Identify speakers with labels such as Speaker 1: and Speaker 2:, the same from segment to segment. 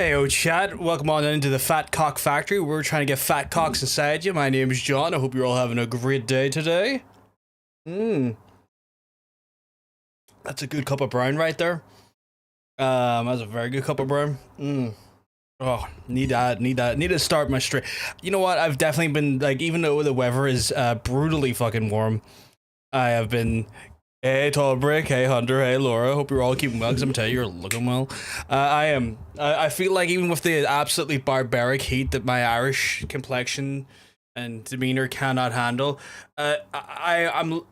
Speaker 1: Hey, chat. Welcome on into the Fat Cock Factory. We're trying to get fat cocks inside you. My name is John. I hope you're all having a great day today. That's a good cup of brown right there. That's a very good cup of brown. Oh, need to start my stream. You know what? I've definitely been, like, even though the weather is brutally fucking warm, I have been. Hey, Tall Brick. Hey, Hunter. Hey, Laura. Hope you're all keeping well, because I'm telling you, you're looking well. I am. I feel like even with the absolutely barbaric heat that my Irish complexion and demeanor cannot handle, I'm.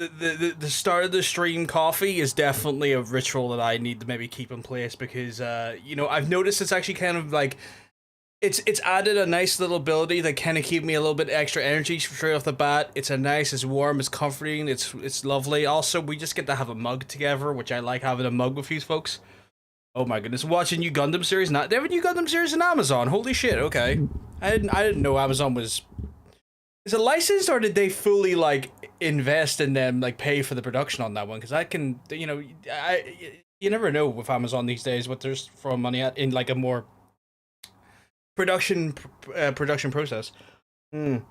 Speaker 1: The start of the stream coffee is definitely a ritual that I need to maybe keep in place because, you know, I've noticed it's actually kind of like, it's added a nice little ability that kind of keep me a little bit extra energy straight off the bat. It's it's warm, it's comforting, it's lovely. Also, we just get to have a mug together, which I like having a mug with these folks. Oh my goodness, watching new Gundam series. Not they have a new Gundam series on Amazon. Holy shit. Okay, I didn't know Amazon was. Is it licensed or did they fully like invest and then like pay for the production on that one? Because I can, you know, you never know with Amazon these days what there's throwing money at in like a more production process. But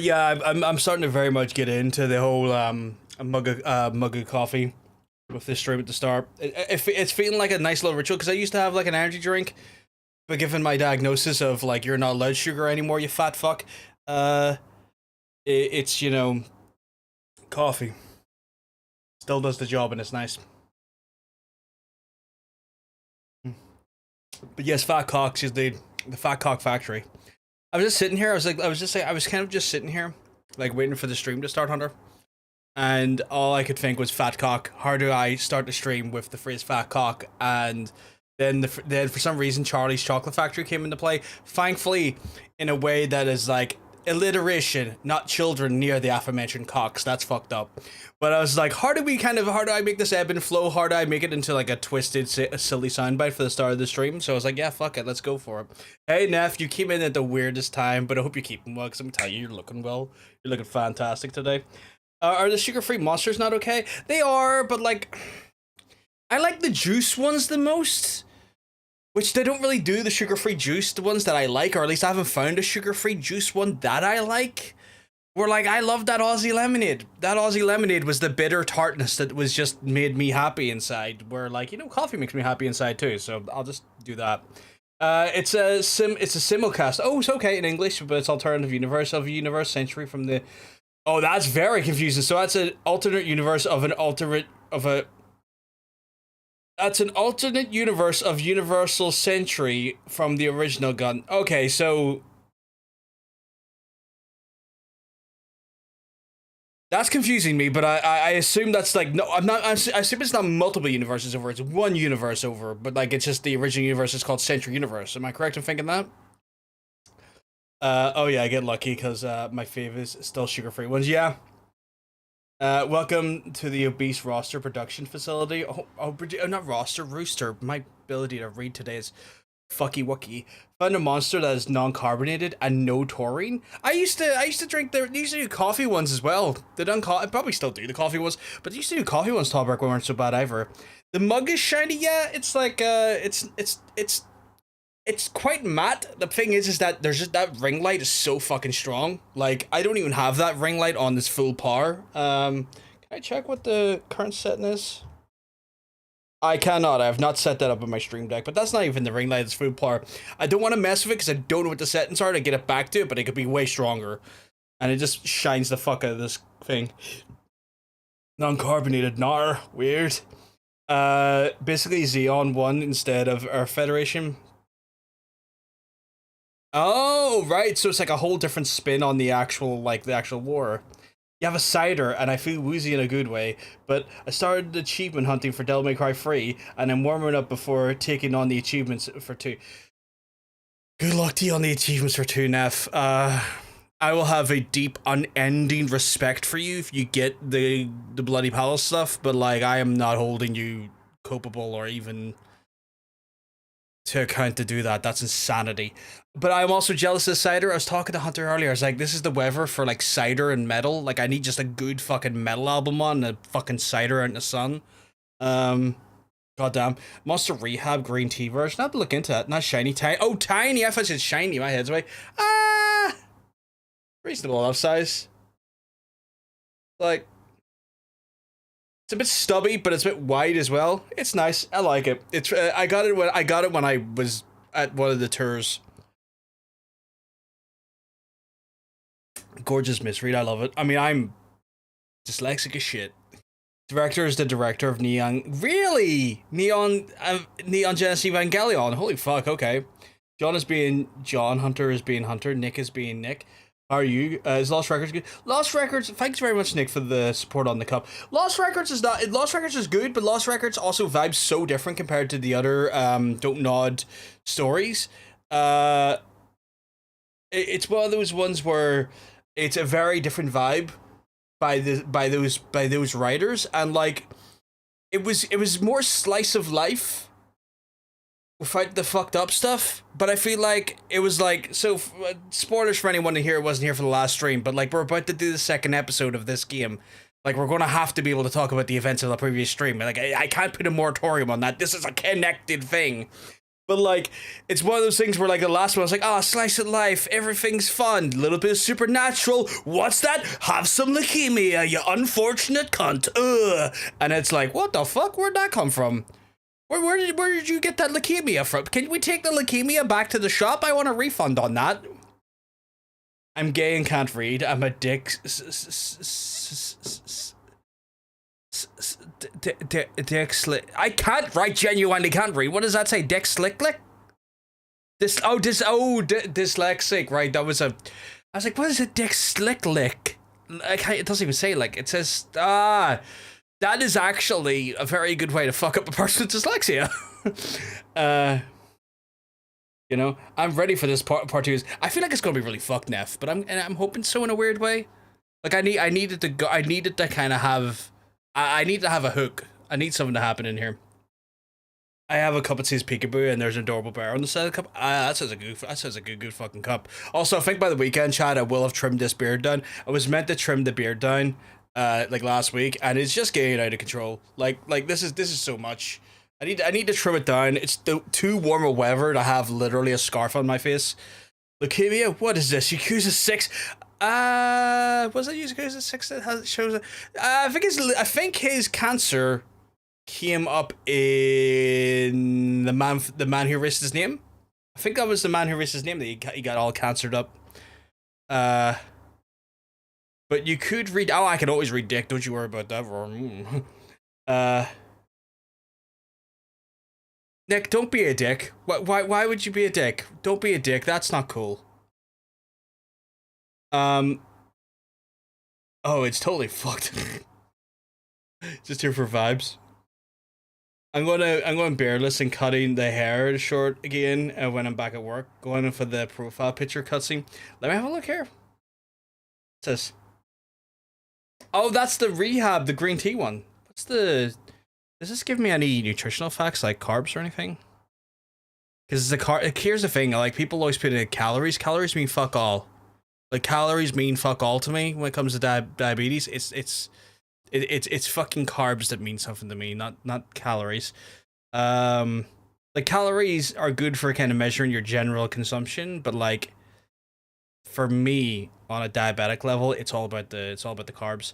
Speaker 1: yeah, I'm starting to very much get into the whole mug of coffee with this stream at the start. It's feeling like a nice little ritual because I used to have like an energy drink, but given my diagnosis of like you're not allowed sugar anymore, you fat fuck, it's, you know, coffee still does the job and it's nice. But yes, Fat Cocks is the Fat Cock Factory. I was just sitting here. I was kind of just sitting here, like waiting for the stream to start, Hunter. And all I could think was fat cock. How do I start the stream with the phrase fat cock? And then for some reason Charlie's Chocolate Factory came into play. Thankfully, in a way that is like alliteration, not children near the aforementioned cocks. That's fucked up. But I was like, how do I make this ebb and flow? How do I make it into like a twisted, silly soundbite for the start of the stream? So I was like, yeah, fuck it, let's go for it. Hey, Neff, you came in at the weirdest time, but I hope you're keeping well, because I'm telling you, you're looking well. You're looking fantastic today. Are the sugar-free monsters not okay? They are, but like, I like the juice ones the most. Which they don't really do the sugar-free juice, the ones that I like, or at least I haven't found a sugar-free juice one that I like. Where like, I love that Aussie lemonade. That Aussie lemonade was the bitter tartness that was just made me happy inside. Where like, you know, coffee makes me happy inside too, so I'll just do that. It's a simulcast. Oh, it's okay in English, but it's alternative universe of a universe century from the. Oh, that's very confusing. So that's an alternate universe of an alternate of a. That's an alternate universe of Universal Century from the original gun. Okay, so that's confusing me, but I assume that's like no, I'm not. I assume it's not multiple universes over. It's one universe over, but like it's just the original universe is called Century Universe. Am I correct in thinking that? Oh yeah, I get lucky because my fave is still sugar-free ones. Yeah. Welcome to the Obese Roster Production Facility. Not Roster, Rooster. My ability to read today is fucky wucky. Found a monster that is non-carbonated and no taurine. I used to drink they used to do coffee ones as well. They done I probably still do the coffee ones, but they used to do coffee ones. Tallberg weren't so bad either. The mug is shiny. Yeah, it's like it's quite matte. The thing is that there's just that ring light is so fucking strong. Like, I don't even have that ring light on this full power. Can I check what the current setting is? I cannot. I have not set that up in my stream deck, but that's not even the ring light. It's full power. I don't want to mess with it because I don't know what the settings are to get it back to it, but it could be way stronger. And it just shines the fuck out of this thing. Non-carbonated. Nar. Weird. Basically Xeon 1 instead of Earth Federation. Oh, right. So it's like a whole different spin on the actual war. You have a cider, and I feel woozy in a good way, but I started achievement hunting for Devil May Cry 3, and I'm warming up before taking on the achievements for 2. Good luck to you on the achievements for 2, Neff. I will have a deep, unending respect for you if you get the Bloody Palace stuff, but like, I am not holding you culpable or even to account to do that. That's insanity. But I'm also jealous of cider. I was talking to Hunter earlier. I was like, this is the weather for like cider and metal. Like, I need just a good fucking metal album on and a fucking cider out in the sun. Goddamn. Monster Rehab green tea version. I have to look into that. Not shiny, tiny. Oh, tiny. I thought it said shiny. My head's away. Ah! Reasonable enough size. Like, it's a bit stubby, but it's a bit wide as well. It's nice. I like it. It's I got it when I was at one of the tours. Gorgeous misread. I love it. I mean, I'm dyslexic as shit. Director is the director of Neon. Really? Neon Genesis Evangelion. Holy fuck. Okay. John is being John. Hunter is being Hunter. Nick is being Nick. How are you? Is Lost Records good? Lost Records. Thanks very much, Nick, for the support on the cup. Lost Records is not. Lost Records is good, but Lost Records also vibes so different compared to the other Don't Nod stories. It's one of those ones where it's a very different vibe by those writers, and like it was more slice of life without the fucked up stuff. But I feel like it was like, so spoilers for anyone who wasn't here for the last stream, but like we're about to do the second episode of this game. Like we're gonna have to be able to talk about the events of the previous stream. Like I can't put a moratorium on that. This is a connected thing. But like, it's one of those things where like the last one I was like, oh, slice of life, everything's fun, little bit of supernatural. What's that? Have some leukemia, you unfortunate cunt. Ugh. And it's like, what the fuck? Where'd that come from? Where did you get that leukemia from? Can we take the leukemia back to the shop? I want a refund on that. I'm gay and can't read. I'm a dick. Dick slick. I can't write, genuinely can't read. What does that say? Dick slicklick? Dyslexic. Right, that was a. I was like, what is a dick slicklick? It doesn't even say like. It says that is actually a very good way to fuck up a person with dyslexia. You know, I'm ready for this part two. I feel like it's gonna be really fucked, Neff, but I'm hoping so in a weird way. Like I needed to kind of have. I need to have a hook. I need something to happen in here. I have a cup that says peekaboo and there's an adorable bear on the side of the cup. That says a good fucking cup. Also, I think by the weekend, Chad, I will have trimmed this beard down. I was meant to trim the beard down, like last week, and it's just getting out of control. Like this is so much. I need to trim it down. It's too warm a weather to have literally a scarf on my face. Leukemia? What is this? Yakuza 6? Was it Yakuza 6 that shows it? I think his cancer came up in the man who erased his name. I think that was the man who erased his name that he got all cancered up. But you could read. Oh, I can always read dick. Don't you worry about that. Nick, don't be a dick. Why would you be a dick? Don't be a dick. That's not cool. Oh, it's totally fucked. Just here for vibes. I'm going beardless and cutting the hair short again when I'm back at work. Going in for the profile picture cutscene. Let me have a look here. What's this? Oh, that's the rehab, the green tea one. Does this give me any nutritional facts like carbs or anything? Because here's the thing, like people always put in calories. Calories mean fuck all. Like calories mean fuck all to me when it comes to diabetes. It's fucking carbs that mean something to me, not calories. Like calories are good for kind of measuring your general consumption, but like for me on a diabetic level, it's all about the carbs.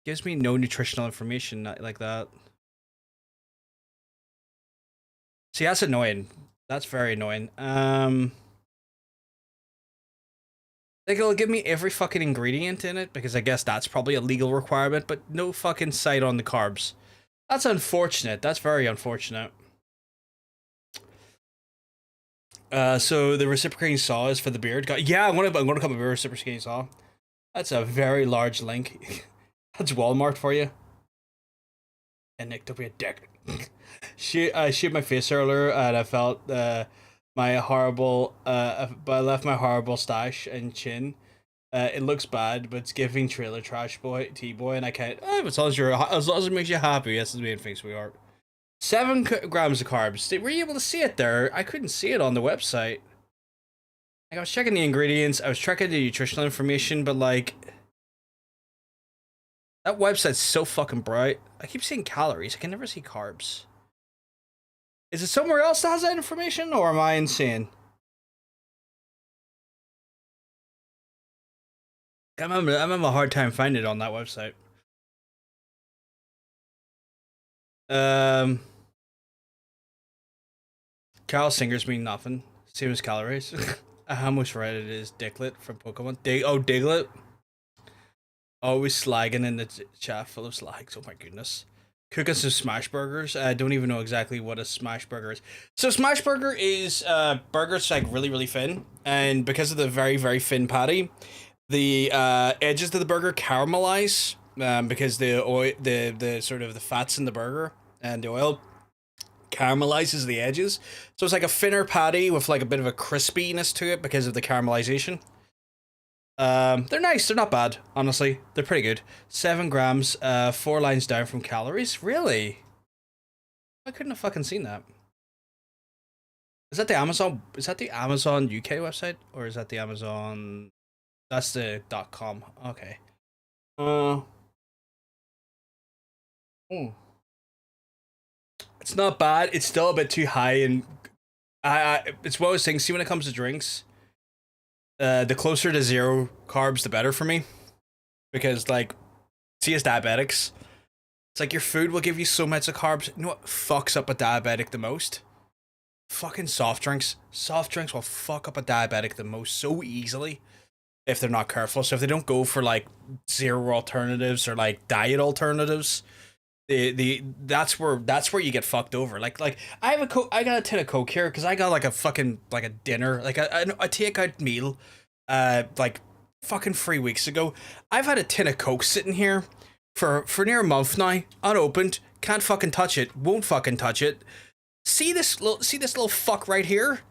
Speaker 1: Gives me no nutritional information like that. See, that's annoying. That's very annoying. Like it'll give me every fucking ingredient in it because I guess that's probably a legal requirement, but no fucking sight on the carbs. That's unfortunate. That's very unfortunate. So the reciprocating saw is for the beard. Yeah, I'm gonna come up with a reciprocating saw. That's a very large link. That's Walmart for you. And Nick, don't be a dick. I shaved my face earlier and I felt my horrible but I left my horrible stash and chin. It looks bad, but it's giving trailer trash boy T-boy, and I can't. As long as it makes you happy, that's the main thing, sweetheart. 7 grams of carbs. Were you able to see it there? I couldn't see it on the website. Like, I was checking the ingredients, I was checking the nutritional information, but like That website's so fucking bright. I keep seeing calories. I can never see carbs. Is it somewhere else that has that information, or am I insane? I'm having a hard time finding it on that website. Carol Singers mean nothing. Same as calories. I almost read it as Diglett from Pokemon. Diglett. Always slagging in the chat full of slags. Oh my goodness. Cooking some smash burgers. I don't even know exactly what a smash burger is. So smash burger is burgers like really thin, and because of the very thin patty, the edges of the burger caramelize because the oil, the sort of the fats in the burger and the oil caramelizes the edges. So it's like a thinner patty with like a bit of a crispiness to it because of the caramelization. They're nice. They're not bad, honestly. They're pretty good. 7 grams, 4 lines down from calories. Really? I couldn't have fucking seen that. Is that the Amazon? Is that the Amazon UK website, or is that the Amazon? That's the .com. Okay. It's not bad. It's still a bit too high, and it's one of those things. See, when it comes to drinks, the closer to 0 carbs, the better for me. Because, like, see, as diabetics, it's like your food will give you so much of carbs. You know what fucks up a diabetic the most? Fucking soft drinks. Soft drinks will fuck up a diabetic the most so easily if they're not careful. So if they don't go for, like, 0 alternatives or, like, diet alternatives, that's where you get fucked over. Like I have I got a tin of Coke here because I got like a fucking like a dinner, like a takeout meal, like fucking 3 weeks ago. I've had a tin of Coke sitting here for near a month now, unopened. Can't fucking touch it. Won't fucking touch it. See this little fuck right here.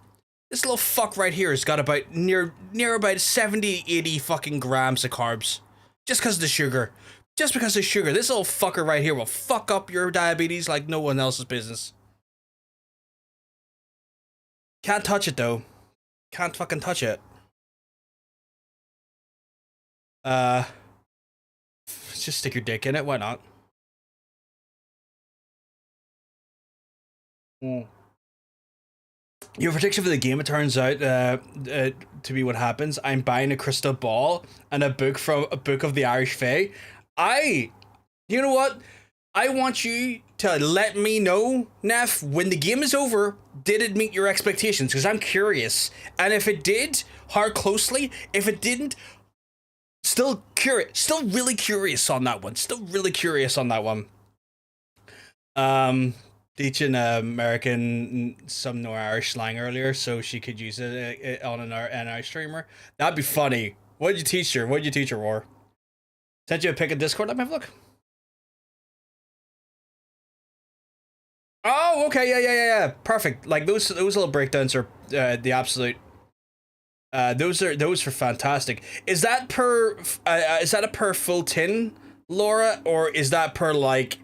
Speaker 1: This little fuck right here has got about near about 70, 80 fucking grams of carbs, just because of the sugar. Just because of sugar. This little fucker right here will fuck up your diabetes like no one else's business. Can't touch it though. Can't fucking touch it. Just stick your dick in it. Why not? Your prediction for the game, it turns out to be what happens. I'm buying a crystal ball and a book of the Irish Fae. You know what? I want you to let me know, Neff, when the game is over, did it meet your expectations? Because I'm curious. And if it did, hard closely. If it didn't, still curious. Still really curious on that one. Teaching American some no Irish slang earlier, so she could use it on an Irish streamer. That'd be funny. What'd you teach her? War? Sent you a pic of Discord. Let me have a look. Oh, okay, yeah. Perfect. Like those little breakdowns are the absolute. Those are fantastic. Is that a per full tin, Laura, or is that per like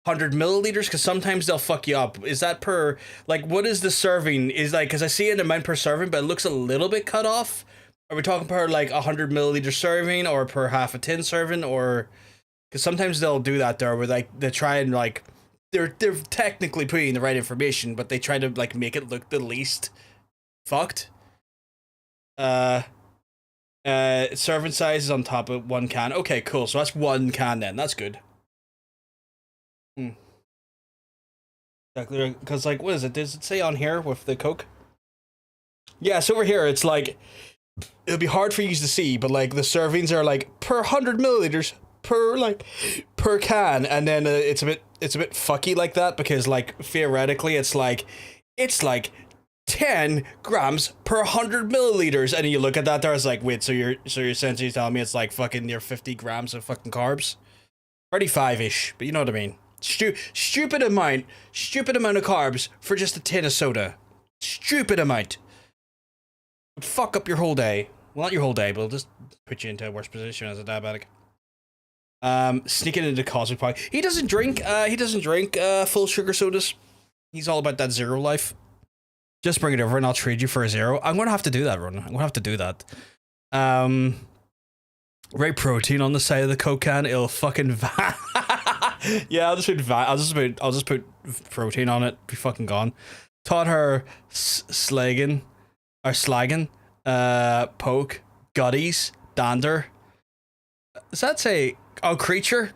Speaker 1: 100 milliliters? Because sometimes they'll fuck you up. Is that per like what is the serving? Is like because I see an amount per serving, but it looks a little bit cut off. Are we talking per like 100 milliliter serving or per half a tin serving, or because sometimes they'll do that there where like they try and like they're technically putting the right information, but they try to like make it look the least fucked. Serving size is on top of 1 can. Okay, cool. So that's 1 can then. That's good. Exactly, because like what is it? Does it say on here with the Coke? Yeah, so over here it's like it'll be hard for you to see, but like the servings are like per 100 milliliters per can, and then it's a bit fucky like that because like theoretically it's like 10 grams per 100 milliliters, and then you look at that there, it's like wait, so you're essentially telling me it's like fucking near 50 grams of fucking carbs, 35-ish, but you know what I mean. Stupid amount of carbs for just a tin of soda. Stupid amount. Fuck up your whole day. Well, not your whole day, but it'll just put you into a worse position as a diabetic. Sneaking into Cosmic Park. He doesn't drink full sugar sodas. He's all about that zero life. Just bring it over and I'll trade you for a zero. I'm gonna have to do that, Ron. I'm gonna have to do that. Write protein on the side of the Coke can. It'll fucking yeah, I'll just put protein on it. Be fucking gone. Taught her slagging, poke, gutties, dander. Does that say? Oh, creature.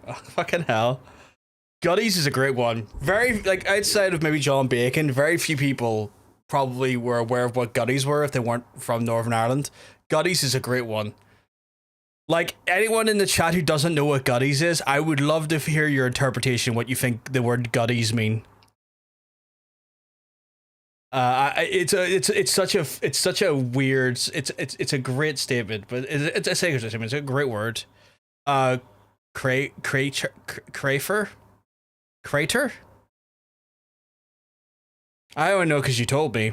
Speaker 1: Oh, fucking hell. Gutties is a great one. Very, like, outside of maybe John Bacon, very few people probably were aware of what gutties were if they weren't from Northern Ireland. Gutties is a great one. Like, anyone in the chat who doesn't know what gutties is, I would love to hear your interpretation, what you think the word gutties mean. It's such a weird, it's a great statement, but it's a statement. It's a great word. Crater? I only know because you told me.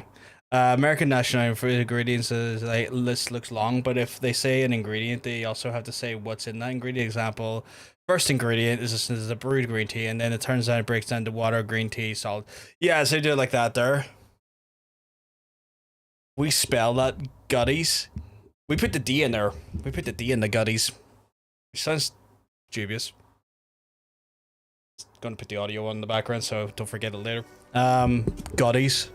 Speaker 1: American national for ingredients is like list looks long, but if they say an ingredient, they also have to say what's in that ingredient. Example: first ingredient is a brewed green tea, and then it turns out it breaks down to water, green tea, salt. Yeah, so they do it like that there. We spell that gutties. We put the D in there. We put the D in the gutties. Which sounds dubious. Gonna put the audio on in the background, so don't forget it later. Gutties.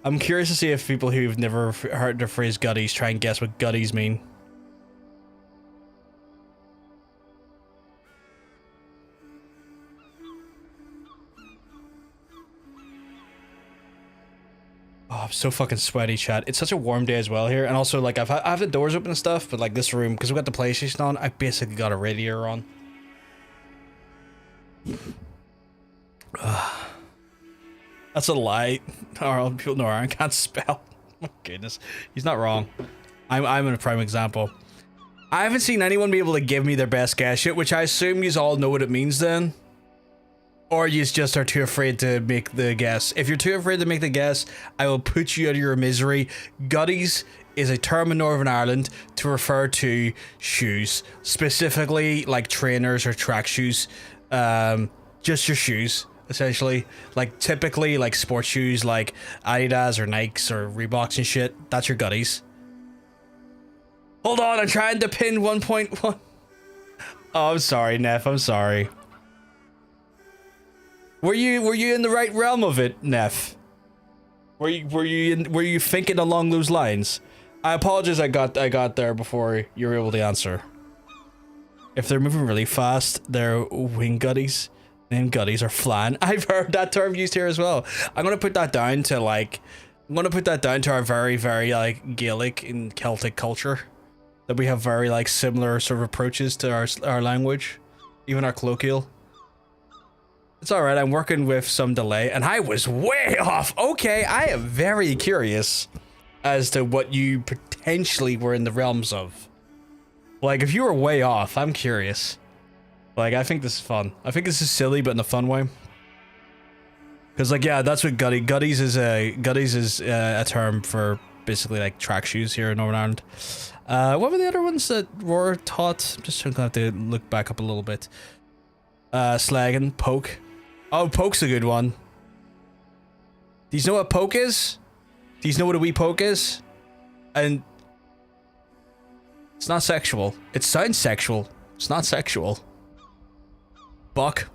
Speaker 1: I'm curious to see if people who've never heard the phrase gutties try and guess what gutties mean. Oh, I'm so fucking sweaty, chat. It's such a warm day as well here, and also like I have the doors open and stuff, but like this room, because we got the PlayStation on, I basically got a radiator on. That's a lie. People know Aaron can't spell. Oh, goodness, he's not wrong. I'm in a prime example. I haven't seen anyone be able to give me their best guess yet, which I assume you all know what it means then. Or you just are too afraid to make the guess. If you're too afraid to make the guess, I will put you out of your misery. Gutties is a term in Northern Ireland to refer to shoes. Specifically like trainers or track shoes. Just your shoes. Essentially, like typically like sports shoes like Adidas or Nikes or Reeboks and shit. That's your gutties. Hold on, I'm trying to pin 1.1. Oh, I'm sorry, Neff. I'm sorry. Were you in the right realm of it, Neff? Were you thinking along those lines? I apologize. I got there before you were able to answer. If they're moving really fast, they're wing gutties. Name gutties are flan. I've heard that term used here as well. I'm gonna put that down to like, our very, very like Gaelic and Celtic culture. That we have very like similar sort of approaches to our language, even our colloquial. It's all right. I'm working with some delay, and I was way off. Okay, I am very curious as to what you potentially were in the realms of. Like, if you were way off, I'm curious. Like, I think this is fun. I think this is silly, but in a fun way. Because, like, yeah, that's what gutties is a term for basically like track shoes here in Northern Ireland. What were the other ones that were taught? I'm just gonna have to look back up a little bit. Slagging, poke. Oh, poke's a good one. Do you know what poke is? Do you know what a wee poke is? And it's not sexual. It sounds sexual. It's not sexual. Buck.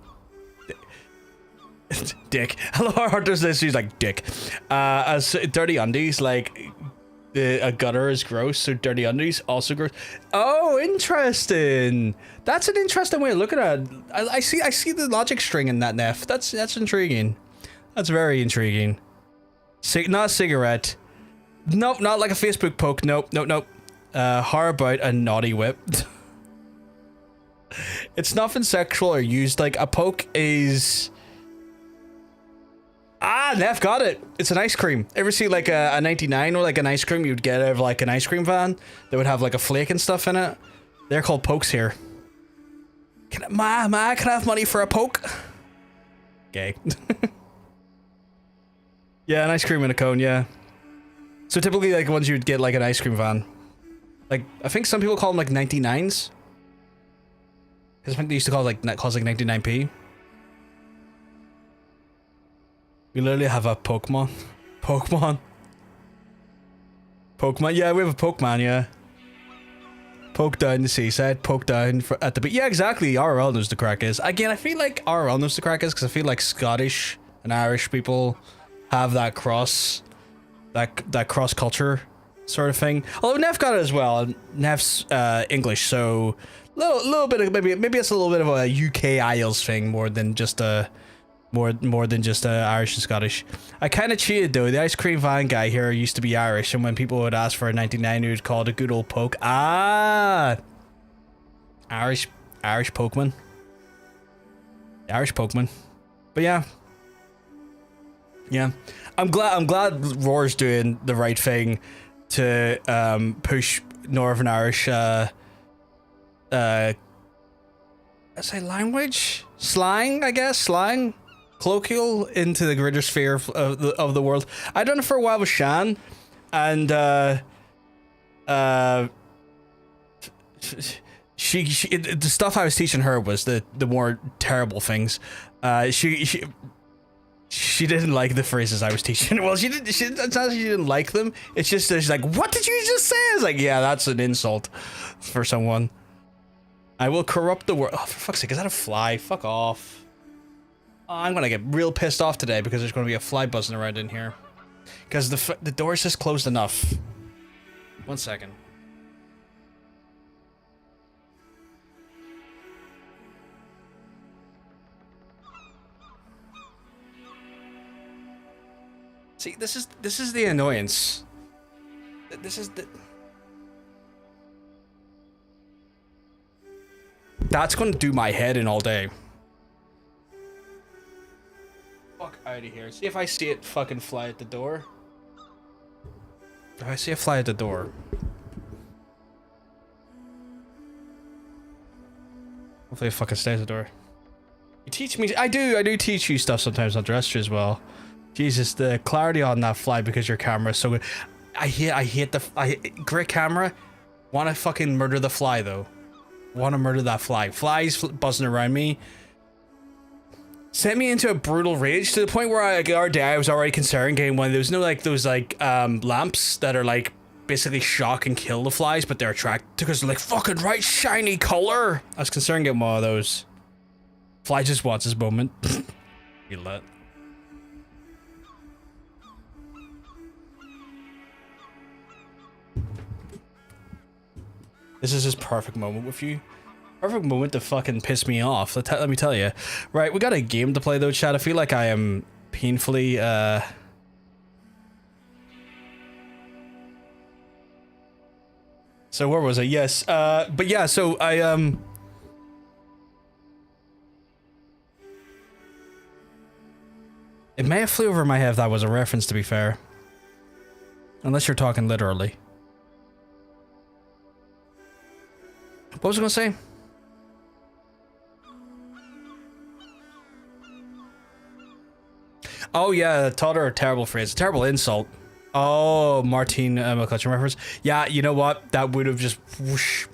Speaker 1: Dick. Hello, Arthur's this. She's like dick. As dirty undies, like a gutter is gross, so dirty undies also gross. Oh, interesting. That's an interesting way of looking at it. I see the logic string in that, Neff. That's intriguing. That's very intriguing. Not a cigarette. Nope, not like a Facebook poke. Nope. How about a naughty whip? It's nothing sexual or used. Like a poke is. Ah, Neff got it. It's an ice cream. Ever see like a 99 or like an ice cream you'd get out of like an ice cream van that would have like a flake and stuff in it? They're called pokes here. Can I have money for a poke? Gay. Yeah, an ice cream in a cone, yeah. So typically like ones you'd get like an ice cream van. Like, I think some people call them like 99s. Because I think they used to call like 99p. We literally have a Pokemon. Pokemon. Yeah, we have a Pokemon, yeah. Poke down the seaside, poke down at the beach. Yeah, exactly. RL knows the crack is. Again, I feel like RL knows the crack is because I feel like Scottish and Irish people have that cross culture sort of thing. Although Nev got it as well. And Nev's English, so little bit of maybe it's a little bit of a UK IELTS thing more than just a Irish and Scottish. I kind of cheated though. The ice cream van guy here used to be Irish, and when people would ask for a 99, he would call it a good old poke. Irish Pokemon. Irish Pokemon. But yeah. I'm glad Roar's doing the right thing to push Northern Irish I say language? Slang, I guess? Slang? Colloquial into the greater sphere of the world. I done it for a while with Shan, and she the stuff I was teaching her was the more terrible things. She didn't like the phrases I was teaching. Well, it's not that she didn't like them. It's just that she's like, "What did you just say?" I was like, "Yeah, that's an insult for someone." I will corrupt the world. Oh, for fuck's sake, is that a fly? Fuck off. Oh, I'm gonna get real pissed off today because there's gonna be a fly buzzing around in here. Because the door's just closed enough. 1 second. See, this is the annoyance. This is the... That's gonna do my head in all day. Fuck out of here. See if I see it fucking fly at the door. If I see it fly at the door. Hopefully it fucking stays at the door. You teach me... I do teach you stuff sometimes on Dresser as well. Jesus, the clarity on that fly because your camera is so good. I hate great camera. Wanna fucking murder the fly though. Wanna murder that fly. Flies buzzing around me. Sent me into a brutal rage to the point where I was already considering getting one of those, those lamps that are like basically shock and kill the flies, but they're attracted because they're like fucking right shiny color. I was considering getting one of those. Fly just wants his moment. You lit. This is his perfect moment with you. Perfect moment to fucking piss me off. Let me tell you. Right, we got a game to play though, chat. I feel like I am painfully, So where was I? Yes, but yeah, so I, It may have flew over my head if that was a reference, to be fair. Unless you're talking literally. What was I gonna say? Oh yeah, toddler, a terrible phrase, a terrible insult. Oh, Martine McCutcheon reference. Yeah, you know what? That would have just whoosh.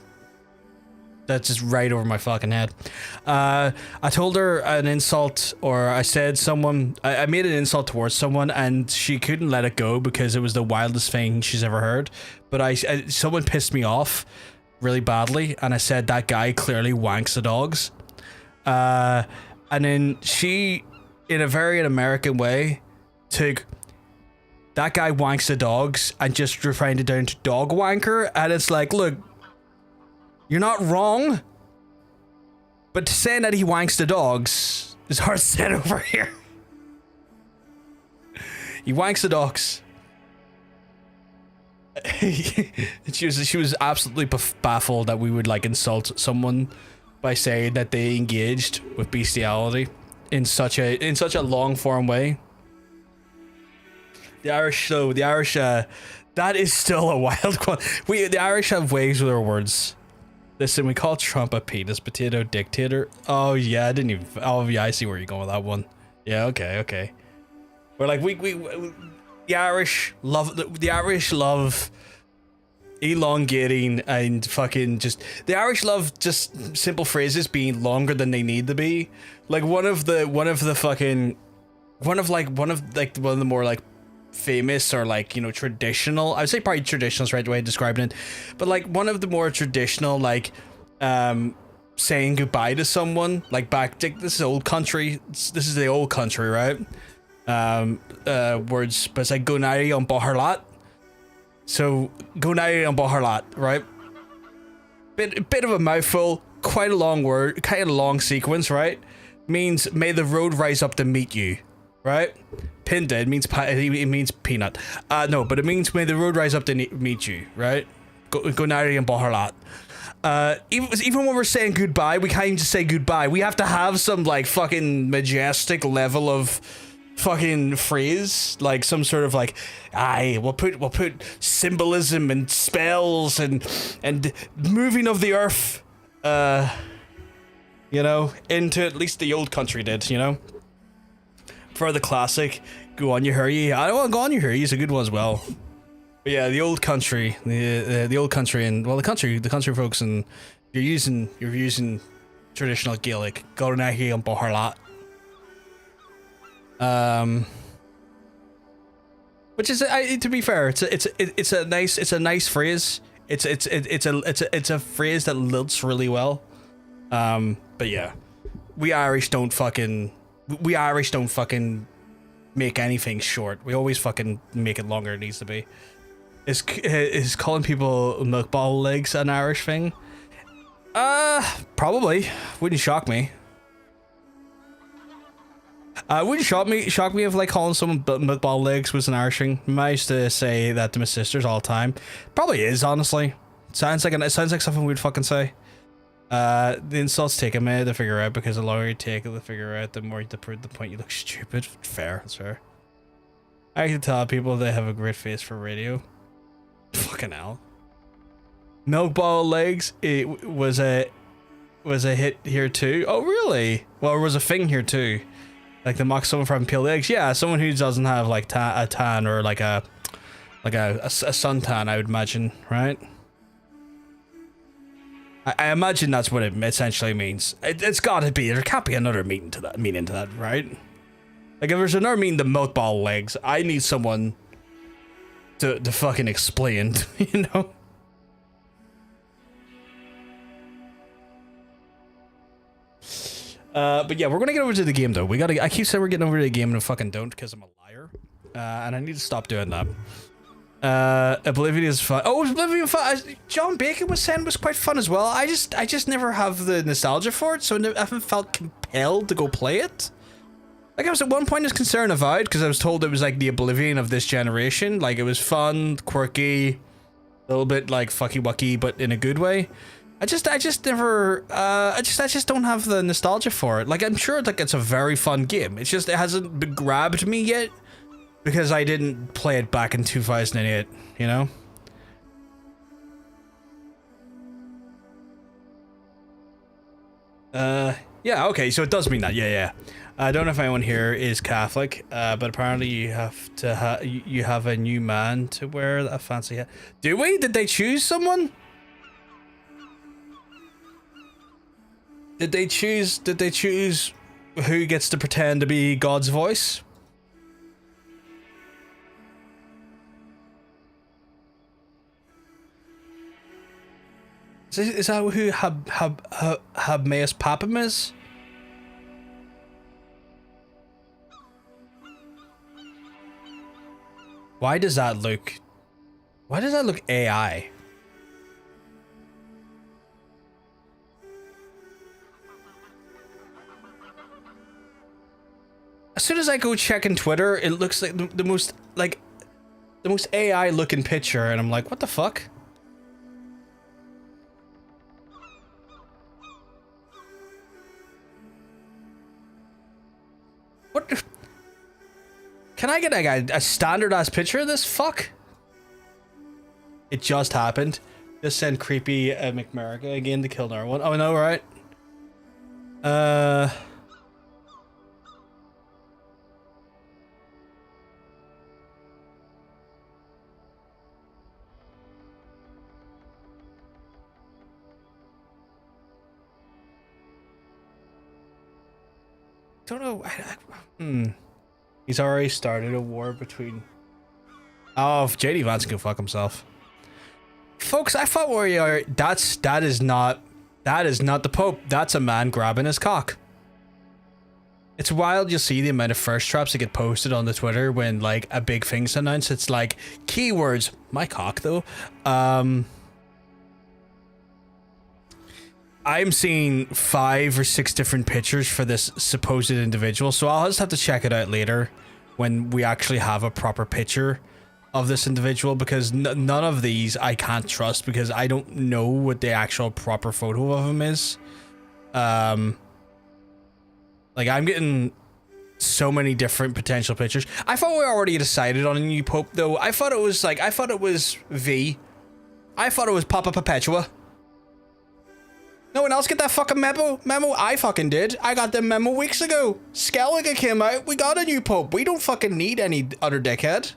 Speaker 1: That's just right over my fucking head. I told her an insult, or I said I made an insult towards someone, and she couldn't let it go because it was the wildest thing she's ever heard. But someone pissed me off really badly, and I said that guy clearly wanks the dogs. And then she, in a very American way, took that guy wanks the dogs and just refined it down to dog wanker, and it's like, look, you're not wrong, but saying that he wanks the dogs is hard said over here. He wanks the dogs. She was absolutely baffled that we would like insult someone by saying that they engaged with bestiality in such a long form way. The Irish, that is still a wild one. The Irish have ways with our words. Listen, we call Trump a penis potato dictator. Oh yeah, I didn't even. Oh yeah, I see where you're going with that one. Yeah, okay. We're like the Irish love elongating and fucking just. The Irish love just simple phrases being longer than they need to be. Like one of the more like famous or like, you know, traditional. I would say probably traditional is the right way of describing it, but like one of the more traditional, like saying goodbye to someone, like back, this is old country, this is the old country, right? Words, but it's like go nari on boharlat. So go nari on boharlat, right? Bit of a mouthful, quite a long word, kind of a long sequence, right? Means may the road rise up to meet you, right? Pinda, it means peanut. No, but it means may the road rise up to meet you, right? Go nari and boharlat. Even when we're saying goodbye, we can't even just say goodbye. We have to have some like fucking majestic level of fucking phrase, like some sort of like, we'll put symbolism and spells and moving of the earth, you know, into, at least the old country did, you know. For the classic, go on you hurry. I don't want to go on you hurry. It's a good one as well. But yeah, the old country, the old country, and well, the country folks, and you're using traditional Gaelic. Go na hi on boharlat. Which is, to be fair, it's a nice phrase. It's a phrase that lilts really well. But yeah, we Irish don't fucking make anything short. We always fucking make it longer than it needs to be. Is calling people milk ball legs an Irish thing? Probably. Wouldn't shock me. Wouldn't shock me if like calling someone milk ball legs was an Irish thing. I used to say that to my sisters all the time. Probably is, honestly. It sounds like something we'd fucking say. The insults take a minute to figure out, because the longer you take it to figure out, the more to prove the point you look stupid. Fair, that's fair. I can tell people they have a great face for radio. Fucking hell. Milk ball legs, it was a hit here too. Oh really? Well, it was a thing here too. Like the mock someone from peeled eggs. Yeah, someone who doesn't have like a tan or like a suntan, I would imagine, right? I imagine that's what it essentially means. It's gotta be. There can't be another meaning to that, right? Like if there's another meaning to milk ball legs, I need someone to fucking explain, you know? But yeah, we're gonna get over to the game though. I keep saying we're getting over to the game and I fucking don't, because I'm a liar. And I need to stop doing that. Oblivion is fun. Oh, Oblivion fun. John Bacon was saying was quite fun as well. I just never have the nostalgia for it, so I haven't felt compelled to go play it. Like I was at one point as concerned avowed, because I was told it was like the Oblivion of this generation. Like it was fun, quirky, a little bit like fucky wucky, but in a good way. I just never, I just don't have the nostalgia for it. Like I'm sure like it's a very fun game. It's just, it hasn't grabbed me yet, because I didn't play it back in 2008, you know? Yeah, okay, so it does mean that, yeah. I don't know if anyone here is Catholic, but apparently you have to you have a new man to wear a fancy hat. Do we? Did they choose someone? Did they choose who gets to pretend to be God's voice? Is that who Habmaeus Papam is? Why does that look AI? As soon as I go checking Twitter, it looks like the most AI looking picture, and I'm like, what the fuck? What? Can I get a standard ass picture of this? Fuck. It just happened. Just send creepy McMerica again to kill Narwhal. Oh no, right? Don't know. He's already started a war between Oh, if JD Vance can go fuck himself. Folks, I thought we are. That is not the Pope. That's a man grabbing his cock. It's wild. You'll see the amount of first traps that get posted on the Twitter when like a big thing's announced. It's like keywords. My cock though. I'm seeing 5 or 6 different pictures for this supposed individual, so I'll just have to check it out later when we actually have a proper picture of this individual, because none of these I can't trust because I don't know what the actual proper photo of him is. Like I'm getting so many different potential pictures. I thought we already decided on a new Pope though. I thought it was V. I thought it was Papa Perpetua. No one else get that fucking memo? I fucking did. I got the memo weeks ago. Skellige came out. We got a new Pope. We don't fucking need any other dickhead.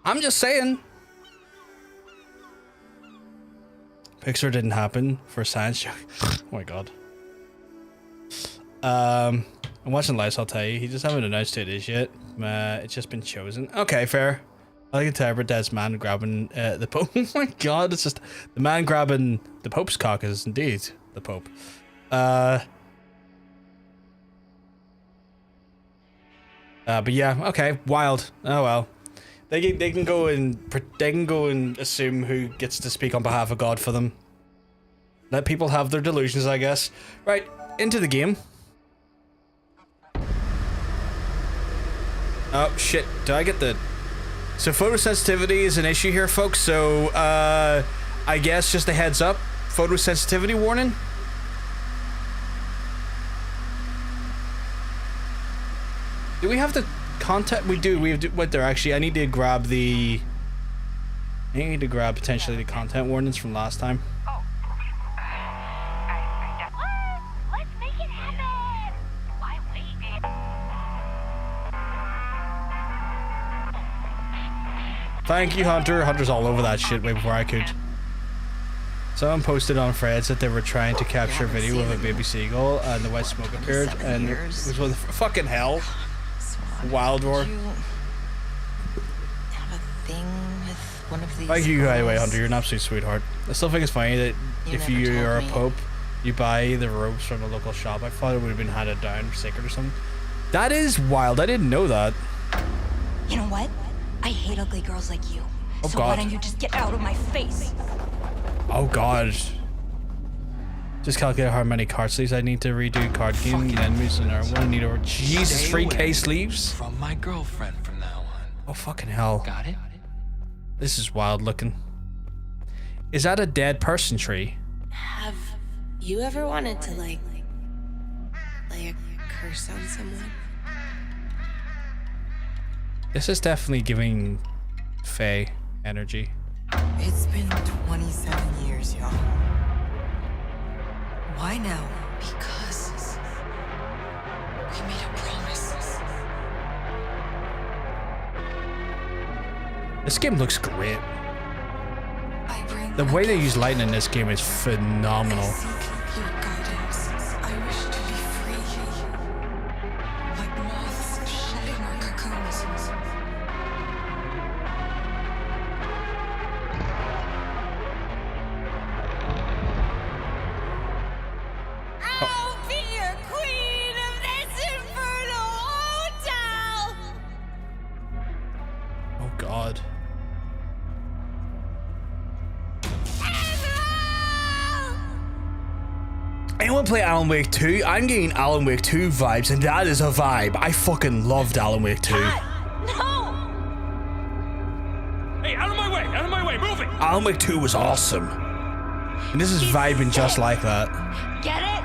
Speaker 1: I'm just saying. Pixar didn't happen for science show. Oh my god. I'm watching Lights, I'll tell you. He just haven't announced who it is yet. It's just been chosen. Okay, fair. I can interpret that man grabbing the Pope. Oh my god, it's just the man grabbing the Pope's cock is indeed the Pope. But yeah, okay, wild. Oh well. They can go and assume who gets to speak on behalf of God for them. Let people have their delusions, I guess. Right, into the game. Oh shit, did I get the... So photosensitivity is an issue here, folks, so I guess just a heads up, photosensitivity warning. Do we have the content? We do, wait there, actually, I need to grab potentially the content warnings from last time.
Speaker 2: Oh. Let's make it happen! Why wait?
Speaker 1: Thank you, Hunter. Hunter's all over that shit way before I could. Someone posted on Threads that they were trying to capture video of a baby seagull and the white smoke appeared and it was with fucking hell. Wild War.
Speaker 3: Have a thing with one of these.
Speaker 1: Thank you anyway, Hunter. You're an absolute sweetheart. I still think it's funny that if you are a Pope, you buy the robes from a local shop. I thought it would have been handed down or sacred or something. That is wild. I didn't know that.
Speaker 3: You know what? I hate ugly girls like you.
Speaker 1: Oh,
Speaker 3: so
Speaker 1: God.
Speaker 3: why don't you just get out of my face?
Speaker 1: Oh god. Just calculate how many card sleeves I need to redo card game and enemies and I need over Jesus 3K sleeves.
Speaker 4: From my girlfriend from now on.
Speaker 1: Oh fucking hell.
Speaker 4: Got it?
Speaker 1: This is wild looking. Is that a dead person tree?
Speaker 5: Have you ever wanted to like lay a curse on someone?
Speaker 1: This is definitely giving Faye energy.
Speaker 6: It's been 27 years, y'all. Why now?
Speaker 5: Because we made a promise.
Speaker 1: This game looks great.
Speaker 6: I bring
Speaker 1: The way they use lighting in this game is phenomenal.
Speaker 6: I seek your guidance. I wish to be free. Like moths shedding our cocoons.
Speaker 2: I'll be your queen of this infernal hotel!
Speaker 1: Oh god. Anyone play Alan Wake 2? I'm getting Alan Wake 2 vibes, and that is a vibe. I fucking loved Alan Wake 2.
Speaker 2: No!
Speaker 4: Hey, out of my way! Out of my way! Move it!
Speaker 1: Alan Wake 2 was awesome. And this is vibing just like that.
Speaker 2: Get it?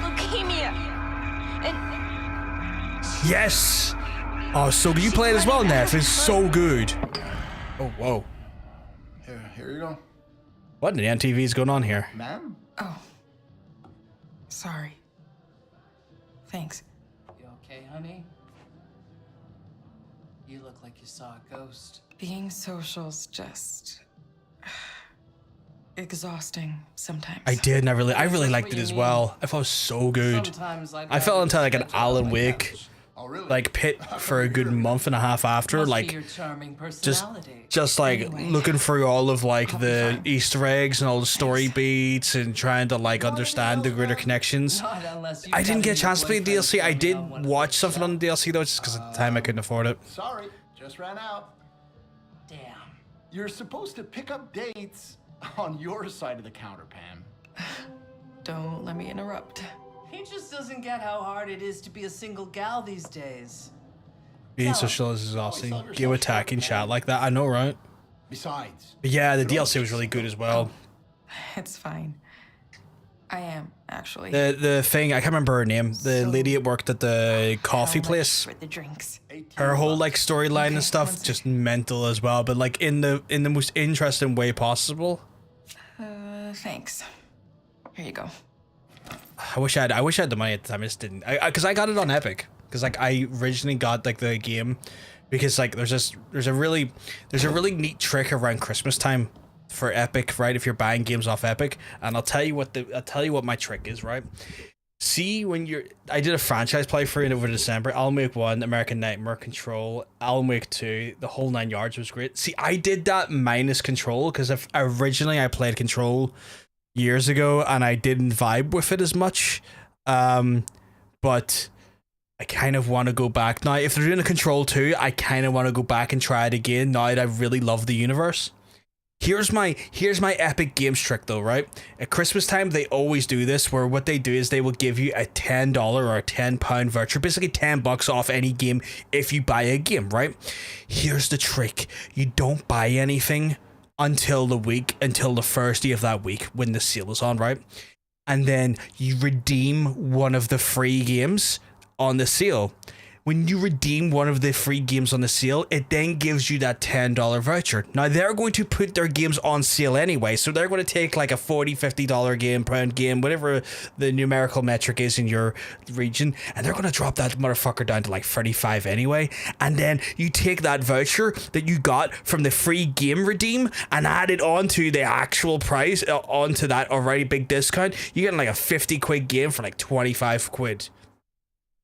Speaker 2: Leukemia. And
Speaker 1: Yes! Oh, so do you play it as well, Neff? It's so good. Oh, whoa.
Speaker 7: Here you go.
Speaker 1: What in the MTV is going on here?
Speaker 7: Ma'am?
Speaker 6: Oh. Sorry. Thanks.
Speaker 8: You okay, honey? You look like you saw a ghost.
Speaker 6: Being social's just exhausting sometimes.
Speaker 1: I did, and I really liked it as well. I thought it was so good.
Speaker 8: Sometimes
Speaker 1: I fell into like an Alan Wake
Speaker 7: Oh, really?
Speaker 1: like pit for a good month and a half after,
Speaker 8: Must be
Speaker 1: like
Speaker 8: your charming
Speaker 1: just
Speaker 8: personality.
Speaker 1: just like
Speaker 8: Anyway,
Speaker 1: looking through all of like
Speaker 8: I'll be
Speaker 1: the
Speaker 8: fine.
Speaker 1: Easter eggs and all the story
Speaker 8: Thanks.
Speaker 1: beats and trying to like
Speaker 8: You want
Speaker 1: understand the
Speaker 8: anything
Speaker 1: greater
Speaker 8: else,
Speaker 1: connections.
Speaker 8: Not unless you
Speaker 1: I didn't
Speaker 8: tell
Speaker 1: get a
Speaker 8: me
Speaker 1: chance to play
Speaker 8: your
Speaker 1: the DLC. I
Speaker 8: boyfriend's
Speaker 1: did
Speaker 8: coming on one of
Speaker 1: watch
Speaker 8: those
Speaker 1: something on the DLC though, just because at the time I couldn't afford it.
Speaker 7: Sorry, just ran out.
Speaker 8: Damn.
Speaker 7: You're supposed to pick up dates on your side of the counter, Pam.
Speaker 6: Don't let me interrupt.
Speaker 8: He just doesn't get how hard it is to be a single gal these days.
Speaker 1: Being social is exhausting.
Speaker 7: sell yourself
Speaker 1: Give
Speaker 7: short,
Speaker 1: attacking
Speaker 7: man.
Speaker 1: chat like that. I know, right?
Speaker 7: Besides,
Speaker 1: But yeah, the
Speaker 7: you're
Speaker 1: DLC was really good as well.
Speaker 6: It's fine. I am, actually.
Speaker 1: The thing, I can't remember her name. The
Speaker 6: So,
Speaker 1: lady that worked at the coffee
Speaker 6: How much
Speaker 1: place.
Speaker 6: for the drinks?
Speaker 7: 18
Speaker 1: Her whole
Speaker 7: bucks.
Speaker 1: like storyline
Speaker 6: Okay,
Speaker 1: and stuff
Speaker 6: one
Speaker 1: just
Speaker 6: sec.
Speaker 1: mental as well, but like in the most interesting way possible.
Speaker 6: Thanks. Here you go.
Speaker 1: I wish I had the money at the time. I just didn't. Because I got it on Epic. Because like I originally got like the game because like there's a really neat trick around Christmas time for Epic, right? If you're buying games off Epic, and I'll tell you what my trick is, right? See, I did a franchise playthrough over December. Alan Wake 1, American Nightmare, Control, Alan Wake 2, the whole 9 yards was great. See, I did that minus Control because if originally I played Control years ago and I didn't vibe with it as much. But I kind of want to go back now. If they're doing a Control 2, I kind of want to go back and try it again now that I really love the universe. Here's my Epic Games trick though, right? At Christmas time, they always do this where what they do is they will give you a $10 or a £10 voucher, basically $10 off any game if you buy a game, right? Here's the trick. You don't buy anything until the first day of that week when the sale is on, right? And then you redeem one of the free games on the sale. When you redeem one of the free games on the sale, it then gives you that $10 voucher. Now, they're going to put their games on sale anyway, so they're going to take like a $40, $50 game, pound game, whatever the numerical metric is in your region, and they're going to drop that motherfucker down to like 35 anyway. And then you take that voucher that you got from the free game redeem and add it onto the actual price, onto that already big discount. You get like a 50 quid game for like 25 quid.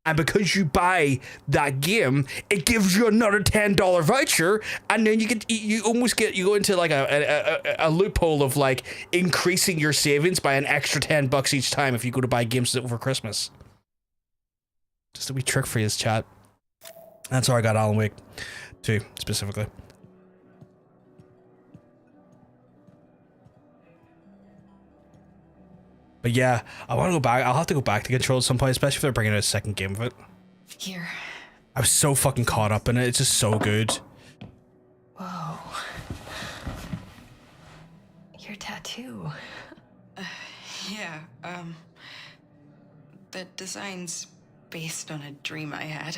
Speaker 1: And because you buy that game, it gives you another $10 voucher, and then you go into like a loophole of like increasing your savings by an extra $10 each time if you go to buy games over Christmas. Just a wee trick for you, chat. That's how I got Alan Wake 2 specifically. But yeah, I want to go back. I'll have to go back to Control at some point, especially if they're bringing out a second game of it.
Speaker 6: Here.
Speaker 1: I was so fucking caught up in it. It's just so good.
Speaker 3: Whoa. Your tattoo.
Speaker 6: Yeah, the design's based on a dream I had.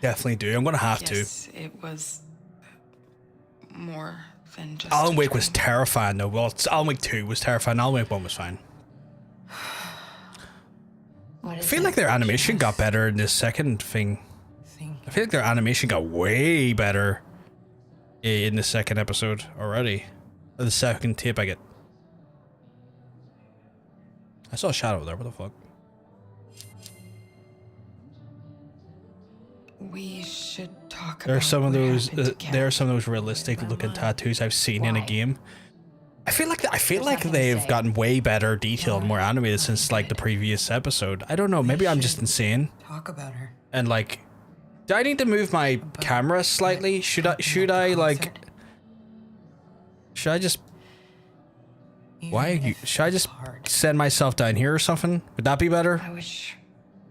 Speaker 1: Definitely do. I'm gonna have to.
Speaker 6: Yes, it was more than just
Speaker 1: Alan
Speaker 6: a
Speaker 1: Wake was
Speaker 6: dream.
Speaker 1: terrifying though. Well, Alan Wake 2 was terrifying. Alan Wake 1 was fine.
Speaker 3: What
Speaker 1: I
Speaker 3: is
Speaker 1: feel
Speaker 3: it?
Speaker 1: like their animation got better in this second thing. I feel like their animation got way better in the second episode already. Or the second tape I get. I saw a shadow there. What the fuck?
Speaker 6: We should talk
Speaker 1: There are
Speaker 6: about
Speaker 1: some of
Speaker 6: what
Speaker 1: those.
Speaker 6: happened to Kat.
Speaker 1: There are some of those realistic looking tattoos I've seen in a
Speaker 3: Why?
Speaker 1: game. I feel like
Speaker 3: nothing to
Speaker 1: they've
Speaker 3: say.
Speaker 1: gotten way better detailed, more animated since like the previous episode. I don't know. Maybe I'm just insane.
Speaker 8: Talk about her.
Speaker 1: And like, do I need to move my camera slightly? Should I like? Should I just? Should I just send myself down here or something? Would that be better?
Speaker 3: I wish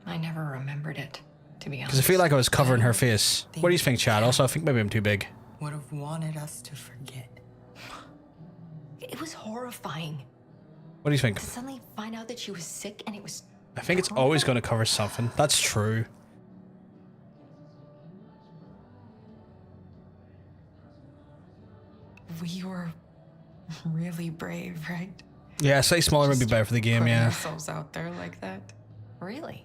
Speaker 3: I never remembered it, to be honest.
Speaker 1: Because I feel like I was covering her face. What do you think, Chad? Also, I think maybe I'm too big.
Speaker 8: Would have wanted us to forget.
Speaker 3: It was horrifying.
Speaker 1: What do you think?
Speaker 3: To suddenly find out that she was sick and it was...
Speaker 1: I think it's always going to cover something. That's true.
Speaker 6: We were really brave, right?
Speaker 1: Yeah, say smaller would be better for the game.
Speaker 6: Putting
Speaker 1: Yeah.
Speaker 6: ourselves out there like that.
Speaker 3: Really?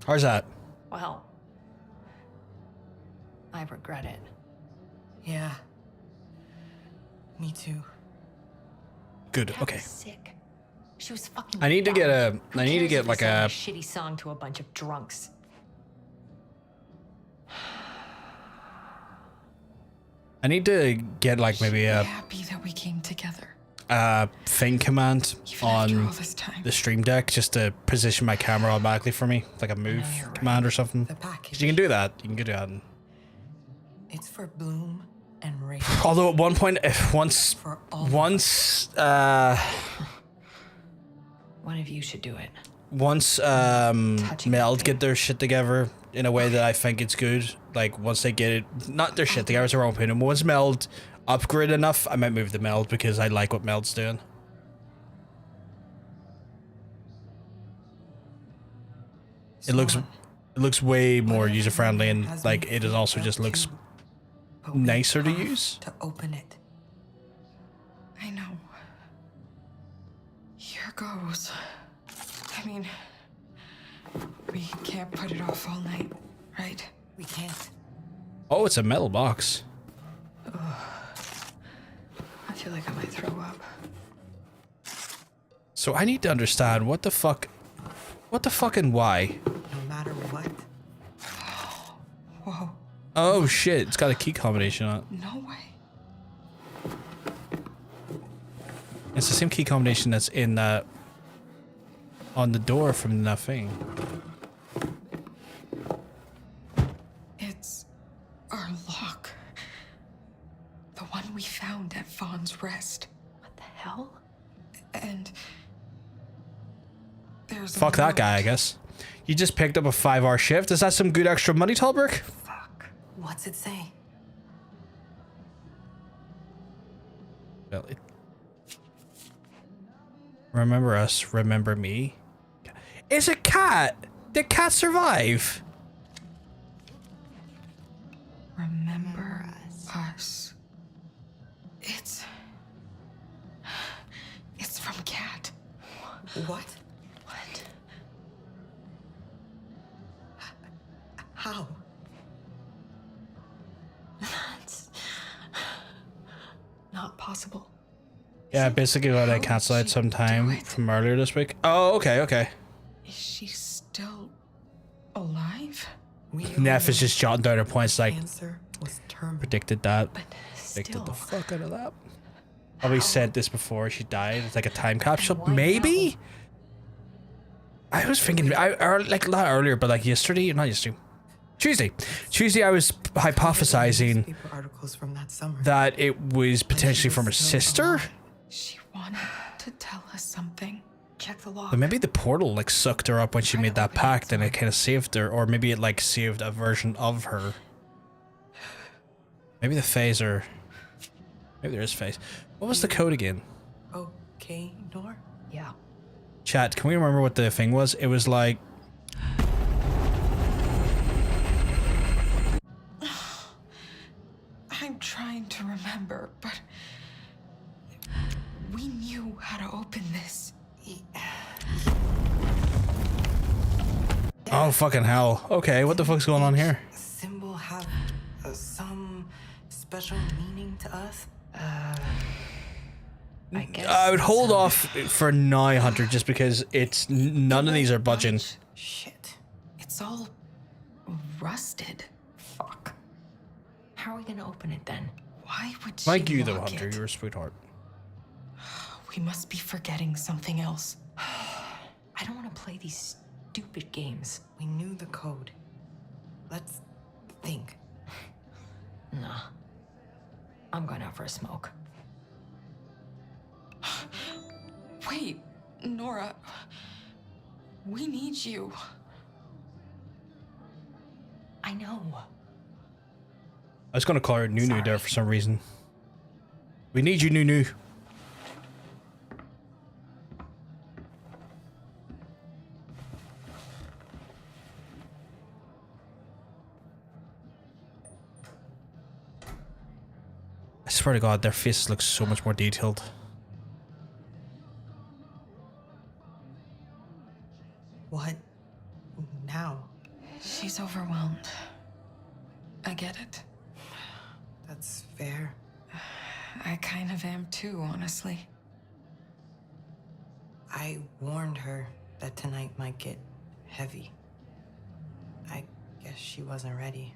Speaker 1: How's that?
Speaker 3: Well, I regret it.
Speaker 8: Yeah. Me too.
Speaker 1: Good.
Speaker 3: Kat
Speaker 1: Okay.
Speaker 3: was sick. She was fucking
Speaker 1: I need to get
Speaker 3: dying.
Speaker 1: a.
Speaker 3: Who
Speaker 1: I need to
Speaker 3: cares
Speaker 1: get
Speaker 3: if we
Speaker 1: like
Speaker 3: sang
Speaker 1: a.
Speaker 3: shitty song to a bunch of drunks.
Speaker 1: I need to get like maybe a
Speaker 6: Happy that we came together.
Speaker 1: thing command
Speaker 6: Even after all
Speaker 1: on
Speaker 6: this time.
Speaker 1: the stream deck just to position my camera automatically for me, like a move
Speaker 9: you're
Speaker 1: command
Speaker 9: right.
Speaker 1: or something.
Speaker 9: The
Speaker 1: 'Cause
Speaker 9: package.
Speaker 1: you can do that. You can do that.
Speaker 9: It's for Bloom and Ray.
Speaker 1: Although at one point, once
Speaker 9: For all.
Speaker 3: One of you should do it.
Speaker 1: once Meld get their shit together in a way that I think it's good, like once they get it, not their shit together, it's the wrong opinion, but once Meld upgrade enough, I might move the Meld because I like what Meld's doing. It looks way more user friendly, and like it is also just looks nicer to use.
Speaker 9: To open it.
Speaker 6: I know. Here goes. I mean, we can't put it off all night, right?
Speaker 9: We can't.
Speaker 1: Oh, it's a metal box.
Speaker 6: I feel like I might throw up.
Speaker 1: So I need to understand what the fuck and why.
Speaker 9: No matter what.
Speaker 6: Whoa,
Speaker 1: Oh shit, it's got a key combination on it.
Speaker 6: no way.
Speaker 1: It's the same key combination that's in that on the door from that thing.
Speaker 6: It's our lock. The one we found at Vaughn's Rest.
Speaker 3: What the hell?
Speaker 6: And there's a
Speaker 1: Fuck that
Speaker 6: note.
Speaker 1: guy, I guess. You just picked up a 5-hour shift. Is that some good extra money, Talbert?
Speaker 9: Fuck. What's it say?
Speaker 1: Well, remember us, remember me. It's a cat. Did cat survive?
Speaker 6: Remember us. It's from Cat.
Speaker 9: What?
Speaker 3: What?
Speaker 9: How?
Speaker 3: That's not possible.
Speaker 1: Yeah, basically what I
Speaker 6: How did
Speaker 1: canceled out
Speaker 6: she
Speaker 1: sometime
Speaker 6: do it?
Speaker 1: from earlier this week. Oh, okay.
Speaker 6: Is she still alive?
Speaker 9: We
Speaker 1: Neff is just jotting down her points like
Speaker 9: Cancer was terminal.
Speaker 1: predicted that.
Speaker 3: But
Speaker 1: Predicted
Speaker 3: still,
Speaker 1: the fuck out of that. Probably said this before she died. It's like a time capsule.
Speaker 3: why
Speaker 1: Maybe? I was thinking, like not earlier, but like yesterday, not yesterday. Tuesday I was hypothesizing
Speaker 9: Newspaper articles from that summer.
Speaker 1: that it was potentially from her sister.
Speaker 6: She wanted to tell us something.
Speaker 3: check the log.
Speaker 1: But maybe the portal like sucked her up when she made that pact and it kind of saved her, or maybe it like saved a version of her. Maybe the phaser. Maybe there is phase. What was the code again?
Speaker 9: Okay, Nor?
Speaker 3: Yeah.
Speaker 1: Chat, can we remember what the thing was? It was like
Speaker 6: I'm trying to remember, but we knew how to open this.
Speaker 1: oh fucking hell. Okay, what the fuck's going on here?
Speaker 9: Symbol have some special meaning to us?
Speaker 3: I guess.
Speaker 1: I would hold off for now, Hunter, just because it's none of these are budging.
Speaker 9: Shit.
Speaker 6: It's all rusted.
Speaker 3: Fuck. How are we gonna open it then?
Speaker 6: Why would she
Speaker 1: Like you though,
Speaker 6: lock
Speaker 1: Hunter,
Speaker 6: it?
Speaker 1: you're a sweetheart.
Speaker 6: We must be forgetting something else.
Speaker 3: I don't want to play these stupid games.
Speaker 9: We knew the code. Let's think.
Speaker 3: Nah. I'm going out for a smoke.
Speaker 6: Wait, Nora. We need you.
Speaker 3: I know.
Speaker 1: I was gonna call her Nunu there for some reason. We need you, Nunu. I swear to God, their faces look so much more detailed.
Speaker 9: What? Now?
Speaker 6: She's overwhelmed. I get it.
Speaker 9: That's fair.
Speaker 6: I kind of am too, honestly.
Speaker 9: I warned her that tonight might get heavy. I guess she wasn't ready.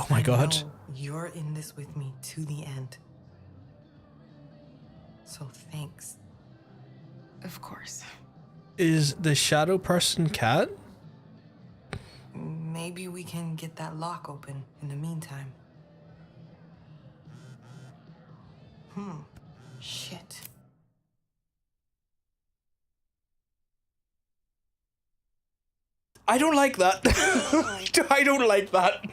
Speaker 1: Oh my god.
Speaker 9: know you're in this with me to the end. So thanks.
Speaker 6: Of course.
Speaker 1: Is the shadow person Cat?
Speaker 9: Maybe we can get that lock open in the meantime. Shit.
Speaker 1: I don't like that. I don't like that.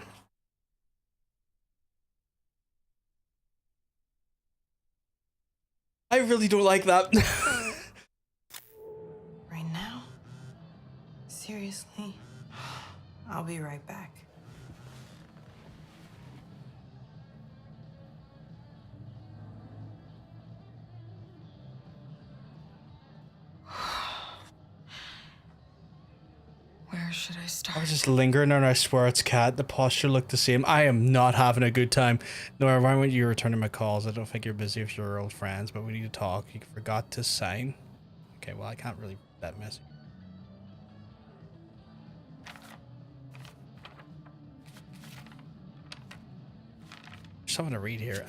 Speaker 1: I really don't like that.
Speaker 9: Right now? Seriously? I'll be right back.
Speaker 6: Where should I
Speaker 1: I
Speaker 6: start?
Speaker 1: was just lingering and I swear it's Cat. The posture looked the same. I am not having a good time. Nora, why weren't you returning my calls? I don't think you're busy with your old friends, but we need to talk. You forgot to sign. Okay, well, I can't really read that message. There's something to read here.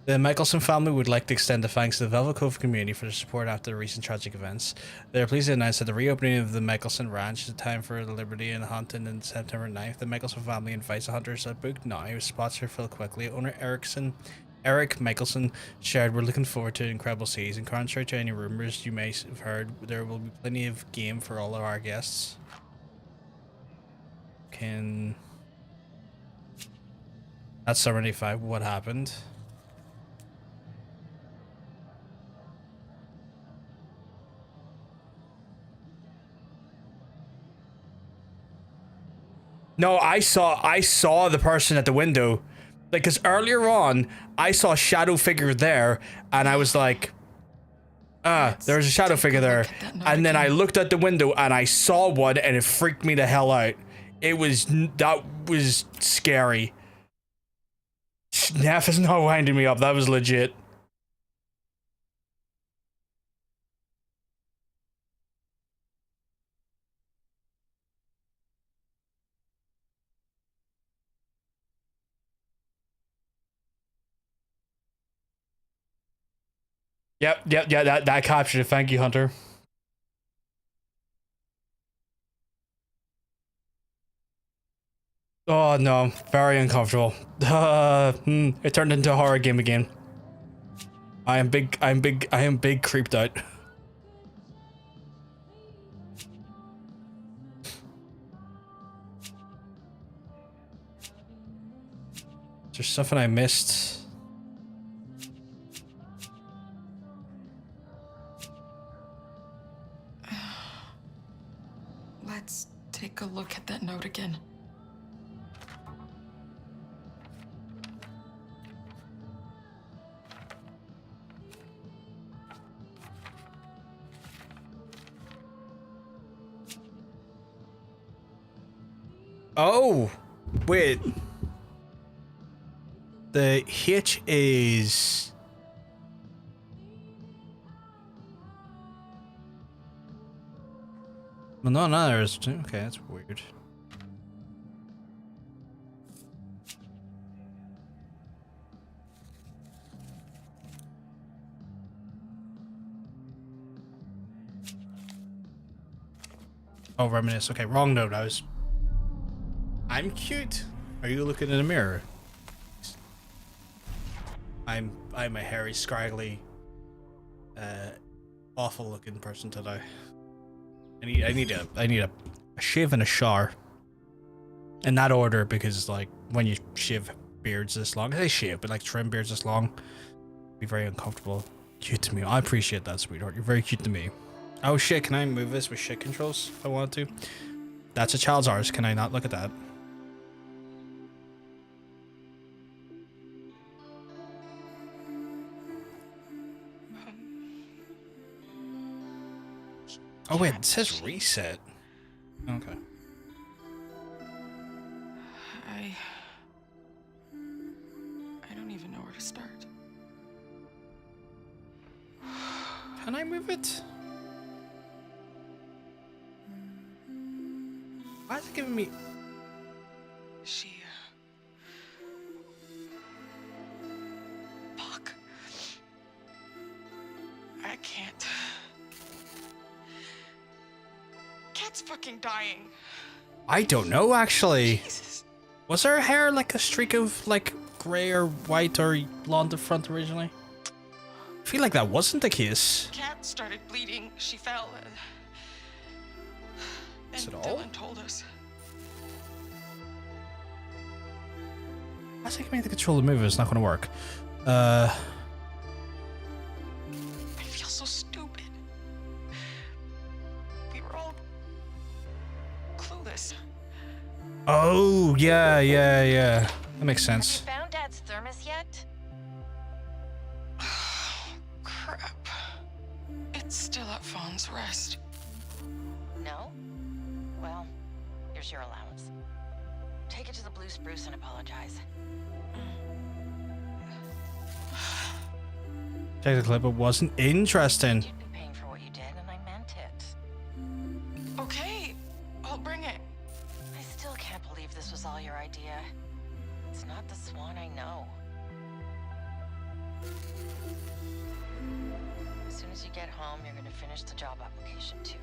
Speaker 1: The Michelson family would like to extend a thanks to the Velvet Cove community for their support after the recent tragic events. They are pleased to announce that the reopening of the Michelson Ranch is a time for liberty and hunting on September 9th. The Michelson family invites the hunters to book now. Spots are filled quickly. Owner Eric Michelson shared, "We're looking forward to an incredible season. Contrary to any rumors you may have heard, there will be plenty of game for all of our guests." That's 75. What happened? No, I saw the person at the window. Like, cause earlier on, I saw a shadow figure there, and I was like, there's a shadow figure there. And then I looked at the window and I saw one, and it freaked me the hell out. That was scary. Neff is not winding me up. That was legit. Yep, yeah, that captured it. Thank you, Hunter. Oh no, very uncomfortable. It turned into a horror game again. I am big creeped out. Is there something I missed?
Speaker 6: Let's take a look at that note again.
Speaker 1: Oh, wait. The hitch is... Well, no, there's... Okay, that's weird. Oh, reminisce. Okay, wrong note. I'm cute. Are you looking in a mirror? I'm a hairy, scraggly, awful looking person today. I need a shave and a shower. In that order, because like when you shave beards this long, I say shave, but like trim beards this long, it'd be very uncomfortable. Cute to me. I appreciate that, sweetheart. You're very cute to me. Oh shit, can I move this with shit controls if I want to? That's a child's arse. Can I not look at that? Oh wait, it says reset. Okay.
Speaker 6: I don't even know where to start.
Speaker 1: Can I move it? Why is it giving me...
Speaker 6: She fucking dying.
Speaker 1: I don't know, actually.
Speaker 6: Jesus.
Speaker 1: Was her hair like a streak of like gray or white or blonde in front originally? I feel like that wasn't the case.
Speaker 6: Cat started bleeding. She fell. And
Speaker 1: Is it all?
Speaker 6: Dylan told us.
Speaker 1: I think maybe the control of the move is not going to work.
Speaker 6: I feel so stupid. We were all clueless.
Speaker 1: Oh, yeah. That makes
Speaker 2: Have
Speaker 1: sense.
Speaker 2: you found Dad's thermos yet?
Speaker 6: Crap. It's still at Fawn's Rest.
Speaker 2: No? Well, here's your allowance. Take it to the Blue Spruce and apologize.
Speaker 1: Check the clip, it wasn't interesting.
Speaker 2: You'd be paying for what you did, and I meant it.
Speaker 6: Okay, I'll bring it.
Speaker 2: I still can't believe this was all your idea. It's not the Swan I know. As soon as you get home, you're gonna finish the job application too.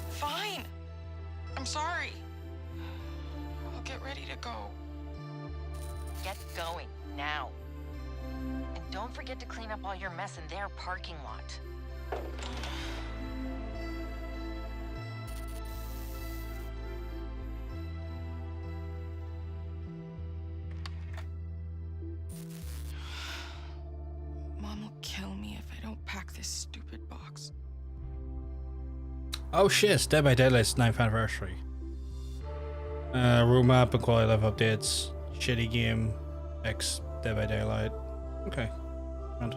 Speaker 6: Fine. I'm sorry. I'll get ready to go.
Speaker 2: Get going, now. And don't forget to clean up all your mess in their parking lot.
Speaker 6: Mom will kill me if I don't pack this stupid box.
Speaker 1: Oh shit, Dead by Daylight's 9th anniversary. Room map and quality life updates. Shitty game. X Dead by Daylight. Okay. Grand.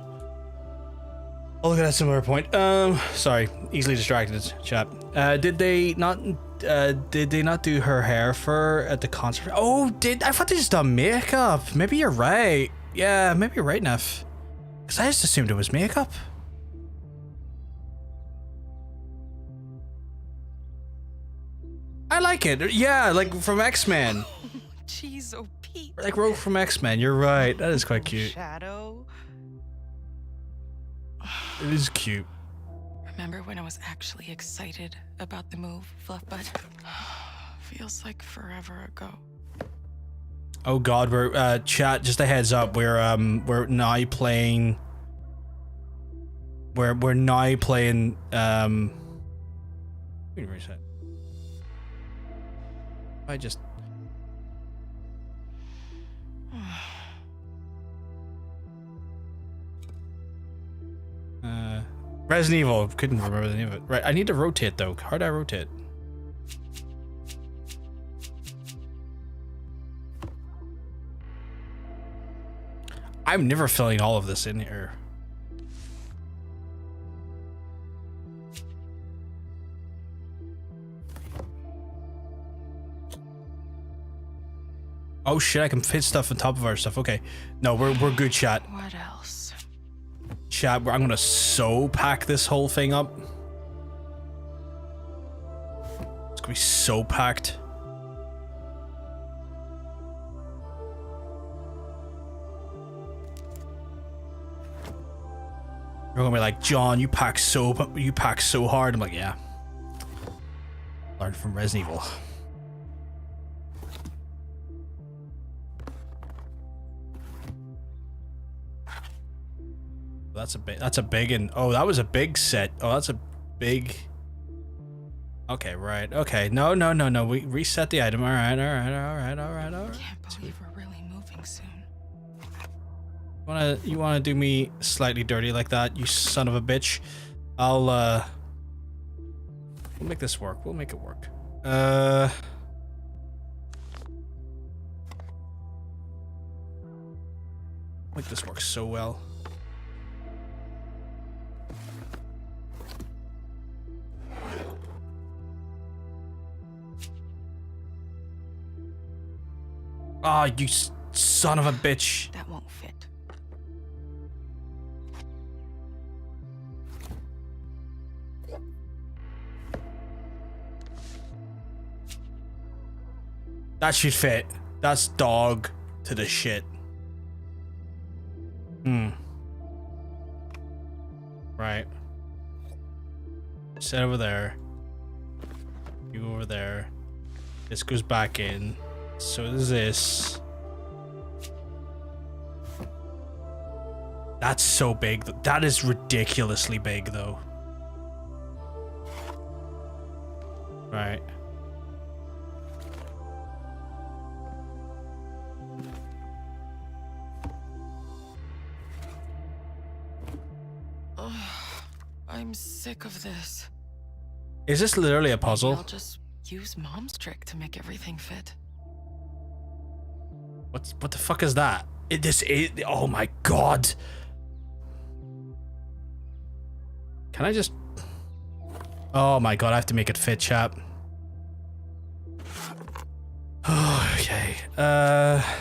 Speaker 1: I'll look at a similar point. Sorry, easily distracted, chat. Did they not do her hair for at the concert? Oh, I thought they just done makeup. Maybe you're right. Yeah, maybe you're right, Neff. Because I just assumed it was makeup. I like it. Yeah, like from X-Men.
Speaker 6: Jeez, oh Pete.
Speaker 1: Like Rogue from X-Men. You're right. That is quite cute.
Speaker 6: Shadow.
Speaker 1: It is cute.
Speaker 6: Remember when I was actually excited about the move, Fluffbutt? Feels like forever ago.
Speaker 1: Oh God, we're chat. Just a heads up. We're now playing. We're now playing. Let me reset. I just. Resident Evil. Couldn't remember the name of it. Right. I need to rotate though. How do I rotate? I'm never filling all of this in here. Oh shit, I can fit stuff on top of our stuff. Okay. No, we're good, chat.
Speaker 6: What else?
Speaker 1: Chat, I'm gonna so pack this whole thing up. It's gonna be so packed. You're gonna be like, John, you pack so hard. I'm like, yeah. Learned from Resident Evil. That's a big and oh, that was a big set. Oh, that's a big. Okay, right. Okay, no. We reset the item. All right.
Speaker 6: Can't believe we're really moving soon.
Speaker 1: You wanna do me slightly dirty like that, you son of a bitch? We'll make this work. We'll make it work. Make this work so well. Ah, oh, you son of a bitch.
Speaker 6: That won't fit.
Speaker 1: That should fit. That's dog to the shit. Right. sit over there. You go over there. This goes back in. So does this. That's so big. That is ridiculously big, though. Right.
Speaker 9: I'm sick of this.
Speaker 1: Is this literally a puzzle?
Speaker 9: I'll just use Mom's trick to make everything fit.
Speaker 1: What the fuck is that? Oh my god. Can I just... Oh my god, I have to make it fit, chap. Okay. Okay. Oh.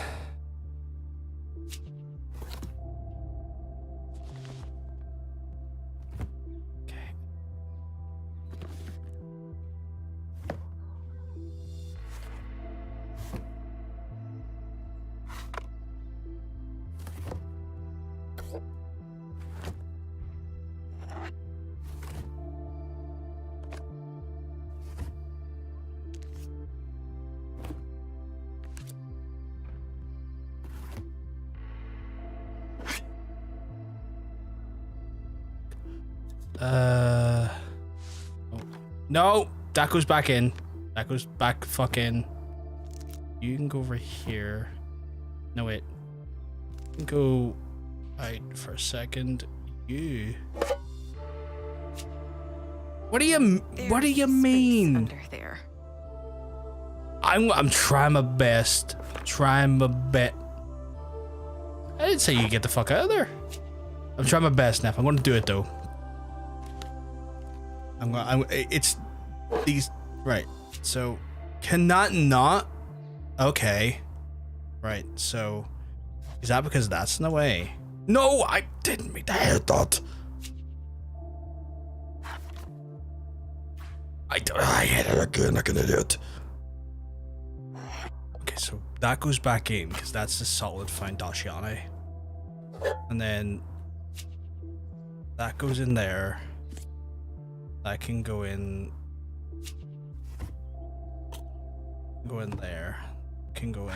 Speaker 1: No, that goes back in. That goes back fucking. You can go over here. No, wait. You can go right for a second. You. What do you mean?
Speaker 5: Under there.
Speaker 1: I'm trying my best. Trying my best. I didn't say you get the fuck out of there. I'm trying my best, Neff. I'm gonna do it though. It's these, right? So, cannot not. Okay, right. So, is that because that's in the way? No, I didn't make that thought. I hit it again like an idiot. Okay, so that goes back in because that's the solid foundation, and then that goes in there. That can go in. Go in there. Can go in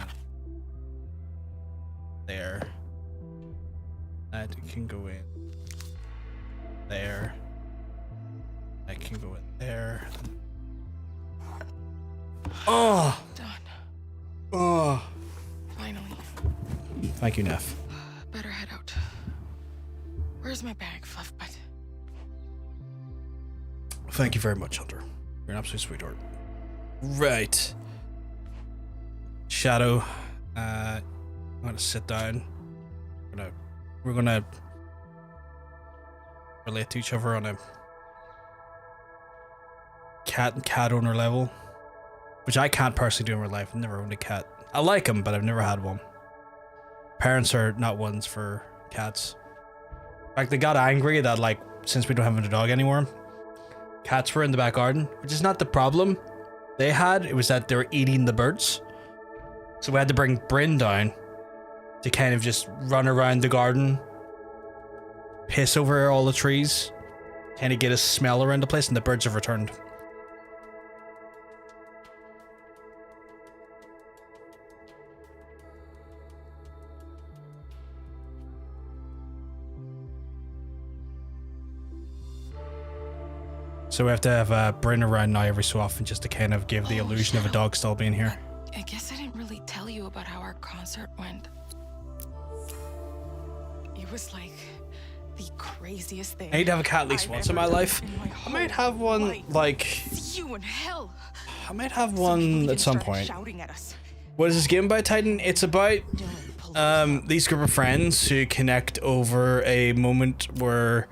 Speaker 1: there. That can go in there. That can go in there. Oh!
Speaker 9: Done.
Speaker 1: Oh!
Speaker 9: Finally.
Speaker 1: Thank you, Neff.
Speaker 9: Better head out. Where's my bag, Fluffbutt?
Speaker 1: Thank you very much, Hunter. You're an absolute sweetheart. Right. Shadow. I'm gonna sit down. We're gonna relate to each other on a cat and cat owner level, which I can't personally do in real life. I've never owned a cat. I like them, but I've never had one. Parents are not ones for cats. In fact, they got angry that, like, since we don't have a dog anymore, cats were in the back garden, which is not the problem they had. It was that they were eating the birds. So we had to bring Bryn down to kind of just run around the garden, piss over all the trees, kind of get a smell around the place, and the birds have returned. So we have to have Bryn around now every so often just to kind of give the illusion of a dog still being here.
Speaker 9: I guess I didn't really tell you about how our concert went. It was like the craziest thing.
Speaker 1: I need to have a cat at least once in my life. I might have one, like...
Speaker 9: See you in hell.
Speaker 1: I might have one at some point.
Speaker 9: Shouting at us.
Speaker 1: What is this game about, Titan? It's about these group of friends who connect over a moment where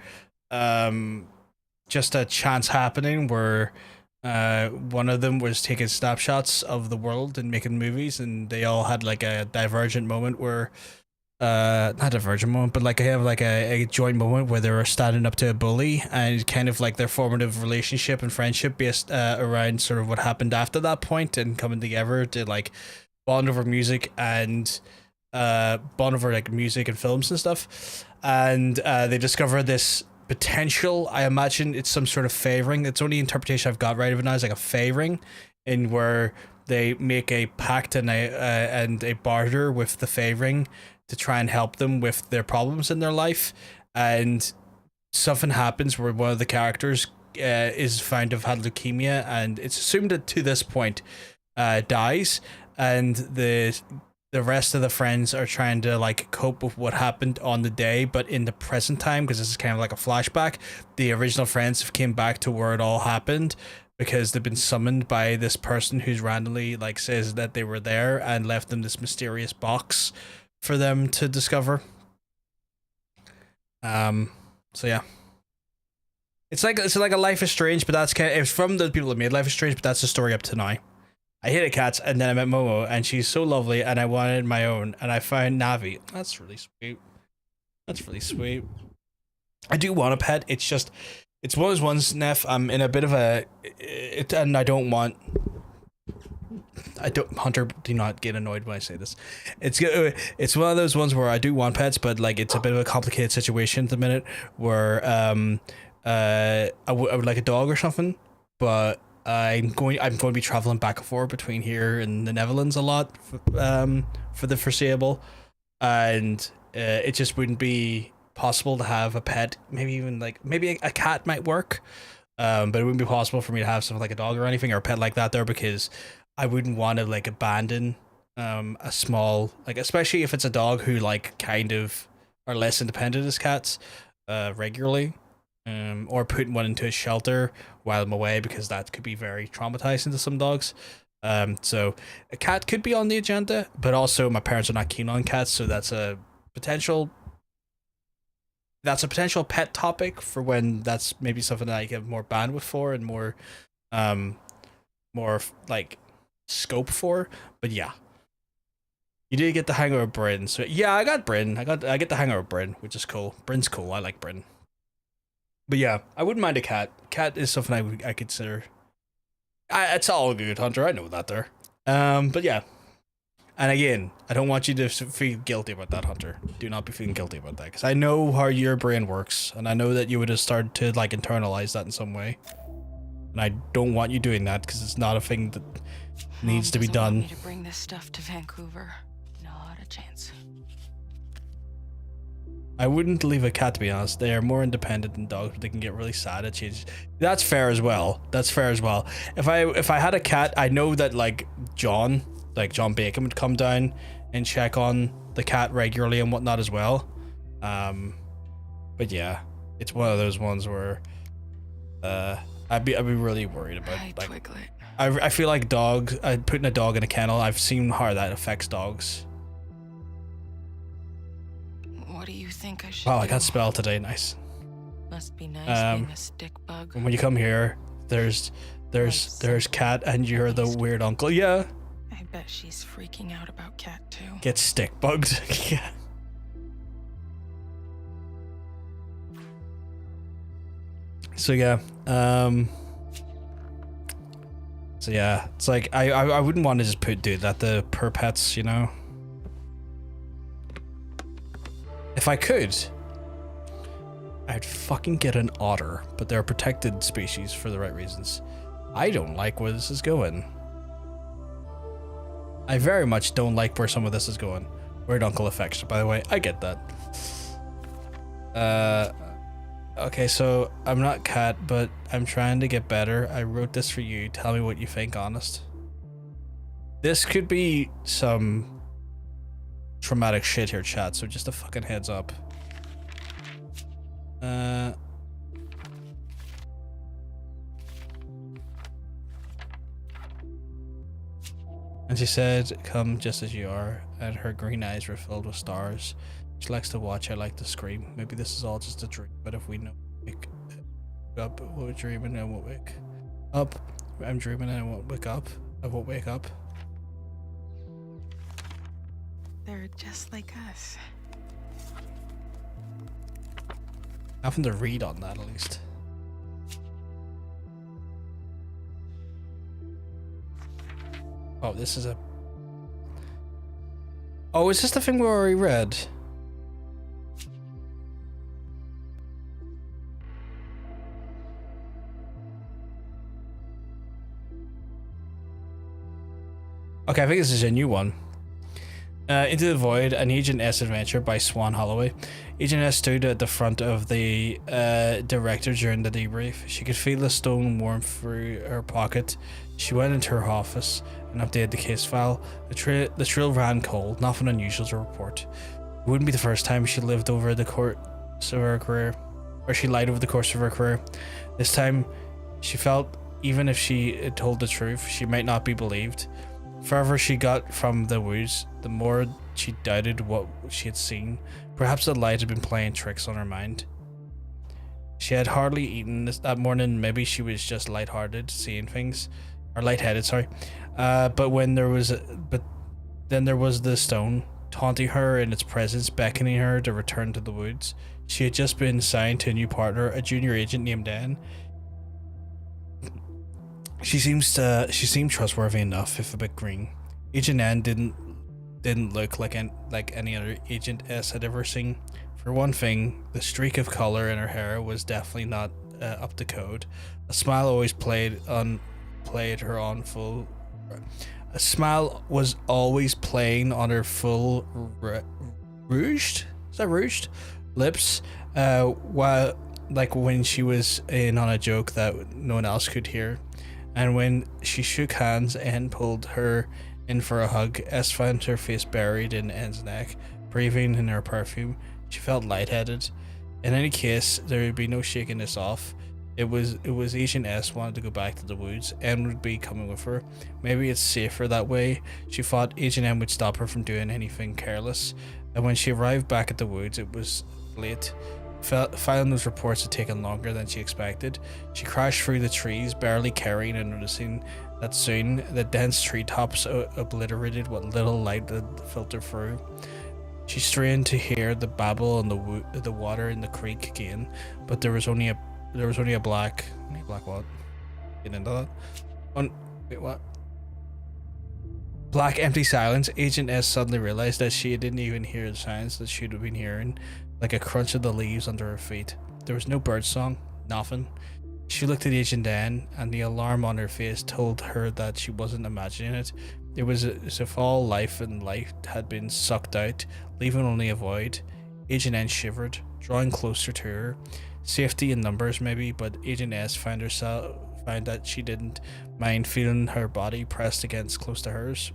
Speaker 1: just a chance happening where one of them was taking snapshots of the world and making movies, and they all had like a divergent moment where not a divergent moment, but like I have like a joint moment where they were standing up to a bully, and kind of like their formative relationship and friendship based around sort of what happened after that point, and coming together to like bond over music and bond over like music and films and stuff. And they discovered this potential. I imagine it's some sort of favoring. It's only interpretation I've got right of it now is like a favoring, in where they make a pact and a barter with the favoring to try and help them with their problems in their life, and something happens where one of the characters is found to have had leukemia, and it's assumed that to this point dies, and the rest of the friends are trying to like cope with what happened on the day, but in the present time, because this is kind of like a flashback. The original friends have came back to where it all happened, because they've been summoned by this person who's randomly like says that they were there and left them this mysterious box for them to discover. So yeah, it's like a Life is Strange, but that's kind of, it's from the people that made Life is Strange, but that's the story up to now. I hated cats, and then I met Momo, and she's so lovely, and I wanted my own, and I found Navi. That's really sweet. That's really sweet. I do want a pet. It's just, it's one of those ones, Neff. I'm in a bit of a, and I don't want. Hunter, do not get annoyed when I say this. It's one of those ones where I do want pets, but like it's a bit of a complicated situation at the minute, where I would like a dog or something, but I'm going to be traveling back and forth between here and the Netherlands a lot for the foreseeable, and it just wouldn't be possible to have a pet. Maybe a cat might work, but it wouldn't be possible for me to have something like a dog or anything or a pet like that there, because I wouldn't want to like abandon a small, like, especially if it's a dog who like kind of are less independent as cats regularly, or putting one into a shelter while I'm away, because that could be very traumatizing to some dogs. So a cat could be on the agenda, but also my parents are not keen on cats, so that's a potential pet topic for when that's maybe something that I get more bandwidth for and more like scope for. But yeah, you did get the hang of Bryn, so yeah, I got Bryn. I get the hang of Bryn, which is cool. Bryn's cool. I like Bryn. But yeah, I wouldn't mind a cat. Cat is something I consider. It's all good, Hunter. I know that there. But yeah, and again, I don't want you to feel guilty about that, Hunter. Do not be feeling guilty about that, because I know how your brain works, and I know that you would have started to like internalize that in some way, and I don't want you doing that, because it's not a thing that needs to be done.
Speaker 5: Want me to bring this stuff to Vancouver? Not a chance.
Speaker 1: I wouldn't leave a cat, to be honest. They are more independent than dogs, but they can get really sad at changes. That's fair as well. That's fair as well. If I had a cat, I know that like John Bacon would come down and check on the cat regularly and whatnot as well. But yeah, it's one of those ones where I'd be really worried about, like, I feel like putting a dog in a kennel, I've seen how that affects dogs.
Speaker 5: What do you think I should
Speaker 1: Wow,
Speaker 5: do?
Speaker 1: I got spell today. Nice.
Speaker 5: Must be nice being a stick bug.
Speaker 1: When you come here, there's Cat, and you're the weird uncle. Yeah.
Speaker 5: I bet she's freaking out about Cat too.
Speaker 1: Get stick bugged. Yeah. So yeah, it's like I wouldn't want to just do that to per pets, you know. If I could, I'd fucking get an otter, but they're a protected species for the right reasons. I don't like where this is going. I very much don't like where some of this is going. Weird uncle effects, by the way. I get that. Okay, so I'm not Cat, but I'm trying to get better. I wrote this for you. Tell me what you think, honest. This could be some traumatic shit here, chat, so just a fucking heads up. And she said, come just as you are, and her green eyes were filled with stars. She likes to watch, I like to scream. Maybe this is all just a dream, but if we know wake up, we're dreaming and won't wake up. I'm dreaming and I won't wake up. I won't wake up.
Speaker 5: They're just like us.
Speaker 1: Nothing to read on that, at least. Oh, this is a... Oh, is this the thing we already read? Okay, I think this is a new one. Into the Void, an Agent S adventure by Swan Holloway. Agent S stood at the front of the director during the debrief. She could feel the stone warmth through her pocket. She went into her office and updated the case file. The trail ran cold, nothing unusual to report. It wouldn't be the first time she lived over the course of her career, or she lied over the course of her career. This time, she felt even if she told the truth, she might not be believed. Further she got from the woods, the more she doubted what she had seen. Perhaps the light had been playing tricks on her mind. She had hardly eaten that morning. Maybe she was just lighthearted, seeing things, or lightheaded. Sorry. But then there was the stone, taunting her in its presence, beckoning her to return to the woods. She had just been assigned to a new partner, a junior agent named Anne. She seemed trustworthy enough, if a bit green. Agent N didn't look like any other Agent S had ever seen. For one thing, the streak of color in her hair was definitely not up to code. A smile always A smile was always playing on her full rouged? Is that rouged? Lips. While like when she was in on a joke that no one else could hear. And when she shook hands and pulled her in for a hug, S found her face buried in N's neck, breathing in her perfume. She felt lightheaded. In any case, there would be no shaking this off. It was Agent S wanted to go back to the woods. N would be coming with her. Maybe it's safer that way. She thought Agent M would stop her from doing anything careless. And when she arrived back at the woods, it was late. Filing those reports had taken longer than she expected. She crashed through the trees, barely carrying and noticing that soon the dense treetops obliterated what little light had filtered through. She strained to hear the babble and the water in the creek again, but there was only a black what? Get into that. Wait, what? Black empty silence. Agent S suddenly realized that she didn't even hear the sounds that she'd have been hearing. Like a crunch of the leaves under her feet. There was no bird song, nothing. She looked at Agent N, and the alarm on her face told her that she wasn't imagining it. It was as if all life and light had been sucked out, leaving only a void. Agent N shivered, drawing closer to her. Safety in numbers maybe, but Agent S found that she didn't mind feeling her body pressed against close to hers.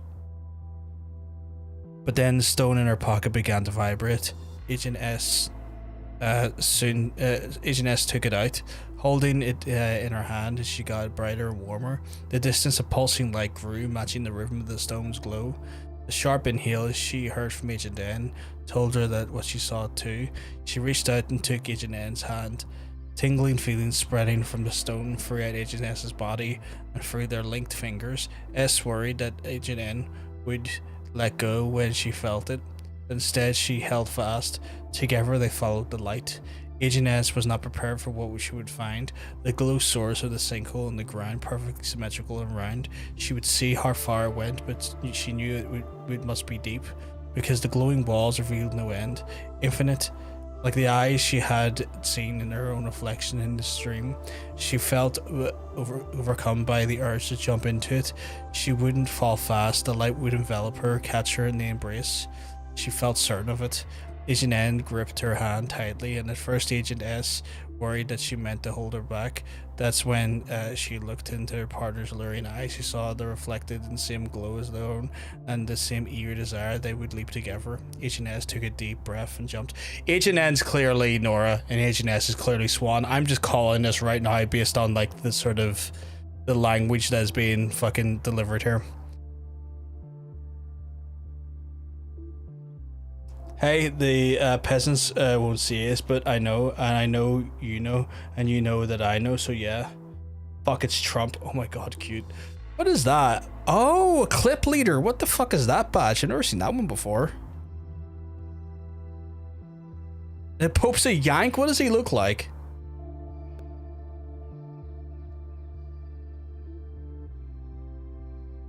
Speaker 1: But then the stone in her pocket began to vibrate. Agent S took it out, holding it in her hand as she got brighter and warmer. The distance of pulsing light grew, matching the rhythm of the stone's glow. The sharp inhale she heard from Agent N told her that what she saw too. She reached out and took Agent N's hand. Tingling feelings spreading from the stone throughout Agent S's body and through their linked fingers. S worried that Agent N would let go when she felt it. Instead, she held fast. Together, they followed the light. Agent S was not prepared for what she would find. The glow source of the sinkhole in the ground, perfectly symmetrical and round. She would see how far it went, but she knew it must be deep, because the glowing walls revealed no end. Infinite, like the eyes she had seen in her own reflection in the stream. She felt overcome by the urge to jump into it. She wouldn't fall fast. The light would envelop her, catch her in the embrace. She felt certain of it. Agent N gripped her hand tightly, and at first Agent S worried that she meant to hold her back. That's when she looked into her partner's luring eyes. She saw the reflected in the same glow as their own, and the same eager desire they would leap together. Agent S took a deep breath and jumped. Agent N's clearly Nora, and Agent S is clearly Swan. I'm just calling this right now based on like the sort of the language that is being fucking delivered here. Hey, the peasants won't see us, but I know, and I know you know, and you know that I know, so yeah. Fuck, it's Trump. Oh my god, cute. What is that? Oh, a clip leader. What the fuck is that badge? I've never seen that one before. The Pope's a yank? What does he look like?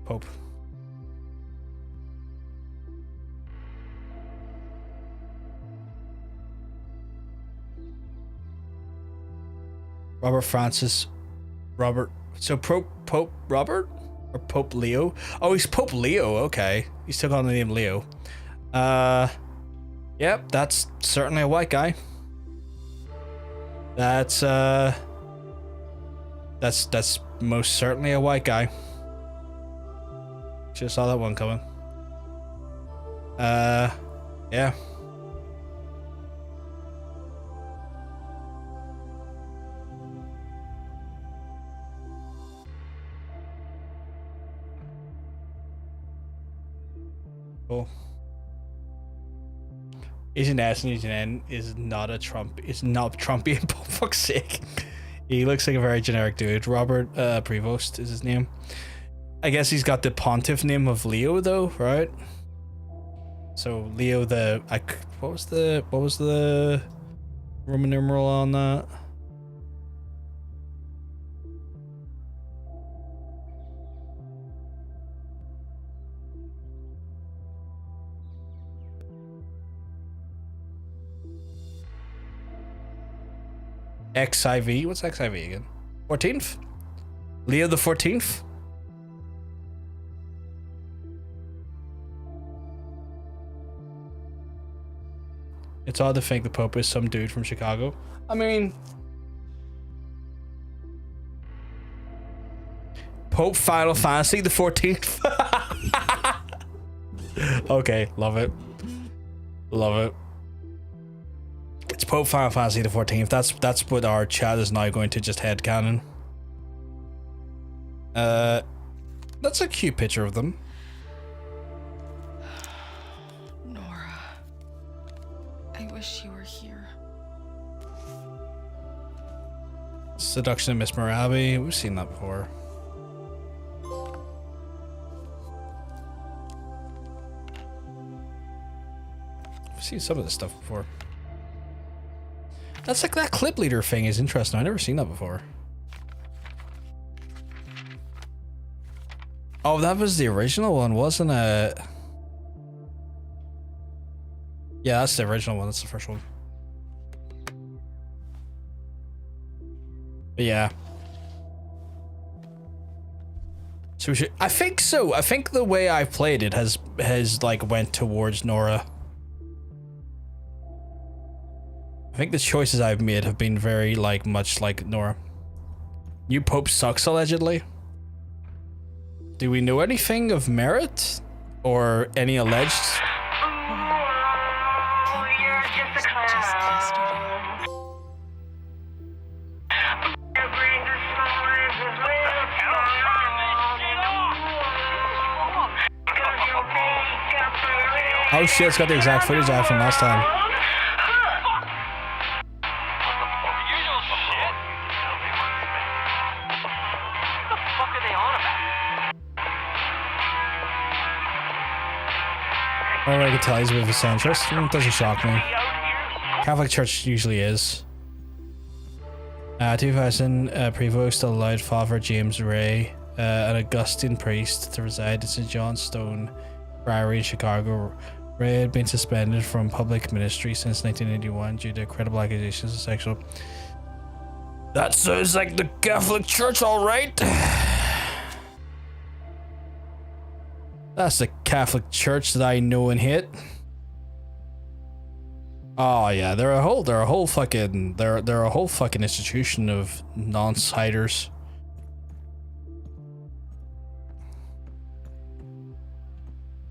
Speaker 1: Pope. Robert Francis, Robert. So Pope Robert? Or Pope Leo. Oh, he's Pope Leo. Okay, he's took on the name Leo. Yep, that's certainly a white guy. That's most certainly a white guy. Just saw that one coming. Yeah. Cool. Agent S and Agent N is not a Trump. Is not Trumpian. For fuck's sake. He looks like a very generic dude. Robert Prevost is his name. I guess he's got the pontiff name of Leo though, right? So Leo the what was the Roman numeral on that? XIV? What's XIV again? 14th? Leo the 14th? It's odd to think the Pope is some dude from Chicago. I mean... Pope Final Fantasy the 14th? Okay, love it. Love it. It's Pope Final Fantasy the 14th. That's what our chat is now going to just headcanon. That's a cute picture of them.
Speaker 6: Nora, I wish you were here.
Speaker 1: Seduction of Miss Morabi. We've seen that before. I've seen some of this stuff before. That's like that clip leader thing is interesting. I've never seen that before. Oh, that was the original one, wasn't it? Yeah, that's the original one. That's the first one. But yeah. So we should, I think so. I think the way I've played it has like went towards Nora. I think the choices I've made have been very much like Nora. New Pope sucks allegedly. Do we know anything of merit or any alleged? Oh shit, it's got the exact footage I have from last time. Well, I can tell he's a bit of a centrist. It doesn't shock me. Catholic Church usually is. 2000, Prevost allowed Father James Ray, an Augustine priest, to reside at St. John Stone Priory in Chicago. Ray had been suspended from public ministry since 1981 due to credible accusations of sexual... That sounds like the Catholic Church, alright! That's the Catholic Church that I know and hate. Oh yeah, they're a whole fucking institution of non-siders.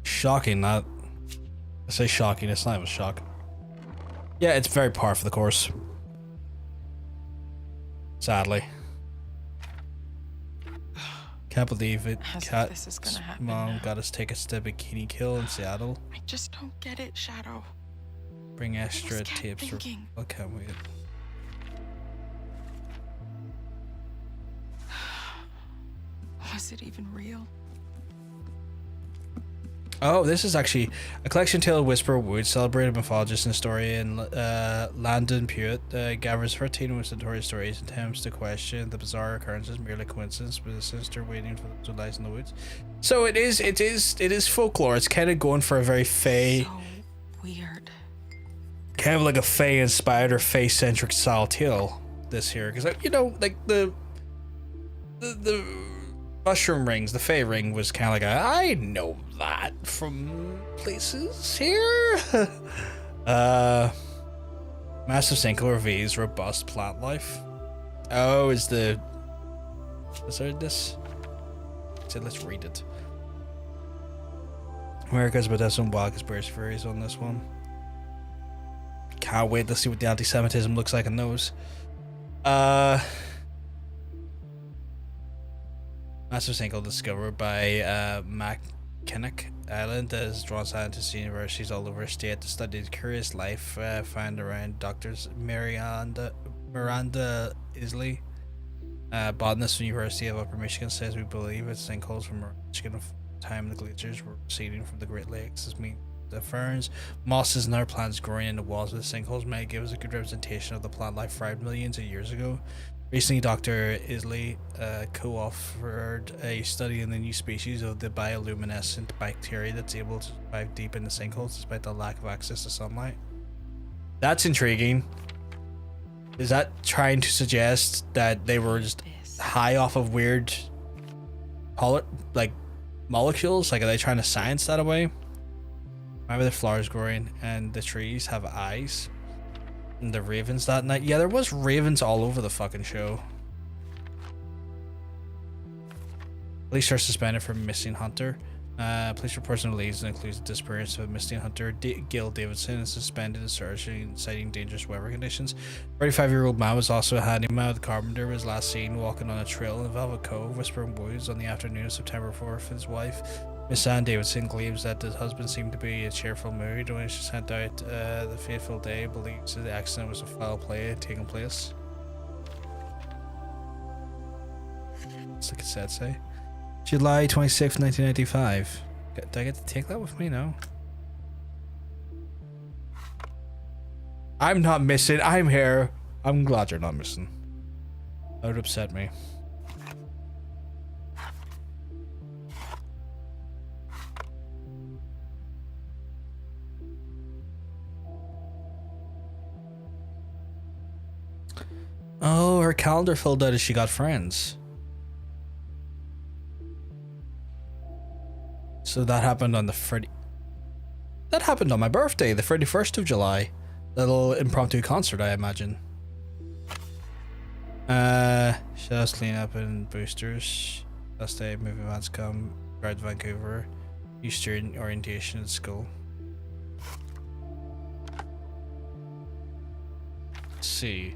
Speaker 1: Shocking that. I say shocking, it's not even shock. Yeah, it's very par for the course. Sadly. Can't believe it. Cat's mom got us take us to Bikini Kill in Seattle.
Speaker 6: I just don't get it, Shadow.
Speaker 1: Bring extra tapes for... I can't wait.
Speaker 6: Was it even real?
Speaker 1: Oh, this is actually a collection tale of Whisper Woods, celebrated mythologist and historian Landon Pewitt gathers 13 most notorious stories and attempts to question the bizarre occurrences merely coincidence with a sister waiting for them to lies in the woods. So it is folklore. It's kind of going for a very fae,
Speaker 6: So weird.
Speaker 1: kind of like a fae inspired or fae centric style tale. This here, because you know, like the mushroom rings. The Fey ring was kind of like I know that from places here. Massive sinkhole reveals robust plant life. Oh, is there this? So let's read it. America's about to have some wild conspiracy theories on this one. Can't wait to see what the anti-Semitism looks like in those. Massive sinkhole discovered by Mackinac Island has drawn scientists and universities all over the state to study the curious life found around. Doctors Miranda Isley, botanist from the University of Upper Michigan, says we believe it's sinkholes from Michigan time the glaciers were receding from the Great Lakes. This means the ferns, mosses, and other plants growing in the walls of the sinkholes may give us a good representation of the plant life thrived millions of years ago. Recently, Dr. Isley co-authored a study in the new species of the bioluminescent bacteria that's able to survive deep in the sinkholes despite the lack of access to sunlight. That's intriguing. Is that trying to suggest that they were just high off of weird molecules? Like, are they trying to science that away? Maybe the flowers growing and the trees have eyes. And the ravens that night. Yeah, there was ravens all over the fucking show. Police are suspended for missing hunter. Police reports and leads and includes the disappearance of a missing hunter. Gil Davidson is suspended in searching, citing dangerous weather conditions. 35-year-old man was also a handyman with the carpenter. Was last seen walking on a trail in Velvet Cove, Whispering Woods, on the afternoon of September 4th. His wife, Miss Ann Davidson, claims that his husband seemed to be in a cheerful mood when she sent out the fateful day. Believes the accident was a foul play taking place. What's the cassette say? July 26th, 1995. Do I get to take that with me now? I'm not missing. I'm here. I'm glad you're not missing. That would upset me. Oh, her calendar filled out as she got friends. So that happened on That happened on my birthday, the 31st of July. Little impromptu concert, I imagine. Shadows clean up and boosters. Last day, movie vans come. Ride Vancouver. New student orientation at school. Let's see.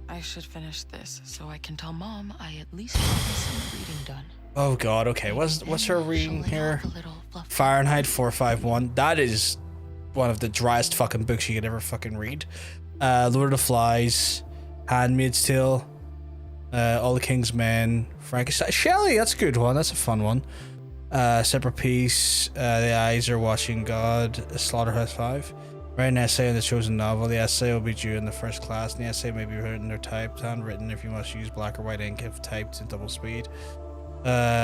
Speaker 2: I should finish this so I can tell Mom I at least got some reading done.
Speaker 1: Oh god, okay. What's her reading here? Fahrenheit 451. That is one of the driest fucking books you could ever fucking read. Lord of the Flies, Handmaid's Tale, All the King's Men, Frankenstein. Shelley, that's a good one. That's a fun one. Separate Peace, The Eyes Are Watching God, Slaughterhouse 5. Write an essay on the chosen novel. The essay will be due in the first class, and the essay may be written or typed, handwritten if you must use black or white ink if typed in double space. Essay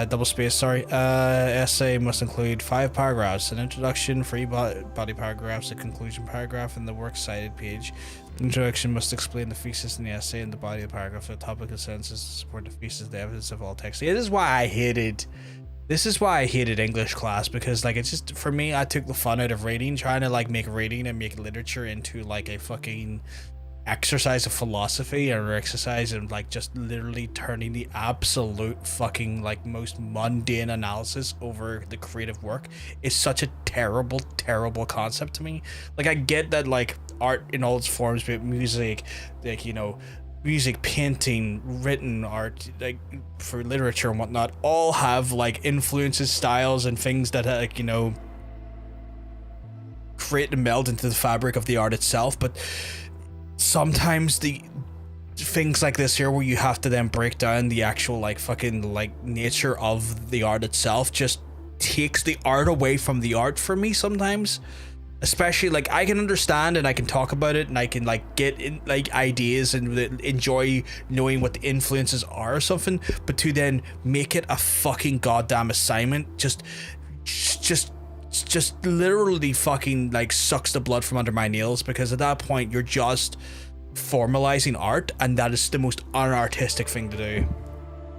Speaker 1: must include 5 paragraphs: an introduction, 3 body paragraphs, a conclusion paragraph, and the works cited page. The introduction must explain the thesis in the essay, and the body of the paragraph, the topic of sentences to support the thesis, the evidence of all text. This is why I hated English class, because like it's just, for me, I took the fun out of reading, trying to like make reading and make literature into like a fucking exercise of philosophy or exercise in like just literally turning the absolute fucking like most mundane analysis over the creative work is such a terrible concept to me. Like, I get that like art in all its forms, but music, like, you know, music, painting, written art, like for literature and whatnot, all have like influences, styles, and things that like, you know, create and meld into the fabric of the art itself. But sometimes the things like this here, where you have to then break down the actual like fucking like nature of the art itself, just takes the art away from the art for me sometimes. Especially like, I can understand and I can talk about it and I can like get in like ideas and enjoy knowing what the influences are or something, but to then make it a fucking goddamn assignment just literally fucking like sucks the blood from under my nails, because at that point you're just formalizing art, and that is the most unartistic thing to do.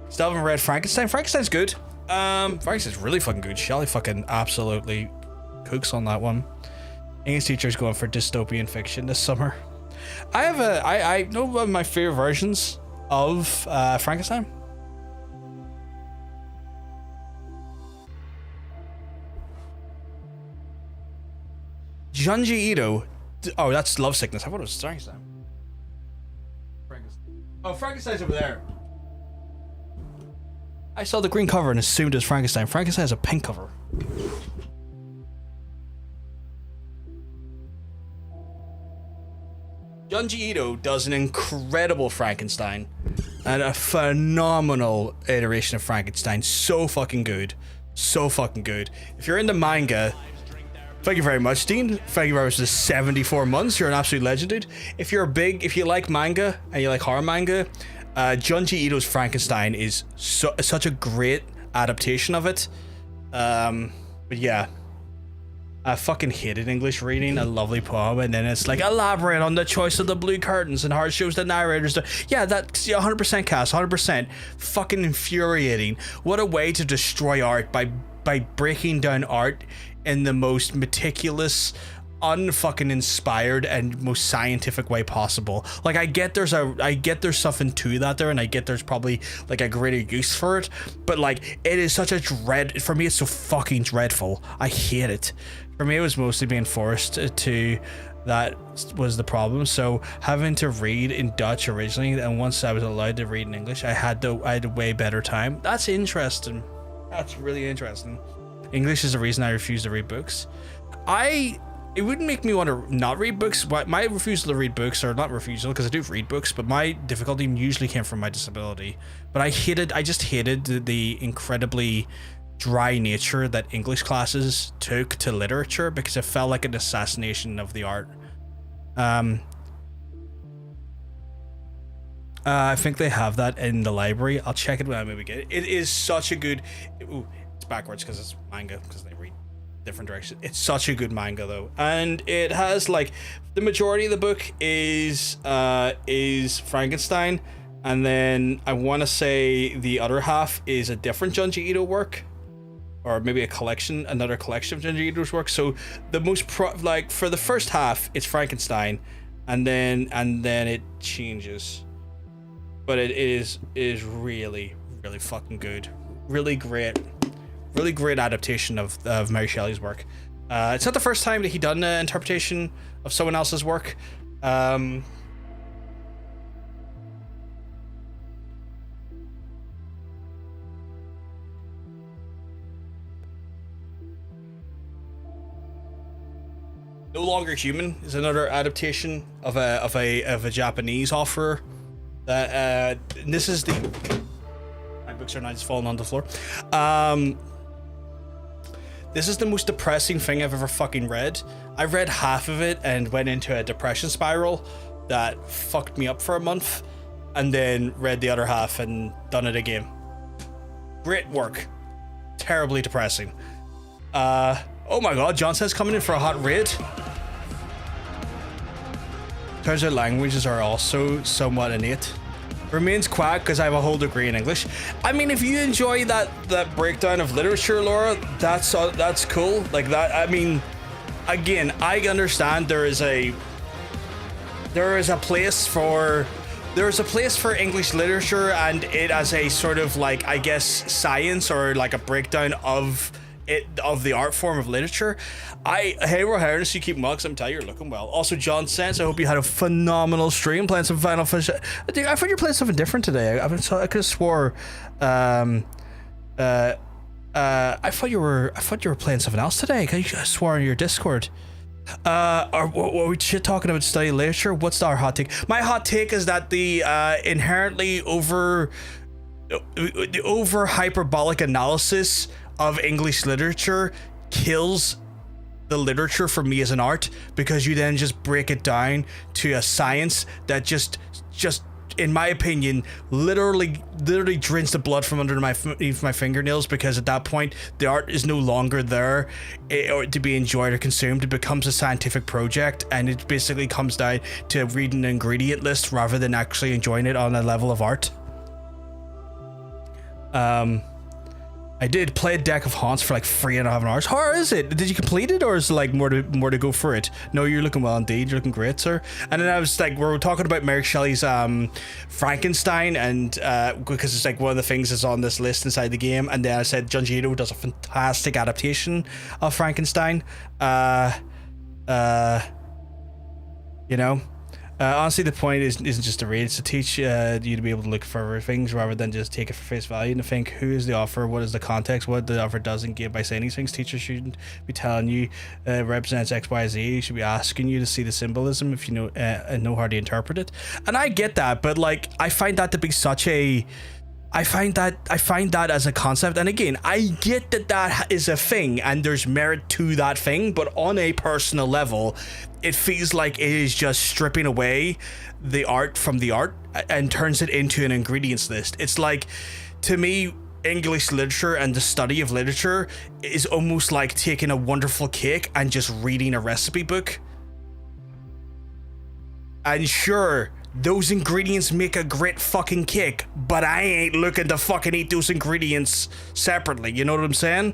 Speaker 1: Still haven't read Frankenstein. Frankenstein's good. Frankenstein's really fucking good. Shelley fucking absolutely cooks on that one. English teacher's going for dystopian fiction this summer. I know one of my favorite versions of Frankenstein. Junji Ito. Oh, that's Love Sickness. I thought it was Frankenstein. Oh, Frankenstein's over there. I saw the green cover and assumed it was Frankenstein. Frankenstein has a pink cover. Junji Ito does an incredible Frankenstein and a phenomenal iteration of Frankenstein. So fucking good. So fucking good. If you're into manga, thank you very much, Dean. Thank you very much for the 74 months. You're an absolute legend, dude. If you like manga and you like horror manga, Junji Ito's Frankenstein is such a great adaptation of it. But yeah, I fucking hated English reading a lovely poem and then it's like elaborate on the choice of the blue curtains and how it shows the narrators. Yeah, that's 100% cast, 100%. Fucking infuriating. What a way to destroy art by breaking down art in the most meticulous, unfucking inspired and most scientific way possible. Like I get there's something to that there, and I get there's probably like a greater use for it, but like it is such a dread for me. It's so fucking dreadful. I hate it. For me, it was mostly being forced to. That was the problem. So having to read in Dutch originally, and once I was allowed to read in English, I had a way better time. That's interesting. That's really interesting. English is the reason I refuse to read books. It wouldn't make me want to not read books. My refusal to read books, or not refusal, because I do read books, but my difficulty usually came from my disability. But I just hated the incredibly dry nature that English classes took to literature, because it felt like an assassination of the art. I think they have that in the library. I'll check it when I maybe get it. It is such a good... Ooh, it's backwards because it's manga, because they read different directions. It's such a good manga though, and it has like the majority of the book is Frankenstein, and then I want to say the other half is a different Junji Ito work, or maybe another collection of Junji Ito's work. So the most for the first half it's Frankenstein, and then it changes, but it is really fucking good, really great adaptation of Mary Shelley's work. It's not the first time that he done an interpretation of someone else's work. No Longer Human is another adaptation of a Japanese author. This is the... My books are now just falling on the floor. This is the most depressing thing I've ever fucking read. I read half of it and went into a depression spiral that fucked me up for a month, and then read the other half and done it again. Great work. Terribly depressing. Oh my god, John says coming in for a hot raid. Turns out languages are also somewhat innate. Remains quiet because I have a whole degree in English. I mean, if you enjoy that breakdown of literature, Laura, that's cool. Like that. I mean, again, I understand there is a place for English literature, and it as a sort of like, I guess, science, or like a breakdown of the art form of literature. Hey, we're hiring us. You keep mugs. I'm telling you, you're looking well. Also, John Sense, I hope you had a phenomenal stream playing some Final Fantasy. Dude, I thought you were playing something different today. I could have swore. I thought you were playing something else today. You swore on your Discord. Or were we shit talking about study literature? What's our hot take? My hot take is that the inherently over hyperbolic analysis of English literature kills the literature for me as an art, because you then just break it down to a science that just in my opinion literally drains the blood from under my fingernails, because at that point the art is no longer there or to be enjoyed or consumed. It becomes a scientific project, and it basically comes down to reading an ingredient list rather than actually enjoying it on a level of art. I did play a deck of haunts for like 3.5 hours. How is it? Did you complete it, or is it like more to go for it? No, you're looking well indeed. You're looking great, sir. And then I was like, we were talking about Mary Shelley's Frankenstein, and because it's like one of the things that's on this list inside the game. And then I said Junji Ito does a fantastic adaptation of Frankenstein. You know. Honestly, the point isn't just to read, it's to teach you to be able to look for things rather than just take it for face value and to think, who is the author, what is the context, what the author doesn't give by saying these things. Teachers shouldn't be telling you represents X, Y, Z. You should be asking you to see the symbolism if you know and know how to interpret it. And I get that, but like I find that to be such a I find that as a concept, and again, I get that is a thing and there's merit to that thing, but on a personal level, it feels like it is just stripping away the art from the art and turns it into an ingredients list. It's like, to me, English literature and the study of literature is almost like taking a wonderful cake and just reading a recipe book. And sure, those ingredients make a great fucking cake, but I ain't looking to fucking eat those ingredients separately, you know what I'm saying?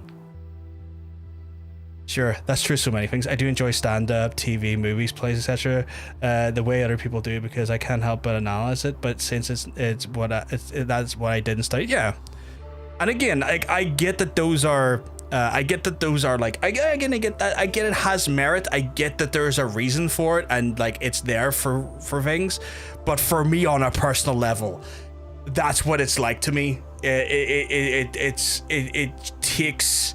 Speaker 1: Sure, that's true so many things. I do enjoy stand-up, TV, movies, plays, etc. The way other people do, because I can't help but analyze it, but since that's what I did and studied, yeah. And again, I get that those are I get it has merit. I get that there's a reason for it and like it's there for things, but for me on a personal level, that's what it's like to me. It takes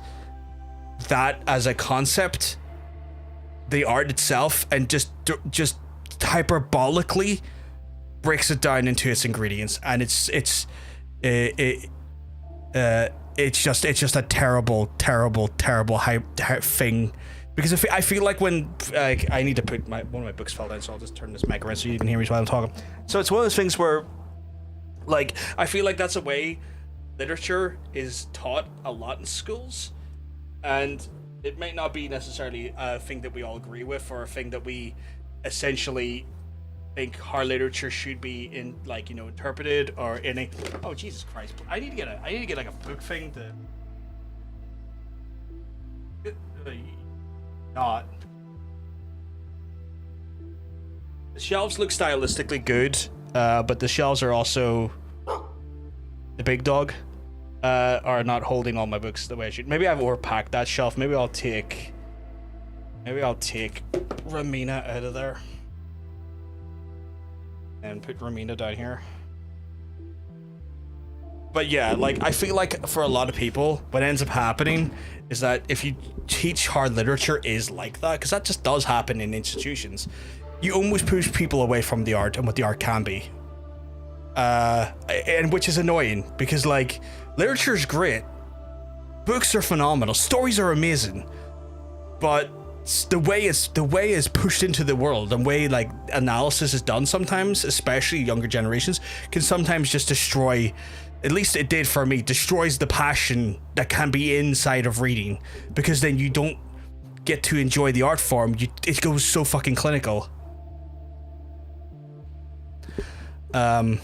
Speaker 1: that as a concept, the art itself, and just hyperbolically breaks it down into its ingredients, and it's just a terrible hype thing, because I feel like when I need to put one of my books fell down, so I'll just turn this mic around so you can hear me while I'm talking. So it's one of those things where, like, I feel like that's a way literature is taught a lot in schools, and it might not be necessarily a thing that we all agree with, or a thing that we essentially think how literature should be in, like, you know, interpreted, or in a oh Jesus Christ, I need to get like a book thing to not. The shelves look stylistically good, but the shelves are also the big dog, are not holding all my books the way I should. Maybe I've overpacked that shelf. Maybe I'll take Ramina out of there and put Ramina down here. But yeah, like, I feel like for a lot of people, what ends up happening is that if you teach how literature is like that, because that just does happen in institutions, you almost push people away from the art and what the art can be. And which is annoying, because like, literature is great, books are phenomenal, stories are amazing, but the way it's pushed into the world and way like analysis is done sometimes, especially younger generations, can sometimes just destroy, at least it did for me, destroys the passion that can be inside of reading, because then you don't get to enjoy the art form. It goes so fucking clinical. As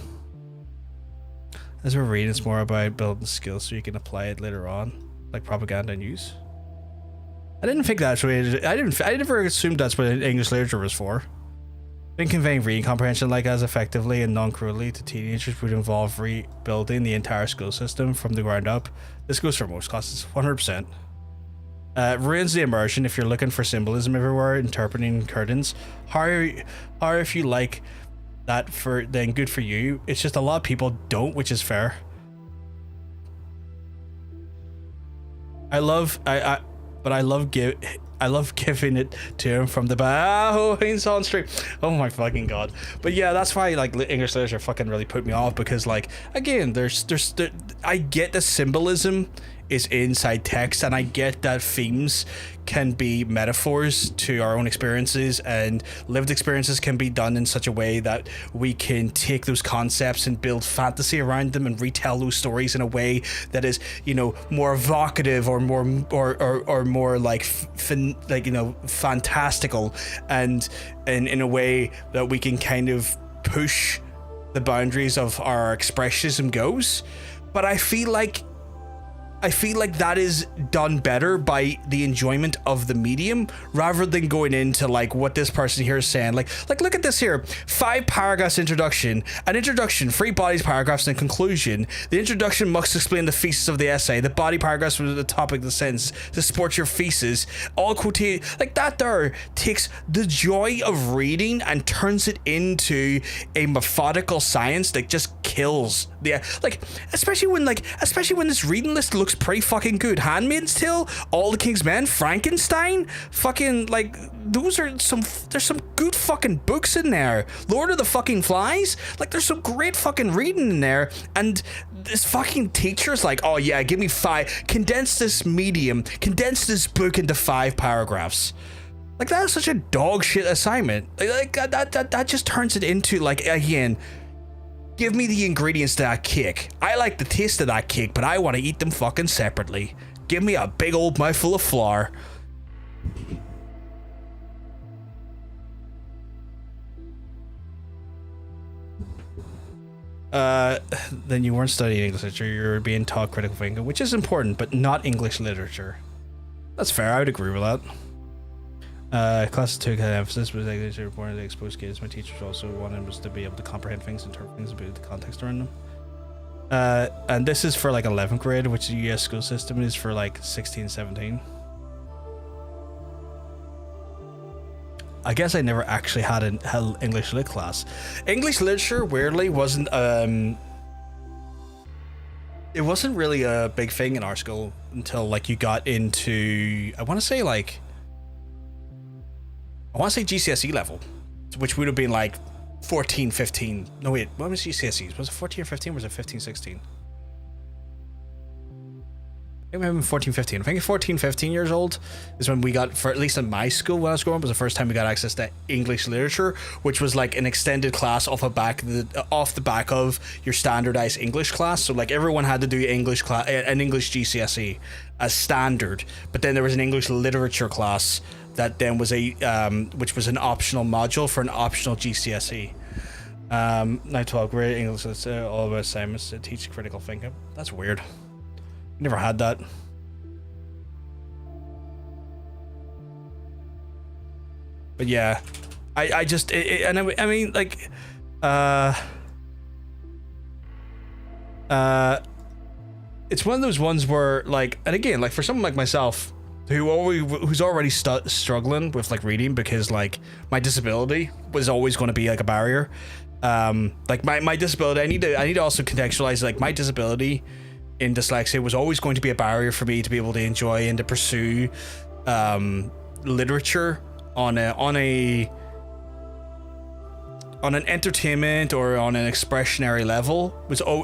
Speaker 1: we're reading, it's more about building skills so you can apply it later on, like propaganda and use. I didn't think that's what I never assumed that's what English literature was for. Then conveying reading comprehension like as effectively and non-cruelly to teenagers would involve rebuilding the entire school system from the ground up. This goes for most classes, 100%. Ruins the immersion if you're looking for symbolism everywhere, interpreting curtains. How if you like that, for then good for you. It's just a lot of people don't, which is fair. I love giving it to him from the back. Oh, he's on stream. Oh my fucking god. But yeah, that's why like English literature fucking really put me off, because like, again, I get the symbolism is inside text, and I get that themes can be metaphors to our own experiences, and lived experiences can be done in such a way that we can take those concepts and build fantasy around them and retell those stories in a way that is, you know, more evocative or more or more like fantastical, and in a way that we can kind of push the boundaries of our expressionism goes. but I feel like that is done better by the enjoyment of the medium rather than going into like what this person here is saying. Like look at this here. 5 paragraphs introduction, an introduction, 3 bodies paragraphs, and conclusion. The introduction must explain the thesis of the essay. The body paragraphs were the topic of the sentence to support your thesis. All quote like that there takes the joy of reading and turns it into a methodical science that just kills the like, especially when this reading list looks pretty fucking good. Handmaid's Tale, All the King's Men, Frankenstein, fucking like there's some good fucking books in there. Lord of the fucking Flies, like there's some great fucking reading in there, and this fucking teacher's like, oh yeah, give me 5, condense this book into 5 paragraphs. Like that is such a dog shit assignment. Like that just turns it into like, again, give me the ingredients to that cake. I like the taste of that cake, but I want to eat them fucking separately. Give me a big old mouthful of flour. Then you weren't studying English literature, you were being taught critical thinking, which is important, but not English literature. That's fair, I would agree with that. Class 2 had emphasis was English reported to expose kids. My teachers also wanted us to be able to comprehend things, interpret things, about the context around them. And this is for like 11th grade, which the US school system is for like 16, 17. I guess I never actually had an English lit class. English literature weirdly wasn't it wasn't really a big thing in our school until like you got into, I want to say GCSE level, which would have been like 14, 15. No wait, what was GCSEs? Was it 14 or 15? Or was it 15, 16? I think maybe 14, 15. I think 14, 15 years old is when we got, for at least in my school when I was growing up, was the first time we got access to English literature, which was like an extended class off the back of your standardized English class. So like everyone had to do an English GCSE as standard, but then there was an English literature class that then was which was an optional module for an optional GCSE. 9-12 grade English, it's all about assignments to teach critical thinking. That's weird. Never had that. But yeah, I just and I mean like it's one of those ones where like, and again, like for someone like myself who's already struggling with like reading because like my disability was always going to be like a barrier. Like my disability, I need to also contextualize like my disability in dyslexia was always going to be a barrier for me to be able to enjoy and to pursue literature on an entertainment or on an expressionary level.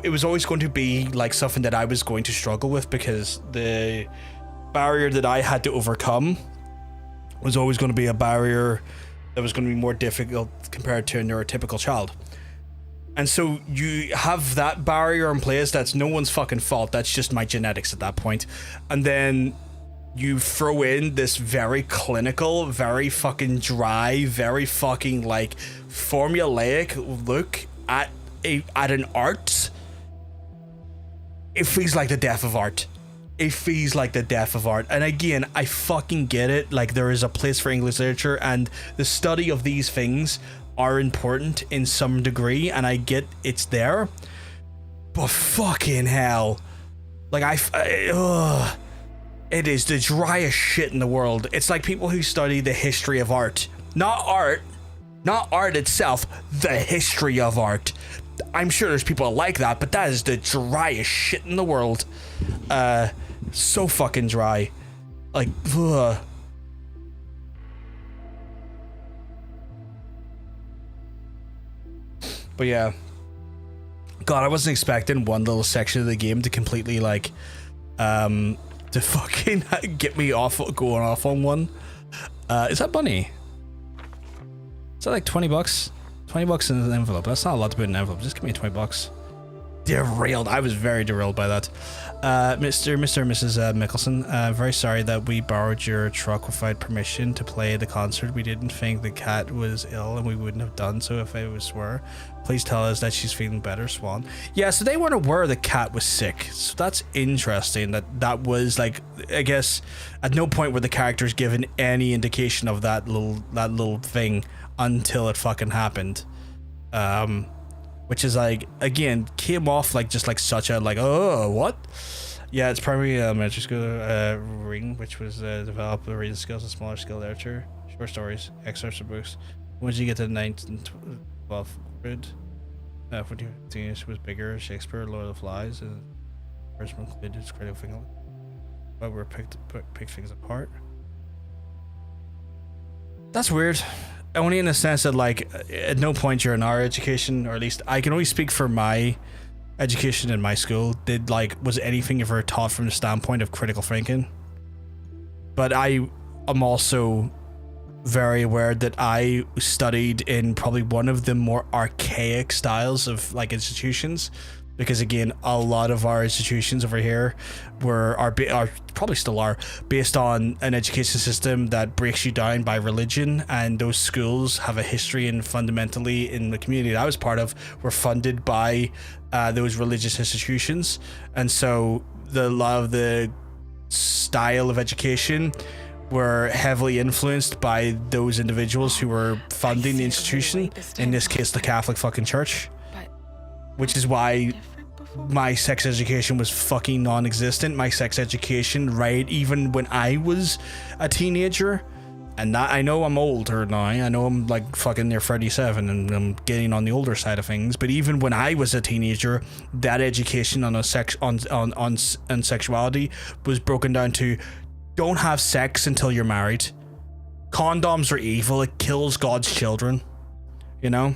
Speaker 1: It was always going to be like something that I was going to struggle with because the barrier that I had to overcome was always going to be a barrier that was going to be more difficult compared to a neurotypical child. And so you have that barrier in place that's no one's fucking fault. That's just my genetics at that point. And then you throw in this very clinical, very fucking dry, very fucking like formulaic look at an art. It feels like the death of art. It feels like the death of art. And again, I fucking get it. Like there is a place for English literature and the study of these things are important in some degree, and I get it's there, but fucking hell, like it is the driest shit in the world. It's like people who study the history of art, not art itself, the history of art. I'm sure there's people like that, but that is the driest shit in the world. So fucking dry, like ugh. But yeah, God, I wasn't expecting one little section of the game to completely like, to fucking get me going off on one. Is that money? Is that like $20? $20 in an envelope. That's not a lot to put in an envelope. Just give me $20. derailed. I was very derailed by that. Mr. and Mrs. Mickelson, very sorry that we borrowed your truck without permission to play the concert. We didn't think the cat was ill, and we wouldn't have done so if it were. Please tell us that she's feeling better, Swan. Yeah, so they weren't aware the cat was sick. So that's interesting. That was like, I guess, at no point were the characters given any indication of that little thing until it fucking happened. Which is like, again, came off like just like such a like, oh, what? Yeah, it's primary elementary school ring, which was developed with reading skills and smaller skill literature, short stories, excerpts of books. Once you get to the 9th and 12th grade, 14 was bigger, Shakespeare, Lord of the Flies, and original included critical thinking. But we're pick things apart. That's weird. Only in the sense that, like, at no point during our education, or at least I can only speak for my education in my school, was anything ever taught from the standpoint of critical thinking. But I am also very aware that I studied in probably one of the more archaic styles of like institutions, because again, a lot of our institutions over here are probably still are based on an education system that breaks you down by religion, and those schools have a history, and fundamentally in the community that I was part of were funded by those religious institutions. And so a lot of the style of education were heavily influenced by those individuals who were funding the institution, in this case the Catholic fucking Church, which is why my sex education was fucking non-existent. My sex education, right, even when I was a teenager, and that, I know I'm older now, I know I'm like fucking near 37 and I'm getting on the older side of things, but even when I was a teenager, that education on sexuality was broken down to: don't have sex until you're married. Condoms are evil. It kills God's children. You know?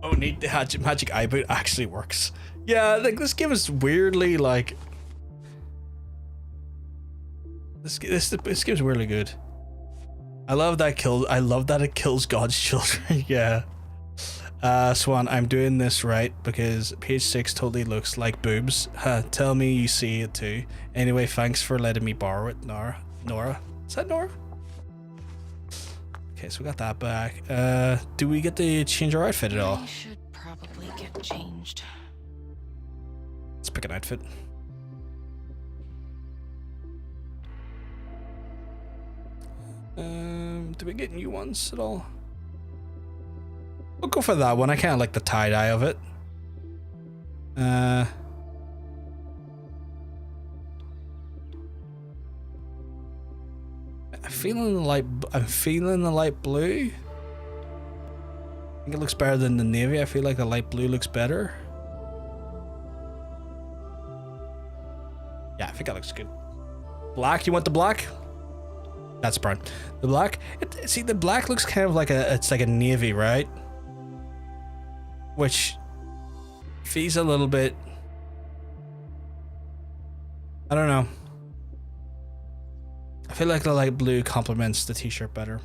Speaker 1: Oh, neat. The magic eye boot actually works. Yeah, like this game is weirdly like... This game's weirdly good. I love that it kills God's children. Yeah. Swan, I'm doing this right because page 6 totally looks like boobs. Tell me you see it too. Anyway, thanks for letting me borrow it, Nora. Is that Nora? Okay, so we got that back. Do we get to change our outfit at all?
Speaker 5: I should probably get changed.
Speaker 1: Let's pick an outfit. Do we get new ones at all? We'll go for that one. I kind of like the tie-dye of it. I'm feeling the light blue. I think it looks better than the navy. I feel like the light blue looks better. Yeah, I think that looks good. Black, you want the black? That's brown. The black, see, the black looks kind of like it's like a navy, right? Which feels a little bit, I don't know. I feel like the light blue complements the t-shirt better.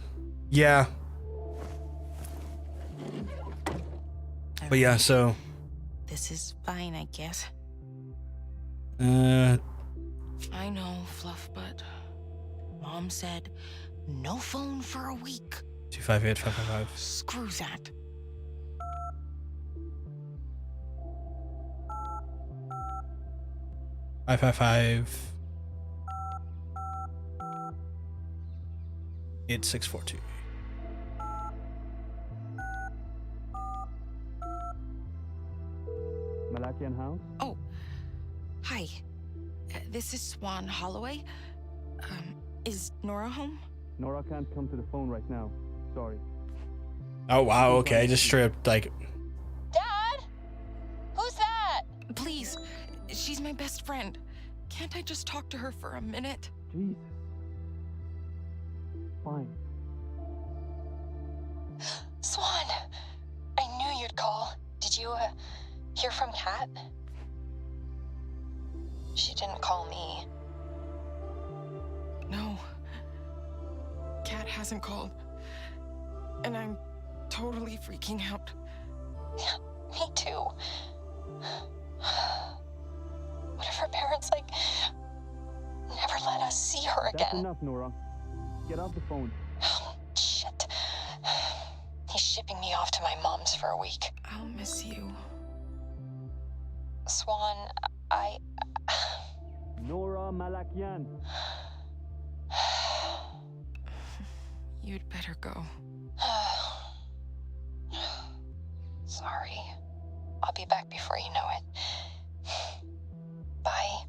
Speaker 1: Yeah. But yeah, so.
Speaker 5: This is fine, I guess. I know, Fluffbutt. Mom said no phone for a week.
Speaker 1: 258-555.
Speaker 5: Screw that.
Speaker 1: $555 8642.
Speaker 10: Malakian House?
Speaker 5: Oh, hi. This is Swan Holloway. Is Nora home?
Speaker 10: Nora can't come to the phone right now. Sorry.
Speaker 1: Oh wow, okay, just stripped like.
Speaker 2: Dad? Who's that?
Speaker 5: Please, she's my best friend. Can't I just talk to her for a minute?
Speaker 10: Jesus. Fine.
Speaker 2: Swan, I knew you'd call. Did you, hear from Kat? She didn't call me.
Speaker 5: No. Kat hasn't called. And I'm totally freaking out.
Speaker 3: Yeah, me too. What if her parents, like, never let us see her
Speaker 10: That's
Speaker 3: again?
Speaker 10: enough, Nora. Get off the phone.
Speaker 3: Oh, shit. He's shipping me off to my mom's for a week.
Speaker 5: I'll miss you.
Speaker 3: Swan,
Speaker 10: Nora Malakian.
Speaker 5: You'd better go.
Speaker 3: Sorry. I'll be back before you know it. Bye.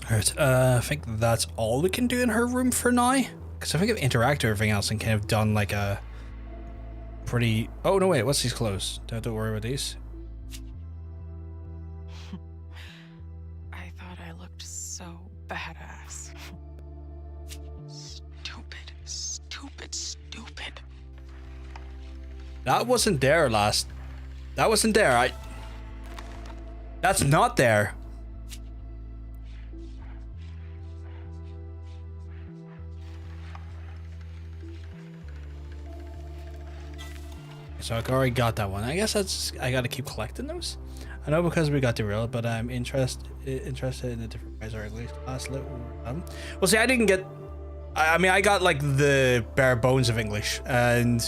Speaker 1: Alright, I think that's all we can do in her room for now. Because I think I've interacted with everything else and kind of done like a pretty... Oh, no, wait, what's these clothes? Don't worry about these.
Speaker 5: I thought I looked so badass. Stupid, stupid, stupid.
Speaker 1: That wasn't there last... That wasn't there. That's not there. So I already got that one. I guess I gotta keep collecting those. I know because we got derailed, but I'm interested in the different guys are at least last little. Well, see, I didn't get. I mean, I got like the bare bones of English, and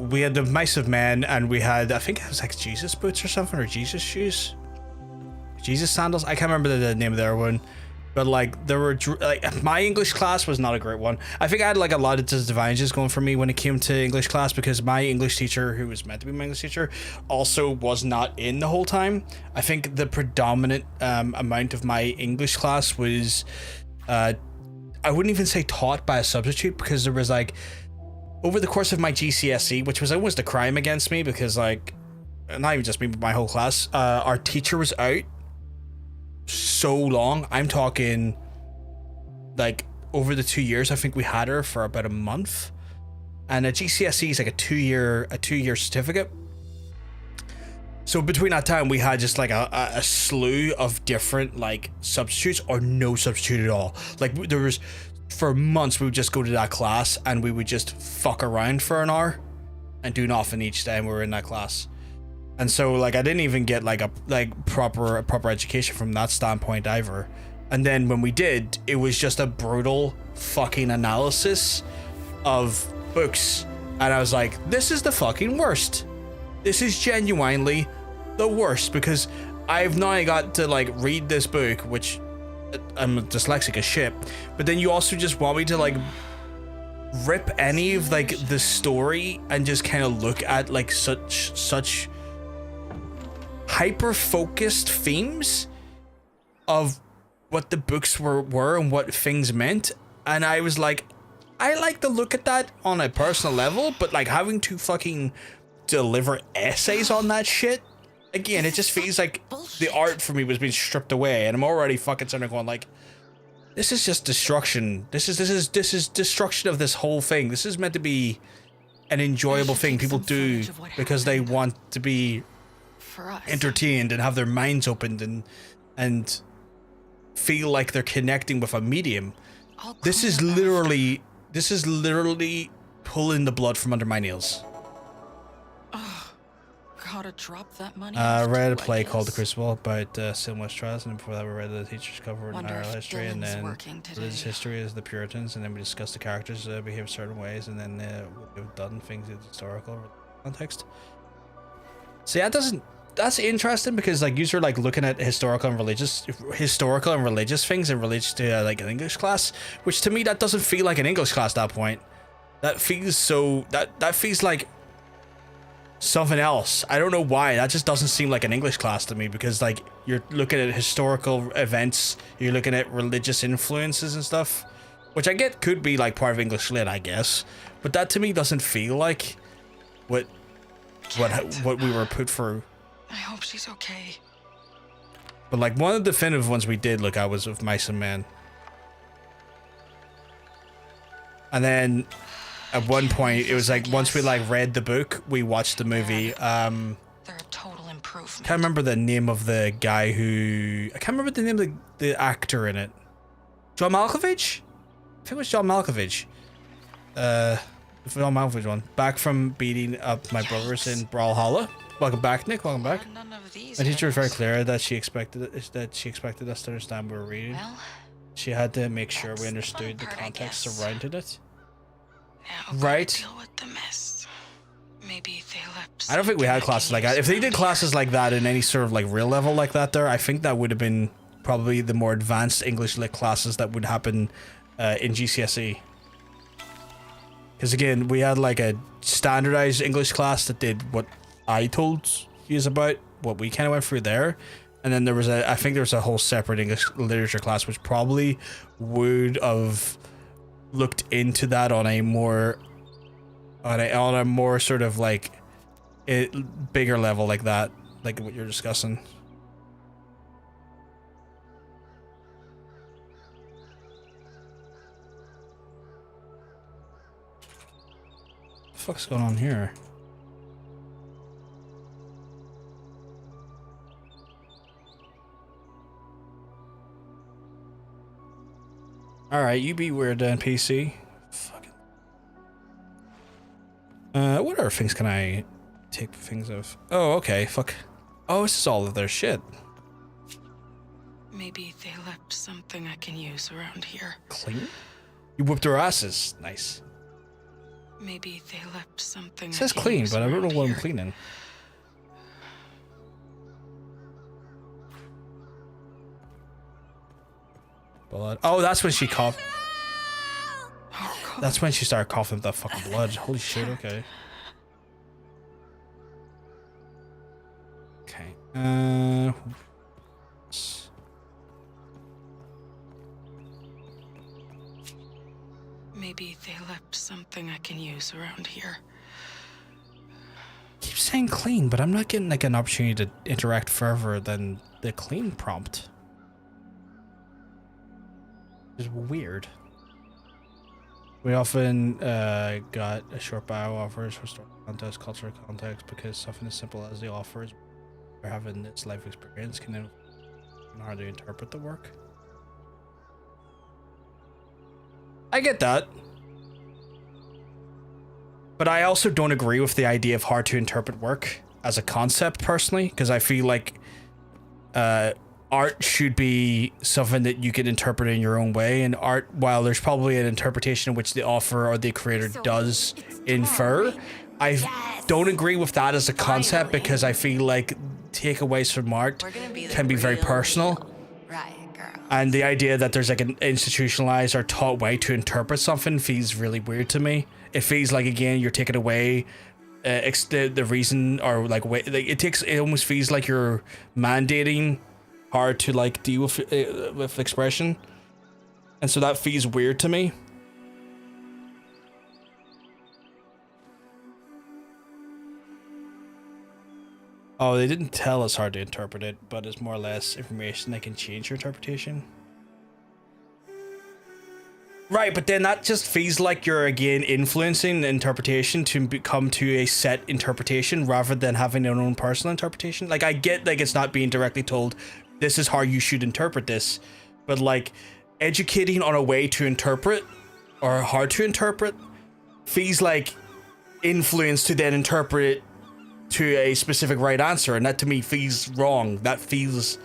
Speaker 1: we had the Mice of Men, and we had, I think it was like Jesus boots or something, or Jesus shoes, Jesus sandals. I can't remember the name of their one. But like there were like my English class was not a great one. I think I had like a lot of disadvantages going for me when it came to English class because my English teacher, who was meant to be my English teacher, also was not in the whole time. I think the predominant amount of my English class was I wouldn't even say taught by a substitute, because there was like over the course of my GCSE, which was almost a crime against me because like not even just me but my whole class, our teacher was out so long. I'm talking like over the 2 years. I think we had her for about a month, and a GCSE is like a two year certificate. So between that time we had just like a slew of different like substitutes or no substitute at all. Like there was, for months we would just go to that class and we would just fuck around for an hour and do nothing each time we were in that class. And so like I didn't even get like a proper education from that standpoint either. And then when we did, it was just a brutal fucking analysis of books, and I was like, this is the fucking worst. This is genuinely the worst, because I've now got to like read this book, which I'm dyslexic as shit, but then you also just want me to like rip any of like the story and just kind of look at like such hyper-focused themes of what the books were and what things meant. And I was like, I like to look at that on a personal level, but like having to fucking deliver essays on that shit, again, it just feels like the art for me was being stripped away, and I'm already fucking sitting there going like, this is just destruction. This is destruction of this whole thing. This is meant to be an enjoyable thing people do because they want to be entertained and have their minds opened and feel like they're connecting with a medium. This is literally pulling the blood from under my nails.
Speaker 5: Gotta drop that money.
Speaker 1: Read a play called The Crucible about sinless trials, and before that we read the teacher's cover in oral history, and then religious history is the Puritans, and then we discussed the characters behave certain ways, and then we've done things in historical context. See, that's interesting, because like you're like looking at historical and religious things in relation to like an English class, which to me that doesn't feel like an English class at that point. That feels so that feels like something else. I don't know why. That just doesn't seem like an English class to me, because like you're looking at historical events, you're looking at religious influences and stuff, which I get could be like part of English lit, I guess, but that to me doesn't feel like what we were put through.
Speaker 5: I hope she's okay.
Speaker 1: But like one of the definitive ones we did look at was of Mice and Men. And then at one point it was like once we like read the book, we watched the movie.
Speaker 5: They're a total improvement.
Speaker 1: Can't remember the name of the guy who. I can't remember the name of the actor in it. John Malkovich? I think it was John Malkovich. The John Malkovich one. Back from beating up my brothers in Brawlhalla. Welcome back, Nick. Welcome back.
Speaker 5: None of these
Speaker 1: My teacher was very
Speaker 5: things.
Speaker 1: clear that she expected us to understand what we were reading.
Speaker 5: Well,
Speaker 1: She had to make sure
Speaker 5: that's
Speaker 1: we
Speaker 5: the
Speaker 1: understood the
Speaker 5: fun part, I
Speaker 1: context
Speaker 5: guess.
Speaker 1: surrounded it.
Speaker 5: now gotta
Speaker 1: Right.
Speaker 5: deal with the mess. Maybe they left
Speaker 1: I don't think we had
Speaker 5: something I
Speaker 1: classes
Speaker 5: can
Speaker 1: like that.
Speaker 5: use
Speaker 1: If they
Speaker 5: around
Speaker 1: did classes like that in any sort of like real level like that there, I think that would have been probably the more advanced English lit classes that would happen in GCSE. Because again, we had like a standardized English class that did what I told you about, what we kind of went through there. And then there was I think there was a whole separate English literature class, which probably would have looked into that on a more sort of like bigger level like that, like what you're discussing. What the fuck's going on here? Alright, you be weird NPC. Fucking. What other things can I take things of? Oh, okay, fuck. Oh, this is all of their shit.
Speaker 5: Maybe they left something I can use around here.
Speaker 1: Clean? You whipped their asses. Nice.
Speaker 5: Maybe they left something
Speaker 1: It
Speaker 5: I
Speaker 1: says
Speaker 5: can
Speaker 1: clean,
Speaker 5: use
Speaker 1: but I don't know
Speaker 5: around
Speaker 1: what I'm
Speaker 5: here.
Speaker 1: cleaning. Blood. Oh, that's when she coughed.
Speaker 5: Oh, God.
Speaker 1: That's when she started coughing the fucking blood. Holy shit, okay. Okay.
Speaker 5: Maybe they left something I can use around here.
Speaker 1: Keep saying clean, but I'm not getting like an opportunity to interact further than the clean prompt. It's weird. We often got a short bio offers for story context, cultural context, because something as simple as the offers or having this life experience can hardly interpret the work. I get that. But I also don't agree with the idea of hard to interpret work as a concept personally, because I feel like art should be something that you can interpret in your own way, and art, while there's probably an interpretation in which the author or the creator does infer, I don't agree with that as a concept, because I feel like takeaways from art can be very personal. And the idea that there's like an institutionalized or taught way to interpret something feels really weird to me. It feels like, again, you're taking away the reason, or like it almost feels like you're mandating hard to like deal with expression, and so that feels weird to me. Oh, they didn't tell us how to interpret it, but it's more or less information that can change your interpretation. Right, but then that just feels like you're again influencing the interpretation to come to a set interpretation rather than having your own personal interpretation. Like, I get like it's not being directly told this is how you should interpret this, but like educating on a way to interpret or hard to interpret feels like influence to then interpret it to a specific right answer, and that to me feels wrong. That feels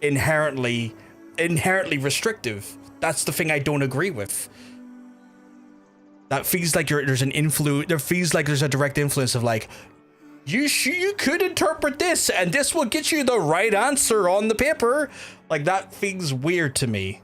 Speaker 1: inherently restrictive. That's the thing I don't agree with. That feels like there's an influence. There feels like there's a direct influence of like, you could interpret this, and this will get you the right answer on the paper. Like, that feels weird to me.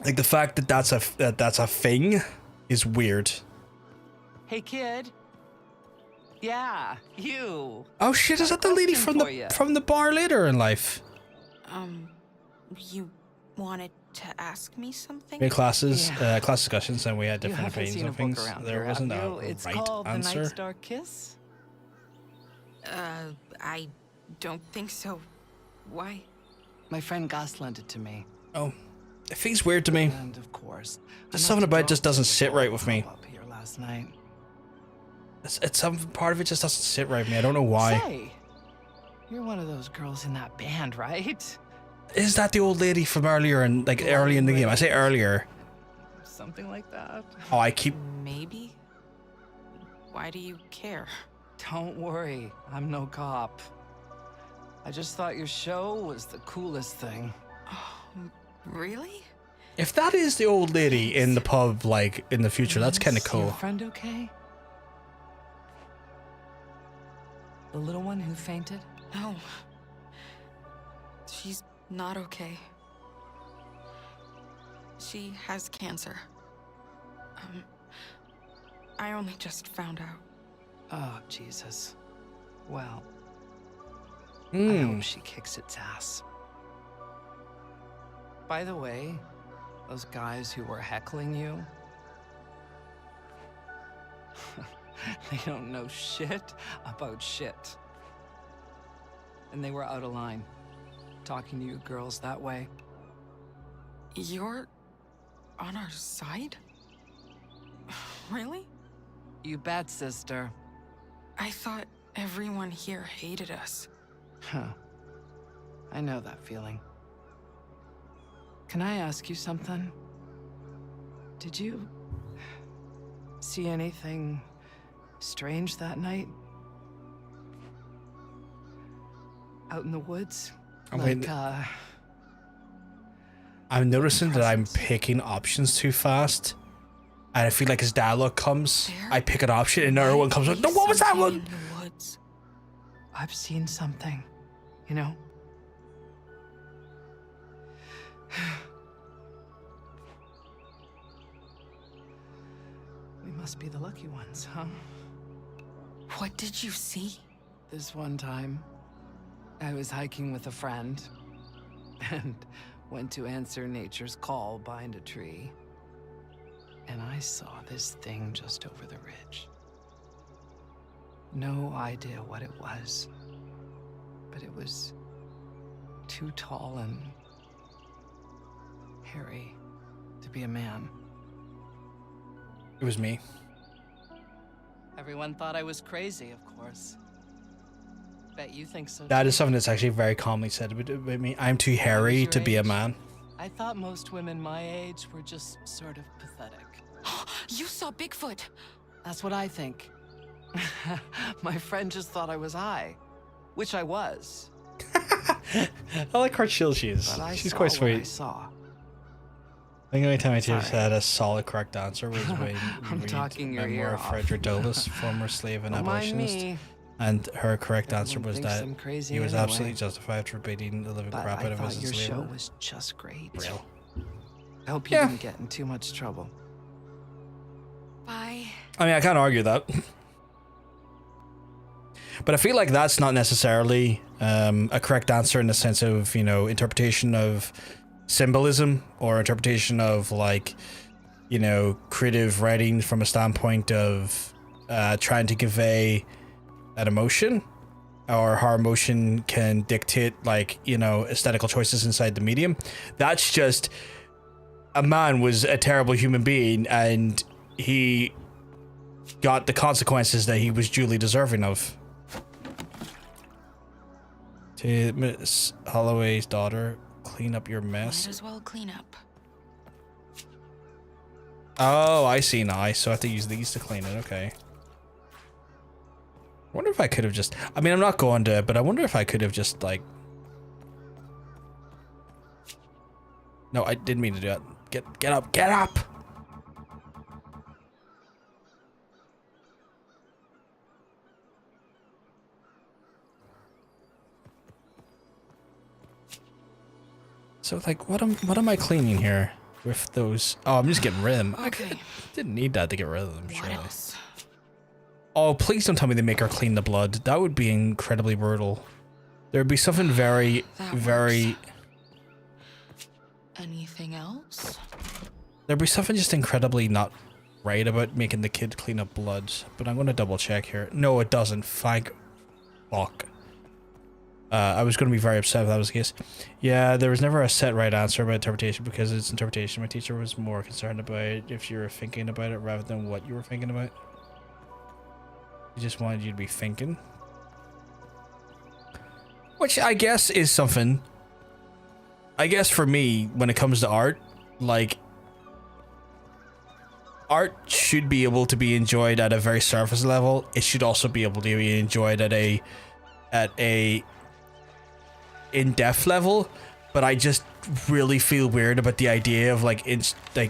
Speaker 1: Like, the fact that that's a thing is weird.
Speaker 8: Hey, kid. Yeah, you.
Speaker 1: Oh shit! Is that the lady from the bar later in life?
Speaker 5: You wanted to ask me something?
Speaker 1: We had classes, class discussions, and we had
Speaker 8: You
Speaker 1: different
Speaker 8: haven't
Speaker 1: opinions
Speaker 8: seen a
Speaker 1: on
Speaker 8: book
Speaker 1: things.
Speaker 8: around
Speaker 1: There
Speaker 8: here,
Speaker 1: wasn't
Speaker 8: have
Speaker 1: a
Speaker 8: you? It's
Speaker 1: right
Speaker 8: called The
Speaker 1: answer.
Speaker 8: Night Star Kiss.
Speaker 5: I
Speaker 9: don't think so. Why?
Speaker 8: My friend Gus lent it to me.
Speaker 1: Oh, it feels weird to me.
Speaker 8: And of course,
Speaker 1: There's something about it just doesn't sit right with me.
Speaker 8: Up here last night.
Speaker 1: It's some part of it just doesn't sit right with me. I don't know why.
Speaker 8: Say, you're one of those girls in that band, right?
Speaker 1: Is that the old lady from earlier and like early in the game? I say earlier.
Speaker 8: Something like that.
Speaker 1: Oh, I keep.
Speaker 5: Maybe? Why do you care?
Speaker 8: Don't worry, I'm no cop. I just thought your show was the coolest thing.
Speaker 5: Really?
Speaker 1: If that is the old lady in the pub, like in the future, that's kind of
Speaker 8: Is your
Speaker 1: cool.
Speaker 8: friend okay? The little one who fainted?
Speaker 5: No. She's not okay. She has cancer. I only just found out.
Speaker 8: Oh, Jesus. Well, I
Speaker 1: Hmm.
Speaker 8: hope she kicks its ass. By the way, those guys who were heckling you, they don't know shit about shit. And they were out of line, talking to you girls that way.
Speaker 5: You're on our side? Really?
Speaker 8: You bet, sister.
Speaker 5: I thought everyone here hated us.
Speaker 8: Huh. I know that feeling. Can I ask you something? Did you see anything strange that night? Out in the woods?
Speaker 1: I'm
Speaker 8: Like,
Speaker 1: waiting. I'm noticing that I'm
Speaker 8: presence.
Speaker 1: picking options too fast. And I feel like as dialogue comes,
Speaker 5: There
Speaker 1: I pick an option and another one comes. Like, no, what was that
Speaker 5: Something
Speaker 1: one?
Speaker 5: in the woods.
Speaker 8: I've seen something, you know? We must be the lucky ones, huh?
Speaker 5: What did you see?
Speaker 8: This one time, I was hiking with a friend and went to answer nature's call behind a tree. And I saw this thing just over the ridge. No idea what it was, but it was too tall and hairy to be a man.
Speaker 1: It was me.
Speaker 8: Everyone thought I was crazy, of course. Bet you think so
Speaker 1: That
Speaker 8: too.
Speaker 1: is something that's actually very commonly said about me. I'm too hairy
Speaker 8: your
Speaker 1: to be a
Speaker 8: age?
Speaker 1: man.
Speaker 8: I thought most women my age were just sort of pathetic.
Speaker 5: You saw Bigfoot.
Speaker 8: That's what I think. My friend just thought I was high, which I was.
Speaker 1: I like how chill she is.
Speaker 8: But I
Speaker 1: She's
Speaker 8: saw
Speaker 1: quite
Speaker 8: what I
Speaker 1: sweet.
Speaker 8: saw.
Speaker 1: I think the only time I
Speaker 8: Sorry.
Speaker 1: just had a solid correct answer was when
Speaker 8: I'm
Speaker 1: we
Speaker 8: talking your
Speaker 1: memoir
Speaker 8: ear
Speaker 1: of
Speaker 8: off.
Speaker 1: Frederick Douglass, former slave and
Speaker 8: Don't mind
Speaker 1: abolitionist.
Speaker 8: me.
Speaker 1: And her correct answer
Speaker 8: Everyone
Speaker 1: was
Speaker 8: thinks
Speaker 1: that
Speaker 8: I'm crazy
Speaker 1: he was
Speaker 8: anyway.
Speaker 1: absolutely justified for beating the living
Speaker 8: But
Speaker 1: crap out
Speaker 8: I
Speaker 1: of
Speaker 8: thought
Speaker 1: his
Speaker 8: your show
Speaker 1: enslaver.
Speaker 8: was just great.
Speaker 1: Real.
Speaker 8: I hope you
Speaker 1: Yeah.
Speaker 8: didn't get in too much trouble.
Speaker 5: Bye.
Speaker 1: I mean, I can't argue that. But I feel like that's not necessarily a correct answer in the sense of, you know, interpretation of symbolism or interpretation of, like, you know, creative writing from a standpoint of trying to convey an emotion or how emotion can dictate, like, you know, aesthetical choices inside the medium. That's just a man was a terrible human being and he got the consequences that he was duly deserving of. To Miss Holloway's daughter, clean up your mess.
Speaker 5: Might as well clean up.
Speaker 1: Oh, I see now. So I have to use these to clean it. Okay. I wonder if I could have just... I mean, I'm not going to, but I wonder if I could have just, like... No, I didn't mean to do that. Get up, get up! So, like, what am I cleaning here with those? Oh, I'm just getting rid of them. I
Speaker 5: Okay.
Speaker 1: didn't need that to get rid of them,
Speaker 5: What
Speaker 1: surely.
Speaker 5: else?
Speaker 1: Oh, please don't tell me they make her clean the blood. That would be incredibly brutal. There would be something very,
Speaker 5: That
Speaker 1: very...
Speaker 5: Anything else?
Speaker 1: There'd be something just incredibly not right about making the kid clean up blood. But I'm going to double check here. No, it doesn't. Fuck. I was going to be very upset if that was the case. Yeah, there was never a set right answer about interpretation because it's interpretation. My teacher was more concerned about if you were thinking about it rather than what you were thinking about. He just wanted you to be thinking. Which I guess is something. I guess for me, when it comes to art, like, art should be able to be enjoyed at a very surface level. It should also be able to be enjoyed at a in-depth level. But I just really feel weird about the idea of like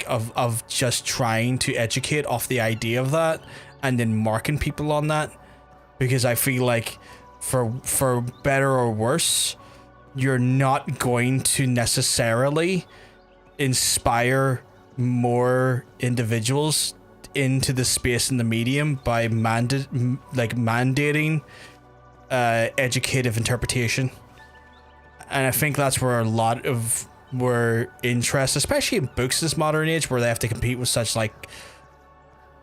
Speaker 1: of just trying to educate off the idea of that and then marking people on that, because I feel like for better or worse, you're not going to necessarily inspire more individuals into the space in the medium by mandating educative interpretation. And I think that's where a lot of interest, especially in books this modern age, where they have to compete with such like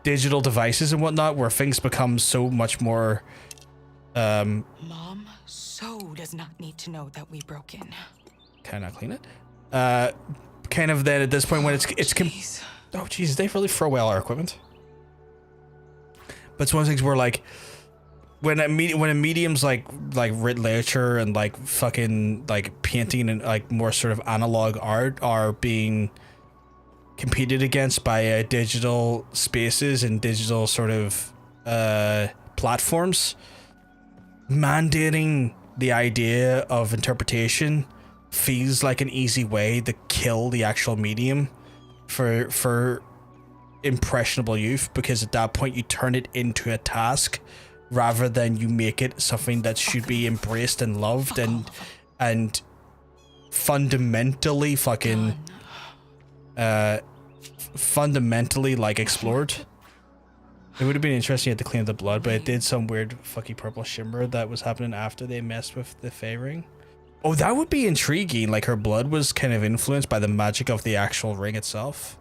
Speaker 1: digital devices and whatnot, where things become so much more
Speaker 5: Mom so does not need to know that we broke in.
Speaker 1: Can I clean it? Kind of then at this point when oh Jesus, they really throw away all our equipment. But it's one of those things where like when a medium's like written literature and like fucking like painting and like more sort of analog art are being competed against by digital spaces and digital sort of platforms, mandating the idea of interpretation feels like an easy way to kill the actual medium for impressionable youth, because at that point you turn it into a task rather than you make it something that should be embraced and loved and fundamentally fucking fundamentally like explored. It would have been interesting to clean up the blood, but it did some weird fucky purple shimmer that was happening after they messed with the favoring. Oh, that would be intriguing. Like her blood was kind of influenced by the magic of the actual ring itself.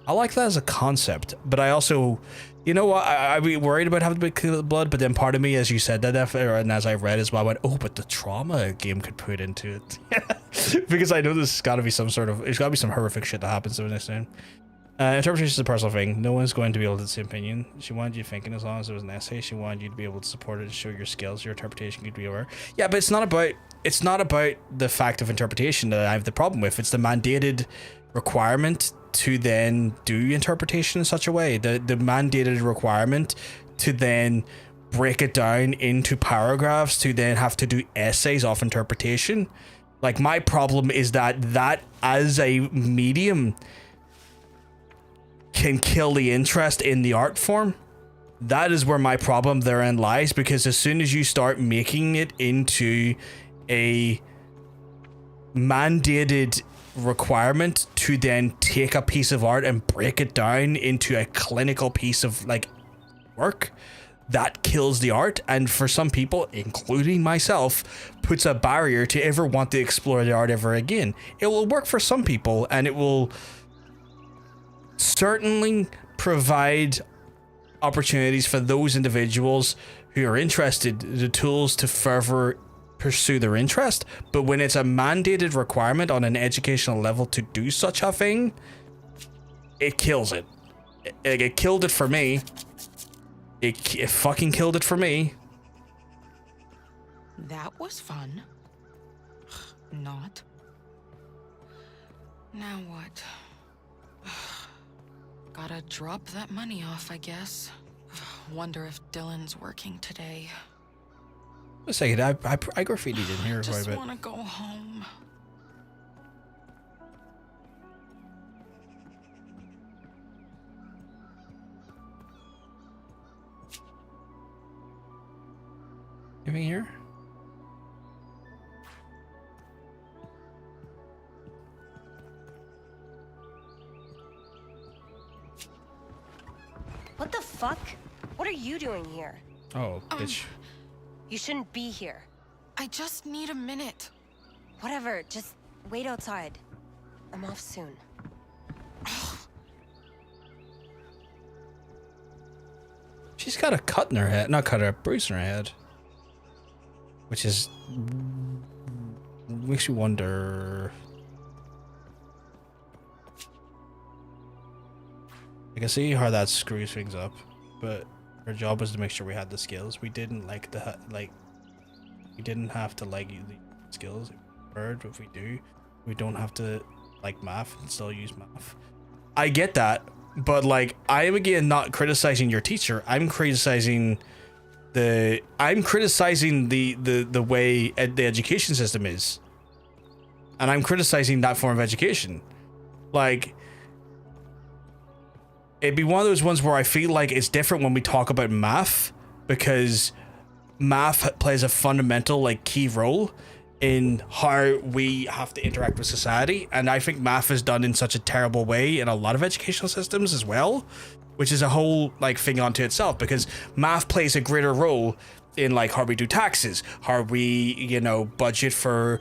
Speaker 1: I like that as a concept, but I also, you know what, I'd be worried about having to clean up the blood, but then part of me, as you said that, and as I read as well, I went, oh, but the trauma a game could put into it. Because I know there's got to be some sort of, there's got to be some horrific shit that happens to this thing. Interpretation is a personal thing. No one's going to be able to see opinion. She wanted you thinking as long as it was an essay. She wanted you to be able to support it and show your skills. Your interpretation could be aware. Yeah, but it's not about the fact of interpretation that I have the problem with. It's the mandated requirement to then do interpretation in such a way. The mandated requirement to then break it down into paragraphs, to then have to do essays off interpretation. Like, my problem is that as a medium can kill the interest in the art form. That is where my problem therein lies, because as soon as you start making it into a mandated requirement to then take a piece of art and break it down into a clinical piece of like work, that kills the art, and for some people, including myself, puts a barrier to ever want to explore the art ever again. It will work for some people, and it will certainly provide opportunities for those individuals who are interested, the tools to further pursue their interest. But when it's a mandated requirement on an educational level to do such a thing, it kills it. It killed it for me. It fucking killed it for me.
Speaker 5: That was fun. Not. Now what? Gotta drop that money off, I guess. Wonder if Dylan's working today.
Speaker 1: A second, I graffitied in here quite a bit.
Speaker 5: Just wanna go home.
Speaker 1: Anything here?
Speaker 11: What the fuck? What are you doing here?
Speaker 1: Oh, bitch.
Speaker 11: You shouldn't be here.
Speaker 5: I just need a minute.
Speaker 11: Whatever, just wait outside. I'm off soon.
Speaker 1: She's got a cut in her head. Not cut, a bruise in her head. which is makes you wonder. I can see how that screws things up, but our job was to make sure we had the skills. We didn't like the we didn't have to like the skills. But if we do, we don't have to like math and still use math. I get that, but like I am again not criticizing your teacher. I'm criticizing the way the education system is, and I'm criticizing that form of education. Like, it'd be one of those ones where I feel like it's different when we talk about math, because math plays a fundamental like key role in how we have to interact with society, and I think math is done in such a terrible way in a lot of educational systems as well, which is a whole like thing onto itself, because math plays a greater role in like how we do taxes, how we, you know, budget for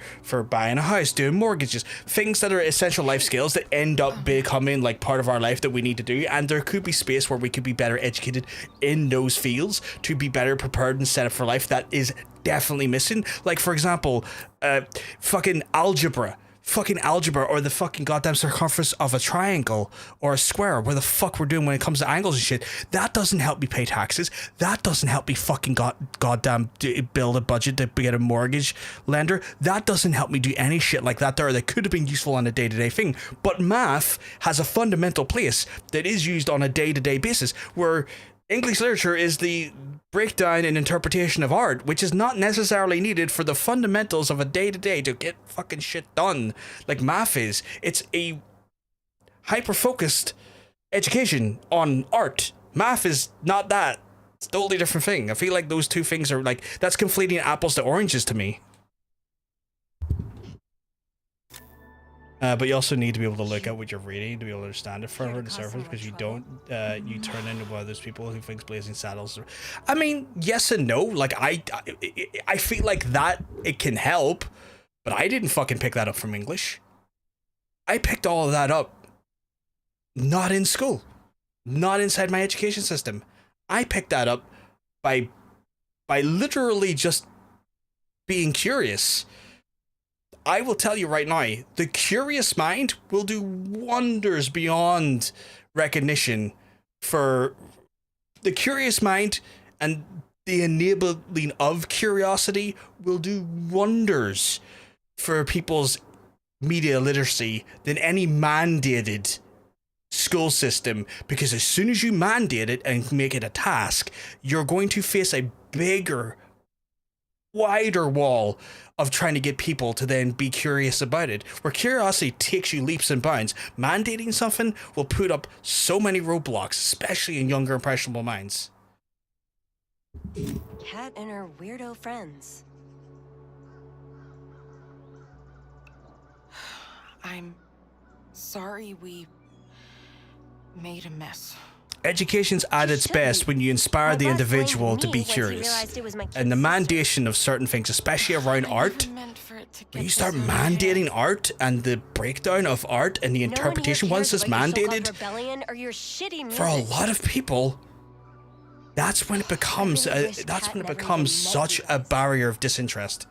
Speaker 1: buying a house, doing mortgages, things that are essential life skills that end up becoming like part of our life that we need to do. And there could be space where we could be better educated in those fields to be better prepared and set up for life. That is definitely missing. Like, for example, fucking algebra, or the fucking goddamn circumference of a triangle or a square, where the fuck we're doing when it comes to angles and shit. That doesn't help me pay taxes. That doesn't help me fucking goddamn build a budget to get a mortgage lender. That doesn't help me do any shit like that there that could have been useful on a day-to-day thing. But math has a fundamental place that is used on a day-to-day basis, where English literature is the breakdown and interpretation of art, which is not necessarily needed for the fundamentals of a day-to-day to get fucking shit done like math is. It's a hyper-focused education on art. Math is not that. It's a totally different thing. I feel like those two things are like, that's conflating apples to oranges to me. But you also need to be able to look at what you're reading to be able to understand it further on the surface, because you don't, you turn into one of those people who thinks Blazing Saddles. I mean, yes and no. Like, I feel like that it can help, but I didn't fucking pick that up from English. I picked all of that up not in school, not inside my education system. I picked that up by literally just being curious. I will tell you right now, the curious mind will do wonders beyond recognition. For the curious mind and the enabling of curiosity will do wonders for people's media literacy than any mandated school system, because as soon as you mandate it and make it a task, you're going to face a bigger, wider wall of trying to get people to then be curious about it, where curiosity takes you leaps and bounds. Mandating something will put up so many roadblocks, especially in younger, impressionable minds.
Speaker 11: Cat and her weirdo friends.
Speaker 5: I'm sorry we made a mess.
Speaker 1: Education's at its best when you inspire the individual to be curious. And the mandation of certain things, especially around art, when you start mandating art and the breakdown of art and the interpretation, once it's mandated, for a lot of people, that's when it becomes such a barrier of disinterest.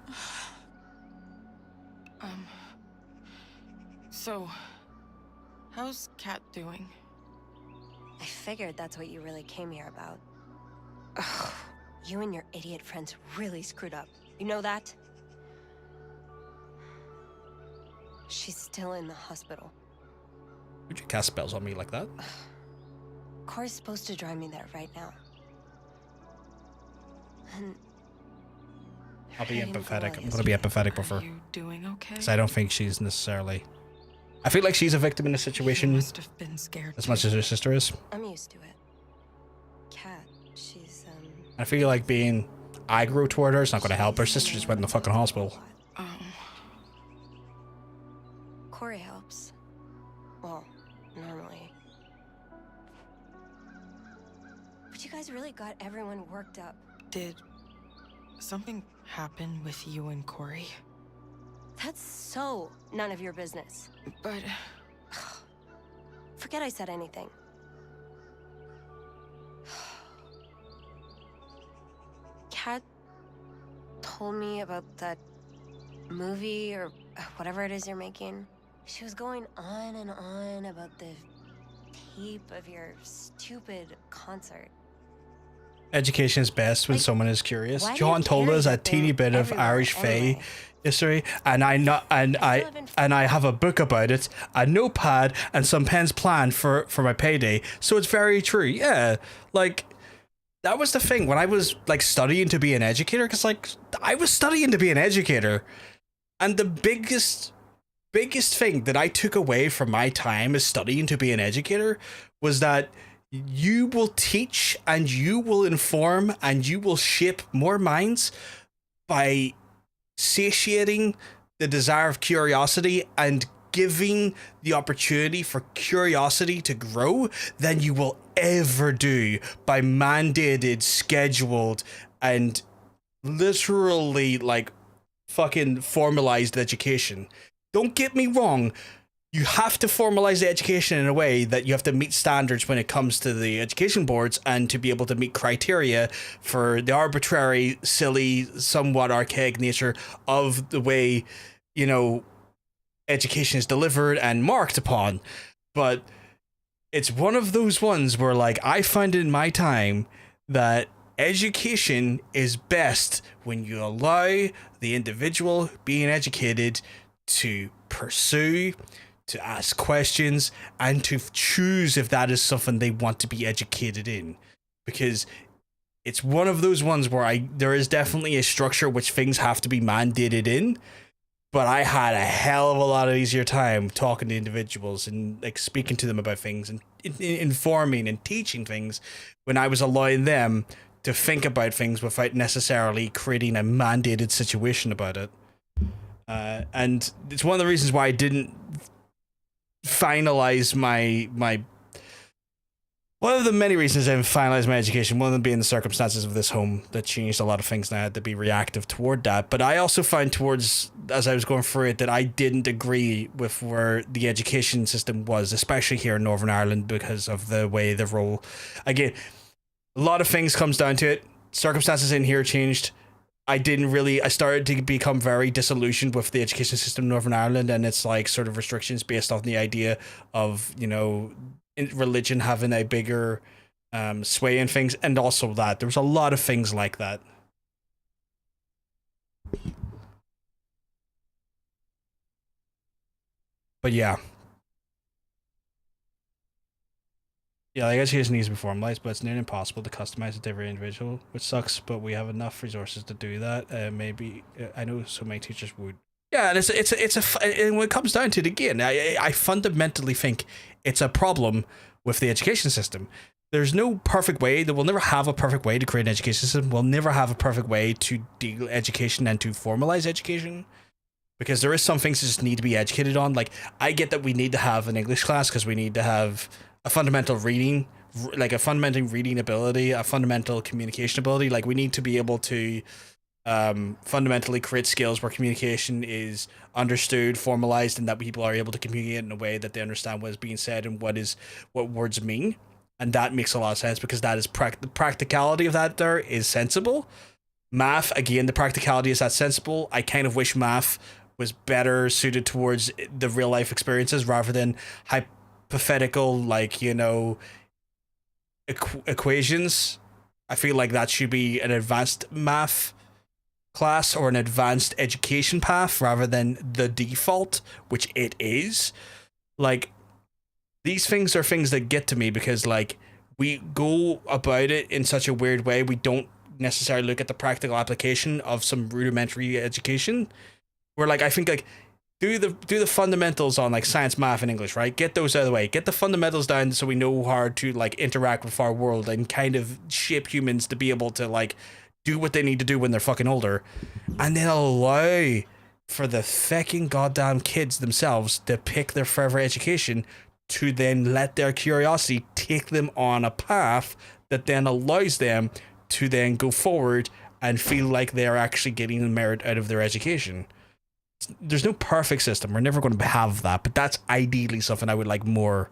Speaker 5: So, how's Kat doing?
Speaker 11: I figured that's what you really came here about. Ugh, you and your idiot friends really screwed up. You know that? She's still in the hospital.
Speaker 1: Would you cast spells on me like that?
Speaker 11: Corey's supposed to drive me there right now. And
Speaker 1: I'll be empathetic. I'm gonna be empathetic with her.
Speaker 5: Are you doing okay?
Speaker 1: Because I don't think she's necessarily... I feel like she's a victim in this situation
Speaker 5: must have been scared
Speaker 1: as much as her sister is.
Speaker 11: I'm used to it. Kat, she's
Speaker 1: I feel like being aggro toward her is not gonna help. Her sister just went in the fucking hospital.
Speaker 11: Corey helps. Well, normally. But you guys really got everyone worked up.
Speaker 5: Did something happen with you and Corey?
Speaker 11: That's so none of your business.
Speaker 5: But...
Speaker 11: Forget I said anything. Kat told me about that movie or whatever it is you're making. She was going on and on about the tape of your stupid concert.
Speaker 1: Education is best when
Speaker 11: Like,
Speaker 1: someone is curious.
Speaker 11: why do
Speaker 1: John
Speaker 11: you
Speaker 1: told
Speaker 11: carry
Speaker 1: us a
Speaker 11: that
Speaker 1: teeny
Speaker 11: thing
Speaker 1: bit of
Speaker 11: everywhere
Speaker 1: Irish Fae
Speaker 11: anyway?
Speaker 1: history, and I have a book about it, a notepad, and some pens planned for my payday. So it's very true. Yeah, like that was the thing when I was like studying to be an educator, because like I was studying to be an educator, and the biggest thing that I took away from my time as studying to be an educator was that you will teach and you will inform and you will shape more minds by satiating the desire of curiosity and giving the opportunity for curiosity to grow than you will ever do by mandated, scheduled, and literally like fucking formalized education. Don't get me wrong. You have to formalize the education in a way that you have to meet standards when it comes to the education boards and to be able to meet criteria for the arbitrary, silly, somewhat archaic nature of the way, you know, education is delivered and marked upon. But it's one of those ones where, like, I find in my time that education is best when you allow the individual being educated to pursue, to ask questions, and to choose if that is something they want to be educated in. Because it's one of those ones where there is definitely a structure which things have to be mandated in, but I had a hell of a lot of easier time talking to individuals and like speaking to them about things and informing and teaching things when I was allowing them to think about things without necessarily creating a mandated situation about it. And it's one of the reasons why I didn't finalize my one of the many reasons I didn't finalize my education, one of them being the circumstances of this home that changed a lot of things and I had to be reactive toward that. But I also found towards, as I was going through it, that I didn't agree with where the education system was, especially here in Northern Ireland, because of the way the role, again, a lot of things comes down to it. Circumstances in here changed. I started to become very disillusioned with the education system in Northern Ireland and its like sort of restrictions based off the idea of, you know, religion having a bigger sway in things, and also that there was a lot of things like that. But yeah. Yeah, like education needs to be formalized, but it's nearly impossible to customize it to every individual, which sucks, but we have enough resources to do that. Maybe, I know so many teachers would. Yeah, and and when it comes down to it again, I fundamentally think it's a problem with the education system. There's no perfect way, that we'll never have a perfect way to create an education system. We'll never have a perfect way to deal education and to formalize education. Because there is some things that just need to be educated on. Like, I get that we need to have an English class because we need to have a fundamental reading, like a fundamental reading ability, a fundamental communication ability. Like, we need to be able to fundamentally create skills where communication is understood, formalized, and that people are able to communicate in a way that they understand what is being said and what words mean. And that makes a lot of sense because that is the practicality of that there is sensible. Math, again, the practicality is that sensible. I kind of wish math was better suited towards the real life experiences rather than hypothetical, like, you know, equations. I feel like that should be an advanced math class or an advanced education path rather than the default, which it is. Like, these things are things that get to me because, like, we go about it in such a weird way. We don't necessarily look at the practical application of some rudimentary education. Where, like, I think, like, do the fundamentals on, like, science, math, and English, right? Get those out of the way. Get the fundamentals down so we know how to, like, interact with our world and kind of shape humans to be able to, like, do what they need to do when they're fucking older. And then allow for the fucking goddamn kids themselves to pick their further education, to then let their curiosity take them on a path that then allows them to then go forward and feel like they're actually getting the merit out of their education. There's no perfect system. We're never going to have that, but that's ideally something I would like more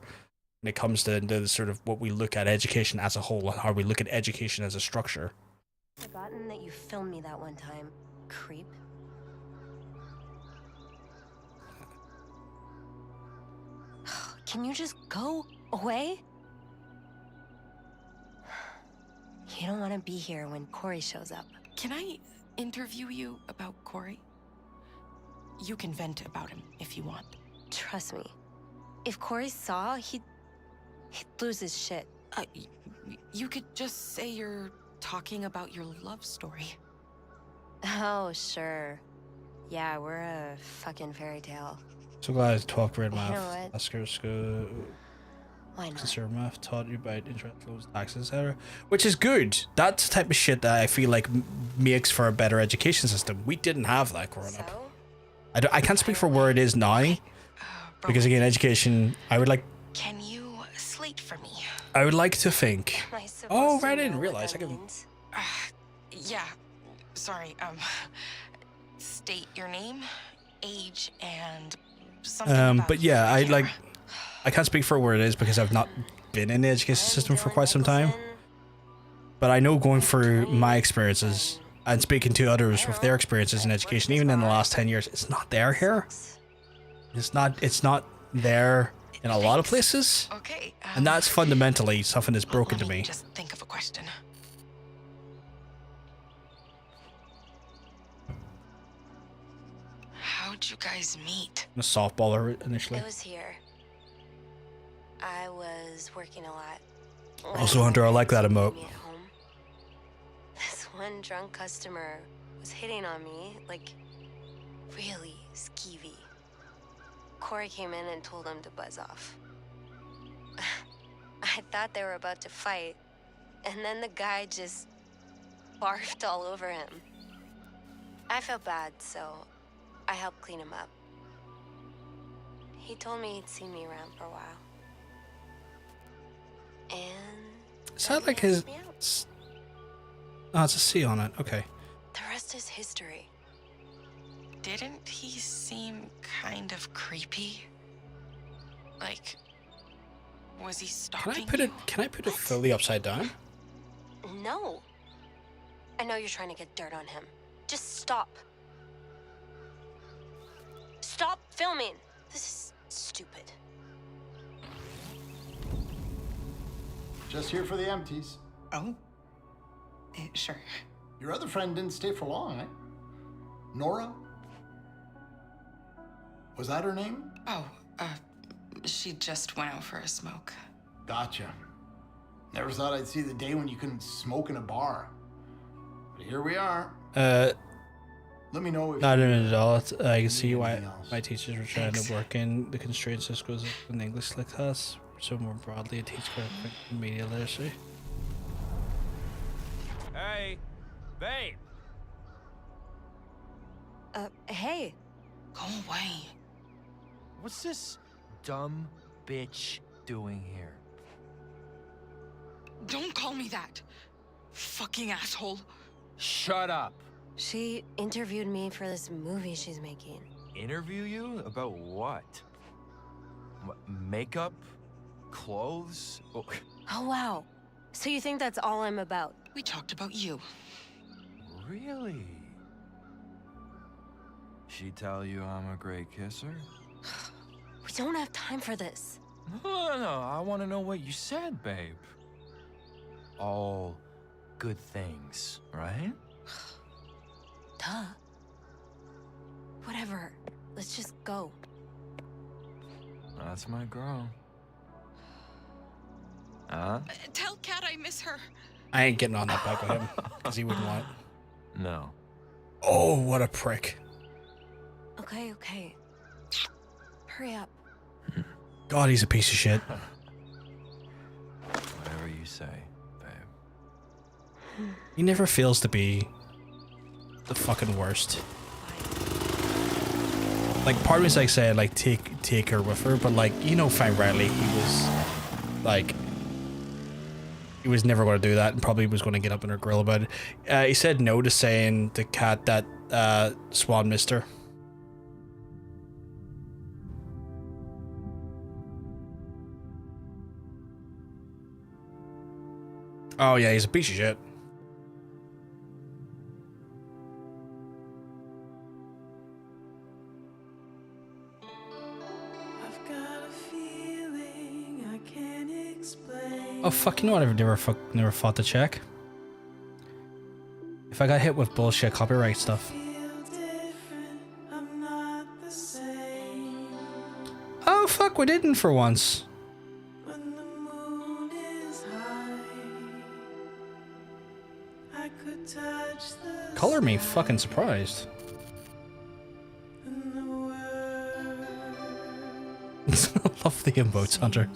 Speaker 1: when it comes to the sort of what we look at education as a whole, how we look at education as a structure.
Speaker 11: Forgotten that you filmed me that one time. creep. Can you just go away? You don't want to be here when Corey shows up.
Speaker 5: Can I interview you about Corey? You can vent about him if you want.
Speaker 11: Trust me. If Corey saw, he'd lose his shit.
Speaker 5: You could just say you're talking about your love story.
Speaker 11: Oh, sure. Yeah, we're a fucking fairy tale.
Speaker 1: So glad I talked red
Speaker 11: You know
Speaker 1: math.
Speaker 11: what?
Speaker 1: Oscar school.
Speaker 11: Why not?
Speaker 1: Sincere math taught you about interest flows, taxes, etc. Which is good. That's the type of shit that I feel like makes for a better education system. We didn't have that growing up. I can't speak for where it is now. Because again, education, I would like...
Speaker 5: Can you slate for me?
Speaker 1: I would like to think...
Speaker 11: Am I supposed
Speaker 1: Oh,
Speaker 11: to
Speaker 1: right, I
Speaker 11: know
Speaker 1: didn't
Speaker 11: what
Speaker 1: realize.
Speaker 11: that
Speaker 1: I can...
Speaker 11: means?
Speaker 5: Yeah. Sorry, state your name, age, and something about
Speaker 1: but yeah,
Speaker 5: the camera.
Speaker 1: I can't speak for where it is because I've not been in the education system for quite some time. But I know going through my experiences and speaking to others with their experiences in education, even in the last 10 years, it's not there here. It's not there in a lot of places.
Speaker 5: Okay.
Speaker 1: And that's fundamentally something that's broken to me.
Speaker 5: Just think of a question. How'd you guys meet?
Speaker 1: I'm a softballer initially.
Speaker 11: It was here. I was working a lot.
Speaker 1: Also, Hunter, I like that emote.
Speaker 11: Me at home. This one drunk customer was hitting on me, like, really skeevy. Corey came in and told him to buzz off. I thought they were about to fight, and then the guy just barfed all over him. I felt bad, so I helped clean him up. He told me he'd seen me around for a while. And
Speaker 1: Is that like his...
Speaker 11: me out.
Speaker 1: Oh, it's a C on it. Okay.
Speaker 11: The rest is history.
Speaker 5: Didn't he seem kind of creepy? Like, was he stalking you?
Speaker 1: Can I put it fully upside down?
Speaker 11: No. I know you're trying to get dirt on him. Just stop. Stop filming. This is stupid.
Speaker 7: Just here for the empties.
Speaker 9: Oh? Sure.
Speaker 7: Your other friend didn't stay for long, eh? Nora? Was that her name?
Speaker 9: Oh, she just went out for a smoke.
Speaker 7: Gotcha. Never thought I'd see the day when you couldn't smoke in a bar. But here we are. Let me know if
Speaker 1: Not an adult. I can see why
Speaker 7: anything else.
Speaker 1: my teachers were trying to work in the constraints of schools in English class. So more broadly, teach media literacy.
Speaker 4: Hey, babe.
Speaker 11: Hey.
Speaker 5: Go away.
Speaker 12: What's this dumb bitch doing here?
Speaker 5: Don't call me that. Fucking asshole.
Speaker 12: Shut up.
Speaker 11: She interviewed me for this movie she's making.
Speaker 12: Interview you? About what? Makeup? Clothes? Oh,
Speaker 11: Oh, wow. So you think that's all I'm about?
Speaker 5: We talked about you.
Speaker 12: really? She tell you I'm a great kisser?
Speaker 11: We don't have time for this.
Speaker 12: No, I want to know what you said, babe. All good things, right?
Speaker 11: Duh. Whatever. Let's just go.
Speaker 12: That's my girl. Huh?
Speaker 5: Tell Kat I miss her.
Speaker 1: I ain't getting on that bike with him because he wouldn't want it.
Speaker 12: No.
Speaker 1: Oh, what a prick.
Speaker 11: Okay. Hurry up.
Speaker 1: God, he's a piece of shit.
Speaker 12: Whatever you say, babe.
Speaker 1: He never fails to be the fucking worst. Like, part of me's like saying, like, take her with her, but like, you know, fine rightly, he was like, he was never going to do that and probably was going to get up in her grill about it. He said no to saying to Kat that Swan missed her. Oh yeah, he's a piece of shit. Oh fuck! You know what? I've never fought the check. If I got hit with bullshit copyright stuff. Oh fuck! We didn't for once. Color me fucking surprised. I love the emotes, Hunter.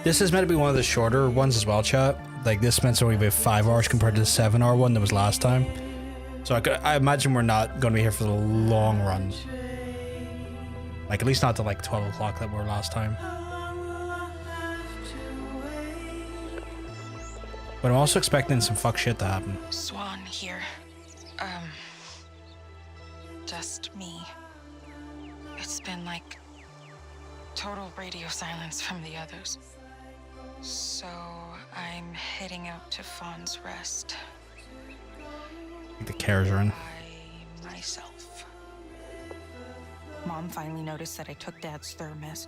Speaker 1: This is meant to be one of the shorter ones as well, chat. Like this meant to only be 5 hours compared to the 7-hour one that was last time. So I imagine we're not going to be here for the long run. Like at least not till like 12 o'clock that we were last time. But I'm also expecting some fuck shit to happen.
Speaker 5: Swan here. Just me. It's been like total radio silence from the others. So I'm heading out to Fawn's Rest.
Speaker 1: I think the cares are in.
Speaker 5: By myself. Mom finally noticed that I took Dad's thermos.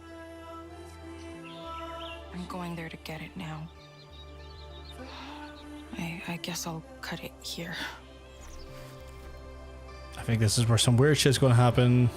Speaker 5: I'm going there to get it now. I guess I'll cut it here.
Speaker 1: I think this is where some weird shit's gonna happen.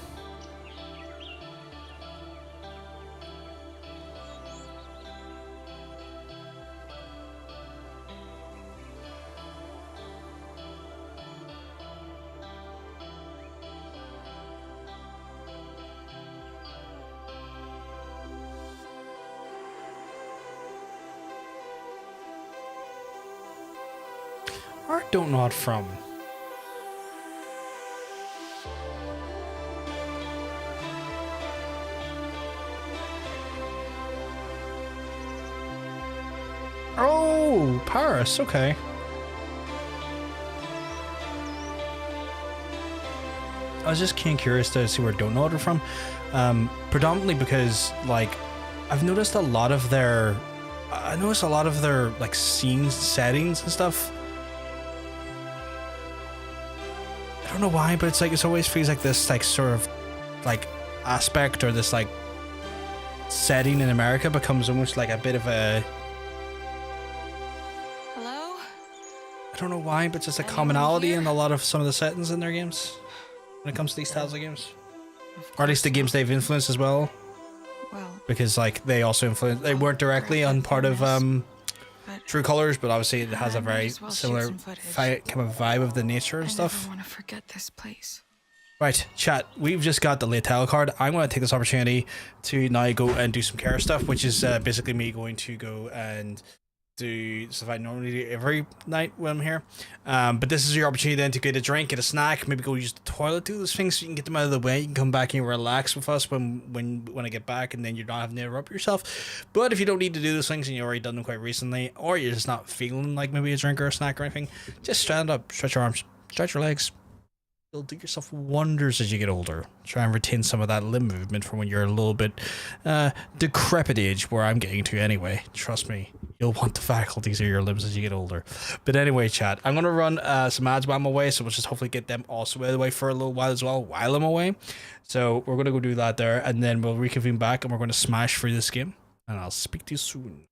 Speaker 1: I don't know what from. Oh, Paris, okay. I was just curious to see where Don't Know It from. Predominantly because, like, I've noticed a lot of their like scenes, settings and stuff. I don't know why, but it's like, it always feels like this like sort of like aspect or this like setting in America becomes almost like a bit of a,
Speaker 5: Hello?
Speaker 1: I don't know why, but it's just a commonality in a lot of some of the settings in their games when it comes to these styles of games, or at least the games they've influenced as well.
Speaker 5: Well,
Speaker 1: because like they also influenced, they weren't directly on part of True Colors, but obviously it has a very similar kind of vibe of the nature and stuff.
Speaker 5: I want to forget this place.
Speaker 1: Right, chat, we've just got the late title card. I'm going to take this opportunity to now go and do some care stuff, which is basically me going to go and do stuff I normally do every night when I'm here. But this is your opportunity then to get a drink, get a snack, maybe go use the toilet, do those things so you can get them out of the way. You can come back and relax with us when I get back, and then you're not having to interrupt yourself. But if you don't need to do those things and you've already done them quite recently, or you're just not feeling like maybe a drink or a snack or anything, just stand up, stretch your arms, stretch your legs. You'll do yourself wonders as you get older. Try and retain some of that limb movement from when you're a little bit decrepit age, where I'm getting to anyway. Trust me, you'll want the faculties of your limbs as you get older. But anyway, chat, I'm going to run some ads while I'm away, so we'll just hopefully get them also out of the way for a little while as well while I'm away. So we're going to go do that there, and then we'll reconvene back, and we're going to smash through this game, and I'll speak to you soon.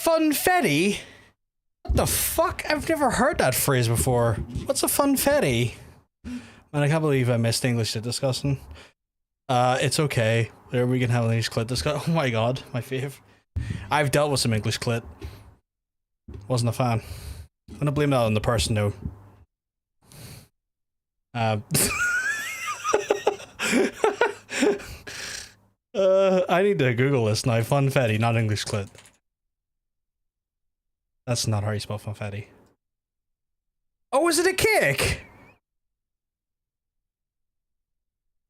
Speaker 1: Funfetti? What the fuck? I've never heard that phrase before. What's a funfetti? Man, I can't believe I missed English lit discussing. It's okay. There we can have an English clit discuss. Oh my god, my fave. I've dealt with some English clit. Wasn't a fan. I'm gonna blame that on the person though. I need to Google this now. Funfetti, not English clit. That's not how you spell funfetti. Oh, is it a cake?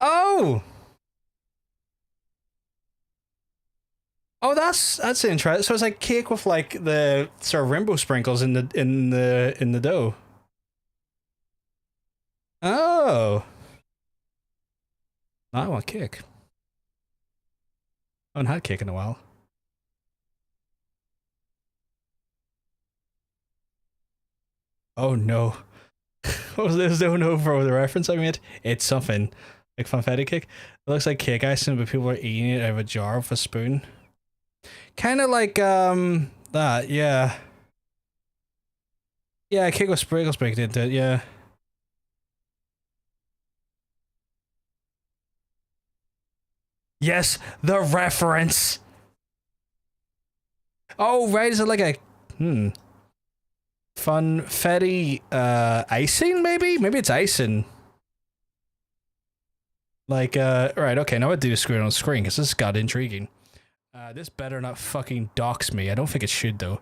Speaker 1: Oh! Oh, that's interesting. So it's like cake with like the sort of rainbow sprinkles in the dough. Oh. I want cake. I haven't had cake in a while. Oh no. What was this? Don't know for the reference I made. It's something. Like funfetti cake. It looks like cake icing, but people are eating it out of a jar with a spoon. Kinda like that, yeah. Yeah, cake with sprinkles baked into it, yeah. Yes, the reference. Oh, right, is it like a funfetti icing maybe? Maybe it's icing. Like right, okay, now I do screw it on the screen because this got intriguing. This better not fucking dox me. I don't think it should though.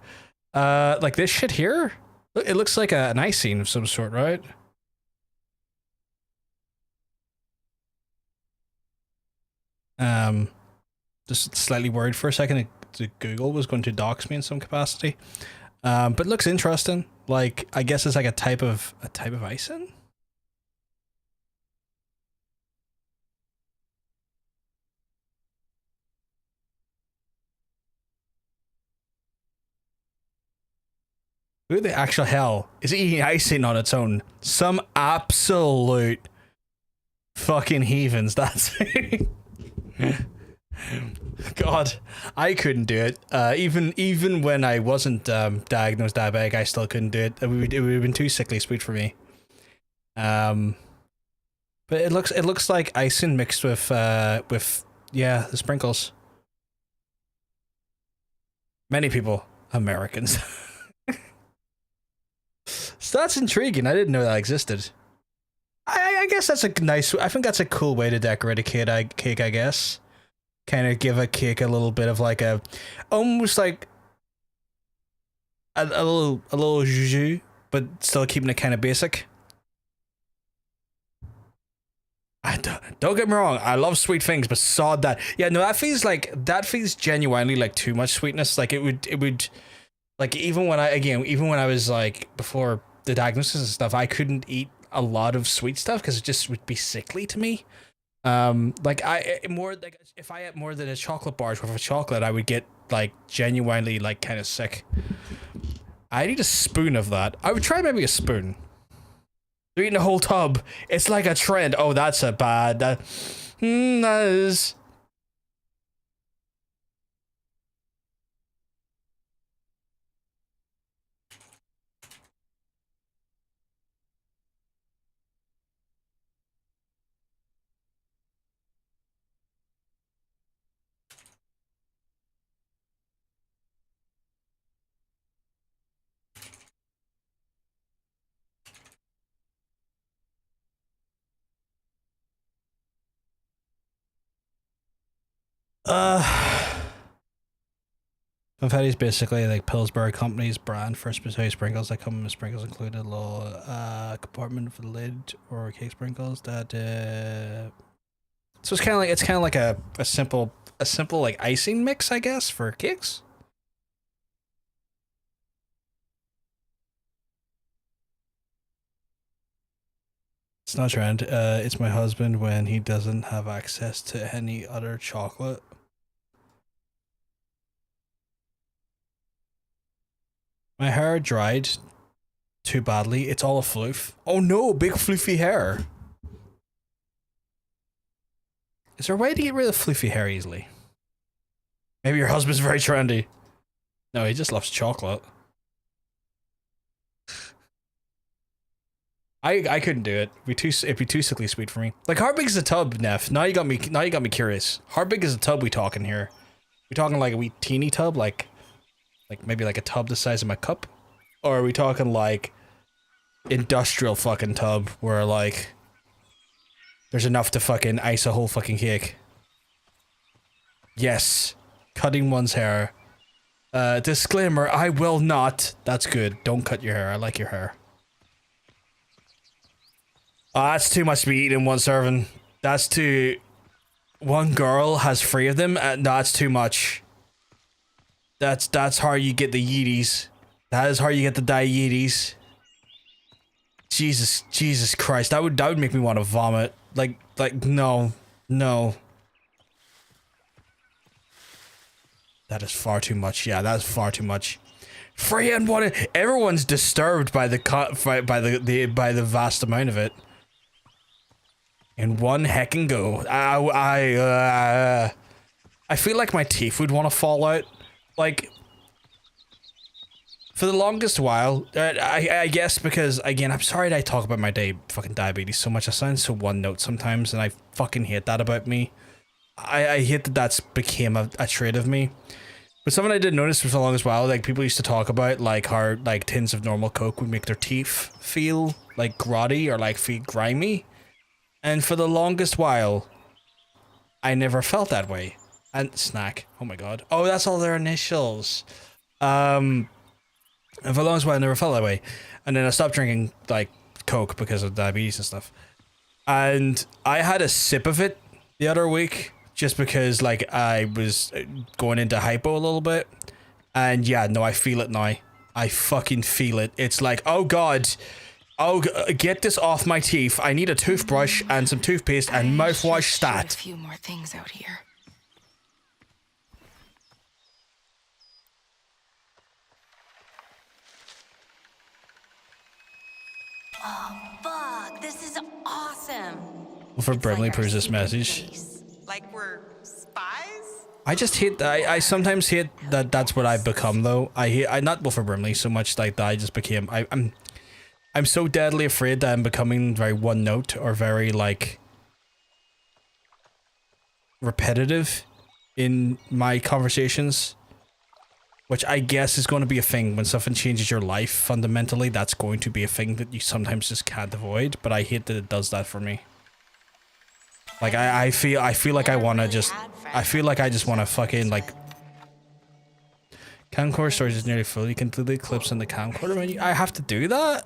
Speaker 1: Like this shit here? It looks like an icing of some sort, right? Just slightly worried for a second that Google was going to dox me in some capacity. But it looks interesting. Like, I guess it's like a type of icing? Who the actual hell is eating icing on its own? Some absolute fucking heathens, that's God, I couldn't do it. Even when I wasn't diagnosed diabetic, I still couldn't do it. It would have been too sickly sweet for me. But it looks like icing mixed with yeah, the sprinkles. Many people, Americans. So that's intriguing. I didn't know that existed. I guess that's a nice. I think that's a cool way to decorate a cake. I guess, kind of give a cake a little bit of like a, almost like a little jus, but still keeping it kind of basic. Don't get me wrong. I love sweet things, but sod that. Yeah, no, that feels genuinely like too much sweetness. Like it would, like even when I was like before the diagnosis and stuff, I couldn't eat a lot of sweet stuff because it just would be sickly to me. Like if I ate more than a chocolate bar with a chocolate, I would get like genuinely like kind of sick. I need a spoon of that. I would try maybe a spoon. They're eating a whole tub. It's like a trend. Oh, that's a bad. That is. Confetti is basically like Pillsbury Company's brand for specific sprinkles that come with sprinkles included, a little compartment for the lid or cake sprinkles that so it's kind of like a simple like icing mix, I guess, for cakes. It's not a trend. It's my husband when he doesn't have access to any other chocolate. My hair dried too badly. It's all a floof. Oh no, big floofy hair. Is there a way to get rid of floofy hair easily? Maybe your husband's very trendy. No, he just loves chocolate. I couldn't do it. It'd be too sickly sweet for me. Like, how big is a tub, Neff? Now you got me curious. How big is a tub we talking here? We talking like a wee teeny tub, like maybe like a tub the size of my cup? Or are we talking like industrial fucking tub where like there's enough to fucking ice a whole fucking cake? Yes. Cutting one's hair. Disclaimer, I will not. That's good. Don't cut your hair. I like your hair. Oh, that's too much to be eaten in one serving. That's too... One girl has 3 of them? No, that's too much. That's how you get the yeeties. That is how you get the diabetes. Jesus Christ. That would make me want to vomit. Like, no. No. That is far too much. Yeah, that's far too much. 3 and 1. Everyone's disturbed by the vast amount of it. In one heckin' go. I feel like my teeth would want to fall out. Like, for the longest while, I guess because, again, I'm sorry that I talk about my fucking diabetes so much. I sound so one note sometimes, and I fucking hate that about me. I hate that that's became a trait of me. But something I did notice for the longest while, like, people used to talk about, like, how, like, tins of normal Coke would make their teeth feel, like, grotty or, like, feel grimy. And for the longest while, I never felt that way. And snack. Oh my god. Oh, that's all their initials. And for the longest while, I never felt that way. And then I stopped drinking, like, Coke because of diabetes and stuff. And I had a sip of it the other week, just because, like, I was going into hypo a little bit. And yeah, no, I feel it now. I fucking feel it. It's like, oh god. Oh, get this off my teeth. I need a toothbrush and some toothpaste and mouthwash stat.
Speaker 5: A few more things out here.
Speaker 2: Oh, fuck. This is awesome.
Speaker 1: For Brimley proves this message.
Speaker 9: Like we're spies?
Speaker 1: I just hate that. I sometimes hate that that's what I've become, though. I not Wilford Brimley so much like that. I just became... I'm so deadly afraid that I'm becoming very one note or very, like, repetitive in my conversations, which I guess is going to be a thing when something changes your life. Fundamentally, that's going to be a thing that you sometimes just can't avoid, but I hate that it does that for me. Like, I feel like I want to just... I feel like I just want to fucking, like... Camcorder storage is nearly full. You can delete clips in the camcorder menu. I have to do that?